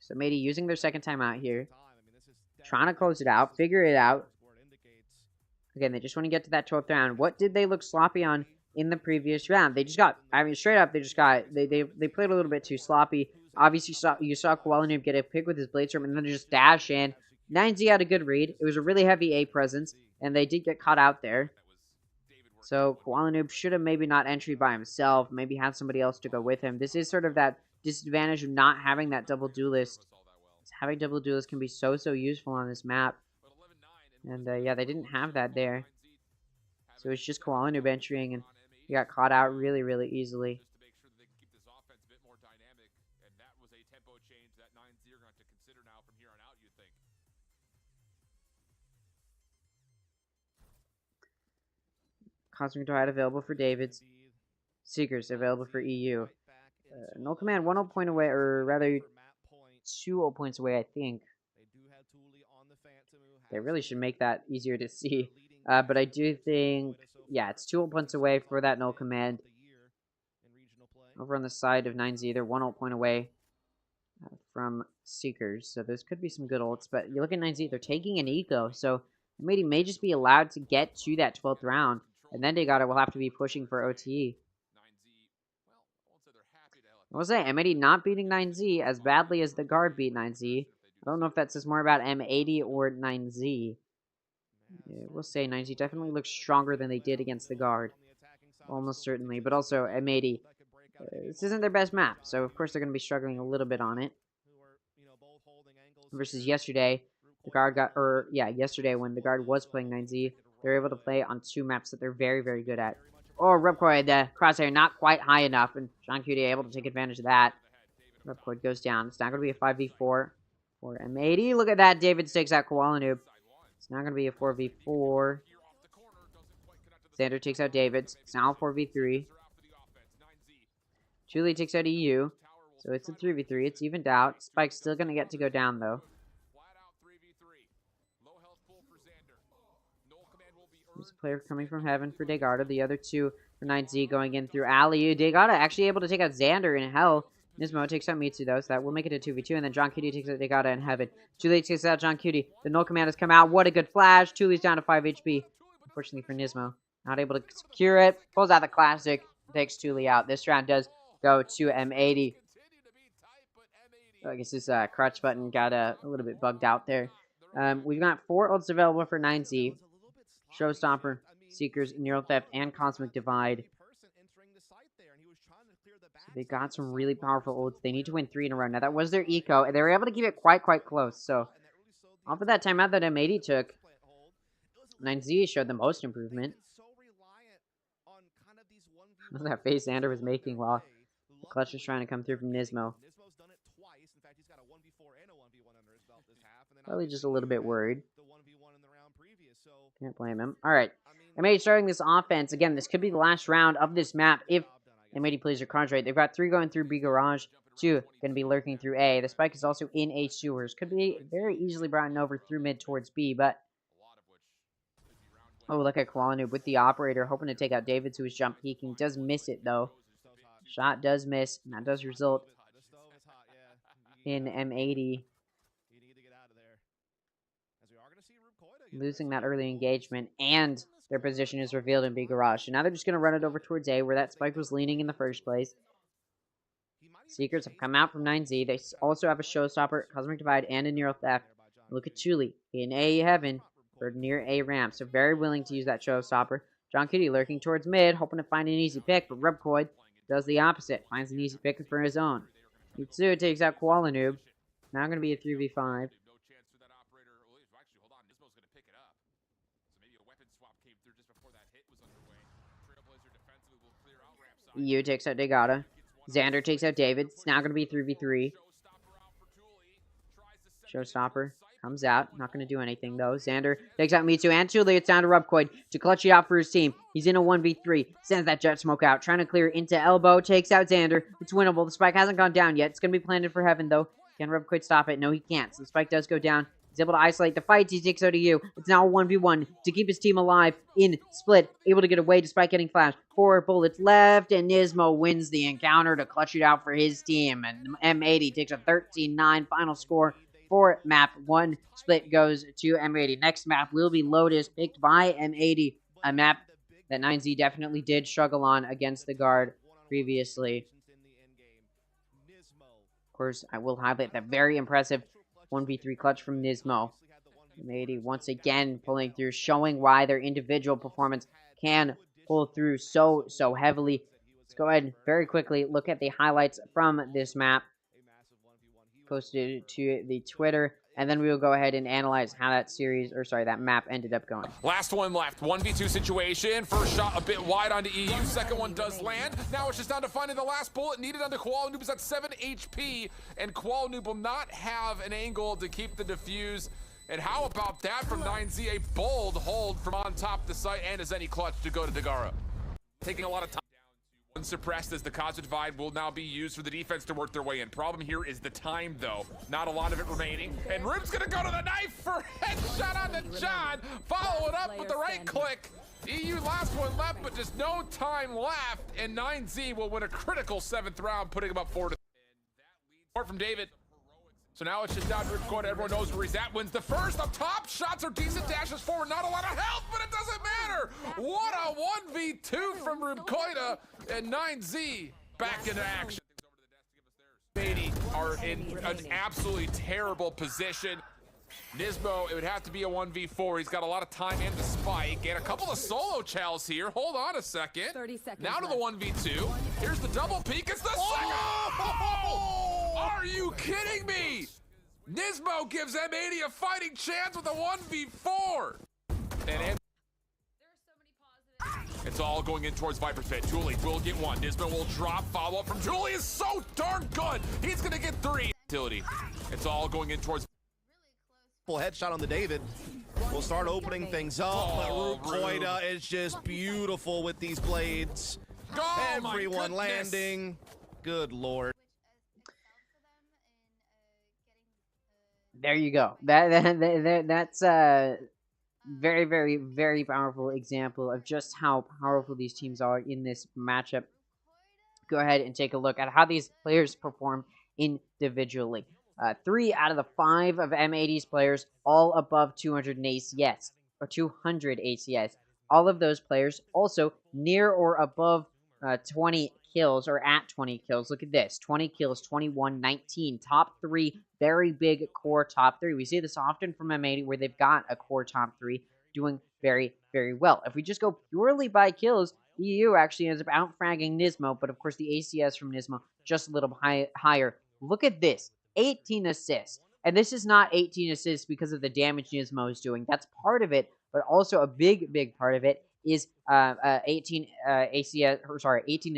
So M80 using their second timeout here. Trying to close it out. Figure it out. Again, they just want to get to that 12th round. What did they look sloppy on in the previous round? They just got... I mean, straight up, they just got... They played a little bit too sloppy. Obviously, you saw Koala Noob get a pick with his Blade Storm and then just dash in. 9Z had a good read. It was a really heavy A presence, and they did get caught out there. So Koala Noob should have maybe not entry by himself, maybe had somebody else to go with him. This is sort of that disadvantage of not having that double duelist. Having double duelist can be so useful on this map. And yeah, they didn't have that there. So it's just Koala Noob entering, and he got caught out really easily. Cosmic Divide available for Davids. Seekers available for EU. Null Command 1 point away, or rather 2 points away, I think. They really should make that easier to see. But I do think, yeah, it's 2 points away for that Null Command. Over on the side of 9Z, they're 1 point away from Seekers. So those could be some good ults. But you look at 9Z, they're taking an eco. So M80 may just be allowed to get to that 12th round. And then Degata will have to be pushing for OT. I will say, M80 not beating 9Z as badly as the guard beat 9Z. I don't know if that says more about M80 or 9Z. Yeah, we'll say 9Z definitely looks stronger than they did against the guard. Almost certainly. But also, M80, this isn't their best map. So, of course, they're going to be struggling a little bit on it. Versus yesterday, the guard got... Or, yeah, yesterday when the guard was playing 9Z, they're able to play on 2 maps that they're very good at. Oh, Rupcord, the crosshair not quite high enough, and John Cutie able to take advantage of that. Rupcord goes down. It's not going to be a 5v4 for M80. Look at that. David takes out Koala Noob. It's not going to be a 4v4. Xander takes out Davids. It's now a 4v3. Julie takes out EU. So it's a 3v3. It's evened out. Spike's still going to get to go down, though. There's a player coming from heaven for Degata. The other 2 for 9Z going in through alley. Degata actually able to take out Xander in hell. Nismo takes out Mitsu, though, so that will make it a 2v2. And then John Cutie takes out Degata in heaven. Julie takes out John Cutie. The null command has come out. What a good flash. Tule's down to 5 HP. Unfortunately for Nismo. Not able to secure it. Pulls out the classic. Takes Tule out. This round does go to M80. I guess this crutch button got a little bit bugged out there. We've got 4 ults available for 9Z. Showstopper, Seekers, Neural Theft, and Cosmic Divide. So they got some really powerful ults. They need to win 3 in a row. Now, that was their eco, and they were able to keep it quite close. So, off of that timeout that M80 took, 9Z showed the most improvement. Look at that face Xander was making while the clutch was trying to come through from Nismo. Probably just a little bit worried. Can't blame him. Alright. M80 starting this offense. Again, this could be the last round of this map if M80 plays their cards right. They've got 3 going through B garage. 2 going to be lurking through A. The spike is also in H sewers. Could be very easily brought over through mid towards B, but... Oh, look at Koala Noob with the operator, hoping to take out Davids, who is jump peeking. Does miss it, though. Shot does miss, and that does result in M80 losing that early engagement and their position is revealed in B garage. So now they're just going to run it over towards A, where that spike was leaning in the first place. Seekers have come out from 9Z. They also have a Showstopper, Cosmic Divide, and a Neural Theft. Look at Chuli in A heaven, or near A ramp, so very willing to use that Showstopper. John Kitty lurking towards mid, hoping to find an easy pick, but Rubcoid does the opposite, finds an easy pick for his own. Utsu takes out Koala Noob. Now going to be a 3v5. EU takes out Degata. Xander takes out David. It's now going to be 3v3. Showstopper comes out. Not going to do anything, though. Xander takes out Mitsu and Chuli. It's down to Rubcoid to clutch it out for his team. He's in a 1v3. Sends that jet smoke out. Trying to clear into elbow. Takes out Xander. It's winnable. The spike hasn't gone down yet. It's going to be planted for heaven, though. Can Rubcoid stop it? No, he can't. So the spike does go down. He's able to isolate the fight. He takes out EU. It's now a 1v1 to keep his team alive in split. Able to get away despite getting flashed. 4 bullets left, and Nismo wins the encounter to clutch it out for his team. And M80 takes a 13-9 final score for map 1. Split goes to M80. Next map will be Lotus, picked by M80. A map that 9Z definitely did struggle on against the guard previously. Of course, I will highlight that very impressive 1v3 clutch from Nismo. M80 once again pulling through, showing why their individual performance can pull through so heavily. Let's go ahead and very quickly look at the highlights from this map. Posted to the Twitter, and then we will go ahead and analyze how that map ended up going. Last one left. 1v2 situation. First shot a bit wide onto EU. Second one does land. Now it's just down to finding the last bullet needed onto Koala Noob. Is at 7 HP, and Koala Noob will not have an angle to keep the defuse. And how about that from 9Z? A bold hold from on top of the site, and is any clutch to go to Dagara. Taking a lot of time. Unsuppressed as the Cosmic Divide will now be used for the defense to work their way in. Problem here is the time, though. Not a lot of it remaining. And Rub's gonna go to the knife for headshot on the John. Follow it up with the right click. EU last one left, but just no time left. And 9Z will win a critical 7th round, putting him up 4-3. More from David. So now it's just down to Ripcord. Everyone knows where he's at. Wins the first. Up top, shots are decent. Dashes forward. Not a lot of health, but it doesn't matter. What a 1v2 from Rubcoida, and 9Z back into action. 80 are in an absolutely terrible position. Nismo, it would have to be a 1v4. He's got a lot of time and the spike, and a couple of solo chows here. Hold on a second. 30 seconds now to the 1v2. Here's the double peek. It's the second. Are you kidding me? Nismo gives M80 a fighting chance with a 1v4. And it's all going in towards Viper's Pit. Julie will get one. Nismo will drop. Follow-up from Julie is so darn good. He's going to get 3. Utility. It's all going in towards... Full headshot on the David. We'll start opening things up. Rubcoida is just beautiful with these blades. Everyone landing. Good lord. There you go. That's a very powerful example of just how powerful these teams are in this matchup. Go ahead and take a look at how these players perform individually. 3 out of the 5 of M80's players, all above 200 ACS, or 200 ACS. All of those players also near or above 20 kills, or at 20 kills. Look at this. 20 kills, 21, 19. Top 3, very big core top 3. We see this often from M80 where they've got a core top 3 doing very well. If we just go purely by kills, EU actually ends up out-fragging Nismo, but of course the ACS from Nismo just a little higher. Look at this. 18 assists. And this is not 18 assists because of the damage Nismo is doing. That's part of it, but also a big part of it is 18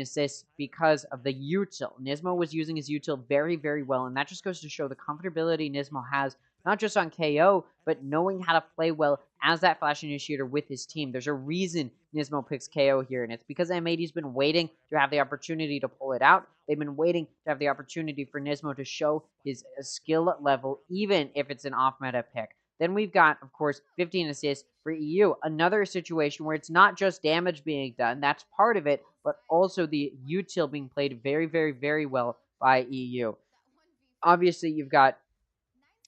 assists because of the util. Nismo was using his util very well, and that just goes to show the comfortability Nismo has, not just on KO, but knowing how to play well as that flash initiator with his team. There's a reason Nismo picks KO here, and it's because M80's been waiting to have the opportunity to pull it out. They've been waiting to have the opportunity for Nismo to show his skill level, even if it's an off-meta pick. Then we've got, of course, 15 assists for EU. Another situation where it's not just damage being done, that's part of it, but also the util being played very well by EU. Obviously, you've got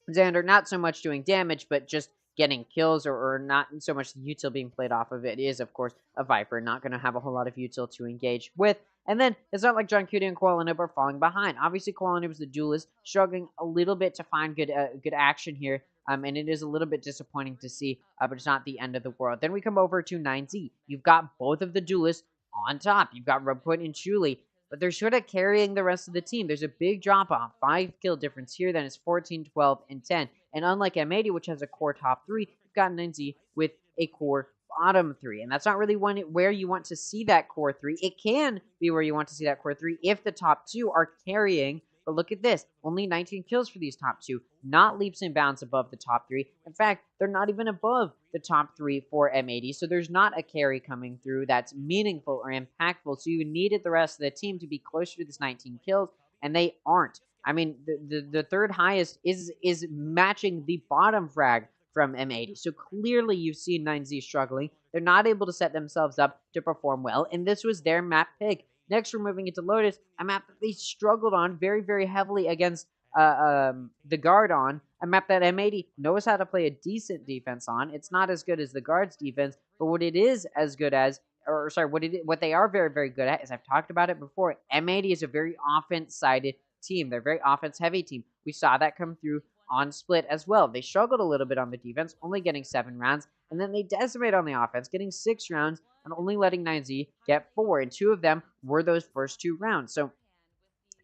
Xander not so much doing damage, but just getting kills or not so much the util being played off of it is, of course, a Viper. Not going to have a whole lot of util to engage with. And then it's not like John Cutie and Koalanub are falling behind. Obviously, Koalanub is the duelist, struggling a little bit to find good action here. And it is a little bit disappointing to see, but it's not the end of the world. Then we come over to 9Z. You've got both of the duelists on top. You've got Rubcoin and Chuli, but they're sort of carrying the rest of the team. There's a big drop-off. 5 kill difference here. Then it's 14, 12, and 10. And unlike M80, which has a core top 3, you've got 9Z with a core bottom 3. And that's not really where you want to see that core 3. It can be where you want to see that core 3 if the top 2 are carrying. But look at this. Only 19 kills for these top 2. Not leaps and bounds above the top 3. In fact, they're not even above the top 3 for M80. So there's not a carry coming through that's meaningful or impactful. So you needed the rest of the team to be closer to this 19 kills. And they aren't. I mean, the third highest is matching the bottom frag from M80. So clearly you've seen 9Z struggling. They're not able to set themselves up to perform well. And this was their map pick. Next, we're moving into Lotus, a map that they struggled on very, very heavily against the Guard on, a map that M80 knows how to play a decent defense on. It's not as good as the Guard's defense, but what it is as good as, or sorry, what they are very, very good at, as I've talked about it before, M80 is a very offense-sided team. They're a very offense-heavy team. We saw that come through on Split as well. They struggled a little bit on the defense, only getting 7 rounds, and then they decimate on the offense, getting 6 rounds, and only letting 9Z get 4, and 2 of them were those first 2 rounds. So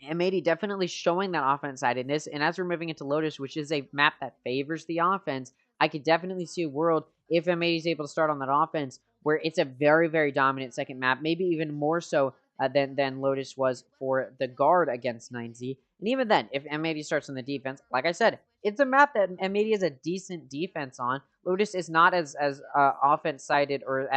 M80 definitely showing that offense-sidedness, and as we're moving into Lotus, which is a map that favors the offense, I could definitely see a world, if M80 is able to start on that offense, where it's a very, very dominant second map, maybe even more so than Lotus was for the Guard against 9Z. And even then, if M80 starts on the defense, like I said, it's a map that M80 has a decent defense on. Lotus is not as offense-sided, or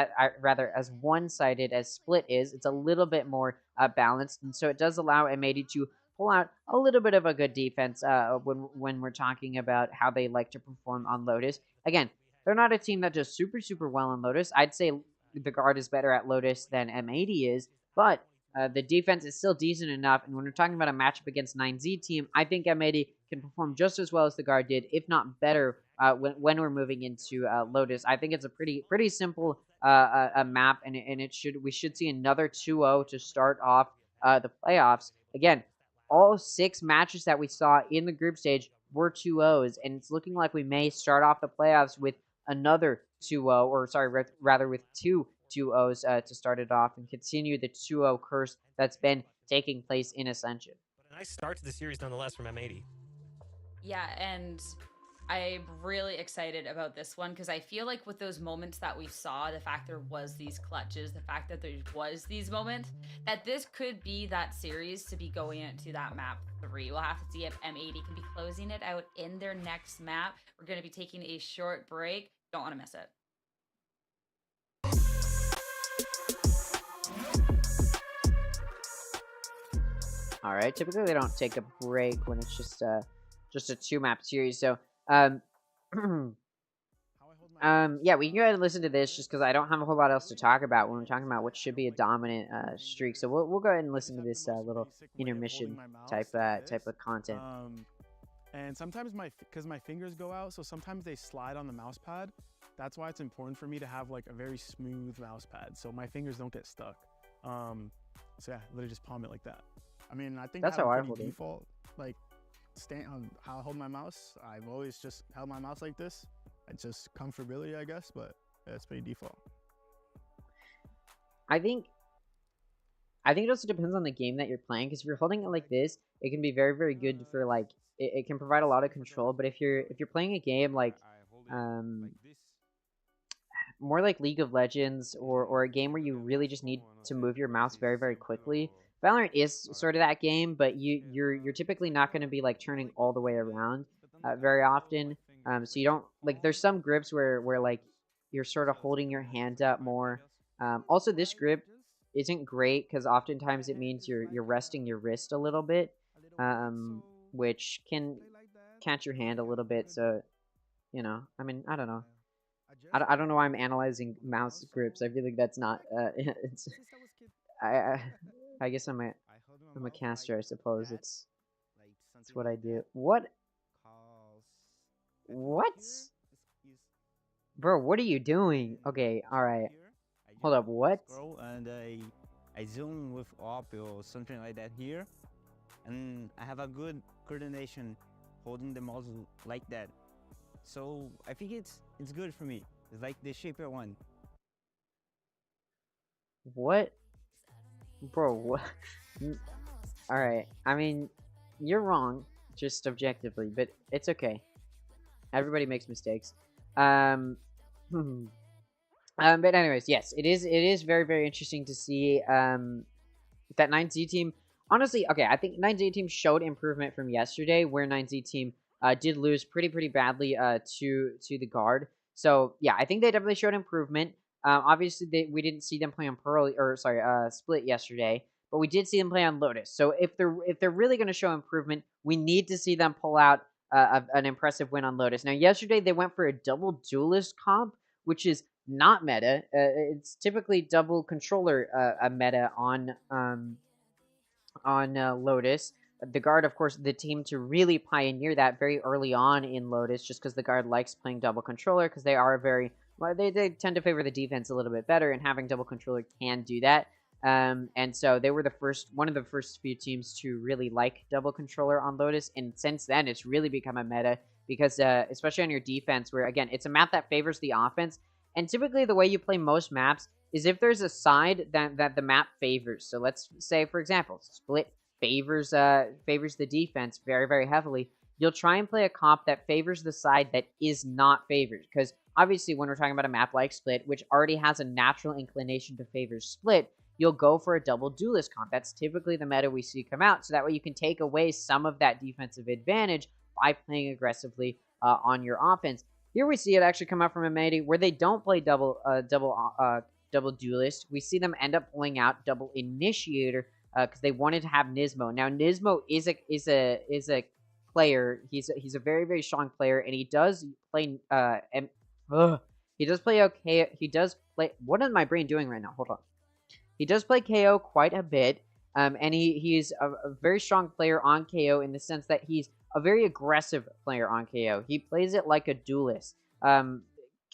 rather as one-sided as Split is. It's a little bit more balanced, and so it does allow M80 to pull out a little bit of a good defense when we're talking about how they like to perform on Lotus. Again, they're not a team that does super, super well on Lotus. I'd say the Guard is better at Lotus than M80 is, but the defense is still decent enough, and when we're talking about a matchup against 9Z team, I think M80 can perform just as well as the Guard did, if not better, when we're moving into Lotus. I think it's a pretty simple a map, and we should see another 2-0 to start off the playoffs. Again, all 6 matches that we saw in the group stage were 2-0s, and it's looking like we may start off the playoffs with another 2-0, or sorry, rather with 2 2-0s to start it off and continue the 2-0 curse that's been taking place in Ascension. But a nice start to the series nonetheless from M80. Yeah, and I'm really excited about this one because I feel like with those moments that we saw, the fact there was these clutches, the fact that there was these moments, that this could be that series to be going into that map 3. We'll have to see if M80 can be closing it out in their next map. We're going to be taking a short break. Don't want to miss it. All right. Typically, they don't take a break when it's just a 2-map series. So, yeah, we can go ahead and listen to this just because I don't have a whole lot else to talk about when we're talking about what should be a dominant streak. So we'll go ahead and listen to this little intermission type of content. And sometimes because my fingers go out, so sometimes they slide on the mouse pad. That's why it's important for me to have like a very smooth mouse pad, so my fingers don't get stuck. So yeah, literally just palm it like that. I mean, I think that's how I hold it. Default, like how I hold my mouse. I've always just held my mouse like this. It's just comfortability, I guess, but it's pretty default. I think it also depends on the game that you're playing, because if you're holding it like this, it can be very, very good for like it can provide a lot of control. But if you're playing a game like more like League of Legends or a game where you really just need to move your mouse very, very quickly, Valorant is sort of that game, but you're typically not going to be like turning all the way around very often. So you don't like. There's some grips where like you're sort of holding your hand up more. Also, this grip isn't great because oftentimes it means you're resting your wrist a little bit, which can catch your hand a little bit. So, you know, I mean, I don't know. I don't know why I'm analyzing mouse grips. I feel like that's not. It's. I guess I'm a caster. I suppose it's what I do. What? Bro, what are you doing? Okay, alright. Hold up, what? And I zoom with up or something like that here, and I have a good coordination holding the mouse like that. So I think it's good for me. It's like the shaper one. What? Bro, what? Alright, I mean, you're wrong, just objectively, but it's okay. Everybody makes mistakes. But anyways, yes, it is very, very interesting to see that 9Z team. Honestly, okay, I think 9Z team showed improvement from yesterday, where 9Z team did lose pretty badly to the guard. So yeah, I think they definitely showed improvement. Obviously, we didn't see them play on Pearl or sorry, Split yesterday, but we did see them play on Lotus. So if they're really going to show improvement, we need to see them pull out an impressive win on Lotus. Now, yesterday they went for a double duelist comp, which is not meta. It's typically double controller a meta on Lotus. The guard, of course, the team to really pioneer that very early on in Lotus, just because the guard likes playing double controller, because they are very well, they tend to favor the defense a little bit better, and having double controller can do that. And so they were one of the first few teams to really like double controller on Lotus, and since then it's really become a meta because especially on your defense, where again it's a map that favors the offense, and typically the way you play most maps is if there's a side that the map favors. So let's say, for example, Split favors the defense very heavily. You'll try and play a comp that favors the side that is not favored, because obviously when we're talking about a map like Split, which already has a natural inclination to favor Split, you'll go for a double duelist comp. That's typically the meta we see come out, so that way you can take away some of that defensive advantage by playing aggressively on your offense. Here we see it actually come out from M80, where they don't play double duelist. We see them end up pulling out double initiator because they wanted to have Nismo. Now Nismo is a player. He's a very strong player, and he does play he does play okay. He does play. What is my brain doing right now? Hold on. He does play KO quite a bit, and he's a very strong player on KO in the sense that he's a very aggressive player on KO. He plays it like a duelist. KO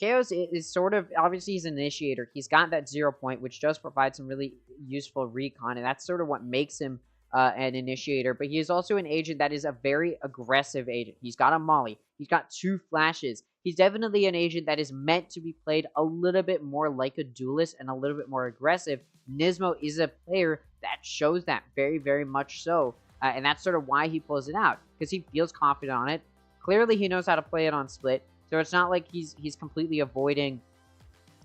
is sort of, obviously he's an initiator. He's got that 0 point, which does provide some really useful recon, and that's sort of what makes him an initiator. But he is also an agent that is a very aggressive agent. He's got a molly. He's got 2 flashes. He's definitely an agent that is meant to be played a little bit more like a duelist and a little bit more aggressive. Nismo is a player that shows that very much so. And that's sort of why he pulls it out, because he feels confident on it. Clearly, he knows how to play it on Split. So it's not like he's completely avoiding,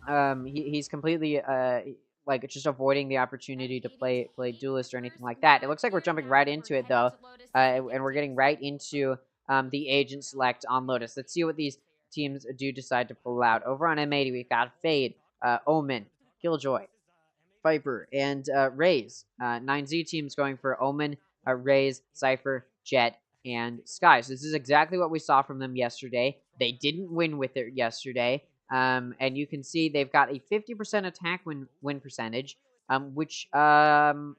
he's completely like just avoiding the opportunity to play duelist or anything like that. It looks like we're jumping right into it though, and we're getting right into the agent select on Lotus. Let's see what these teams do decide to pull out. Over on M80, we've got Fade, Omen, Killjoy, Viper, and Raze. 9Z team's going for Omen, Raze, Cypher, Jet, and Sky. So this is exactly what we saw from them yesterday. They didn't win with it yesterday. And you can see they've got a 50% attack win percentage, which not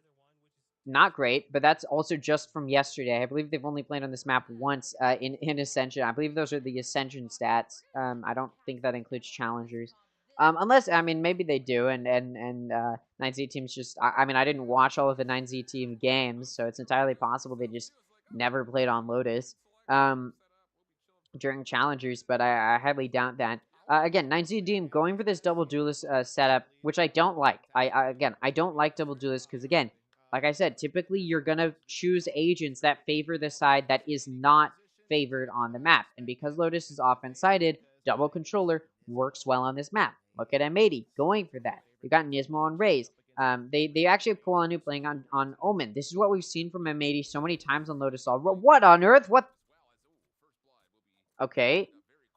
great, but that's also just from yesterday. I believe they've only played on this map once in Ascension. I believe those are the Ascension stats. I don't think that includes challengers. Unless, I mean, maybe they do, and 9Z teams just, I mean, I didn't watch all of the 9Z team games, so it's entirely possible they just never played on Lotus during challengers, but I highly doubt that. Again, 9Z team going for this double duelist setup, which I don't like. I don't like double duelist because, again, like I said, typically you're going to choose agents that favor the side that is not favored on the map. And because Lotus is offense-sided, double controller works well on this map. Look at M80 going for that. We've got Nismo and Raze. They actually have Kualanu playing on Omen. This is what we've seen from M80 so many times on Lotus all. What on earth? What? Okay.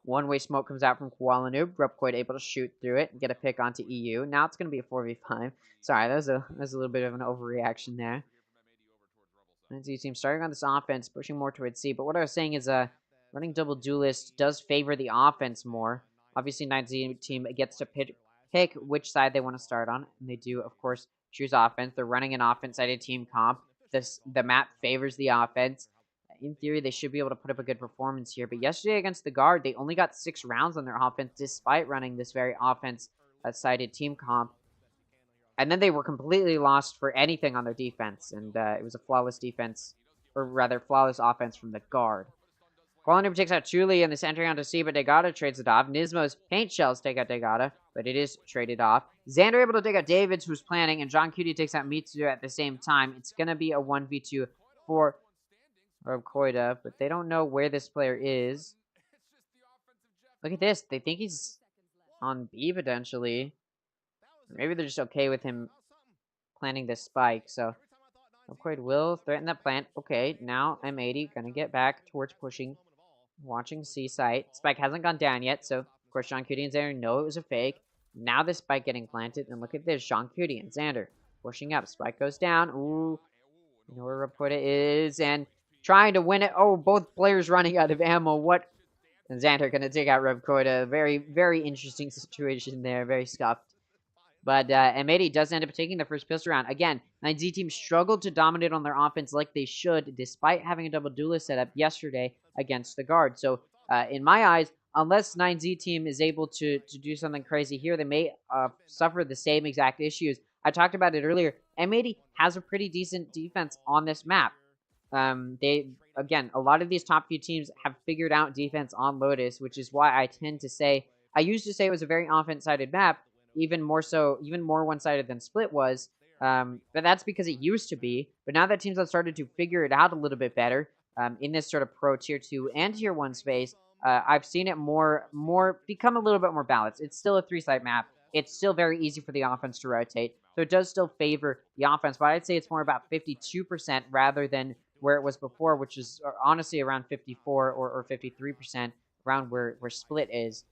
One-way smoke comes out from Kualanu. Rupcoid able to shoot through it and get a pick onto EU. Now it's going to be a 4v5. Sorry, that was a little bit of an overreaction there. NZ team starting on this offense, pushing more towards C. But what I was saying is running double duelist does favor the offense more. Obviously, 9Z team gets to pick which side they want to start on. And they do, of course, choose offense. They're running an offense-sided team comp. The map favors the offense. in theory, they should be able to put up a good performance here. But yesterday against the Guard, they only got 6 rounds on their offense, despite running this very offense-sided team comp. And then they were completely lost for anything on their defense, and it was a flawless defense, or rather, flawless offense from the Guard. Qualinoob takes out Chuli, and this entering onto C, but Degata trades it off. Nismo's paint shells take out Degata, but it is traded off. Xander able to take out Davids, who's planning, and John Cutie takes out Mitsu at the same time. It's going to be a 1v2 for Koida, but they don't know where this player is. Look at this. They think he's on B, potentially. Maybe they're just okay with him planting this spike, so Koida will threaten that plant. Okay, now M80 going to get back towards pushing. Watching C site. Spike hasn't gone down yet, so of course Sean Cutie and Xander know it was a fake. Now this spike getting planted, and look at this. Sean Cutie and Xander pushing up. Spike goes down. Ooh. You know where Raputa is, and trying to win it. Oh, both players running out of ammo. What? And Xander going to take out Koida. Very, very interesting situation there. Very scuffed. But M80 does end up taking the first pistol round. Again, 9Z team struggled to dominate on their offense like they should, despite having a double duelist set up yesterday against the Guard. So, in my eyes, unless 9Z team is able to do something crazy here, they may suffer the same exact issues. I talked about it earlier. M80 has a pretty decent defense on this map. Again, a lot of these top few teams have figured out defense on Lotus, which is why I tend to say, I used to say it was a very offense-sided map, even more one-sided than Split was, but that's because it used to be. But now that teams have started to figure it out a little bit better, in this sort of pro tier 2 and tier 1 space, I've seen it become a little bit more balanced. It's still a 3-site map. It's still very easy for the offense to rotate, so it does still favor the offense, but I'd say it's more about 52% rather than where it was before, which is honestly around 54 or 53%, around where Split is.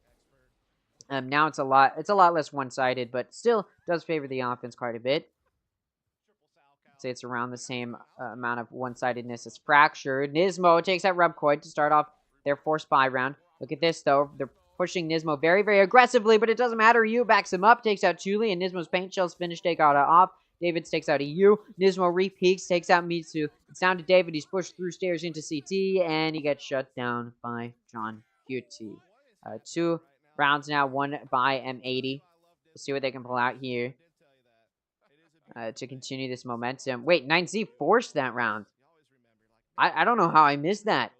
Now it's a lot less one-sided, but still does favor the offense quite a bit. I'd say it's around the same amount of one-sidedness as Fractured. Nismo takes out Rubcoid to start off their forced buy round. Look at this, though. They're pushing Nismo very, very aggressively, but it doesn't matter. EU backs him up, takes out Chuli, and Nismo's paint shells finish Degata off. Davids takes out EU. Nismo re-peeks, takes out Mitsu. It's down to David. He's pushed through stairs into CT, and he gets shut down by John Cutie. 2 rounds now, 1 by M80. We'll see what they can pull out here to continue this momentum. Wait, 9Z forced that round. I don't know how I missed that.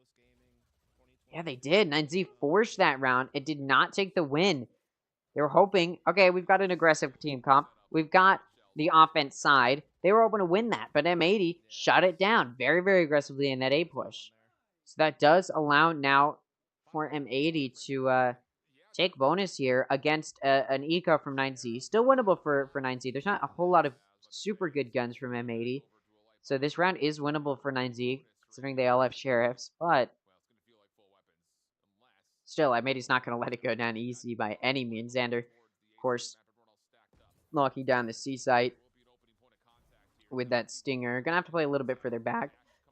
Yeah, they did. 9Z forced that round. It did not take the win. They were hoping, okay, we've got an aggressive team comp. We've got the offense side. They were hoping to win that, but M80 shut it down very, very aggressively in that A push. So that does allow now for M80 to take bonus here against an eco from 9Z. Still winnable for 9Z. There's not a whole lot of super good guns from M80. So this round is winnable for 9Z, considering they all have sheriffs. But still, M80's not going to let it go down easy by any means. Xander, of course, locking down the C site with that stinger. Gonna have to play a little bit further back.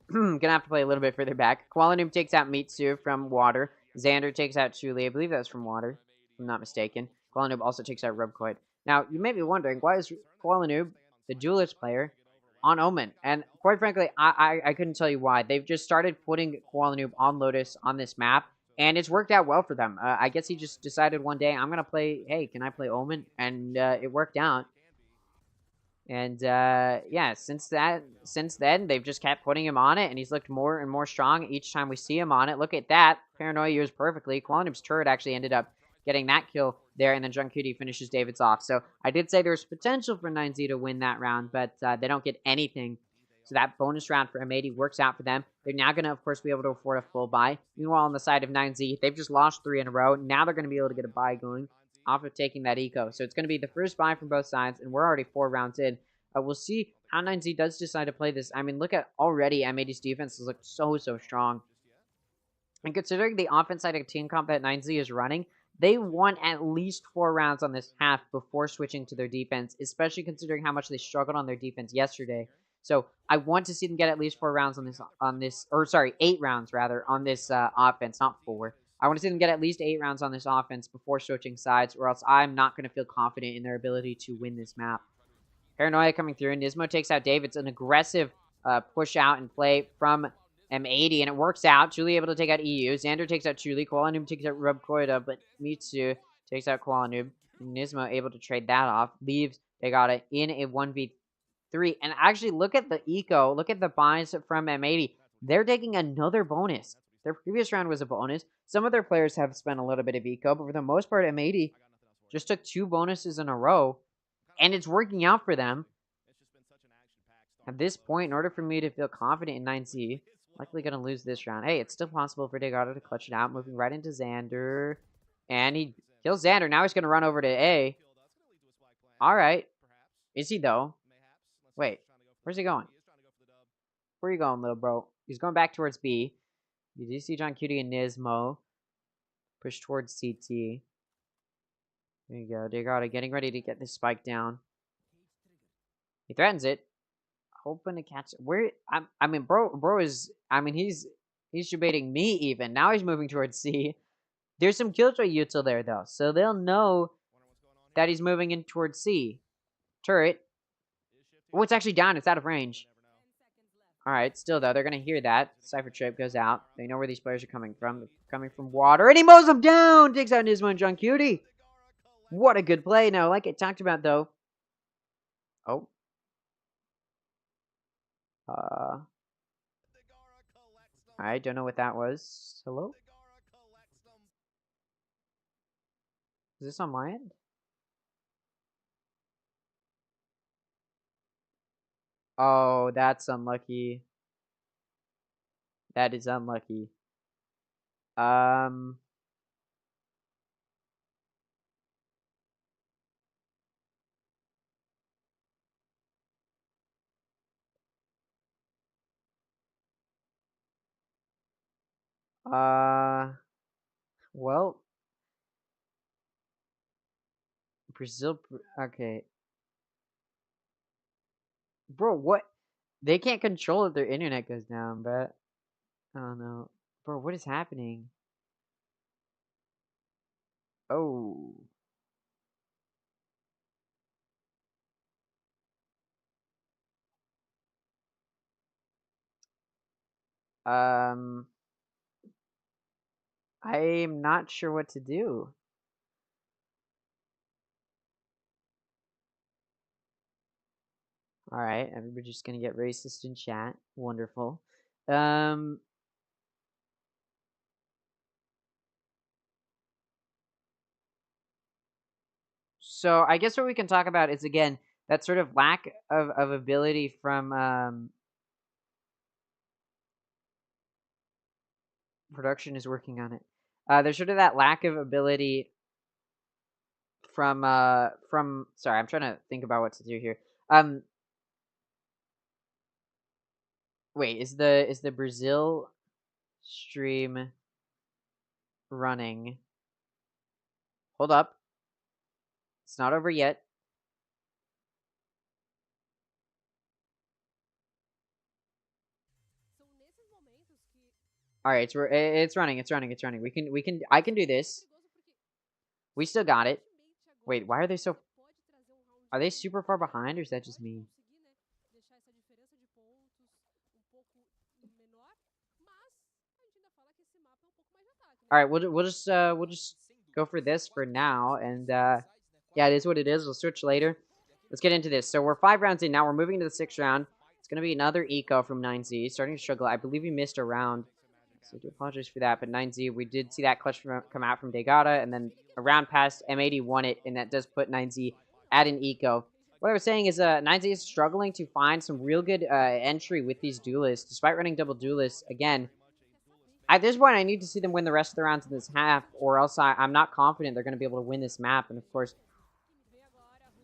Qualinoob takes out Mitsu from water. Xander takes out Chuli. I believe that was from water, if I'm not mistaken. Qualinoob also takes out Rubcoid. Now, you may be wondering, why is Qualinoob, the duelist player, on Omen? And quite frankly, I couldn't tell you why. They've just started putting Qualinoob on Lotus on this map, and it's worked out well for them. I guess he just decided one day, I'm going to play, hey, can I play Omen? And it worked out. And, yeah, since then, they've just kept putting him on it, and he's looked more and more strong each time we see him on it. Look at that. Paranoia used perfectly. Qualinoob's turret actually ended up getting that kill there, and then John Cutie finishes David's off. So I did say there's potential for 9Z to win that round, but they don't get anything. So that bonus round for M80 works out for them. They're now going to, of course, be able to afford a full buy. Meanwhile, on the side of 9Z, they've just lost 3 in a row. Now they're going to be able to get a buy going off of taking that eco. So it's going to be the first buy from both sides, and we're already 4 rounds in. We'll see how 9Z does decide to play this. I mean, look at already M80's defense has looked so strong. And considering the offense side of team comp that 9Z is running, they won at least 4 rounds on this half before switching to their defense, especially considering how much they struggled on their defense yesterday. So I want to see them get at least 4 rounds on this, or sorry, 8 rounds rather, on this offense, not 4. I want to see them get at least 8 rounds on this offense before switching sides, or else I'm not going to feel confident in their ability to win this map. Paranoia coming through, and Nismo takes out David. It's an aggressive push out and play from M80, and it works out. Chuli able to take out EU. Xander takes out Chuli. Koala Noob takes out Rubkoida, but Mitsu takes out Koala Noob. Nismo able to trade that off. Leaves Degata in a 1v3. And actually, look at the eco. Look at the buys from M80. They're taking another bonus. Their previous round was a bonus. Some of their players have spent a little bit of eco, but for the most part, M80 just took 2 bonuses in a row, and it's working out for them. At this point, in order for me to feel confident in 9Z, likely going to lose this round. Hey, it's still possible for Degata to clutch it out, moving right into Xander. And he kills Xander. Now he's going to run over to A. All right. Is he, though? Wait. Where's he going? Where are you going, little bro? He's going back towards B. You do see John Cutie and Nismo push towards CT. There you go. Degata getting ready to get this spike down. He threatens it. Hoping to catch it. Where I mean, bro is, I mean, he's debating me even. Now he's moving towards C. There's some Killjoy util there though, so they'll know that he's moving in towards C. Turret. Oh, it's actually down. It's out of range. All right, still though, they're gonna hear that. Cypher Trip goes out. They know where these players are coming from. They're coming from water, and he mows them down. Takes out Nismo and John Cutie. What a good play. Now, like I talked about though. Oh. I don't know what that was. Hello? Is this on my end? Oh, that's unlucky. That is unlucky. Well, Brazil, okay. Bro, what? They can't control if their internet goes down, but I don't know. Bro, what is happening? Oh. I'm not sure what to do. Alright, everybody's just gonna get racist in chat. Wonderful. So I guess what we can talk about is, again, that sort of lack of ability from production is working on it. There's sort of that lack of ability from sorry, I'm trying to think about what to do here. Wait, is the Brazil stream running? Hold up. It's not over yet. All right, it's running. I can do this. We still got it. Wait, why are they so? Are they super far behind, or is that just me? All right, we'll just go for this for now, and yeah, it is what it is. We'll switch later. Let's get into this. So we're 5 rounds in now. We're moving to the 6th round. It's gonna be another eco from 9Z, starting to struggle. I believe we missed a round, so I do apologize for that. But 9Z, we did see that clutch come out from Degata, and then a round past M80 won it, and that does put 9Z at an eco. What I was saying is 9Z is struggling to find some real good entry with these duelists, despite running double duelists. Again, at this point, I need to see them win the rest of the rounds in this half, or else I'm not confident they're going to be able to win this map. And of course,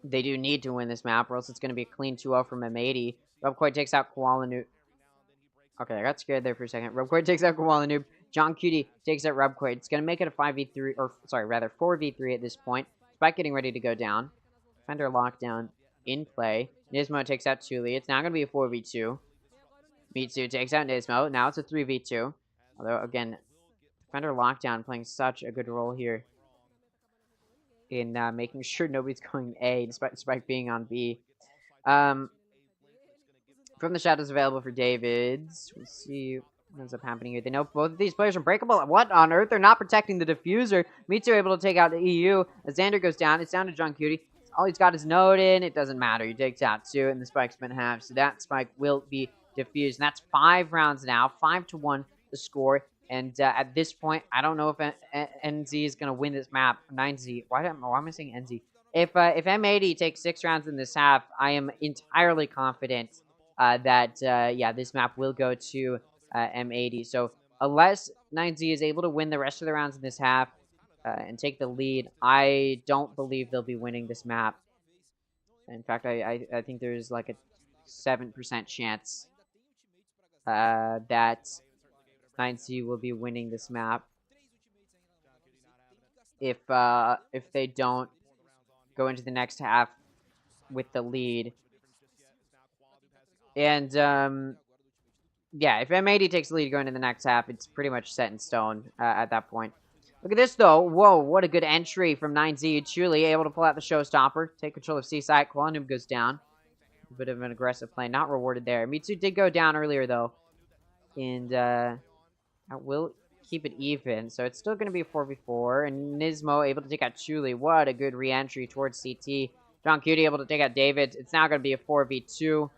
they do need to win this map, or else it's going to be a clean 2-0 from M80. Rubcoy takes out Koala Noob. Okay, I got scared there for a second. Rubcoy takes out Koala Noob. John Cutie takes out Rubcoy. It's going to make it a 5v3, or sorry, rather 4v3 at this point. Spike getting ready to go down. Defender lockdown in play. Nismo takes out Chuli. It's now going to be a 4v2. Mitsu takes out Nismo. Now it's a 3v2. Although, again, Defender Lockdown playing such a good role here in making sure nobody's going A, despite Spike being on B. From the Shadows available for Davids. We'll see What ends up happening here? They know both of these players are breakable. What on earth? They're not protecting the diffuser. M80 able to take out the EU. As Xander goes down, it's down to John Cutie. All he's got is Node in. It doesn't matter. He takes out 2, and the spike's been halved. So that spike will be diffused. And that's 5 rounds now. 5-1 the score. And at this point, I don't know if NZ is going to win this map. 9Z. Why am I saying NZ? If M80 takes 6 rounds in this half, I am entirely confident that, this map will go to M80. So unless 9Z is able to win the rest of the rounds in this half and take the lead, I don't believe they'll be winning this map. In fact, I think there's like a 7% chance that 9Z will be winning this map if they don't go into the next half with the lead. And if M80 takes the lead going into the next half, it's pretty much set in stone at that point. Look at this, though. Whoa, what a good entry from 9Z. Chuli able to pull out the showstopper, take control of C-site. Quantum goes down. A bit of an aggressive play, not rewarded there. Mitsu did go down earlier, though. And that will keep it even. So it's still going to be a 4v4. And Nismo able to take out Chuli. What a good re-entry towards CT. John Cutie able to take out David. It's now going to be a 4v2.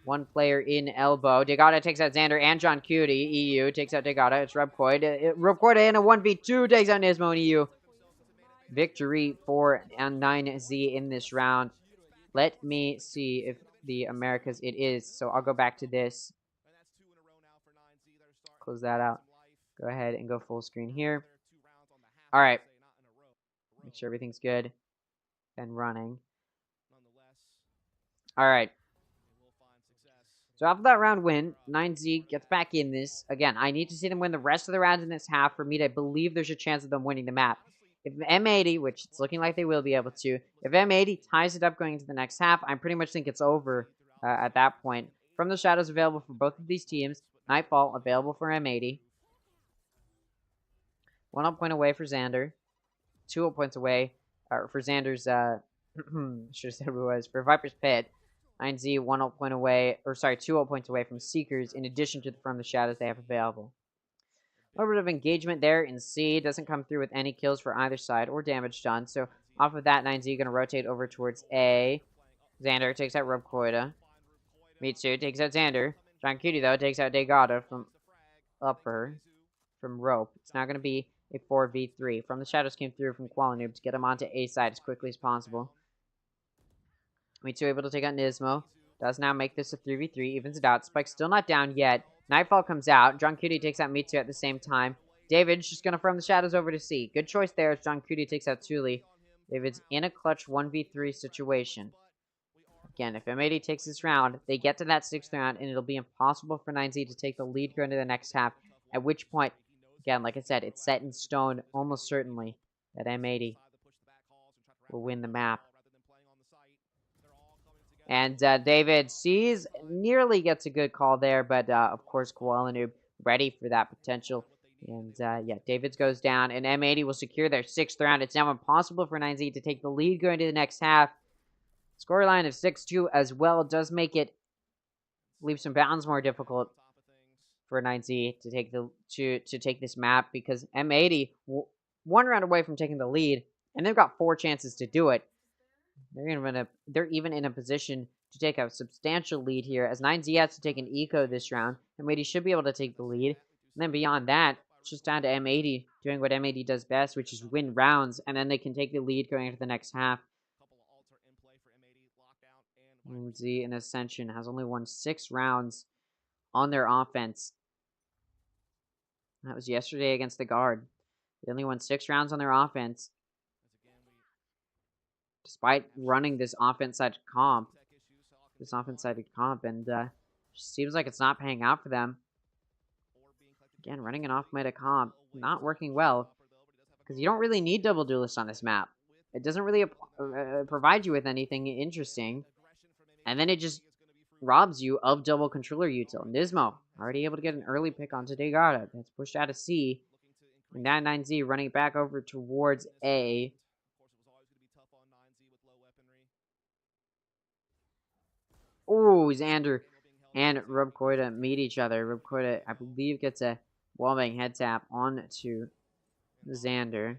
1 player in elbow. Degata takes out Xander and John Cutie. EU takes out Degata. It's Rubcoid. Rubcoid in a 1v2 takes out Nismo and EU. Victory for 9Z in this round. Let me see if the Americas it is. So I'll go back to this. Close that out. Go ahead and go full screen here. All right. Make sure everything's good and running. All right. So after that round win, 9Z gets back in this. Again, I need to see them win the rest of the rounds in this half for me to believe there's a chance of them winning the map. If M80, which it's looking like they will be able to, if M80 ties it up going into the next half, I pretty much think it's over at that point. From the shadows available for both of these teams, Nightfall available for M80. 1 up point away for Xander. 2 up points away for Xander's, should have said who it was, for Viper's Pit. 9Z 1 ult point away, or sorry, 2 ult points away from Seekers, in addition to From the Shadows they have available. A little bit of engagement there in C. Doesn't come through with any kills for either side or damage done. So off of that, 9Z going to rotate over towards A. Xander takes out Rubcoida. Mitsu takes out Xander. John Cutie, though, takes out Degata from upper, from rope. It's now going to be a 4v3. From the Shadows came through from Qualinoob to get him onto A side as quickly as possible. Mitsu able to take out Nismo. Does now make this a 3v3. Evens it out. Spike's still not down yet. Nightfall comes out. John Cutie takes out Mitsu at the same time. David's just going to from the shadows over to C. Good choice there as John Cutie takes out Tuli. David's in a clutch 1v3 situation. Again, if M80 takes this round, they get to that 6th round, and it'll be impossible for 9Z to take the lead going into the next half. At which point, again, like I said, it's set in stone almost certainly that M80 will win the map. And David sees, nearly gets a good call there, but of course, Qualinoob ready for that potential. And Davids goes down, and M80 will secure their 6th round. It's now impossible for 9Z to take the lead going to the next half. Scoreline of 6-2 as well does make it leaps and bounds more difficult for 9Z to take to take this map, because M80 1 round away from taking the lead, and they've got 4 chances to do it. They're even in a position to take a substantial lead here, as 9Z has to take an eco this round. M80 should be able to take the lead. And then beyond that, it's just down to M80 doing what M80 does best, which is win rounds, and then they can take the lead going into the next half. 9Z and Ascension has only won 6 rounds on their offense. That was yesterday against the Guard. They only won 6 rounds on their offense, despite running this offense-sided comp. And seems like it's not paying out for them. Again, running an off-meta comp, not working well, because you don't really need double duelists on this map. It doesn't really provide you with anything interesting, and then it just robs you of double controller util. Nismo, already able to get an early pick onto Degata. That's pushed out of C. And now 9Z running back over towards A. Ooh, Xander and Rubkoida meet each other. Rubkoida, I believe, gets a wallbang head tap onto Xander.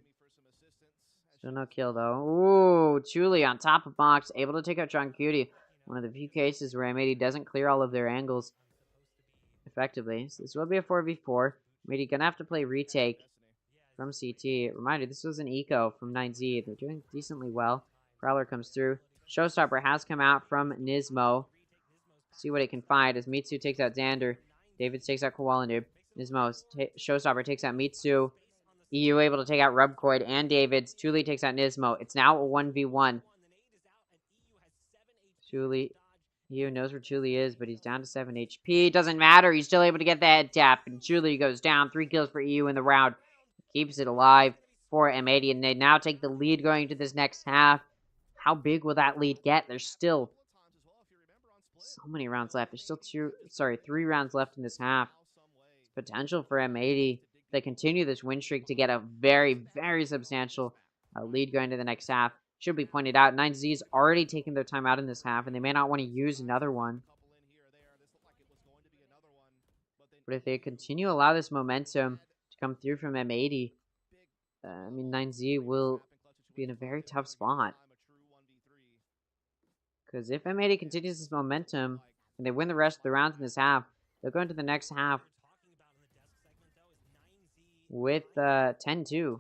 Still no kill, though. Ooh, Chuli on top of box, able to take out John Cutie. One of the few cases where M80 doesn't clear all of their angles effectively. So this will be a 4v4. M80 gonna have to play retake from CT. Reminder, this was an eco from 9Z. They're doing decently well. Prowler comes through. Showstopper has come out from Nismo. See what it can find as Mitsu takes out Xander. David takes out Kowalanub. Nismo, Showstopper takes out Mitsu. EU able to take out Rubkoid and Davids. Thule takes out Nismo. It's now a 1v1. Thule, EU knows where Thule is, but he's down to 7 HP. Doesn't matter. He's still able to get the head tap. And Thule goes down. 3 kills for EU in the round. Keeps it alive for M80. And they now take the lead going into this next half. How big will that lead get? There's still so many rounds left. There's still 3 rounds left in this half. Potential for M80. They continue this win streak to get a very, very substantial lead going to the next half. Should be pointed out, 9Z's already taken their time out in this half, and they may not want to use another one. But if they continue to allow this momentum to come through from M80, I mean, 9Z will be in a very tough spot. Because if M80 continues this momentum, and they win the rest of the rounds in this half, they'll go into the next half with 10-2.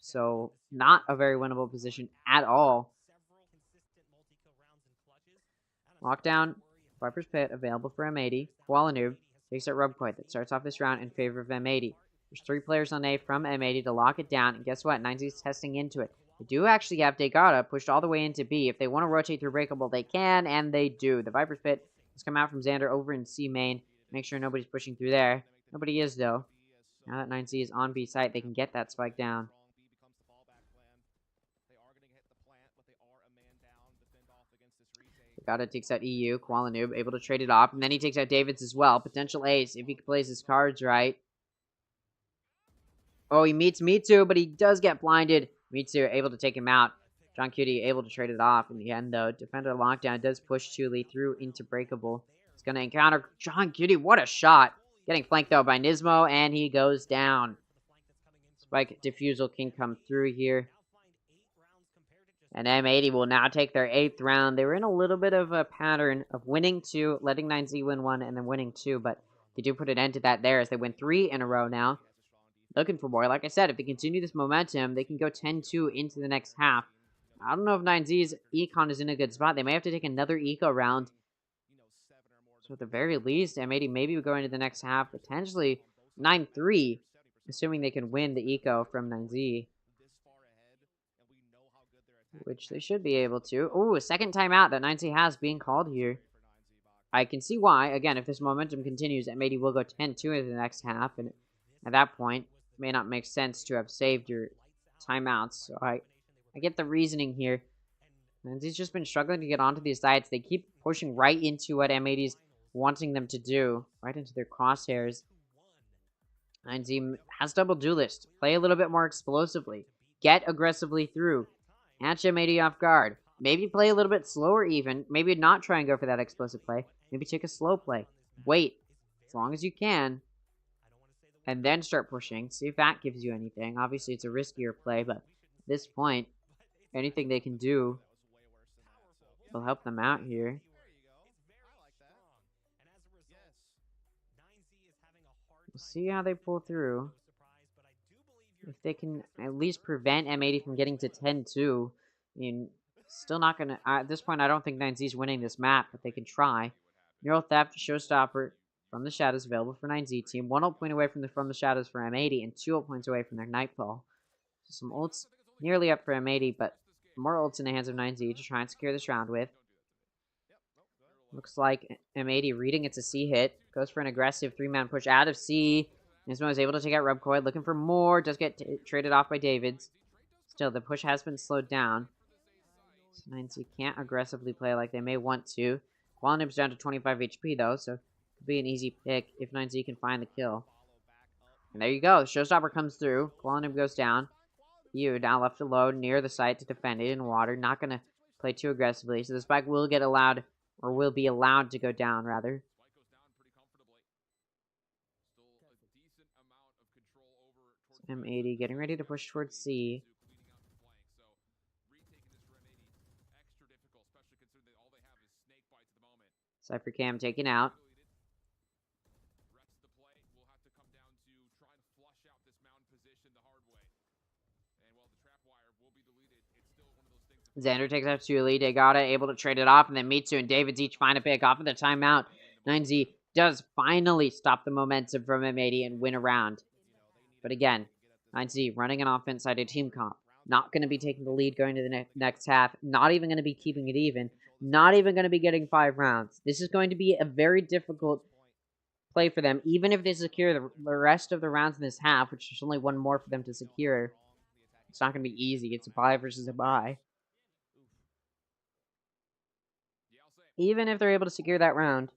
So, not a very winnable position at all. Lockdown, Viper's Pit, available for M80. Koala Noob takes out Rubcoid. That starts off this round in favor of M80. There's 3 players on A from M80 to lock it down. And guess what? 9Z's testing into it. They do actually have Degata pushed all the way into B. If they want to rotate through Breakable, they can, and they do. The Viper's Pit has come out from Xander over in C main. Make sure nobody's pushing through there. Nobody is, though. Now that 9Z is on B site, they can get that spike down. Degata takes out EU. Koala Noob able to trade it off, and then he takes out Davids as well. Potential ace if he plays his cards right. Oh, he meets Mitsu, but he does get blinded. Mitsu able to take him out. John Cutie able to trade it off in the end, though. Defender Lockdown does push Chuli through into Breakable. He's going to encounter John Cutie. What a shot. Getting flanked, though, by Nismo, and he goes down. Spike Diffusal can come through here. And M80 will now take their 8th round. They were in a little bit of a pattern of winning 2, letting 9Z win 1, and then winning 2, but they do put an end to that there as they win 3 in a row now. Looking for more. Like I said, if they continue this momentum, they can go 10-2 into the next half. I don't know if 9Z's Econ is in a good spot. They may have to take another Eco round. So at the very least, M80 maybe will go into the next half, potentially 9-3, assuming they can win the Eco from 9Z. Which they should be able to. Ooh, a second timeout that 9Z has being called here. I can see why. Again, if this momentum continues, M80 will go 10-2 into the next half, and at that point, it may not make sense to have saved your timeouts. So I get the reasoning here. 9Z's just been struggling to get onto these sides. They keep pushing right into what M80's wanting them to do, right into their crosshairs. 9Z has double duelist. Play a little bit more explosively. Get aggressively through. Catch M80 off guard. Maybe play a little bit slower even. Maybe not try and go for that explosive play. Maybe take a slow play. Wait as long as you can. And then start pushing. See if that gives you anything. Obviously, it's a riskier play, but at this point, anything they can do will help them out here. We'll see how they pull through. If they can at least prevent M80 from getting to 10-2, I mean, still not going to... At this point, I don't think 9Z's winning this map, but they can try. Neural Theft, Showstopper from the Shadows available for 9Z team. 1 ult point away from the Shadows for M80, and 2 ult points away from their Nightfall. So some ults nearly up for M80, but more ults in the hands of 9Z to try and secure this round with. Looks like M80 reading it's a C hit. Goes for an aggressive 3-man push out of C. Nismo is able to take out Rubcoid, looking for more. Does get traded off by Davids. Still, the push has been slowed down. So 9Z can't aggressively play like they may want to. Qualinib's down to 25 HP, though, so it could be an easy pick if 9Z can find the kill. And there you go. Showstopper comes through. Qualinib goes down. You now left alone near the site to defend it in water. Not going to play too aggressively, so the spike will get allowed, or will be allowed to go down, rather. M80 getting ready to push towards C. Cypher Cam taken out. Xander takes out Thule. Degata able to trade it off, and then Mitsu and David's each find a pick off of the timeout. 9Z does finally stop the momentum from M80 and win a round. But again, 9Z running an offense-sided team comp. Not going to be taking the lead going to the next half. Not even going to be keeping it even. Not even going to be getting 5 rounds. This is going to be a very difficult play for them, even if they secure the rest of the rounds in this half, which there's only one more for them to secure. It's not going to be easy. It's a buy versus a buy. Even if they're able to secure that round,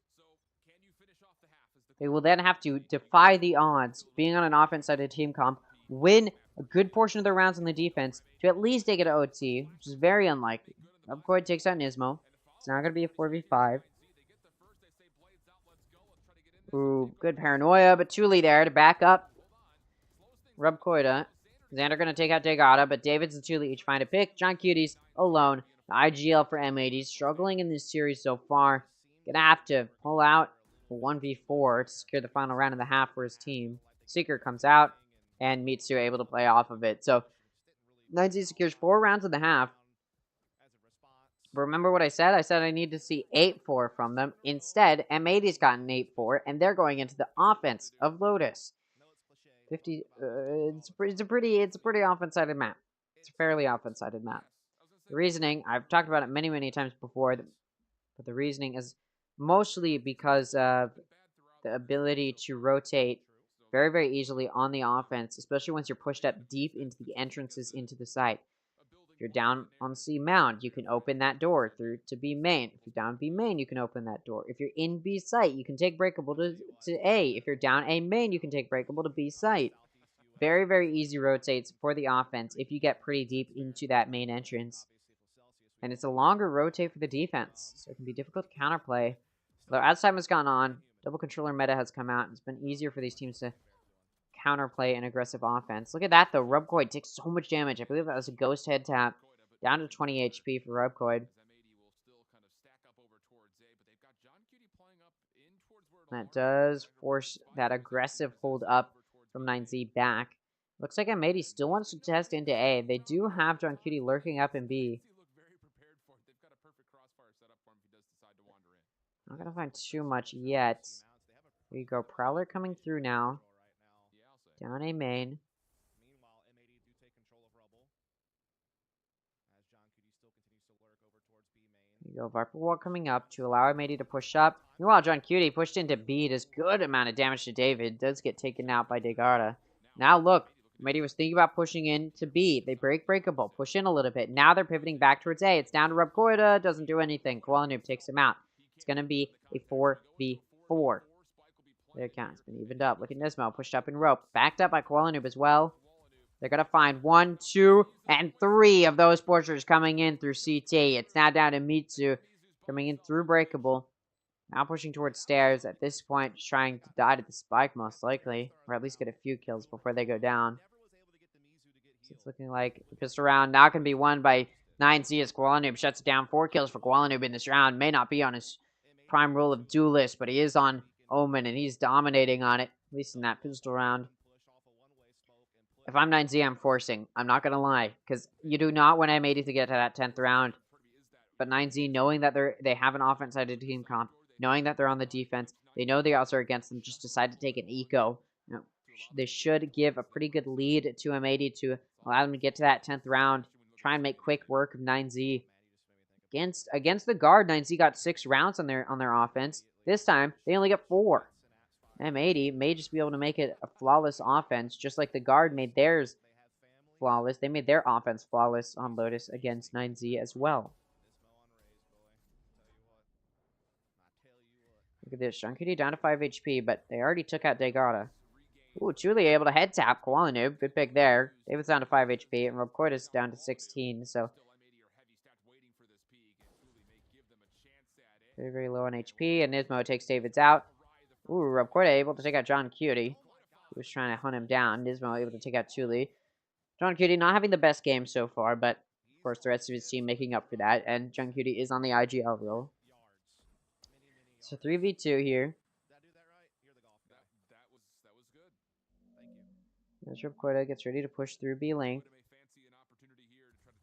they will then have to defy the odds, being on an offense-sided team comp, win a good portion of their rounds on the defense to at least take it to OT, which is very unlikely. Upcord takes out Nismo. It's not going to be a 4v5. Ooh, good paranoia, but Thule there to back up Rubcoida. Xander going to take out Degata, but Davids and Thule each find a pick. John Cutie's alone. The IGL for M80, struggling in this series so far. Gonna have to pull out a 1v4 to secure the final round of the half for his team. Seeker comes out, and Mitsu able to play off of it. So, 9Z secures 4 rounds of the half. But remember what I said? I said I need to see 8-4 from them. Instead, M80's gotten 8-4, and they're going into the offense of Lotus. 50. It's a pretty offense-sided map. It's a fairly offense-sided map. The reasoning, I've talked about it many, many times before, but the reasoning is mostly because of the ability to rotate very, very easily on the offense, especially once you're pushed up deep into the entrances into the site. If you're down on C mound, you can open that door through to B main. If you're down B main, you can open that door. If you're in B site, you can take breakable to A. If you're down A main, you can take breakable to B site. Very, very easy rotates for the offense if you get pretty deep into that main entrance. And it's a longer rotate for the defense, so it can be difficult to counterplay. Although as time has gone on, double controller meta has come out, and it's been easier for these teams to counterplay an aggressive offense. Look at that, though. Rubcoid takes so much damage. I believe that was a ghost head tap. Down to 20 HP for Rubcoid. That does force that aggressive hold up from 9Z back. Looks like M80 still wants to test into A. They do have John Cutie lurking up in B. Not gonna find too much yet. There you go. Prowler coming through now. Down A main. There you go. Viper Wall coming up to allow M80 to push up. Meanwhile, John Cutie pushed into B. Does good amount of damage to David. Does get taken out by Degarda. Now look. M80 was thinking about pushing into B. They breakable. Push in a little bit. Now they're pivoting back towards A. It's down to Rubcoida. Doesn't do anything. Koala Noob takes him out. It's going to be a 4v4. There it counts. Been evened up. Look at Nismo. Pushed up in rope. Backed up by Koala Noob as well. They're going to find 1, 2, and 3 of those pushers coming in through CT. It's now down to Mitsu coming in through breakable. Now pushing towards stairs. At this point, just trying to die to the spike most likely. Or at least get a few kills before they go down. So it's looking like the pistol round now can be won by 9Z as Koala Noob shuts it down. 4 kills for Koala Noob in this round. May not be on his prime role of duelist, but he is on Omen, and he's dominating on it, at least in that pistol round. If I'm 9Z, I'm forcing. I'm not going to lie, because you do not want M80 to get to that 10th round. But 9Z, knowing that they have an offense-sided team comp, knowing that they're on the defense, they know the odds are against them, just decide to take an eco. You know, they should give a pretty good lead to M80 to allow them to get to that 10th round. Try and make quick work of 9Z. Against the guard, 9Z got 6 rounds on their offense. This time, they only got 4. M80 may just be able to make it a flawless offense, just like the guard made theirs flawless. They made their offense flawless on Lotus against 9Z as well. Look at this. Shankity down to 5 HP, but they already took out Degata. Ooh, Julie able to head tap Koala Noob. Good pick there. David's down to 5 HP, and Rubcoida's down to 16, so very, very low on HP, and Nismo takes David's out. Ooh, Rubcoida able to take out John Cutie. He was trying to hunt him down. Nismo able to take out Thule. John Cutie not having the best game so far, but of course the rest of his team making up for that. And John Cutie is on the IGL roll. So 3v2 here. As Ripquota gets ready to push through B-Link.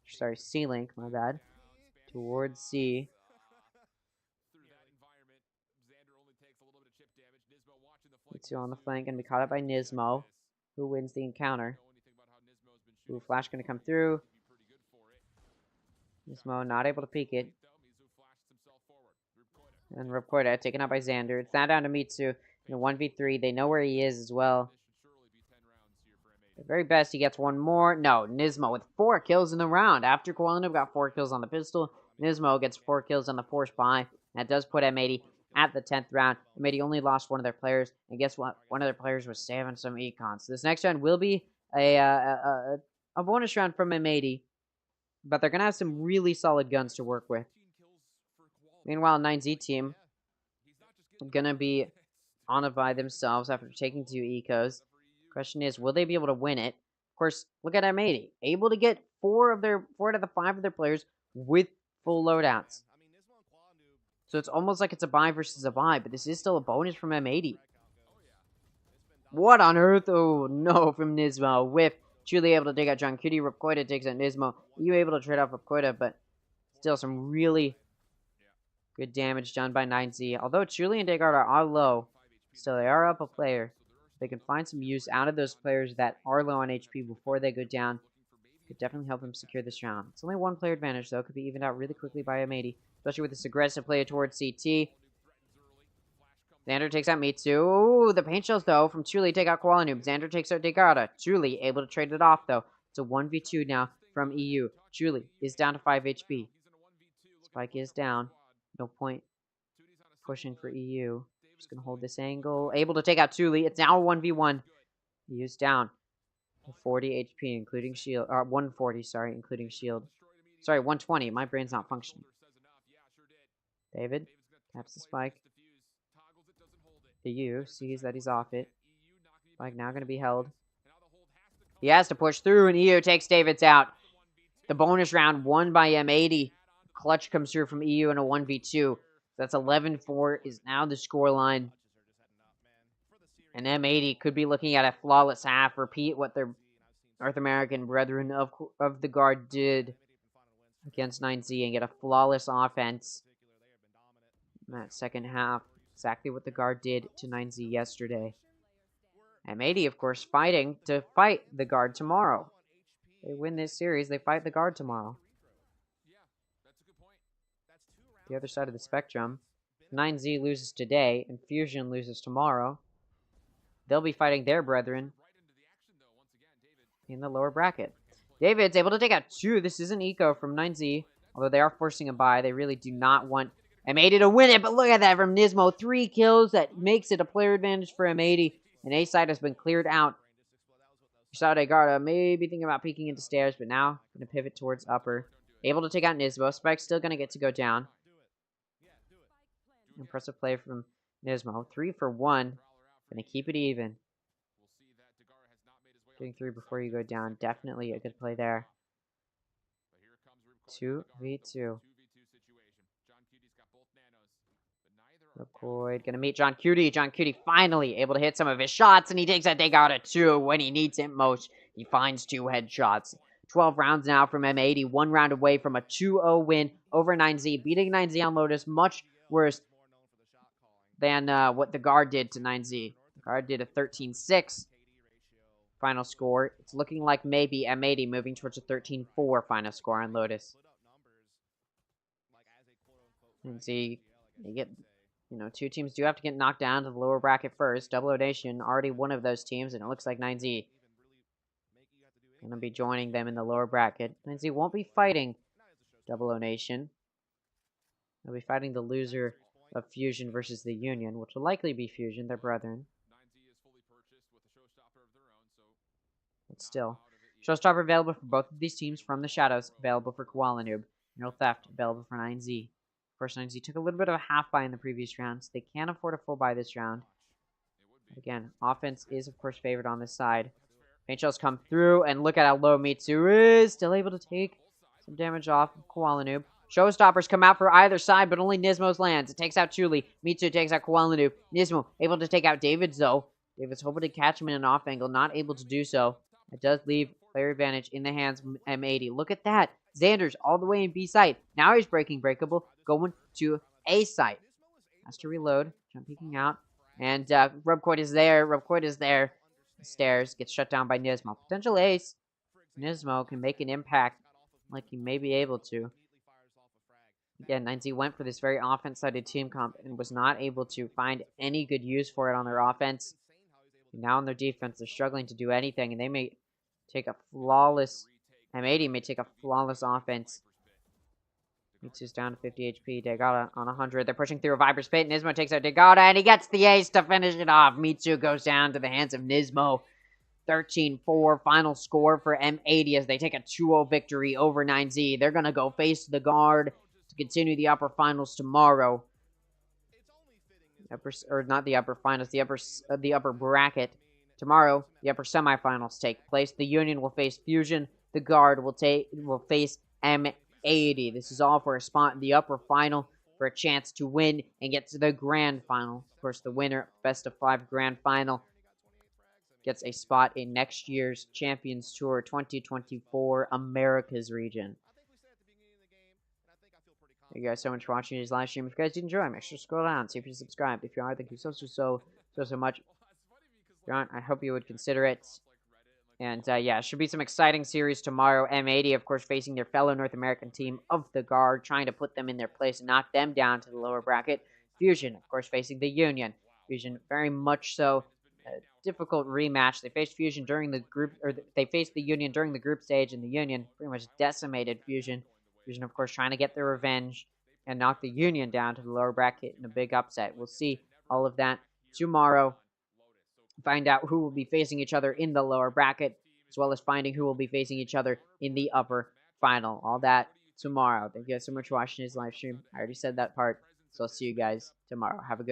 Sorry, C-Link, my bad. Towards C. Mitsu on the flank and be caught up by Nismo, who wins the encounter. Ooh, Flash gonna come through. Nismo not able to peek it. And Ripquota taken out by Xander. It's now down to Mitsu in a 1v3. They know where he is as well. At very best, he gets one more. No, Nismo with 4 kills in the round. After Koalinov got 4 kills on the pistol, Nismo gets 4 kills on the Force Buy. That does put M80 at the 10th round. M80 only lost one of their players. And guess what? One of their players was saving some econs. So this next round will be a bonus round from M80. But they're going to have some really solid guns to work with. Meanwhile, 9Z team going to be on a bye themselves after taking 2 ecos. Question is, will they be able to win it? Of course, look at M80. Able to get 4 out of the 5 of their players with full loadouts. So it's almost like it's a buy versus a buy, but this is still a bonus from M80. What on earth? Oh, no, from Nismo. Whiff. Truly able to take out John Cutie. Ripquota takes out Nismo. You able to trade off Ripquota, but still some really good damage done by 9Z. Although Truly and Degard are low, still they are up a player. They can find some use out of those players that are low on HP before they go down. Could definitely help them secure this round. It's only 1 player advantage, though. Could be evened out really quickly by M80. Especially with this aggressive play towards CT. Xander takes out Mitsu. Ooh, the paint shells, though, from Truly take out Koalinoob. Xander takes out Degada. Truly able to trade it off, though. It's a 1v2 now from EU. Truly is down to 5 HP. Spike is down. No point pushing for EU. Just going to hold this angle. Able to take out Truly. It's now a 1v1. EU's down. 40 HP, including shield. 140, sorry, including shield. Sorry, 120. My brain's not functioning. David taps the spike. EU sees that he's off it. Spike now going to be held. He has to push through, and EU takes David's out. The bonus round won by M80. Clutch comes through from EU in a 1v2. That's 11-4 is now the scoreline. And M80 could be looking at a flawless half. Repeat what their North American brethren of the guard did against 9Z and get a flawless offense in that second half. Exactly what the guard did to 9Z yesterday. M80, of course, fighting to fight the guard tomorrow. They win this series, they fight the guard tomorrow. The other side of the spectrum, 9Z loses today and Fusion loses tomorrow. They'll be fighting their brethren in the lower bracket. David's able to take out 2. This is an eco from 9Z. Although they are forcing a bye, they really do not want M80 to win it. But look at that from Nismo. 3 kills. That makes it a player advantage for M80. And A side has been cleared out. Usade Garda may be thinking about peeking into stairs, but now going to pivot towards upper. Able to take out Nismo. Spike's still going to get to go down. Impressive play from Nismo. 3 for 1. Going to keep it even. Getting 3 before you go down. Definitely a good play there. 2v2. Record. Going to meet John Cutie. John Cutie finally able to hit some of his shots, and he takes a take out of 2 when he needs it most. He finds 2 headshots. 12 rounds now from M80. 1 round away from a 2-0 win over 9Z. Beating 9Z on Lotus much worse than what the guard did to 9Z. The guard did a 13-6 final score. It's looking like maybe M80 moving towards a 13-4 final score on Lotus. And see, they get, 2 teams do have to get knocked down to the lower bracket first. Double O Nation, already one of those teams, and it looks like 9Z going to be joining them in the lower bracket. 9Z won't be fighting Double O Nation. They'll be fighting the loser of Fusion versus the Union, which will likely be Fusion, their brethren. But still. Showstopper available for both of these teams from the Shadows, available for Koalinoob. No Theft, available for 9Z. Of course, 9Z took a little bit of a half buy in the previous round, so they can't afford a full buy this round. Again, offense is, of course, favored on this side. Paint shells come through, and look at how low Mitsu is. Still able to take some damage off of Koala Noob. Showstoppers come out for either side, but only Nismo's lands. It takes out Chuli. Mitsu takes out Koala Noob. Nismo able to take out David, though. David's hoping to catch him in an off angle, not able to do so. It does leave player advantage in the hands of M80. Look at that. Xander's all the way in B site. Now he's breaking breakable, going to A site. Has to reload. Jump peeking out. And Rubcoid is there. Rubcoid is there. Stairs gets shut down by Nismo. Potential ace. Nismo can make an impact like he may be able to. Again, 9Z went for this very offense-sided team comp and was not able to find any good use for it on their offense. And now on their defense, they're struggling to do anything, and they may take a flawless... M80 may take a flawless offense. Mitsu's down to 50 HP. Degata on 100. They're pushing through a Viper's Pit. Nismo takes out Degata, and he gets the ace to finish it off. Mitsu goes down to the hands of Nismo. 13-4 final score for M80 as they take a 2-0 victory over 9Z. They're going to go face the guard to continue the upper finals tomorrow. Not the upper finals, the upper bracket. Tomorrow, the upper semifinals take place. The Union will face Fusion. The guard will face M80. This is all for a spot in the upper final for a chance to win and get to the grand final. Of course, the winner, best of 5 grand final, gets a spot in next year's Champions Tour 2024 Americas region. Thank you guys so much for watching today's live stream. If you guys did enjoy, make sure to scroll down, see if you're subscribed. If you are, thank you so much. If you aren't, I hope you would consider it. And yeah, it should be some exciting series tomorrow. M80, of course, facing their fellow North American team of the Guard, trying to put them in their place and knock them down to the lower bracket. Fusion, of course, facing the Union. Fusion, very much so a difficult rematch. They faced Fusion during the group, or they faced the Union during the group stage, and the Union pretty much decimated Fusion. Fusion, of course, trying to get their revenge and knock the Union down to the lower bracket in a big upset. We'll see all of that tomorrow. Find out who will be facing each other in the lower bracket, as well as finding who will be facing each other in the upper final. All that tomorrow. Thank you guys so much for watching this live stream. I already said that part, so I'll see you guys tomorrow. Have a good one.